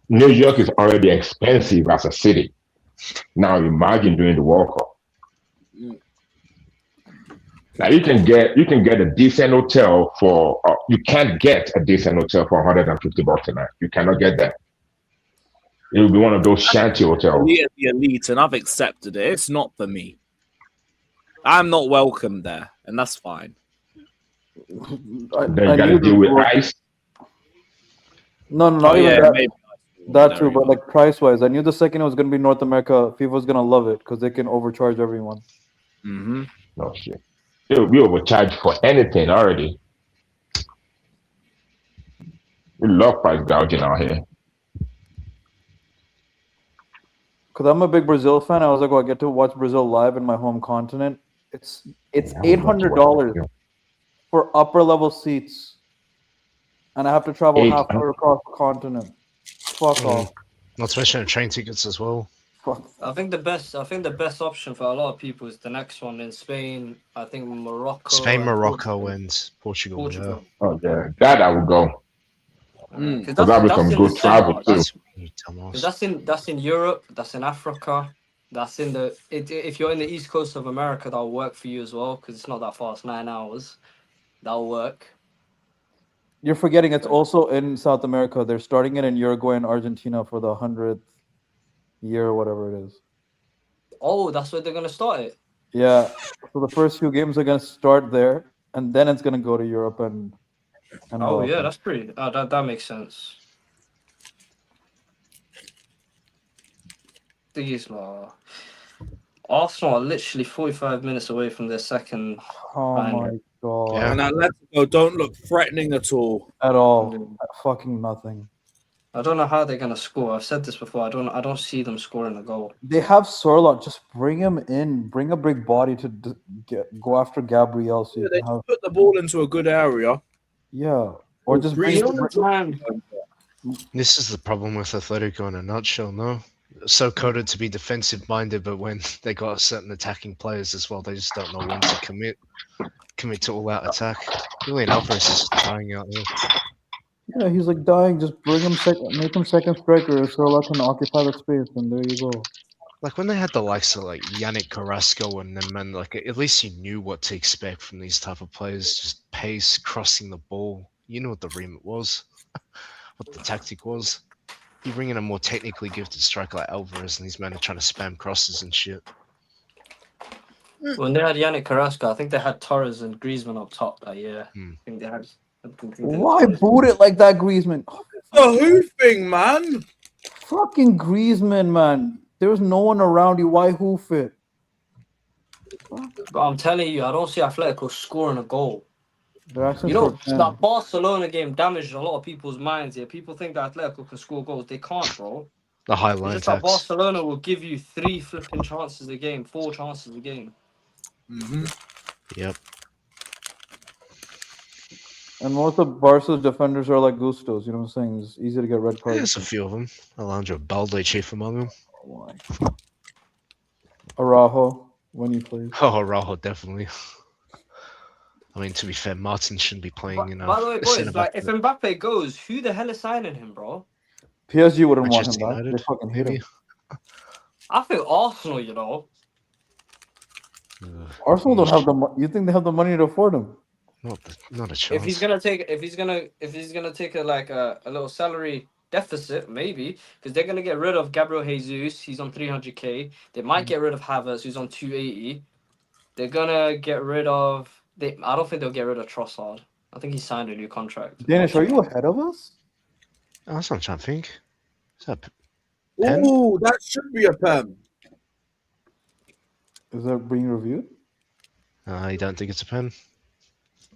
S21: New York is already expensive as a city. Now imagine doing the World Cup. Now you can get a decent hotel for you can't get a decent hotel for $150 a night. You cannot get that. It will be one of those shanty hotels.
S17: The elite, and I've accepted it. It's not for me. I'm not welcome there, and that's fine.
S21: Then you got to deal with ICE.
S8: No, not even
S17: yeah,
S8: that.
S17: maybe.
S8: That too, but like price wise, I knew the second it was gonna be North America, FIFA was gonna love it because they can overcharge everyone.
S17: Mm-hmm.
S21: No shit. We overcharge for anything already. We love price gouging out here.
S8: Because I'm a big Brazil fan, I was like, oh, I get to watch Brazil live in my home continent. It's $800 for upper level seats, and I have to travel halfway across the continent. Fuck off.
S18: Not to mention train tickets as well.
S11: I think the best option for a lot of people is the next one in Spain. I think Morocco.
S18: Spain,
S11: and
S18: Morocco, and Portugal. Yeah.
S21: Oh yeah, that I would go.
S11: Because
S21: That'll be some
S11: in
S21: good
S11: the
S21: travel too.
S11: That's in Europe. That's in Africa. That's in the. If you're in the east coast of America, that'll work for you as well because it's not that far. It's 9 hours. That'll work.
S8: You're forgetting it's also in South America. They're starting it in Uruguay and Argentina for the 100th year or whatever it is.
S11: Oh, that's where they're gonna start it.
S8: Yeah. So the first few games are gonna start there, and then it's gonna go to Europe and
S11: Oh yeah, that's pretty. That makes sense. These are Arsenal are literally 45 minutes away from their second.
S8: Oh my god.
S17: Yeah. And Atletico don't look threatening at all.
S8: At all. Fucking nothing.
S11: I don't know how they're gonna score. I've said this before. I don't see them scoring a goal.
S8: They have Sorloth. Just bring him in. Bring a big body to go after Gabriel. So
S17: they put the ball into a good area.
S8: Yeah. Or just bring.
S18: This is the problem with Atletico in a nutshell, no? So coded to be defensive minded, but when they got certain attacking players as well, they just don't know when to commit to all out attack. Julian Alvarez is dying out here.
S8: Yeah, he's like dying. Just bring him second, make him second striker so I can occupy the space, and there you go.
S18: Like when they had the likes of like Yannick Carrasco and them, man, like at least you knew what to expect from these type of players. Just pace, crossing the ball. You know what the remit was, what the tactic was. You bring in a more technically gifted striker like Alvarez, and these men are trying to spam crosses and shit.
S11: When they had Yannick Carrasco, I think they had Torres and Griezmann up top that year. I think they had.
S8: Why boot it like that, Griezmann?
S17: The hoofing, man.
S8: Fucking Griezmann, man. There was no one around you. Why hoof it?
S11: But I'm telling you, I don't see Atletico scoring a goal.
S8: They're asking
S11: You know,
S8: for 10.
S11: that Barcelona game damaged a lot of people's minds here. People think that Atletico can score goals. They can't, bro.
S18: The high line
S11: Just that
S18: tax.
S11: Barcelona will give you 3 flipping chances a game, 4 chances a game.
S18: Yep.
S8: And most of Barca's defenders are like Gustos. You know what I'm saying? It's easy to get red cards.
S18: There's a few of them. Alejandro Balde chief among them.
S8: Araujo when he plays.
S18: Oh, Araujo definitely. I mean, to be fair, Martin shouldn't be playing. You know,
S11: By the way, boys, like if Mbappe goes, who the hell is signing him, bro?
S8: PSG wouldn't want him
S18: Manchester
S8: back. They fucking hate him.
S11: I think Arsenal, you know.
S8: Arsenal don't have the money. You think they have the money to afford him?
S18: Not a chance.
S11: If he's gonna take a little salary deficit, maybe, because they're gonna get rid of Gabriel Jesus. He's on 300k. They might get rid of Havertz, who's on 280. They're gonna get rid of. I don't think they'll get rid of Trossard. I think he signed a new contract.
S8: Danish, are you ahead of us?
S18: Oh, that's what I'm trying to think. Is that
S17: Ooh, that should be a pen.
S8: Is that being reviewed?
S18: I don't think it's a pen.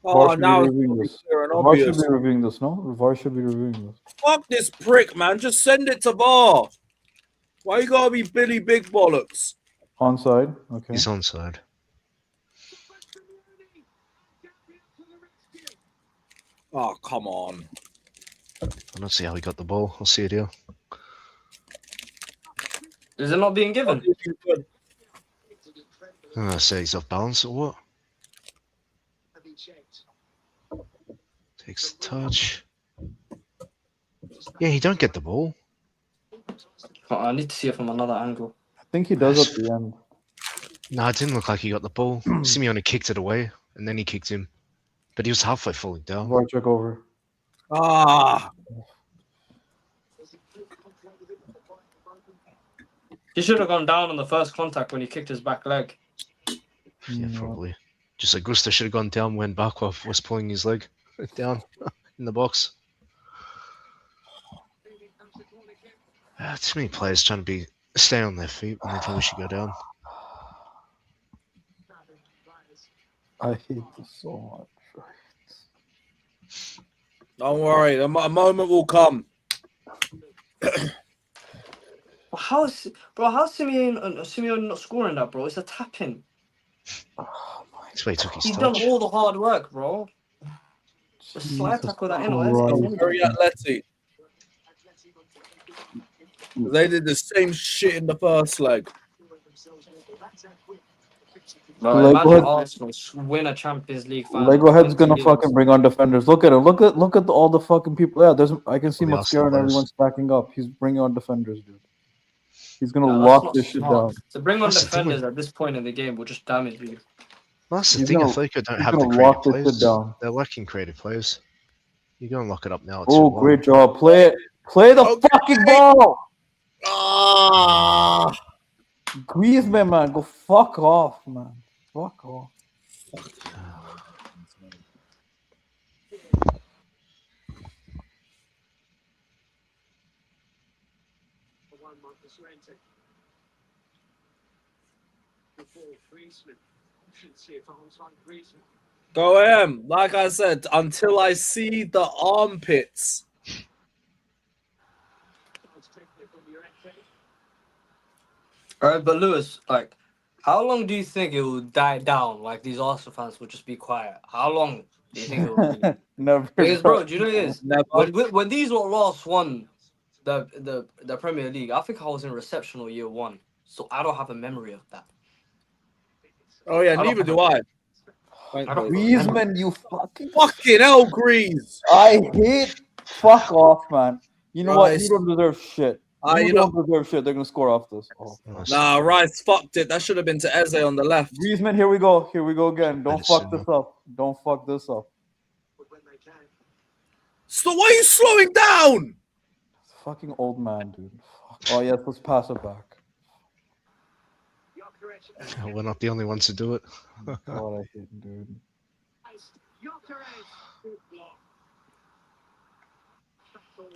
S17: Oh,
S8: VAR should
S17: now
S8: be
S17: it's
S8: reviewing this.
S17: clear and
S8: VAR should
S17: obvious.
S8: be reviewing this, no? VAR should be reviewing this.
S17: Fuck this prick, man. Just send it to VAR. Why you gotta be Billy Big Bollocks?
S8: Onside, okay.
S18: He's onside.
S17: Oh, come on.
S18: I don't see how he got the ball. I'll see it here.
S11: Is it not being given?
S18: I say he's off balance or what? Takes the touch. Yeah, he don't get the ball.
S11: Oh, I need to see it from another angle.
S8: I think he does at the end.
S18: No, it didn't look like he got the ball. Simeone kicked it away, and then he kicked him. But he was halfway falling down.
S8: VAR check over.
S17: Ah.
S11: He should have gone down on the first contact when he kicked his back leg.
S18: Yeah, probably. Just like Gusta should have gone down when Barkov was pulling his leg down in the box. Too many players trying to stay on their feet when they probably should go down.
S8: I hate this so much.
S17: Don't worry, a moment will come.
S11: How's Simeone not scoring that, bro? It's a tap-in.
S18: That's why he took his
S11: He's
S18: touch.
S11: done all the hard work, bro. The slide tackle that in.
S17: Very Atleti. They did the same shit in the first leg.
S11: Bro, imagine Arsenal win a Champions League final.
S8: Lego Head's gonna fucking bring on defenders. Look at him. Look at all the fucking people. Yeah, I can see Mascara and everyone stacking up. He's bringing on defenders, dude. He's gonna lock this shit down.
S11: To bring on defenders at this point in the game will just damage you.
S18: Well, that's the thing. Atletico don't have the creative players. They're lacking creative players. You go and lock it up now.
S8: Oh, great job. Play the fucking ball.
S17: Ah,
S8: Griezmann, man, go fuck off, man. Fuck off.
S17: go M. Like I said, until I see the armpits.
S11: Alright, but Lewis, like, how long do you think it will die down? Like these Arsenal fans will just be quiet. How long do you think it will be?
S8: Never.
S11: Because, bro, do you know what it is?
S17: Never.
S11: When these were last won the Premier League, I think I was in reception or year one, so I don't have a memory of that.
S17: Oh yeah, neither do I.
S8: Griezmann, you fucking
S17: hell, Grease.
S8: I hate. Fuck off, man. You know what?
S17: Rice.
S8: You don't deserve shit. You don't deserve shit. They're gonna score off this. Oh.
S17: Nah, Rice fucked it. That should have been to Eze on the left.
S8: Griezmann, here we go. Here we go again. Don't fuck this up. Don't fuck this up.
S17: So why are you slowing down?
S8: Fucking old man, dude. Fuck. Oh yes, let's pass it back.
S18: We're not the only ones to do it.
S8: God, I hate him, dude.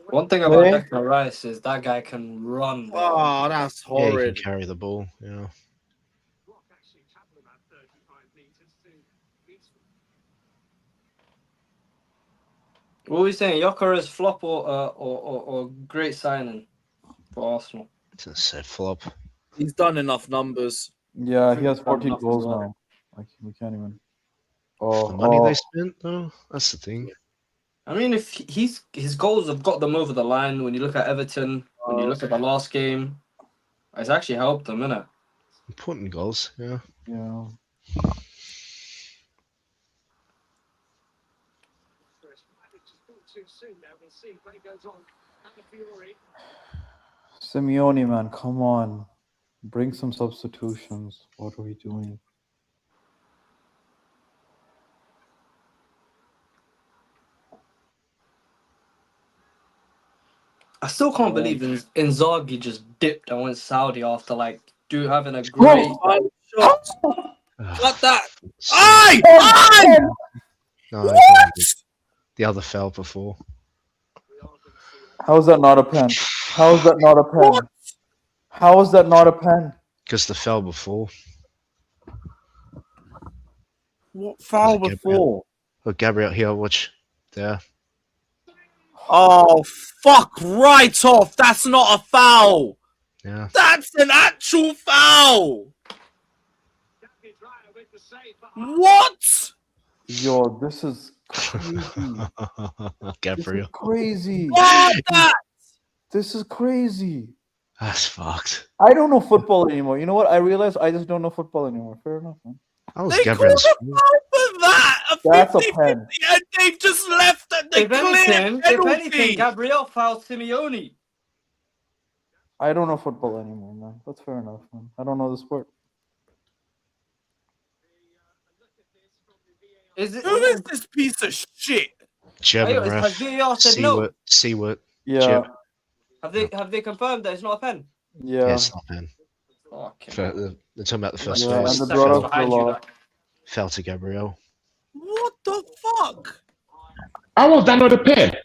S11: One thing about Declan Rice is that guy can run. Bro.
S17: Oh, that's
S18: Yeah, he
S17: horrid.
S18: can carry the ball. Yeah.
S11: What are we saying? Gyökeres flop or great signing for Arsenal?
S18: It's a set flop.
S17: He's done enough numbers.
S8: Yeah, he has 14 goals now. Like we can't even. Oh,
S18: The money they spent, though, that's the thing.
S11: I mean, if his goals have got them over the line. When you look at Everton, when you look at the last game, it's actually helped them, innit?
S18: Important goals, yeah.
S8: Yeah. Simeone, man, come on. Bring some substitutions. What are we doing?
S11: I still can't believe Inzaghi just dipped and went Saudi after like having a great.
S17: Shot. Got that. Aye! Aye!
S18: No, it's not good. The other fell before.
S8: How is that not a pen? How is that not a pen?
S17: What?
S8: How is that not a pen?
S18: Because the fell before.
S17: What foul before?
S18: Look, Gabriel here, watch. There.
S17: Oh, fuck right off. That's not a foul.
S18: Yeah.
S17: That's an actual foul. What?
S8: Yo, this is crazy.
S18: Gabriel.
S8: Crazy.
S17: What that?
S8: This is crazy.
S18: That's fucked.
S8: I don't know football anymore. You know what? I realized I just don't know football anymore. Fair enough, man.
S18: That was
S17: They called
S18: Gabriel's
S17: a foul for that.
S8: That's a
S17: 50-50,
S8: pen.
S17: and they've just left the
S11: If anything, Gabriel fouled Simeone.
S8: I don't know football anymore, man. That's fair enough, man. I don't know the sport.
S17: Who is this piece of shit?
S18: German
S11: Has
S18: ref.
S11: VAR said no?
S18: Seward.
S8: Yeah.
S11: Have they confirmed that it's not a pen?
S8: Yeah.
S18: Yeah, it's not pen.
S11: Fucking
S18: They're talking about the first
S8: Yeah,
S18: phase.
S8: and they brought up the law.
S18: Fell to Gabriel.
S17: What the fuck?
S21: How was that not a pen?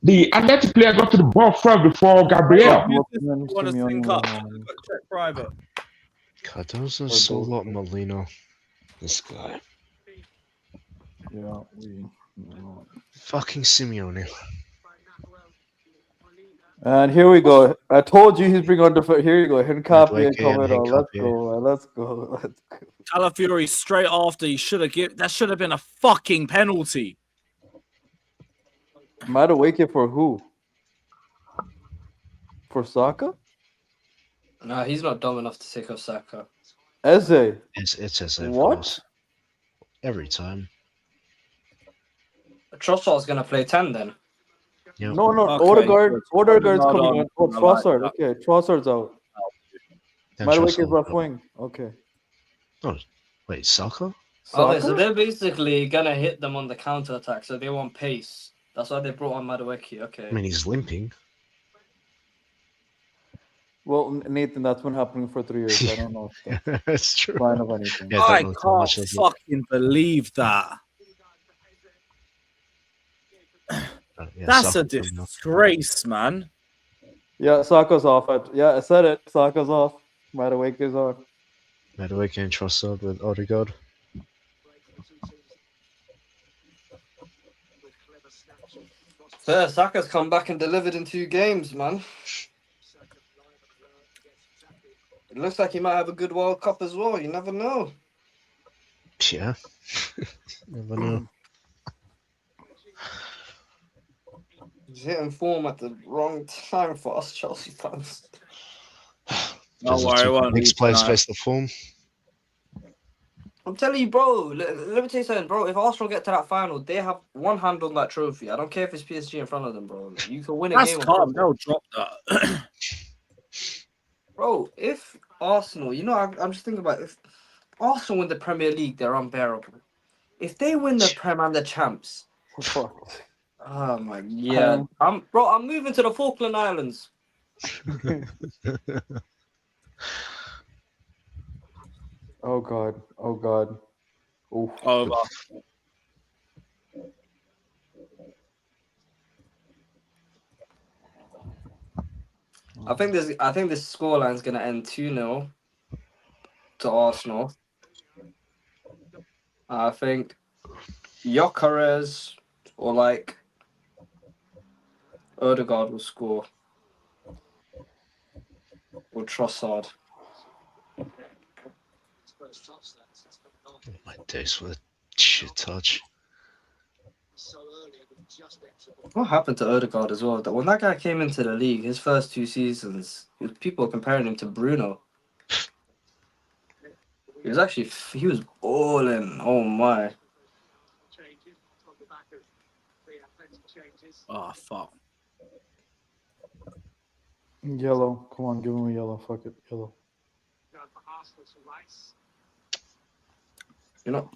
S21: The Athletic player got to the ball first before Gabriel.
S17: Want to sync up? Check private.
S18: Cardozo, Solot, Molino. This guy.
S8: Yeah.
S18: Fucking Simeone.
S8: And here we go. I told you he's bringing on the. Here you go. Hincapié and
S18: Madueke and
S8: Calero. Let's
S18: Hincapié.
S8: go. Let's go. Let's go.
S17: Calafiori straight after he should have given. That should have been a fucking penalty.
S8: Madueke for who? For Saka?
S11: No, he's not dumb enough to take off Saka.
S8: Eze.
S18: It's as if
S8: What?
S18: every time.
S11: Trossard's gonna play 10 then.
S18: Yep.
S8: No,
S17: Okay,
S8: Odegaard's
S17: not
S8: coming
S17: on.
S8: on. Oh,
S17: I like
S8: Trossard.
S17: that.
S8: Okay, Trossard's out.
S18: And
S8: Madueke's
S18: Trossard.
S8: left wing. Okay.
S18: Oh, wait, Saka?
S11: Okay, so
S8: Saka?
S11: they're basically gonna hit them on the counter attack, so they want pace. That's why they brought on Madueke. Okay.
S18: I mean, he's limping.
S8: Well, Nathan, that's been happening for 3 years. I don't know.
S18: That's true.
S8: Sign of anything.
S18: Yeah,
S17: I
S18: don't know how much
S17: can't
S18: of it.
S17: fucking believe that.
S18: Yeah,
S17: That's a
S18: Saka's good enough.
S17: disgrace, man.
S8: Yeah, Saka's off. Yeah, I said it. Saka's off. Madueke's on.
S18: Madueke and Trossard with Odegaard.
S11: So yeah, Saka's come back and delivered in 2 games, man. It looks like he might have a good World Cup as well. You never know.
S18: Yeah. Never know.
S11: He's hitting form at the wrong time for us Chelsea fans.
S17: Don't worry, it won't
S18: Next
S17: leave
S18: players
S17: tonight.
S18: face the form.
S11: I'm telling you, bro. Let me tell you something, bro. If Arsenal get to that final, they have one hand on that trophy. I don't care if it's PSG in front of them, bro. You can win a
S17: That's
S11: game.
S17: calm. They'll drop that.
S11: Bro, if Arsenal, you know, I'm just thinking about if Arsenal win the Premier League, they're unbearable. If they win the Prem and the Champs, oh my, yeah, I'm moving to the Falkland Islands.
S8: Oh God. Oh God. Oof.
S17: Over.
S11: I think this scoreline's gonna end 2-0 to Arsenal. I think Gyökeres or like Odegaard will score. Or Trossard.
S18: My days with a shit touch.
S11: What happened to Odegaard as well? That when that guy came into the league, his first 2 seasons, people were comparing him to Bruno. He was balling. Oh my.
S17: Oh fuck.
S8: Yellow. Come on, give him a yellow. Fuck it. Yellow.
S11: You know.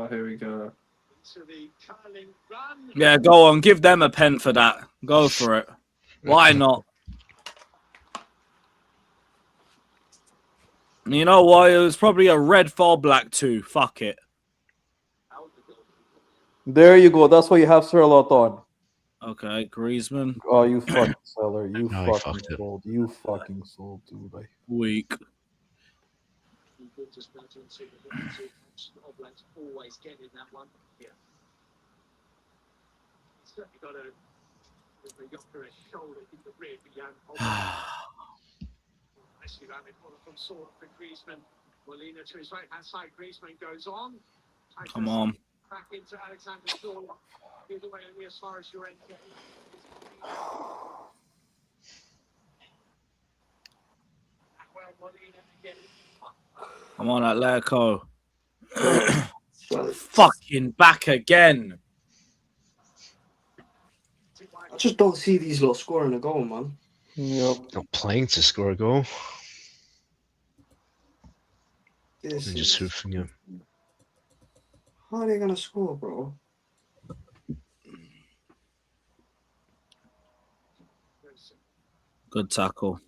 S11: here we go.
S17: Yeah, go on. Give them a pen for that. Go for it. Why not? You know what? It was probably a red for black too. Fuck it.
S8: There you go. That's why you have Sir Lot on.
S17: Okay, Griezmann.
S8: Oh, you fucking seller. You
S18: No, he
S8: fucking
S18: fucked it.
S8: sold. You fucking sold, dude. Like,
S17: Weak. Come on. Come on, Atletico. Fucking back again.
S11: I just don't see these lot scoring a goal, man.
S8: Yep.
S18: Not playing to score a goal.
S11: This
S18: And just
S11: is-
S18: hoofing you.
S11: How are they gonna score, bro?
S17: Good tackle.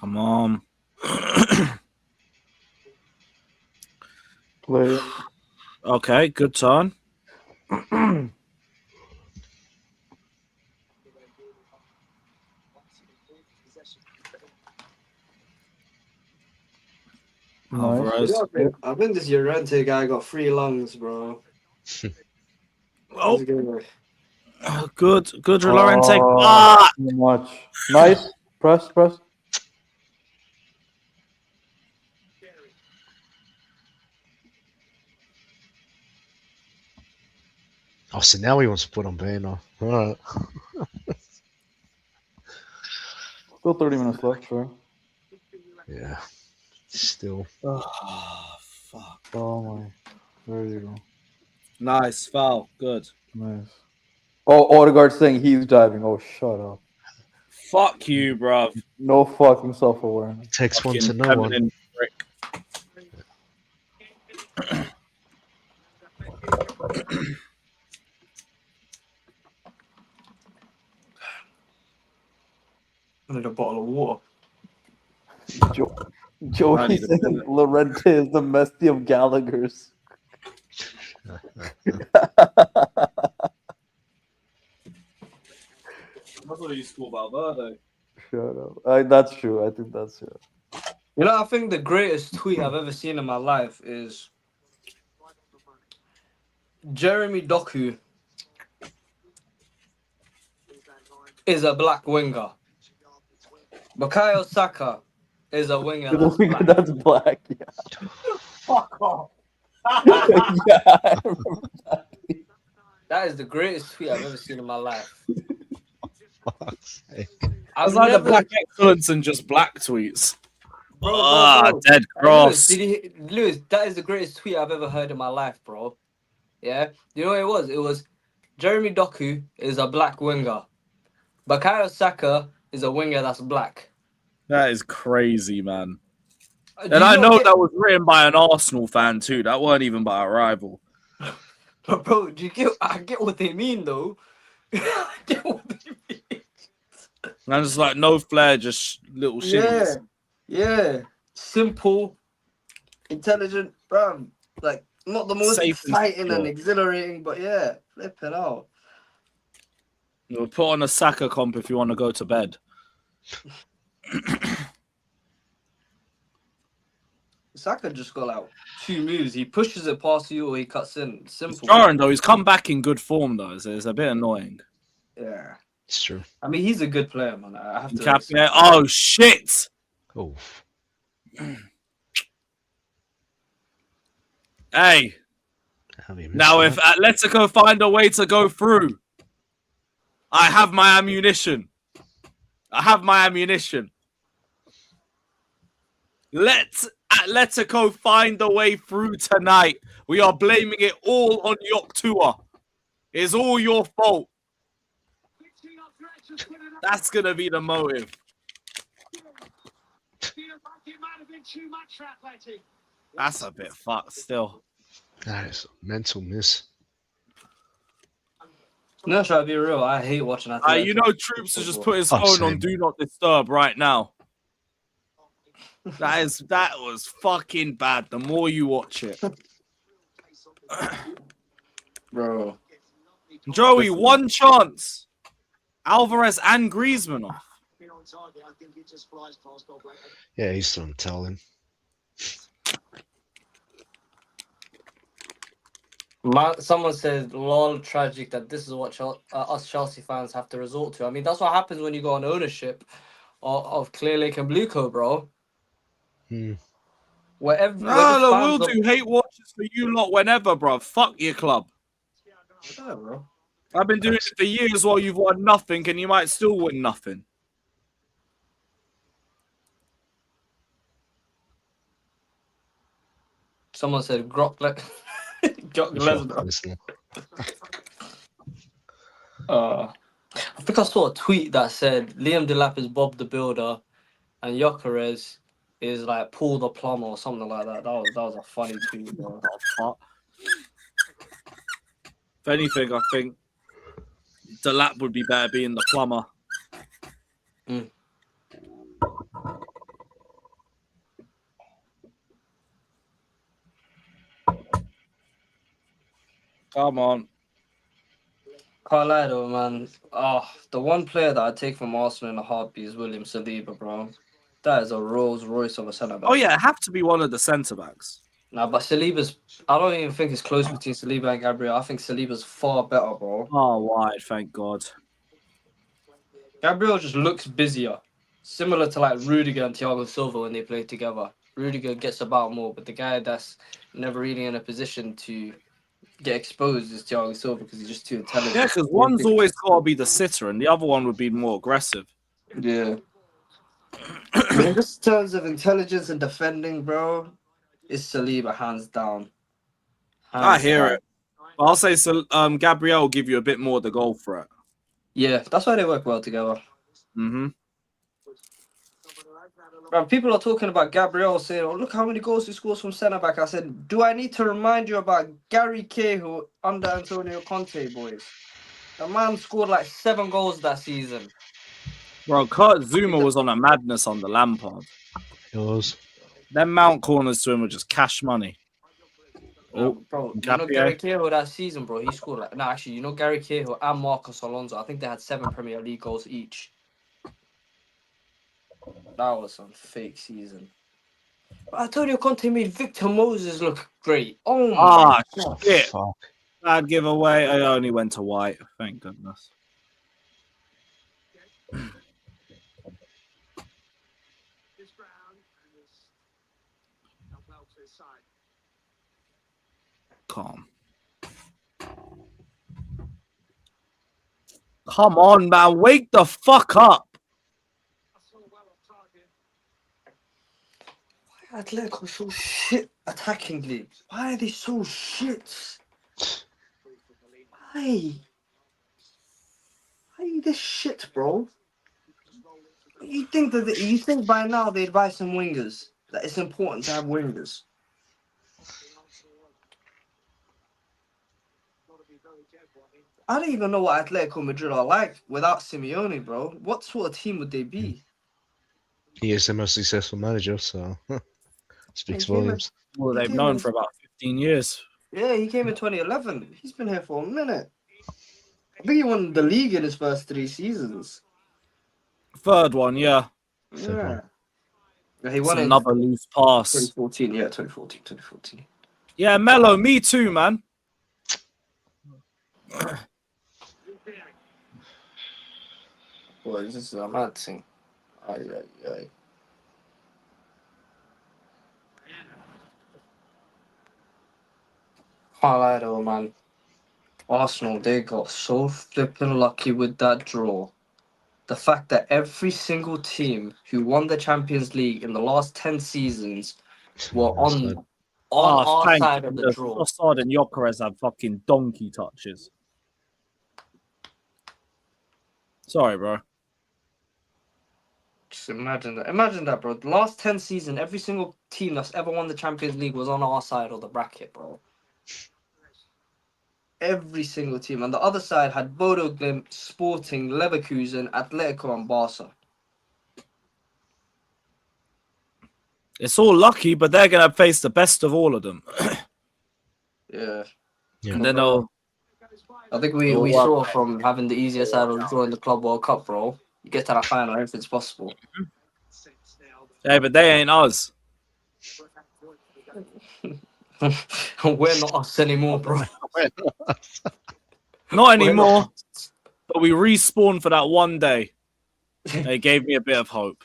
S17: Come on.
S8: Play.
S17: Okay, good turn. Alvarez.
S11: I think this Llorente guy got 3 lungs, bro.
S17: Oh.
S11: He's good.
S17: Good, Llorente.
S8: Oh,
S17: Ah!
S8: too much. Nice. Press.
S18: Oh, so now he wants to put on Bano. All right.
S8: Still 30 minutes left, sure.
S18: Yeah. Still.
S17: Oh, fuck.
S8: Oh my. There you go.
S17: Nice foul. Good.
S8: Nice. Oh, Odegaard saying he's diving. Oh, shut up.
S17: Fuck you, bruv.
S8: No fucking self-awareness.
S18: Takes one to
S17: Fucking
S18: know one.
S17: feminine prick.
S11: I need a bottle of water.
S8: Joey saying Llorente is the Messi of Gallagher's.
S17: That's what you score Valverde.
S8: Shut up. That's true. I think that's it.
S11: You know, I think the greatest tweet I've ever seen in my life is Jeremy Doku is a black winger. Bukayo Saka is a winger that's black.
S8: That's black. Yeah.
S11: Fuck off.
S8: Yeah, I remember that.
S11: That is the greatest tweet I've ever seen in my life.
S17: It's like the black excellence and just black tweets.
S11: Bro.
S17: Dead cross.
S11: Lewis, that is the greatest tweet I've ever heard in my life, bro. Yeah? You know what it was? It was Jeremy Doku is a black winger. Bukayo Saka is a winger that's black.
S17: That is crazy, man.
S11: Do
S17: And I
S11: you
S17: know
S11: not get-
S17: that was written by an Arsenal fan too. That weren't even by a rival.
S11: But bro, do you get? I get what they mean, though. I get what they mean.
S17: And it's like no flair, just little shit.
S11: Yeah. Simple, intelligent, bro. Like not the most
S17: Safe and
S11: exciting and
S17: secure.
S11: exhilarating, but yeah, flipping out.
S17: You'll put on a Saka comp if you want to go to bed.
S11: Saka just got like 2 moves. He pushes it past you or he cuts in. Simple.
S17: Jarring though, he's come back in good form though, so it's a bit annoying.
S11: Yeah.
S18: It's true.
S11: I mean, he's a good player, man. I have to.
S17: Captain. Oh shit!
S18: Oh.
S17: Hey. Now, if Atletico find a way to go through, I have my ammunition. Let Atletico find a way through tonight. We are blaming it all on Yoktua. It's all your fault. That's going to be the motive. That's a bit fucked still.
S18: That is a mental miss.
S11: No, try to be real. I hate watching Atletico.
S17: You know, Troops has just put his phone on Do Not Disturb right now. That was fucking bad. The more you watch it,
S11: bro.
S17: Joey, one chance. Alvarez and Griezmann off.
S18: Yeah, he's still telling.
S11: Someone said, "Lol, tragic that this is what us Chelsea fans have to resort to." I mean, that's what happens when you go on ownership of Clear Lake and Blueco, bro.
S17: Look, we'll do hate watches for you lot whenever, bro. Fuck your club.
S11: Yeah, bro.
S17: I've been doing it for years while you've won nothing, and you might still win nothing.
S11: Someone said, "Grok Lesnar." I think I saw a tweet that said Liam Delap is Bob the Builder, and Gyökeres is like Paul the Plumber or something like that. That was a funny tweet, bro.
S17: If anything, I think Delap would be better being the plumber. Come on.
S11: Can't lie though, man. The one player that I take from Arsenal in a heartbeat is William Saliba, bro. That is a Rolls Royce of a centre back.
S17: Oh yeah, it have to be one of the centre backs.
S11: Nah, but Saliba's. I don't even think it's close between Saliba and Gabriel. I think Saliba's far better, bro.
S17: Oh, wide, thank God.
S11: Gabriel just looks busier, similar to like Rudiger and Thiago Silva when they play together. Rudiger gets about more, but the guy that's never really in a position to get exposed is Thiago Silva because he's just too intelligent.
S17: Yeah, because one's always got to be the sitter, and the other one would be more aggressive.
S11: Yeah. In just terms of intelligence and defending, bro, it's Saliba hands down.
S17: I hear it. I'll say Gabriel will give you a bit more the goal threat.
S11: Yeah, that's why they work well together.
S17: Mm-hmm.
S11: Bro, people are talking about Gabriel saying, "Oh, look how many goals he scores from centre back." I said, "Do I need to remind you about Gary Cahill under Antonio Conte, boys? The man scored like 7 goals that season."
S17: Bro, Kurt Zuma was on a madness on the Lampard.
S18: He was.
S17: Them mount corners to him were just cash money.
S11: Bro, you know Gary Cahill that season, bro, he scored like... No, actually, you know Gary Cahill and Marcus Alonso, I think they had 7 Premier League goals each. That was some fake season. But Antonio Conte made Victor Moses look great. Oh my God.
S17: Shit. Bad giveaway. I only went to white. Thank goodness. Calm. Come on, man. Wake the fuck up.
S11: Why are Atletico so shit attackingly? Why are they so shit? Why? Why are you this shit, bro? You think by now they'd buy some wingers? That it's important to have wingers. I don't even know what Atletico Madrid are like without Simeone, bro. What sort of team would they be?
S18: He is the most successful manager, so speaks volumes.
S17: Well, they've known for about 15 years.
S11: Yeah, he came in 2011. He's been here for a minute. I think he won the league in his first 3 seasons.
S17: Third one, yeah.
S11: Yeah. He won
S17: another loose pass.
S11: 2014, yeah, 2014.
S17: Yeah, Mello, me too, man.
S11: Boy, this is a mad thing. Aye, aye, aye. Can't lie though, man. Arsenal, they got so flipping lucky with that draw. The fact that every single team who won the Champions League in the last 10 seasons were on our
S17: thank
S11: side of the
S17: you.
S11: draw.
S17: Trossard and Gyökeres have fucking donkey touches. Sorry, bro.
S11: Just imagine that. Imagine that, bro. The last 10 seasons, every single team that's ever won the Champions League was on our side of the bracket, bro. Every single team. And the other side had Bodo Glimt, Sporting, Leverkusen, Atletico, and Barca.
S17: It's all lucky, but they're going to face the best of all of them.
S11: Yeah.
S17: And then they'll...
S11: I think we saw from having the easier side of the draw in the Club World Cup, bro. You get to that final, everything's possible.
S17: Yeah, but they ain't us.
S11: We're not us anymore, bro.
S17: Not anymore. But we respawned for that one day. They gave me a bit of hope.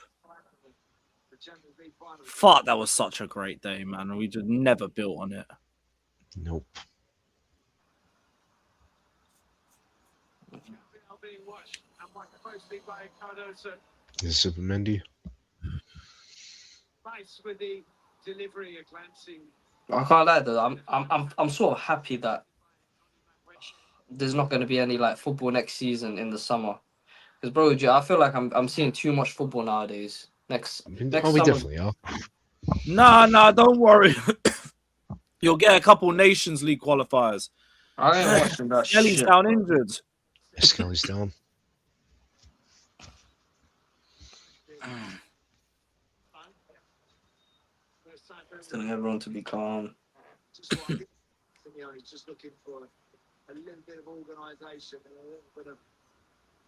S17: Fuck, that was such a great day, man. We just never built on it.
S18: Nope. Is Super Mendy?
S11: I can't lie though. I'm sort of happy that there's not going to be any like football next season in the summer. Because bro, I feel like I'm seeing too much football nowadays. Next
S18: We
S11: summer,
S18: definitely are.
S17: Nah, don't worry. You'll get a couple Nations League qualifiers.
S11: I ain't watching that
S17: Kelly's
S11: shit.
S17: down injured.
S18: Skelly's down.
S11: Telling everyone to be calm.
S7: Just looking for a little bit of organisation and a little bit of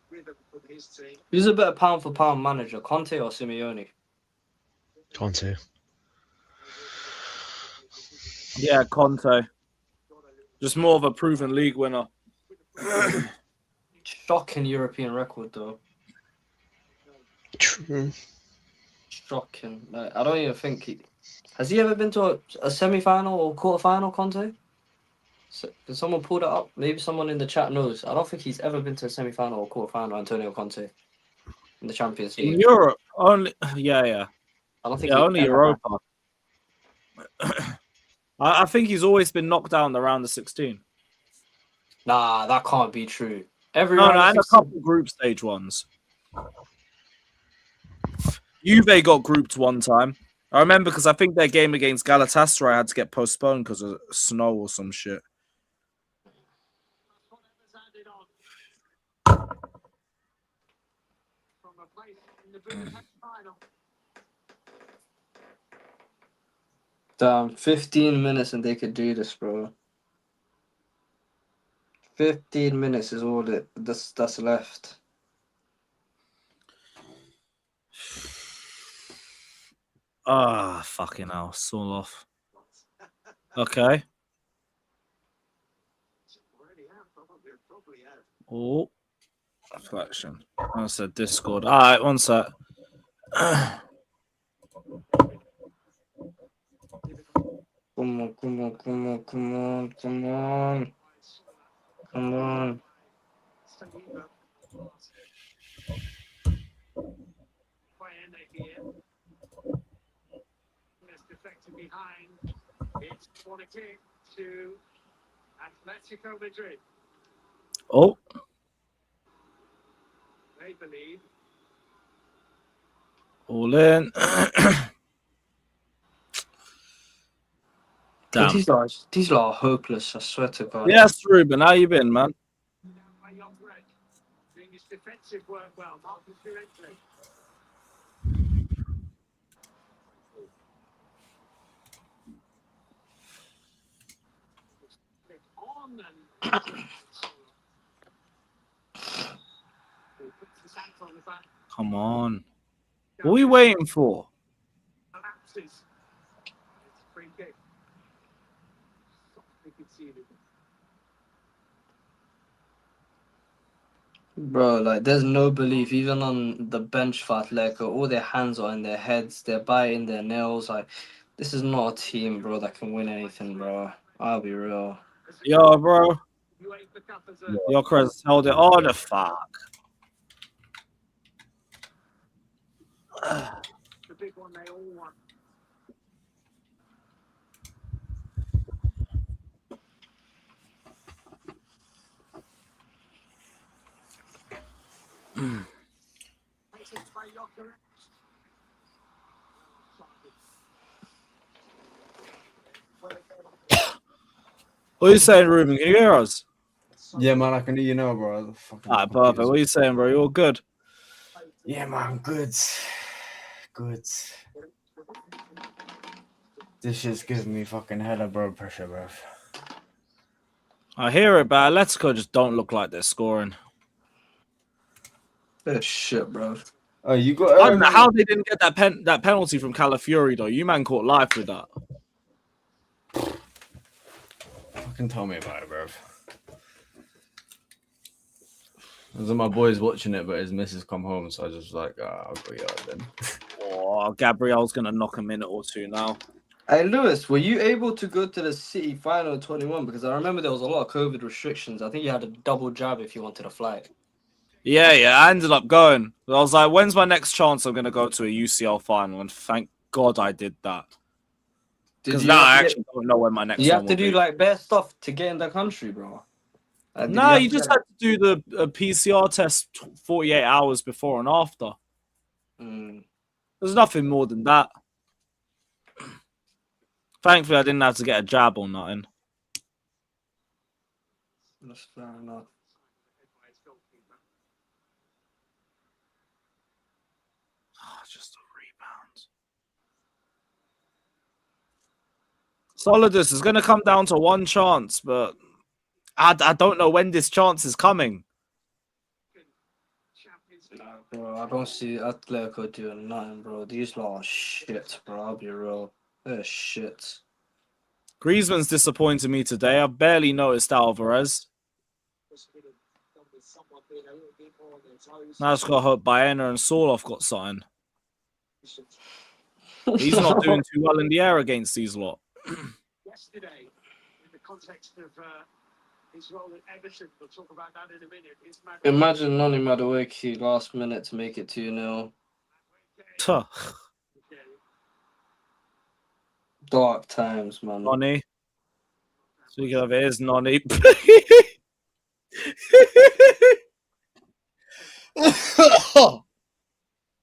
S7: rhythm from his team.
S11: Who's a better pound for pound manager, Conte or Simeone?
S18: Conte.
S17: Yeah, Conte. Just more of a proven league winner.
S11: Shocking European record though.
S18: True.
S11: Shocking. Like, I don't even think has he ever been to a semi-final or quarter-final, Conte? Can someone pull that up? Maybe someone in the chat knows. I don't think he's ever been to a semi-final or quarter-final, Antonio Conte, in the Champions League.
S17: In Europe, only yeah.
S11: I don't think
S17: only Europa. I think he's always been knocked down the round of 16.
S11: Nah, that can't be true.
S17: And a couple group stage ones. Juve got grouped one time. I remember because I think their game against Galatasaray had to get postponed because of snow or some shit.
S11: Damn, 15 minutes and they could do this, bro. 15 minutes is all that's left.
S17: Ah, fucking hell. Saw off. Okay. Oh. Reflection. I said Discord. All right, one sec.
S11: Come on.
S7: Behind, it's corner kick to Atletico Madrid.
S17: Oh.
S7: They believe.
S17: All in. Damn.
S11: These are hopeless, I swear to God.
S17: Yes, Ruben, how you been, man?
S7: Doing his defensive work well. Marcus Llorente.
S17: Come on. What are we waiting for?
S11: Bro, like there's no belief even on the bench for Atletico. All their hands are in their heads. They're biting their nails. Like this is not a team, bro, that can win anything, bro. I'll be real.
S17: Yo, bro. Yo, Chris, hold it. Oh, the fuck.
S7: The big one they all want.
S17: What are you saying, Ruben? Can you hear us?
S9: Yeah, man, I can hear you now, bro.
S17: Alright, perfect. What are you saying, bro? You all good?
S9: Yeah, man, good. Good. This shit's giving me fucking hella blood pressure, bro.
S17: I hear it, but Atletico just don't look like they're scoring.
S11: They're shit, bro.
S9: Oh, you got.
S17: I don't know how they didn't get that penalty from Calafiori, though. You man caught life with that.
S9: Fucking tell me about it, bro. Those are my boys watching it, but his missus come home, so I just like, I'll go yard then.
S17: Oh, Gabriel's gonna knock a minute or two now.
S11: Hey, Lewis, were you able to go to the City final 21? Because I remember there was a lot of COVID restrictions. I think you had a double jab if you wanted a flight.
S17: Yeah, I ended up going. I was like, when's my next chance I'm gonna go to a UCL final? And thank God I did that. Because now I actually don't know when my next
S11: You
S17: one
S11: have to
S17: will
S11: do
S17: be.
S11: like bare stuff to get in the country, bro.
S17: No, you just had to do the PCR test 48 hours before and after. There's nothing more than that. Thankfully, I didn't have to get a jab or nothing.
S11: That's fair enough.
S17: Just a rebound. Solidus is going to come down to one chance, but I don't know when this chance is coming.
S11: Nah, bro, I don't see Atletico doing nothing, bro. These lot are shit, bro. I'll be real. They're shit.
S17: Griezmann's disappointed me today. I barely noticed Alvarez. Now I just got to hope Baena and Sorloth got something. He's not doing too well in the air against these lot.
S7: Yesterday, in the context of his role at Everton, we'll talk about that in a minute.
S11: Imagine Noni Madueke last minute to make it 2-0. Dark times, man.
S17: Noni. Speaking of it, is Noni.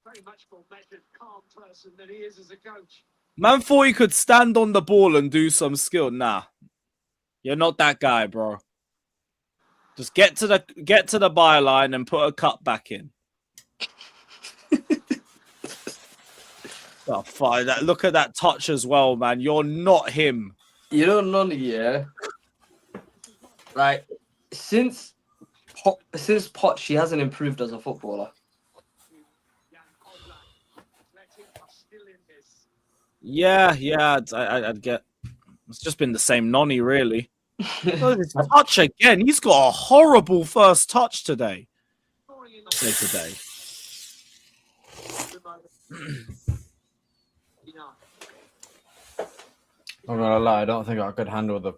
S7: Very much more measured, calm person than he is as a coach.
S17: Man thought he could stand on the ball and do some skill. Nah. You're not that guy, bro. Just get to the byline and put a cut back in. Oh, fine. Look at that touch as well, man. You're not him.
S11: You know, Noni, yeah? Like, since Poch, she hasn't improved as a footballer.
S17: Yeah, I'd get. It's just been the same Noni, really. Oh, this touch again. He's got a horrible first touch today.
S9: I'm not gonna lie, I don't think I could handle the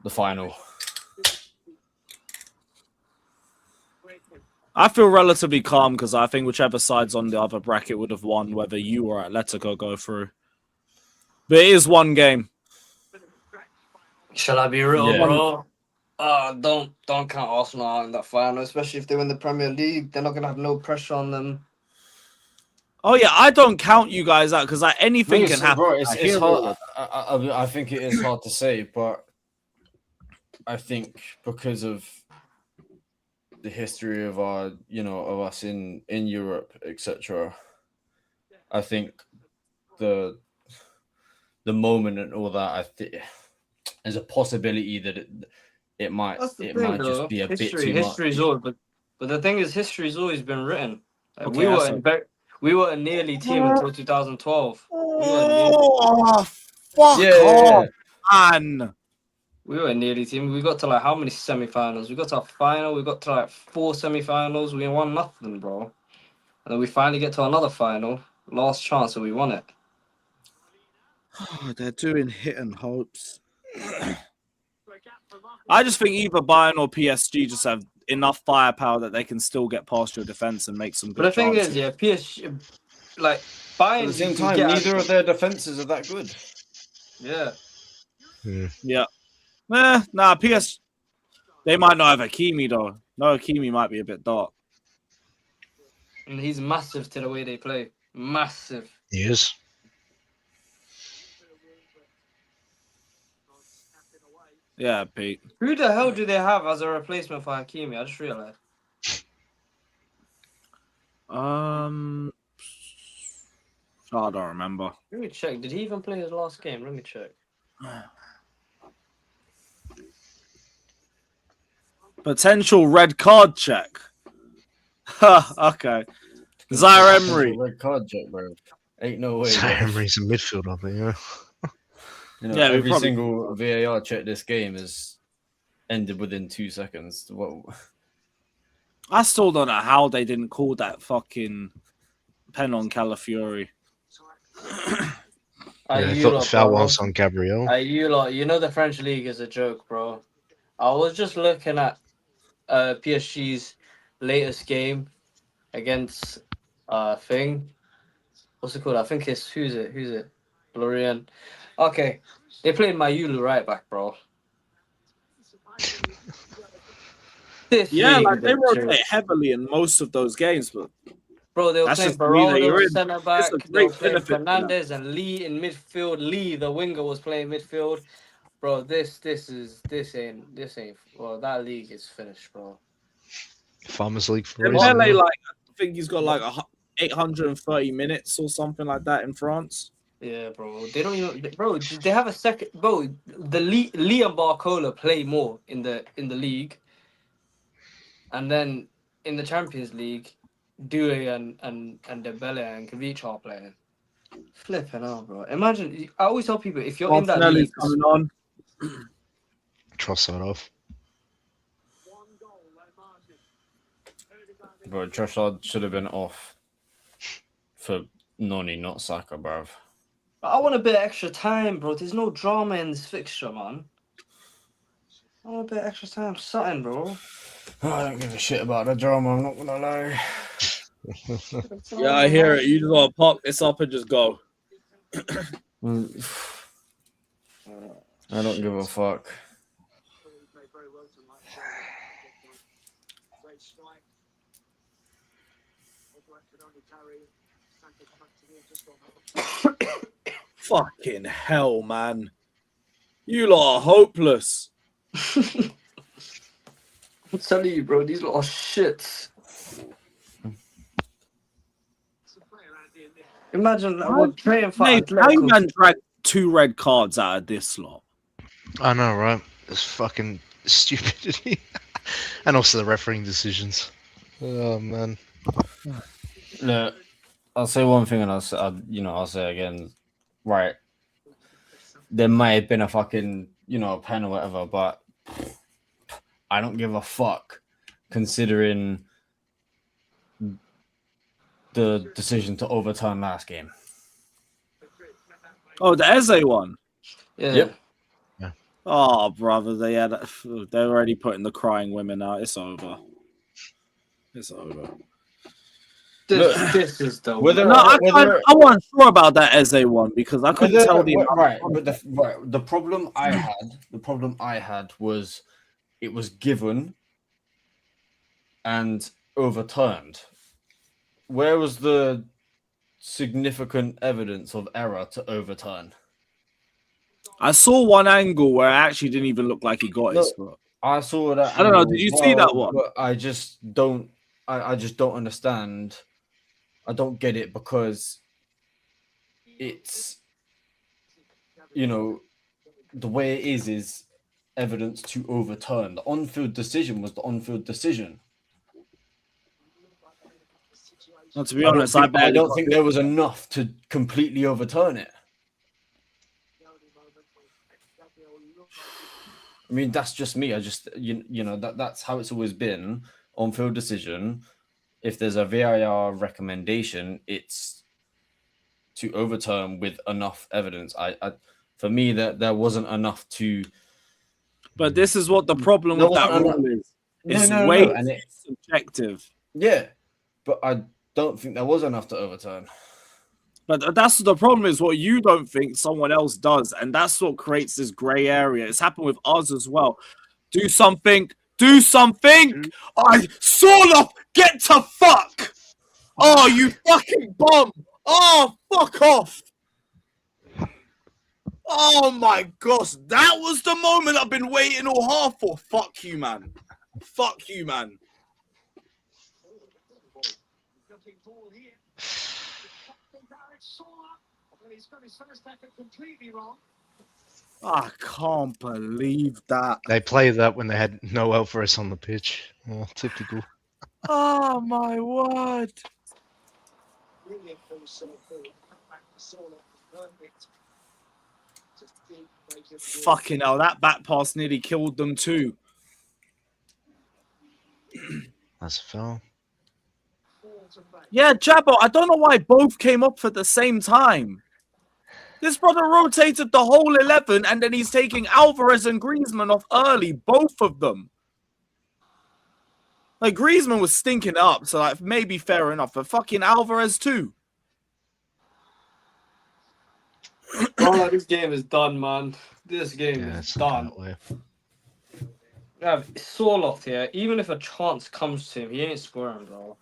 S9: final.
S17: I feel relatively calm because I think whichever side's on the other bracket would have won, whether you or Atletico go through. But it is one game.
S11: Shall I be real,
S17: Yeah.
S11: bro? Don't count Arsenal out in that final, especially if they win the Premier League. They're not gonna have no pressure on them.
S17: Oh yeah, I don't count you guys out because anything can happen.
S9: Bro, it's hard. I think it is hard to say, but I think because of the history of of us in Europe, etc. I think the moment and all that, I think there's a possibility that it might
S11: That's the
S9: it
S11: thing,
S9: might
S11: though.
S9: just be a bit too
S11: History's
S9: much.
S11: always, but the thing is, history's always been written. Like,
S9: Okay,
S11: we were a nearly team until 2012.
S17: Oh, fuck
S9: Yeah.
S17: off, man.
S11: We were nearly team. We got to like how many semi-finals? We got to a final. We got to like 4 semi-finals. We won nothing, bro. And then we finally get to another final. Last chance, and we won it.
S17: They're doing hit and hopes. I just think either Bayern or PSG just have enough firepower that they can still get past your defense and make some good
S11: But the thing
S17: chances.
S11: is, yeah, PSG, like
S9: At
S11: Bayern,
S9: the same
S11: you can
S9: time,
S11: get
S9: neither of their defenses are that good.
S11: Yeah.
S17: Yeah. Nah, PS. They might not have Hakimi though. No, Hakimi might be a bit dark.
S11: And he's massive to the way they play. Massive.
S18: He is.
S17: Yeah, Pete.
S11: Who the hell do they have as a replacement for Hakimi? I just realized.
S17: I don't remember.
S11: Let me check. Did he even play his last game? Let me check.
S17: Potential red card check. Okay. Zaire Emery.
S9: Red card check, bro. Ain't no way.
S18: Zaire
S9: bro.
S18: Emery's a midfielder, I think, yeah.
S9: You know,
S17: Yeah, we
S9: every
S17: probably-
S9: single VAR check this game has ended within 2 seconds. What?
S17: I still don't know how they didn't call that fucking pen on Calafiori.
S18: I thought the foul was on Gabriel.
S11: You know the French league is a joke, bro. I was just looking at PSG's latest game against thing. What's it called? I think it's who's it? Lorient. Okay, they played Mayulu right back, bro.
S17: Yeah, like they rotate heavily in most of those games, but
S11: bro, they were
S17: that's
S11: playing
S17: just the league that you're
S11: Beraldo
S17: in.
S11: centre
S17: It's
S11: back.
S17: a
S11: They
S17: great
S11: were playing
S17: benefit for them.
S11: Fernandez and Lee in midfield. Lee, the winger, was playing midfield. Bro, this ain't. Well, that league is finished, bro.
S18: Farmers League for a reason.
S17: Dembele,
S18: yeah.
S17: like I think he's got like 830 minutes or something like that in France.
S11: Yeah, bro. They don't even. Bro, they have a second. Bro, the Lee and Barcola play more in the league, and then in the Champions League, Due and Dembele and Savić are playing. Flipping out, bro. Imagine. I always tell people if you're in that
S17: Martinelli's
S11: league,
S17: coming on.
S18: Trossard off.
S9: Bro, Trossard should have been off for Noni, not Saka, bruv.
S11: I want a bit of extra time, bro. There's no drama in this fixture, man. I want a bit of extra time, something, bro.
S9: I don't give a shit about the drama, I'm not gonna lie.
S17: Yeah, I hear it. You just gotta pop this up and just go.
S9: I don't give a fuck.
S17: Fucking hell, man. You lot are hopeless.
S11: I'm telling you, bro, these lot are shits. Imagine that we're playing for
S17: Mate, how you
S11: Atletico.
S17: man drag 2 red cards out of this lot?
S18: I know, right? It's fucking stupidity. And also the refereeing decisions. Oh, man.
S9: Look, I'll say one thing and I'll say again, right. There might have been a fucking, a pen or whatever, but I don't give a fuck considering the decision to overturn last game.
S17: Oh, the Eze one?
S11: Yeah.
S9: Yep.
S17: Oh, brother, they're already putting the crying women out. It's over. It's over.
S11: This is the
S17: I wasn't sure about that Eze one because I couldn't tell the
S9: the problem I had was it was given and overturned. Where was the significant evidence of error to overturn?
S17: I saw one angle where it actually didn't even look like he got his foot.
S9: I saw that.
S17: I don't know.
S9: angle
S17: Did you
S9: as
S17: see that
S9: well,
S17: one?
S9: But I just don't. I just don't understand. I don't get it because it's the way it is evidence to overturn. The on-field decision was the on-field decision.
S17: Well, to be honest, I
S9: don't think there was enough to completely overturn it. I mean, that's just me. I just you know that's how it's always been. On-field decision. If there's a VAR recommendation, it's to overturn with enough evidence. For me, that there wasn't enough to.
S17: But this is what the problem with that rule is. It's way
S9: and it's
S17: subjective.
S9: Yeah, but I don't think there was enough to overturn.
S17: But that's the problem, is what you don't think someone else does. And that's what creates this grey area. It's happened with us as well. Do something. Do something. I saw get to fuck. Oh, you fucking bum. Oh, fuck off. Oh my gosh. That was the moment I've been waiting all half for. Fuck you, man. Fuck you, man. I can't believe that.
S18: They played that when they had no Alvarez on the pitch. Oh, typical.
S17: Oh my word. Fucking hell, that back pass nearly killed them too.
S18: That's a foul.
S17: Yeah, Jabbo, I don't know why both came up at the same time. This brother rotated the whole 11 and then he's taking Alvarez and Griezmann off early, both of them. Like, Griezmann was stinking up, so like maybe fair enough, but fucking Alvarez too.
S11: Oh, this game is done, man. This game is done. Yeah, Sorloth here. Even if a chance comes to him, he ain't scoring, bro.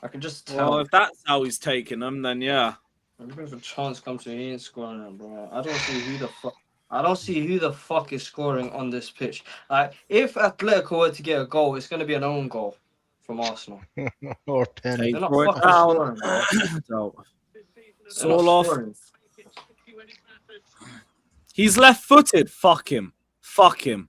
S11: I can just tell.
S17: Well, if that's how he's taking them, then yeah.
S11: Even if a chance comes to him, he ain't scoring him, bro. I don't see who the fuck. I don't see who the fuck is scoring on this pitch. Like, if Atletico were to get a goal, it's going to be an own goal from Arsenal.
S18: Or pen.
S11: They're not fucking scoring, bro.
S17: Sorloth. He's left-footed. Fuck him. Fuck him.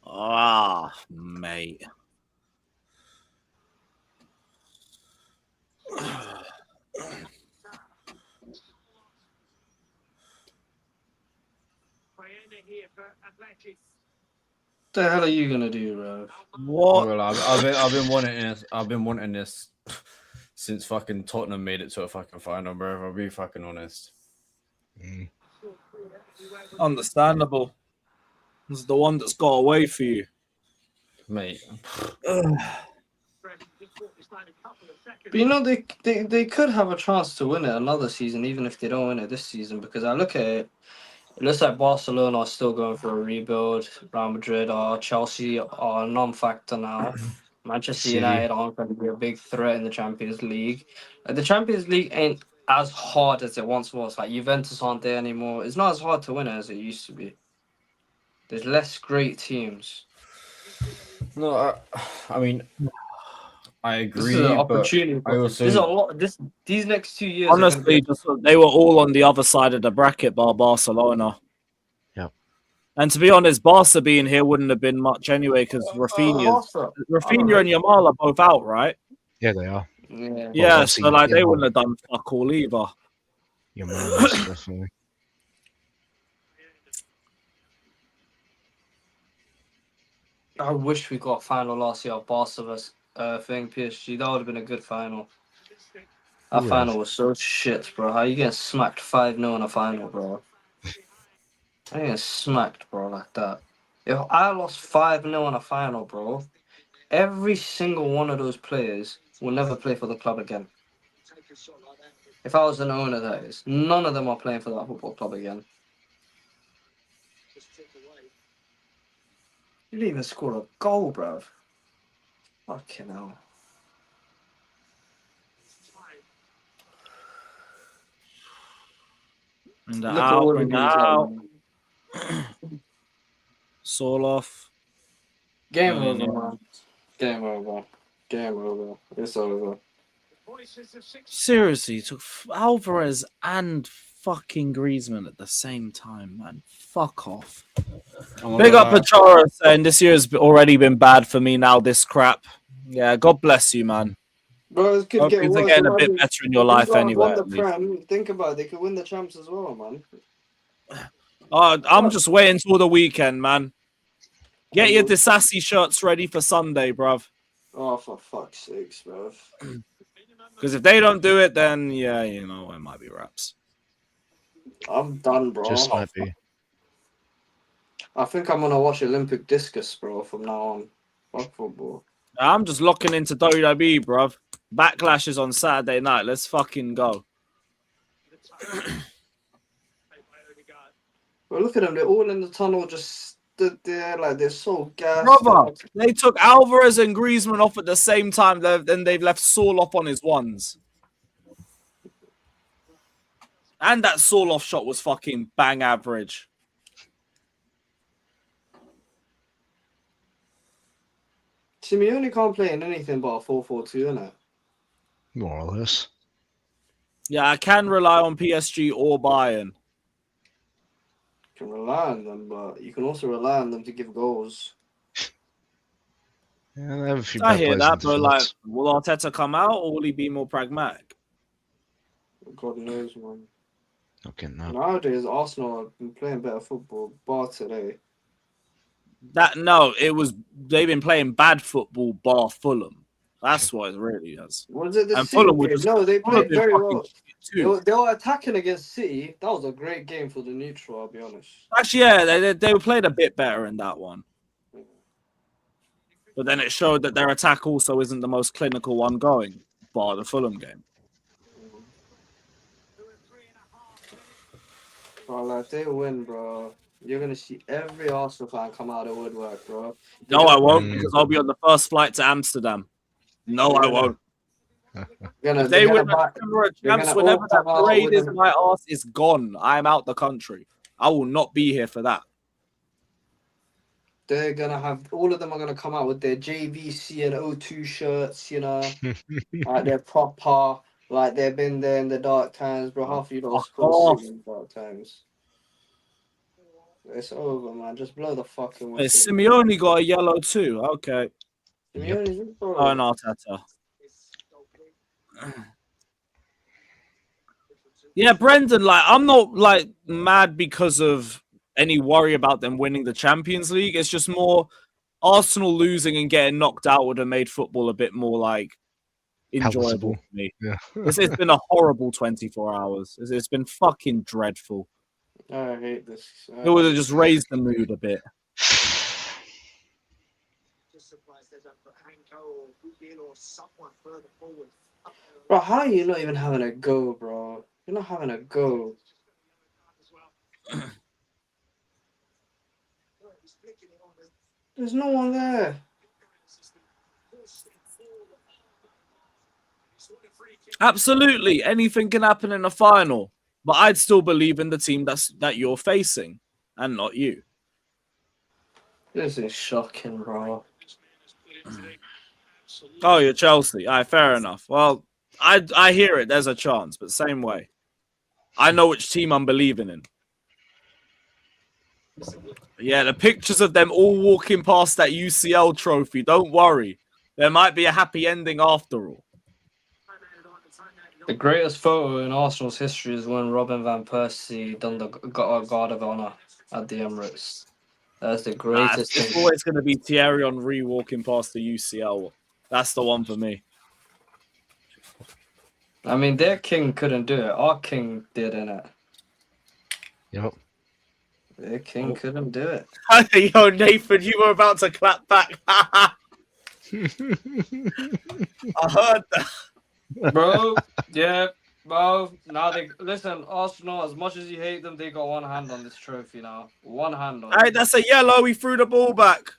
S17: Ah, mate.
S11: What the hell are you gonna do, bro?
S17: What?
S9: Well, I've been wanting this. I've been wanting this since fucking Tottenham made it to a fucking final, bro. I'll be fucking honest.
S17: Understandable. This is the one that's got away for you,
S9: mate.
S11: But you know, they could have a chance to win it another season, even if they don't win it this season. Because I look at it, it looks like Barcelona are still going for a rebuild. Real Madrid or Chelsea are a non-factor now. Manchester United aren't going to be a big threat in the Champions League. Like, the Champions League ain't as hard as it once was. Like, Juventus aren't there anymore. It's not as hard to win it as it used to be. There's less great teams.
S9: No, I mean, I agree.
S11: This is an opportunity.
S9: I also,
S11: there's a lot. These next 2 years.
S17: honestly. They were all on the other side of the bracket bar Barcelona.
S18: Yeah.
S17: And to be honest, Barca being here wouldn't have been much anyway because Rafinha and Yamal are both out, right?
S18: Yeah, they are.
S11: Yeah,
S17: so like they wouldn't have done fuck all either.
S18: Yamal, definitely.
S11: I wish we got a final last year of Barca versus PSG. That would have been a good final. That final was so shit, bro. How you getting smacked 5-0 in a final, bro? I getting smacked, bro, like that. If I lost 5-0 in a final, bro, every single one of those players will never play for the club again. If I was an owner, that is. None of them are playing for that football club again. You didn't even score a goal, bruv. Fucking hell.
S17: And
S11: Look at all the games
S17: out. Sorloth.
S11: Game over, man. Game over. Game over. It's over.
S17: Seriously, took Alvarez and fucking Griezmann at the same time, man. Fuck off. Big up Pachara saying this year has already been bad for me now, this crap. Yeah, God bless you, man.
S11: Bro, it could get
S17: Trophies are
S11: worse.
S17: getting a bit
S11: Imagine
S17: better in your
S11: if these
S17: life
S11: guys
S17: anyway.
S11: won the
S17: At least.
S11: Prem. Think about it, they could win the champs as well, man.
S17: I'm just waiting till the weekend, man. Get your Disassi shirts ready for Sunday, bruv.
S11: Oh, for fuck's sakes, bro.
S17: Because if they don't do it, then yeah, you know, it might be wraps.
S11: I'm done, bro.
S18: Just might be.
S11: I think I'm gonna watch Olympic discus, bro, from now on. Fuck football.
S17: I'm just locking into WWE, bruv. Backlash is on Saturday night. Let's fucking go.
S11: But look at them, they're all in the tunnel, just stood there, like they're so gassed.
S17: Brother, they took Alvarez and Griezmann off at the same time, then they've left Saul off on his ones. And that Saul off shot was fucking bang average.
S11: Simeone can't play in anything but a 4-4-2, innit?
S18: More or less.
S17: Yeah, I can rely on PSG or Bayern.
S11: You can rely on them, but you can also rely on them to give goals.
S18: Yeah, they have a few
S17: I
S18: bad
S17: hear
S18: players
S17: that,
S18: in
S17: but like,
S18: defense.
S17: will Arteta come out or will he be more pragmatic?
S11: God knows, man.
S18: Okay, no.
S11: Nowadays, Arsenal have been playing better football, bar today.
S17: They've been playing bad football bar Fulham. That's what it really is.
S11: Was it the
S17: And
S11: City
S17: Fulham were
S11: game?
S17: just
S11: No, they
S17: Fulham
S11: played
S17: been
S11: very
S17: fucking
S11: well.
S17: shit too.
S11: They were attacking against City. That was a great game for the neutral, I'll be honest.
S17: Actually, yeah, they played a bit better in that one. But then it showed that their attack also isn't the most clinical one going, bar the Fulham game.
S11: Bro, like, if they win, bro, you're going to see every Arsenal fan come out of the woodwork, bro.
S17: No, I won't, because I'll be on the first flight to Amsterdam. No, I won't. If they win the champs, whenever that parade is, my ass is gone. I'm out the country. I will not be here for that.
S11: They're going to have, all of them are going to come out with their JVC and O2 shirts, you know. Like, they're proper, like, they've been there in the dark times, bro. Half of you don't score in the dark times. It's over, man. Just blow the fucking
S17: Hey,
S11: whistle.
S17: Simeone got a yellow too. Okay.
S11: Simeone's
S17: Oh, and Arteta. Yeah, Brendan, like, I'm not, like, mad because of any worry about them winning the Champions League. It's just more Arsenal losing and getting knocked out would have made football a bit more, like, enjoyable for me.
S18: Yeah.
S17: It's been a horrible 24 hours. It's been fucking dreadful.
S11: I hate this.
S17: It would have just raised the mood a bit.
S11: Bro, how are you not even having a go, bro? You're not having a go. There's no one there.
S17: Absolutely, anything can happen in a final, but I'd still believe in the team that you're facing, and not you.
S11: This is shocking, bro.
S17: Oh, you're Chelsea. All right, fair enough. Well, I hear it. There's a chance, but same way. I know which team I'm believing in. Yeah, the pictures of them all walking past that UCL trophy. Don't worry. There might be a happy ending after all.
S11: The greatest photo in Arsenal's history is when Robin van Persie got a guard of honor at the Emirates. That's the greatest
S17: It's
S11: thing.
S17: always going to be Thierry Henry walking past the UCL. That's the one for me.
S11: I mean, their king couldn't do it. Our king did, innit?
S18: Yep.
S11: Their king couldn't do it.
S17: Yo, Nathan, you were about to clap back. I heard that.
S11: Bro, yeah, bro. Now they listen, Arsenal, as much as you hate them, they got one hand on this trophy now. One hand on
S17: All right, that's a yellow. He threw the ball back.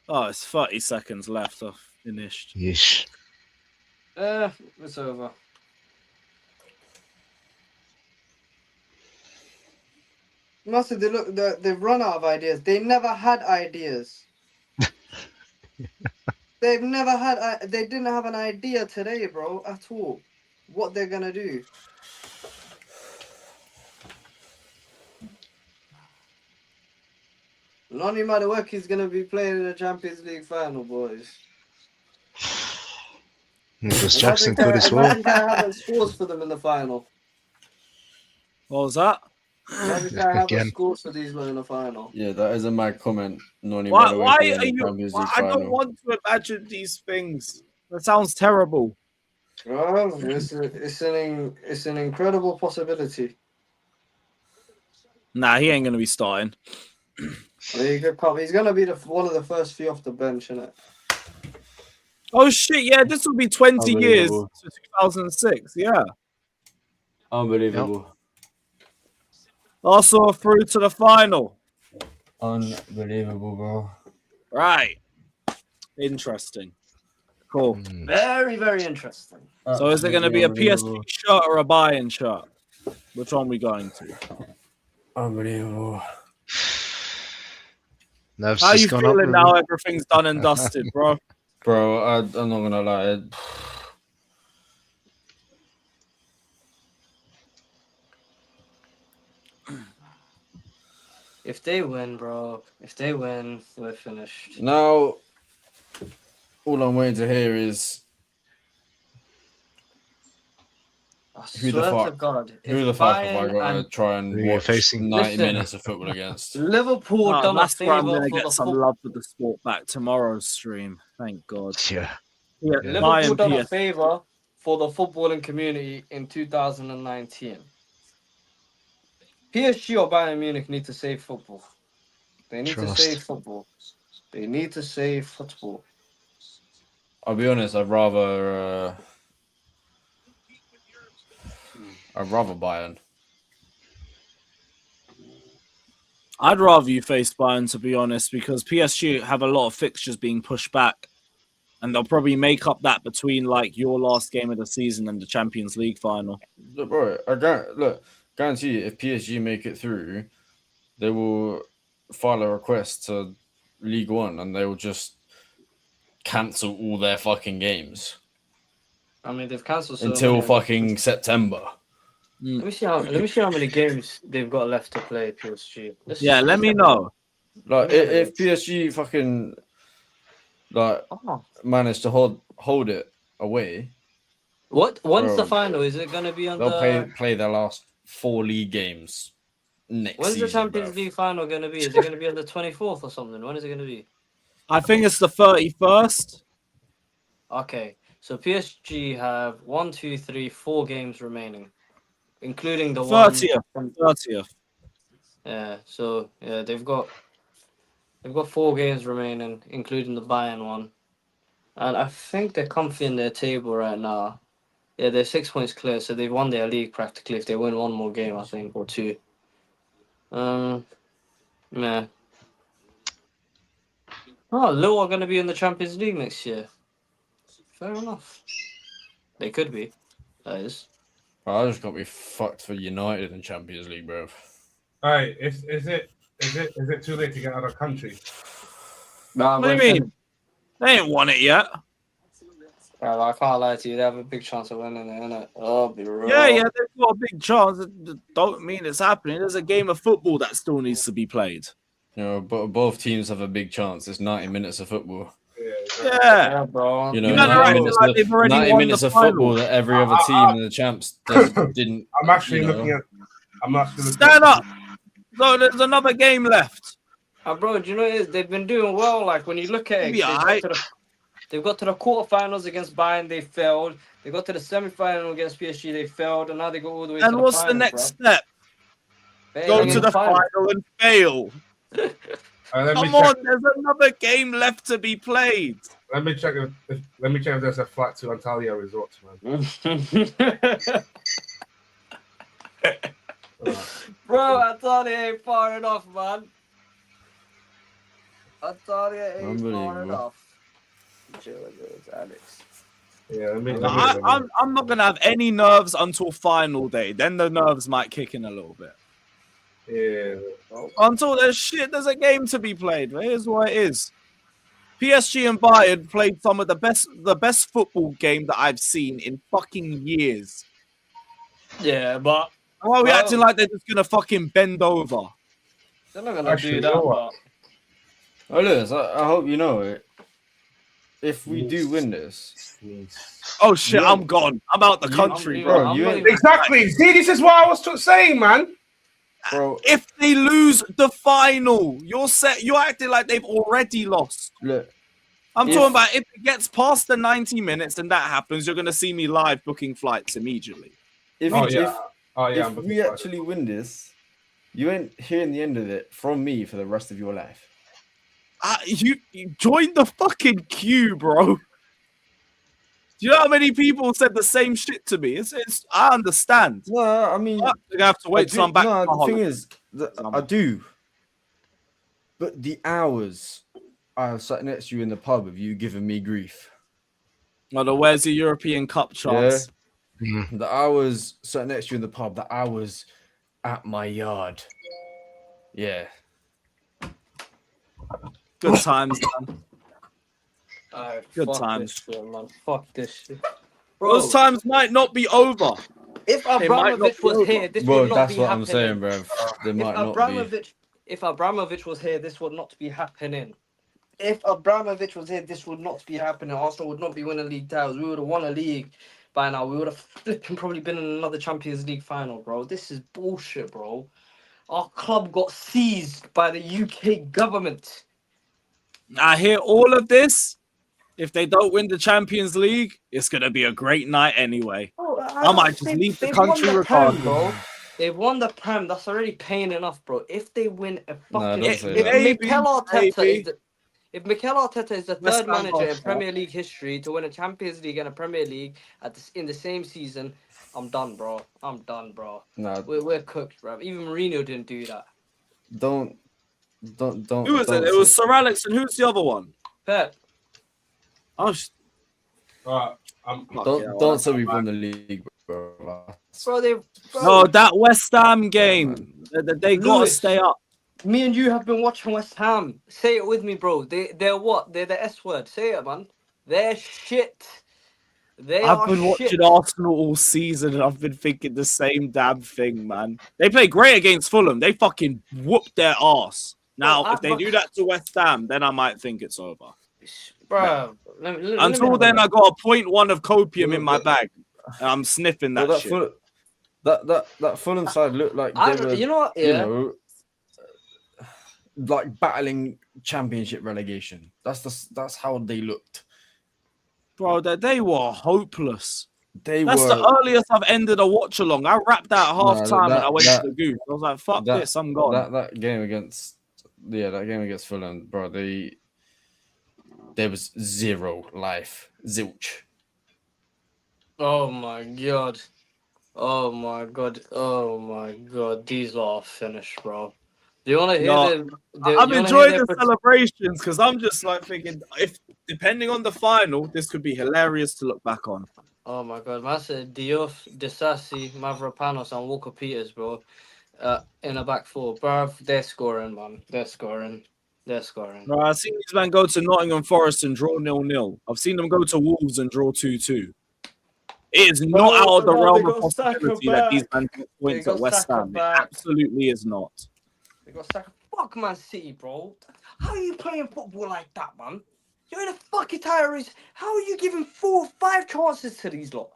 S17: Oh, it's 30 seconds left. I've finished.
S18: Yeesh.
S11: It's over. Master, they've run out of ideas. They never had ideas. They didn't have an idea today, bro, at all. What they're gonna do. Noni Madueke is gonna be playing in the Champions League final, boys.
S18: Nicholas Jackson could as well.
S11: Imagine Kai Havertz scores for them in the final.
S17: What was that?
S11: Imagine Kai Havertz
S18: Again.
S11: scores for these men in the final.
S9: Yeah, that is a mad comment. Noni
S17: Why
S9: Madueke in
S17: are
S9: the
S17: you?
S9: Champions League
S17: I don't
S9: final.
S17: want to imagine these things. That sounds terrible.
S11: Well, it's an incredible possibility.
S17: Nah, he ain't gonna be starting.
S11: He's gonna be one of the first few off the bench, innit?
S17: Oh shit! Yeah, this will be 20 years
S9: Unbelievable.
S17: to 2006. Yeah,
S9: Unbelievable.
S17: Arsenal through to the final.
S9: Unbelievable, bro.
S17: Right. Interesting. Cool.
S11: Very, very interesting.
S17: So is it going to be a PSG shirt or a Bayern shirt? Which one are we going to?
S9: Unbelievable.
S18: Nerves
S17: How are
S18: just
S17: you
S18: gone up
S17: feeling
S18: with
S17: now
S18: it.
S17: everything's done and dusted, bro?
S9: Bro, I'm not gonna lie.
S11: If they win, bro, we're finished.
S9: Now, all I'm waiting to hear is who the
S11: Swear to
S9: fuck?
S11: God,
S9: Who
S11: if
S9: the fuck have I
S11: Bayern
S9: got to
S11: and-
S9: try and
S18: Who you're
S9: watch
S18: facing?
S9: 90
S11: Listen.
S9: minutes of football against?
S11: Liverpool
S17: Oh,
S11: done a
S17: that's where I'm
S11: favour
S17: going to
S11: for
S17: get
S11: the
S17: some love for the sport back tomorrow's stream. Thank God.
S18: Yeah.
S17: Yeah,
S11: Liverpool
S17: Bayern
S11: done a
S17: PS.
S11: favour for the footballing community in 2019. PSG or Bayern Munich need to save football. They need
S18: Trust.
S11: to save football. They need to save football.
S9: I'll be honest, I'd rather Bayern.
S17: I'd rather you face Bayern, to be honest, because PSG have a lot of fixtures being pushed back. And they'll probably make up that between like your last game of the season and the Champions League final.
S9: Look, bro, guarantee you, if PSG make it through, they will file a request to League One and they will just cancel all their fucking games
S11: I mean, they've cancelled so
S9: until
S11: many.
S9: fucking September.
S11: Let me see how many games they've got left to play. PSG.
S17: Let me know.
S9: Like, if PSG fucking like manage to hold it away,
S11: When's
S9: bro,
S11: the final? Is it going to be on
S9: they'll
S11: the?
S9: play their last 4 league games next
S11: When's
S9: season.
S11: the Champions
S9: bruv.
S11: League final going to be? Is it going to be on the 24th or something? When is it going to be?
S17: I think it's the 31st.
S11: Okay, so PSG have 4 games remaining, including the
S17: 30th.
S11: one.
S17: 30th.
S11: Yeah, so yeah, they've got 4 games remaining, including the Bayern one, and I think they're comfy in their table right now. Yeah, they're 6 points clear, so they've won their league practically. If they win one more game, I think, or 2. Yeah. Oh, Lille are going to be in the Champions League next year. Fair enough. They could be. That is.
S9: Bro, I just got to be fucked for United in Champions League, bro.
S6: Alright, is it too late to get out of country?
S11: Nah,
S17: What do you mean? They ain't won it yet.
S11: Bro, I can't lie to you. They have a big chance of winning it, innit? I'll be real.
S17: Yeah, they've got a big chance. It don't mean it's happening. There's a game of football that still needs to be played.
S9: You know, but both teams have a big chance. It's 90 minutes of football.
S17: Yeah,
S11: bro.
S9: You know,
S17: You guys are
S9: 90
S17: acting
S9: minutes,
S17: like they've already
S9: 90
S17: won
S9: minutes
S17: the
S9: of
S17: final.
S9: football that every other team in the champs didn't.
S6: I'm actually
S9: you know.
S6: looking at. I'm actually looking
S17: Stand
S6: at,
S17: up. So there's another game left.
S11: Bro, do you know what it is? They've been doing well. Like, when you look at it,
S17: Yeah,
S11: they've got to the quarterfinals against Bayern, they failed. They got to the semi-final against PSG, they failed, and now they go all the way to
S17: And
S11: the
S17: what's
S11: final,
S17: the next
S11: bro.
S17: step? Go to the final and fail.
S6: let me
S17: Come
S6: check.
S17: on, there's another game left to be played.
S6: Let me check. Let me check if there's a flight to Antalya Resorts, man.
S11: Bro, I thought it ain't far enough, man. I thought it ain't far
S9: Unbelievable.
S11: enough. Alex.
S6: Yeah,
S17: I'm not gonna have any nerves until final day. Then the nerves might kick in a little bit.
S6: Yeah.
S17: Until there's a game to be played. Here's what it is. PSG and Bayern played some of the best football game that I've seen in fucking years.
S11: Yeah, but
S17: Why are we acting like they're just gonna fucking bend over?
S11: they're not gonna
S6: Actually,
S11: do
S6: you
S11: that,
S6: know what?
S9: Oh, Lewis, I hope you know it. If we do win this,
S17: oh shit, I'm gone. I'm out the country, bro.
S6: Exactly. See, this is what I was saying, man.
S9: Bro,
S17: if they lose the final, you're acting like they've already lost.
S9: Look,
S17: I'm talking about if it gets past the 90 minutes and that happens, you're gonna see me live booking flights immediately.
S9: If we actually win this, you ain't hearing the end of it from me for the rest of your life.
S17: You joined the fucking queue, bro. Do you know how many people said the same shit to me? It's I understand.
S9: No, I mean,
S17: I'm gonna have to wait till I'm back.
S9: No, the thing is, I do. But the hours I sat next to you in the pub of you giving me grief.
S17: Well, where's the European Cup chance?
S9: Yeah. The hours sat next to you in the pub, the hours at my yard. Yeah.
S17: Good times, man. Good
S11: Fuck
S17: times.
S11: this shit, man. Fuck this shit.
S17: Those times might not be over.
S11: If
S17: They might not
S11: Abramovich
S17: be
S11: was
S17: over.
S11: here, this
S9: Bro,
S11: would not
S9: that's
S11: be
S9: what
S11: happening.
S9: I'm saying, bro. They might not be.
S11: If Abramovich was here, this would not be happening. If Abramovich was here, this would not be happening. Arsenal would not be winning league titles. We would have won a league by now. We would have flipping probably been in another Champions League final, bro. This is bullshit, bro. Our club got seized by the UK government.
S17: I hear all of this. If they don't win the Champions League, it's gonna be a great night anyway.
S11: Bro,
S17: I might just leave the country regardless.
S11: bro. They've won the Prem. That's already paying enough, bro. If they win a fucking,
S9: don't say that.
S11: If Mikel Arteta is the
S17: West
S11: third
S17: Ham
S11: manager in
S17: lost,
S11: Premier League history to win a Champions League and a Premier League in the same season, I'm done, bro. I'm done, bro.
S9: No.
S11: We're cooked, bro. Even Mourinho didn't do that.
S9: Don't.
S17: Who was it? It was Sir Alex, and who's the other one?
S11: Pep.
S17: Oh,
S9: don't say we've won the league, bro.
S17: No, that West Ham game. They gotta
S11: Lewis,
S17: stay up.
S11: Me and you have been watching West Ham. Say it with me, bro. They're what? They're the S word. Say it, man. They're shit.
S17: I've been watching Arsenal all season and I've been thinking the same damn thing, man. They play great against Fulham. They fucking whooped their ass. Now, if they do that to West Ham, then I might think it's over.
S11: Bro,
S17: Until then, I got a 0.1 of copium in my bag. And I'm sniffing that shit.
S9: That Fulham side looked like they were,
S11: you know what? Yeah.
S9: Like battling championship relegation. That's how they looked.
S17: Bro, they were hopeless.
S9: That's
S17: the earliest I've ended a watch along. I wrapped out half time and I went to the goose. I was like, fuck this, I'm gone.
S9: That game against Fulham, bro, there was zero life. Zilch.
S11: Oh my god. Oh my god. Oh my god. These lot are finished, bro. Do you want to hear
S17: I'm enjoying the celebrations because I'm just like thinking, if depending on the final, this could be hilarious to look back on.
S11: Oh my god, man said Diouf, Disasi, Mavropanos, and Walker Peters, bro. In a back four. Bro, they're scoring, man. They're scoring.
S17: Bro, I've seen these men go to Nottingham Forest and draw 0-0. I've seen them go to Wolves and draw 2-2. It is not out of the realm of possibility that these men can points at West Ham. It absolutely is not.
S11: They got Saka. Fuck Man City, bro. How are you playing football like that, man? You're in a fucking tire. How are you giving 4 or 5 chances to these lot?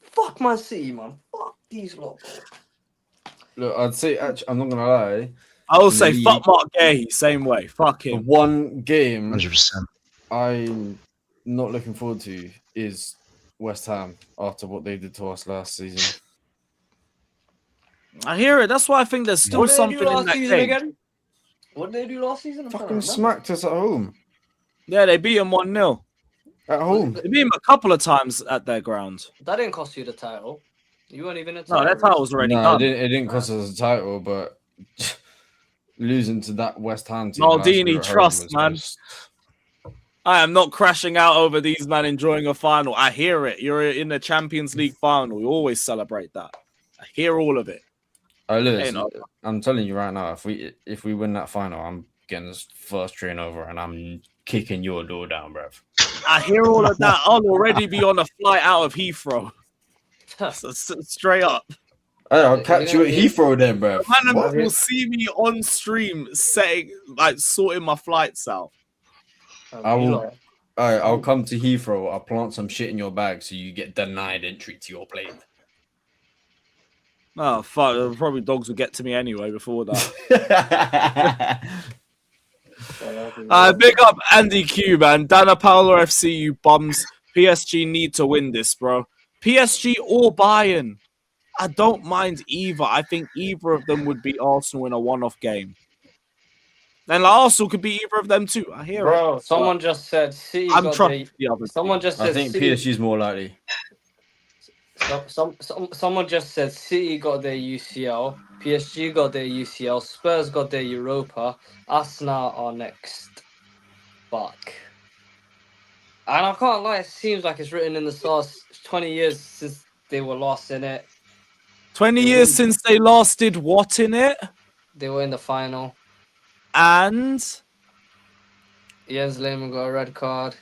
S11: Fuck Man City, man. Fuck these lot, bro.
S9: Look, I'd say, actually, I'm not gonna lie.
S17: I will say, fuck Mark Gay, same way. Fuck him.
S9: The one game
S18: 100%.
S9: I'm not looking forward to is West Ham after what they did to us last season.
S17: I hear it. That's why I think there's still something in that game.
S11: Again? What did they do last season?
S9: Fucking smacked us at home.
S17: Yeah, they beat them 1-0.
S9: At home.
S17: They beat them a couple of times at their ground.
S11: That didn't cost you the title. You weren't even in
S17: No, that title was already done.
S9: It didn't cost us a title, but losing to that West Ham team.
S17: Maldini, trust, man. I am not crashing out over these men enjoying a final. I hear it. You're in the Champions League final. We always celebrate that. I hear all of it.
S9: Oh, listen, I'm telling you right now, if we win that final, I'm getting this first train over and I'm kicking your door down, bruv.
S17: I hear all of that. I'll already be on a flight out of Heathrow. Straight up.
S9: I'll catch you at Heathrow then, bruv.
S17: Man will see me on stream sorting my flights out.
S9: I will. I'll come to Heathrow. I'll plant some shit in your bag so you get denied entry to your plane.
S17: Oh fuck! Probably dogs will get to me anyway before that. Big up Andy Q, man. Dana Paolo FC, you bums. PSG need to win this, bro. PSG or Bayern. I don't mind either. I think either of them would beat Arsenal in a one-off game. And Arsenal could be either of them too. I hear
S11: Bro,
S17: it.
S11: someone just said City
S17: I'm
S11: got
S17: trusting
S11: the
S17: the other
S11: someone
S17: team.
S11: just said
S9: I think
S11: City,
S9: PSG's more likely.
S11: someone just said City got their UCL, PSG got their UCL, Spurs got their Europa, Arsenal are next. Fuck. And I can't lie, it seems like it's written in the stars. 20 years since they were last in it.
S17: 20 years since they last did what in it?
S11: They were in the final.
S17: And
S11: Jens Lehmann got a red card.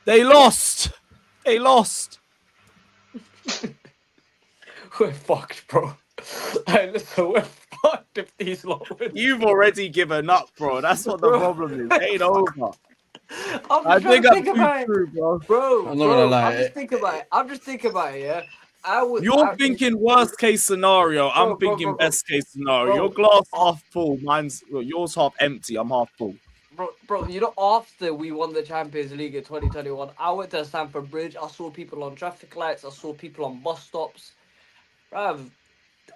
S17: they lost. They lost.
S11: We're fucked, bro. Hey, listen, we're fucked if these lot win.
S17: You've already given up, bro. That's what the problem is. It ain't over.
S11: I'm just trying to think about it,
S17: bro.
S11: I'm not gonna lie. I'm just thinking about it, yeah.
S17: You're thinking worst case scenario. I'm thinking best case scenario. Your glass half full. Yours half empty. I'm half full.
S11: Bro, you know, after we won the Champions League in 2021, I went to Stamford Bridge. I saw people on traffic lights. I saw people on bus stops. Bruv,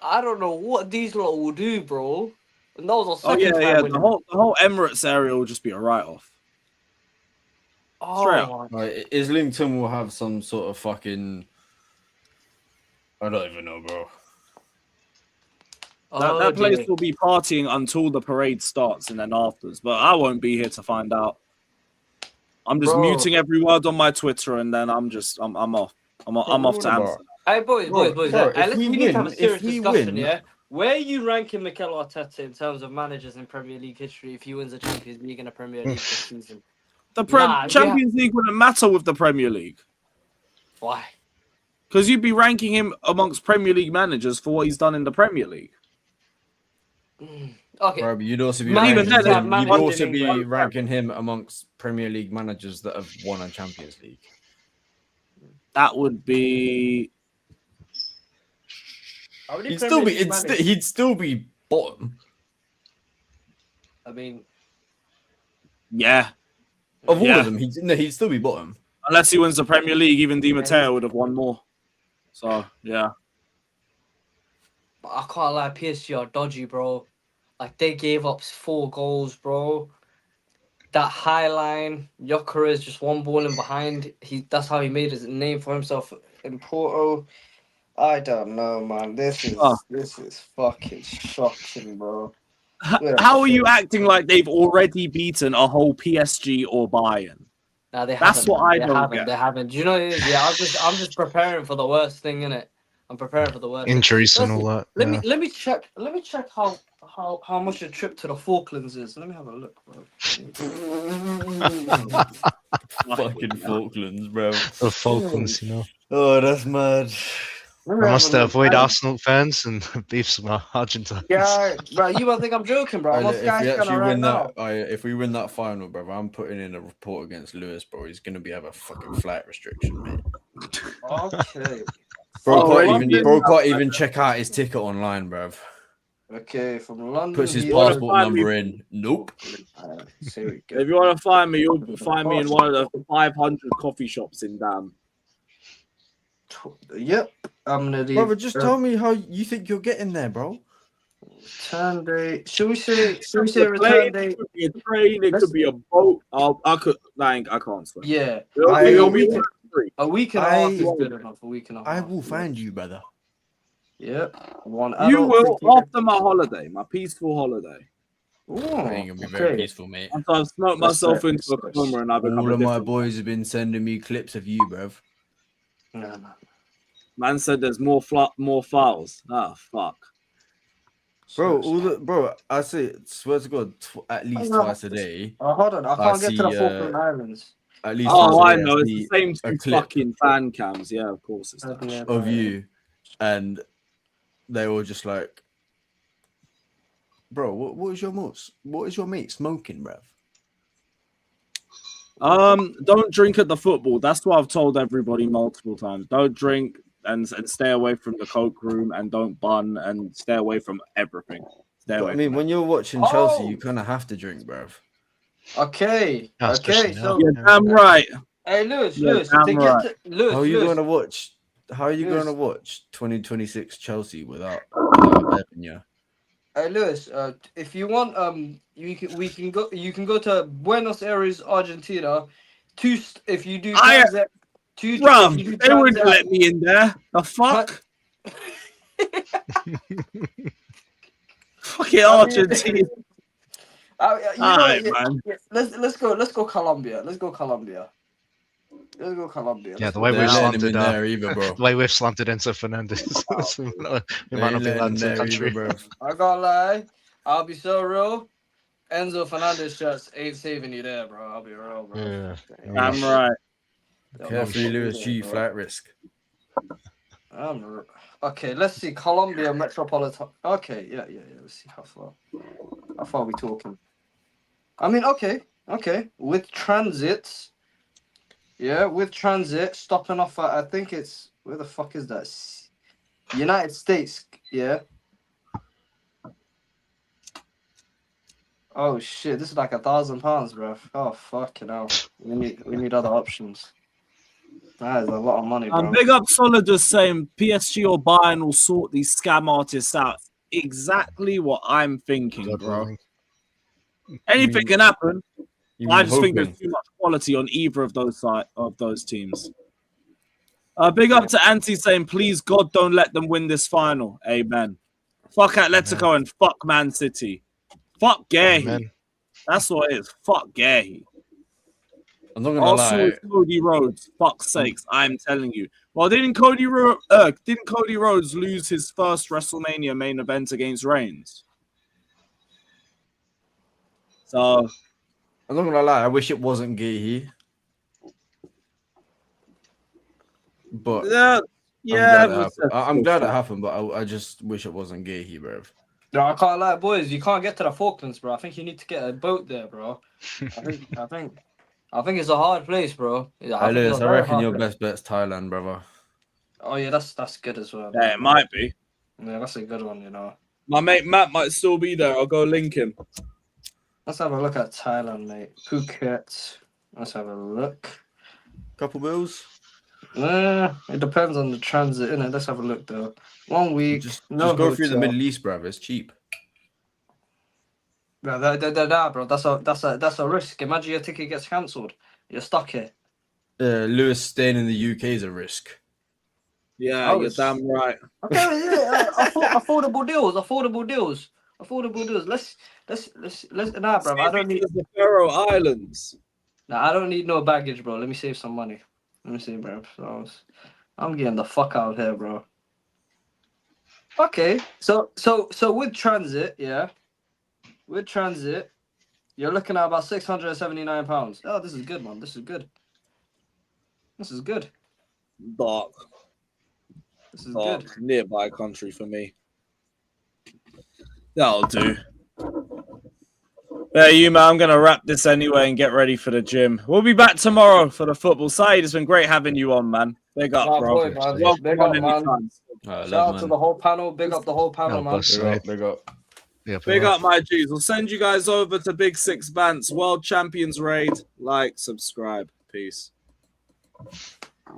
S11: I don't know what these lot will do, bro. And that was our second time winning.
S17: The whole Emirates area will just be a write-off. Straight up.
S9: Right, Islington will have some sort of fucking. I don't even know, bro.
S17: That place will be partying until the parade starts and then afters, but I won't be here to find out. I'm just muting every word on my Twitter, and then I'm off. I'm off to answer.
S11: Hey, boys.
S9: Bro,
S11: We need to have a serious discussion, yeah? Where are you ranking Mikel Arteta in terms of managers in Premier League history if he wins the Champions League and the Premier League this season?
S17: The Champions League wouldn't matter with the Premier League.
S11: Why?
S17: Because you'd be ranking him amongst Premier League managers for what he's done in the Premier League.
S11: Okay.
S9: Bro, but you'd also be ranking him amongst Premier League managers that have won a Champions League.
S17: That would be.
S9: He'd still be bottom.
S11: I mean,
S17: yeah.
S9: Of all of them, he'd still be bottom.
S17: Unless he wins the Premier League, even Di Matteo would have won more. So, yeah.
S11: But I can't lie, PSG are dodgy, bro. Like, they gave up 4 goals, bro. That high line, Gyökeres just one ball in behind. That's how he made his name for himself in Porto. I don't know, man. This is fucking shocking, bro.
S17: How are you acting like they've already beaten a whole PSG or Bayern?
S11: No, they
S17: That's
S11: haven't.
S17: what I don't get.
S11: They haven't. Do you know what it is? Yeah, I'm just preparing for the worst thing, innit? I'm preparing for the worst.
S18: Injuries and all that.
S11: Let me check how much a trip to the Falklands is. Let me have a look, bro.
S9: Fucking Falklands, bro.
S18: The Falklands, you know.
S9: Oh, that's mad.
S18: I must avoid Arsenal fans and beef some Argentines.
S11: Yeah, bro, you might think I'm joking, bro.
S9: If we win that final, bro, I'm putting in a report against Lewis, bro. He's gonna have a fucking flight restriction, mate.
S11: Okay.
S9: Bro can't even check out his ticket online, bro.
S11: Okay, from London.
S9: Puts his passport number in. Nope.
S17: If you want to find me, you'll find me in one of the 500 coffee shops in Dam.
S11: Yep, I'm gonna.
S9: Brother, just tell me how you think you're getting there, bro.
S11: Return date. Should we say return date?
S17: It could be a train. It could be a boat. I can't swear.
S11: Yeah, a week and a half is good enough. A week and a half.
S9: I will find you, brother.
S11: Yep.
S17: You will after my holiday, my peaceful holiday.
S11: Ooh,
S9: ain't gonna be very peaceful, mate.
S17: After I've smoked myself into a coma and I've become
S9: all of my boys have been sending me clips of you, bruv.
S11: No.
S17: Man said there's more files. Ah, fuck.
S9: Bro, I swear to God, at least twice a day.
S11: Oh, hold on, I can't get to the Falkland Islands.
S9: At least
S17: I know. It's the same two fucking fan cams. Yeah, of course it's that.
S9: Of you, and they were just like, bro, what is your mate smoking, bruv?
S17: Don't drink at the football. That's what I've told everybody multiple times. Don't drink and stay away from the coke room and don't bun and stay away from everything. Stay away.
S9: I mean, when you're watching Chelsea, you kind of have to drink, bruv.
S11: Okay. Okay. So
S17: you're damn right.
S11: Hey, Lewis.
S17: Lewis.
S11: To get to, Lewis.
S9: How are you
S11: Lewis.
S9: going to watch? How are you
S11: Lewis.
S9: going to watch 2026 Chelsea without Bevan?
S11: Hey, Lewis. If you want, we can go. You can go to Buenos Aires, Argentina. If you do transit,
S17: Bruv, they wouldn't let me in there. The fuck? Fucking Argentina.
S11: Man. Let's go Colombia. Let's go Colombia.
S18: Yeah, the way we've slanted
S9: the
S18: way we've slanted Enzo Fernandez, we might not be allowed to the country.
S11: I can't lie. I'll be so real. Enzo Fernandez shots ain't saving you there, bro. I'll be real, bro.
S18: Yeah.
S17: I'm right.
S9: Carefully, Lewis G, flight risk.
S11: Okay, let's see. Colombia Metropolitan. Okay, yeah. Let's see how far are we talking? I mean, okay. With transit, stopping off at, I think it's, where the fuck is that? United States, yeah. Oh shit, this is like £1,000, bro. Oh fucking hell. We need other options. That is a lot of money, bro.
S17: Big up Solid just saying PSG or Bayern will sort these scam artists out. Exactly what I'm thinking, bro. Anything can happen. I just think there's too much quality on either of those teams. Big up to Anti saying, please God, don't let them win this final. Amen. Fuck Atletico and fuck Man City. Fuck Gehi. That's what it is. Fuck Gehi.
S9: I'm not gonna lie.
S17: Cody Rhodes. Fuck's sakes, I'm telling you. Well, didn't Cody Rhodes lose his first WrestleMania main event against Reigns? So
S9: I'm not gonna lie. I wish it wasn't Gehi. But I'm glad it happened. But I just wish it wasn't Gehi, bro.
S11: No, I can't lie, boys. You can't get to the Falklands, bro. I think you need to get a boat there, bro. I think it's a hard place, bro.
S9: I reckon your best bet's Thailand, brother.
S11: Oh yeah, that's good as well.
S17: Yeah, it might be.
S11: Yeah, that's a good one, you know.
S17: My mate Matt might still be there. I'll go link him.
S11: Let's have a look at Thailand, mate. Phuket. Let's have a look.
S9: Couple bills.
S11: It depends on the transit, innit? Let's have a look though. 1 week.
S9: Just go through the Middle East, bruv. It's cheap.
S11: Bro, bro. That's a risk. Imagine your ticket gets cancelled. You're stuck here.
S9: Lewis staying in the UK is a risk.
S17: Yeah, you're damn right.
S11: Okay, yeah, affordable deals. Let's. Nah, bro. I don't need
S17: the Faroe Islands.
S11: Nah, I don't need no baggage, bro. Let me save some money. Let me see, bro. So I'm getting the fuck out of here, bro. Okay, so with transit, yeah. With transit, you're looking at about £679. Oh, this is good, man. This is good.
S17: Dark.
S11: This is
S17: Dark.
S11: good.
S17: Nearby country for me. That'll do. There you, man. I'm going to wrap this anyway and get ready for the gym. We'll be back tomorrow for the football side. It's been great having you on, man. Big up, bro.
S11: Big up, man. Shout out to the whole panel. Big up the whole panel, man.
S9: Big up.
S18: Yeah,
S17: big up, my G's. We'll send you guys over to Big Six Bants World Champions Raid. Like, subscribe. Peace.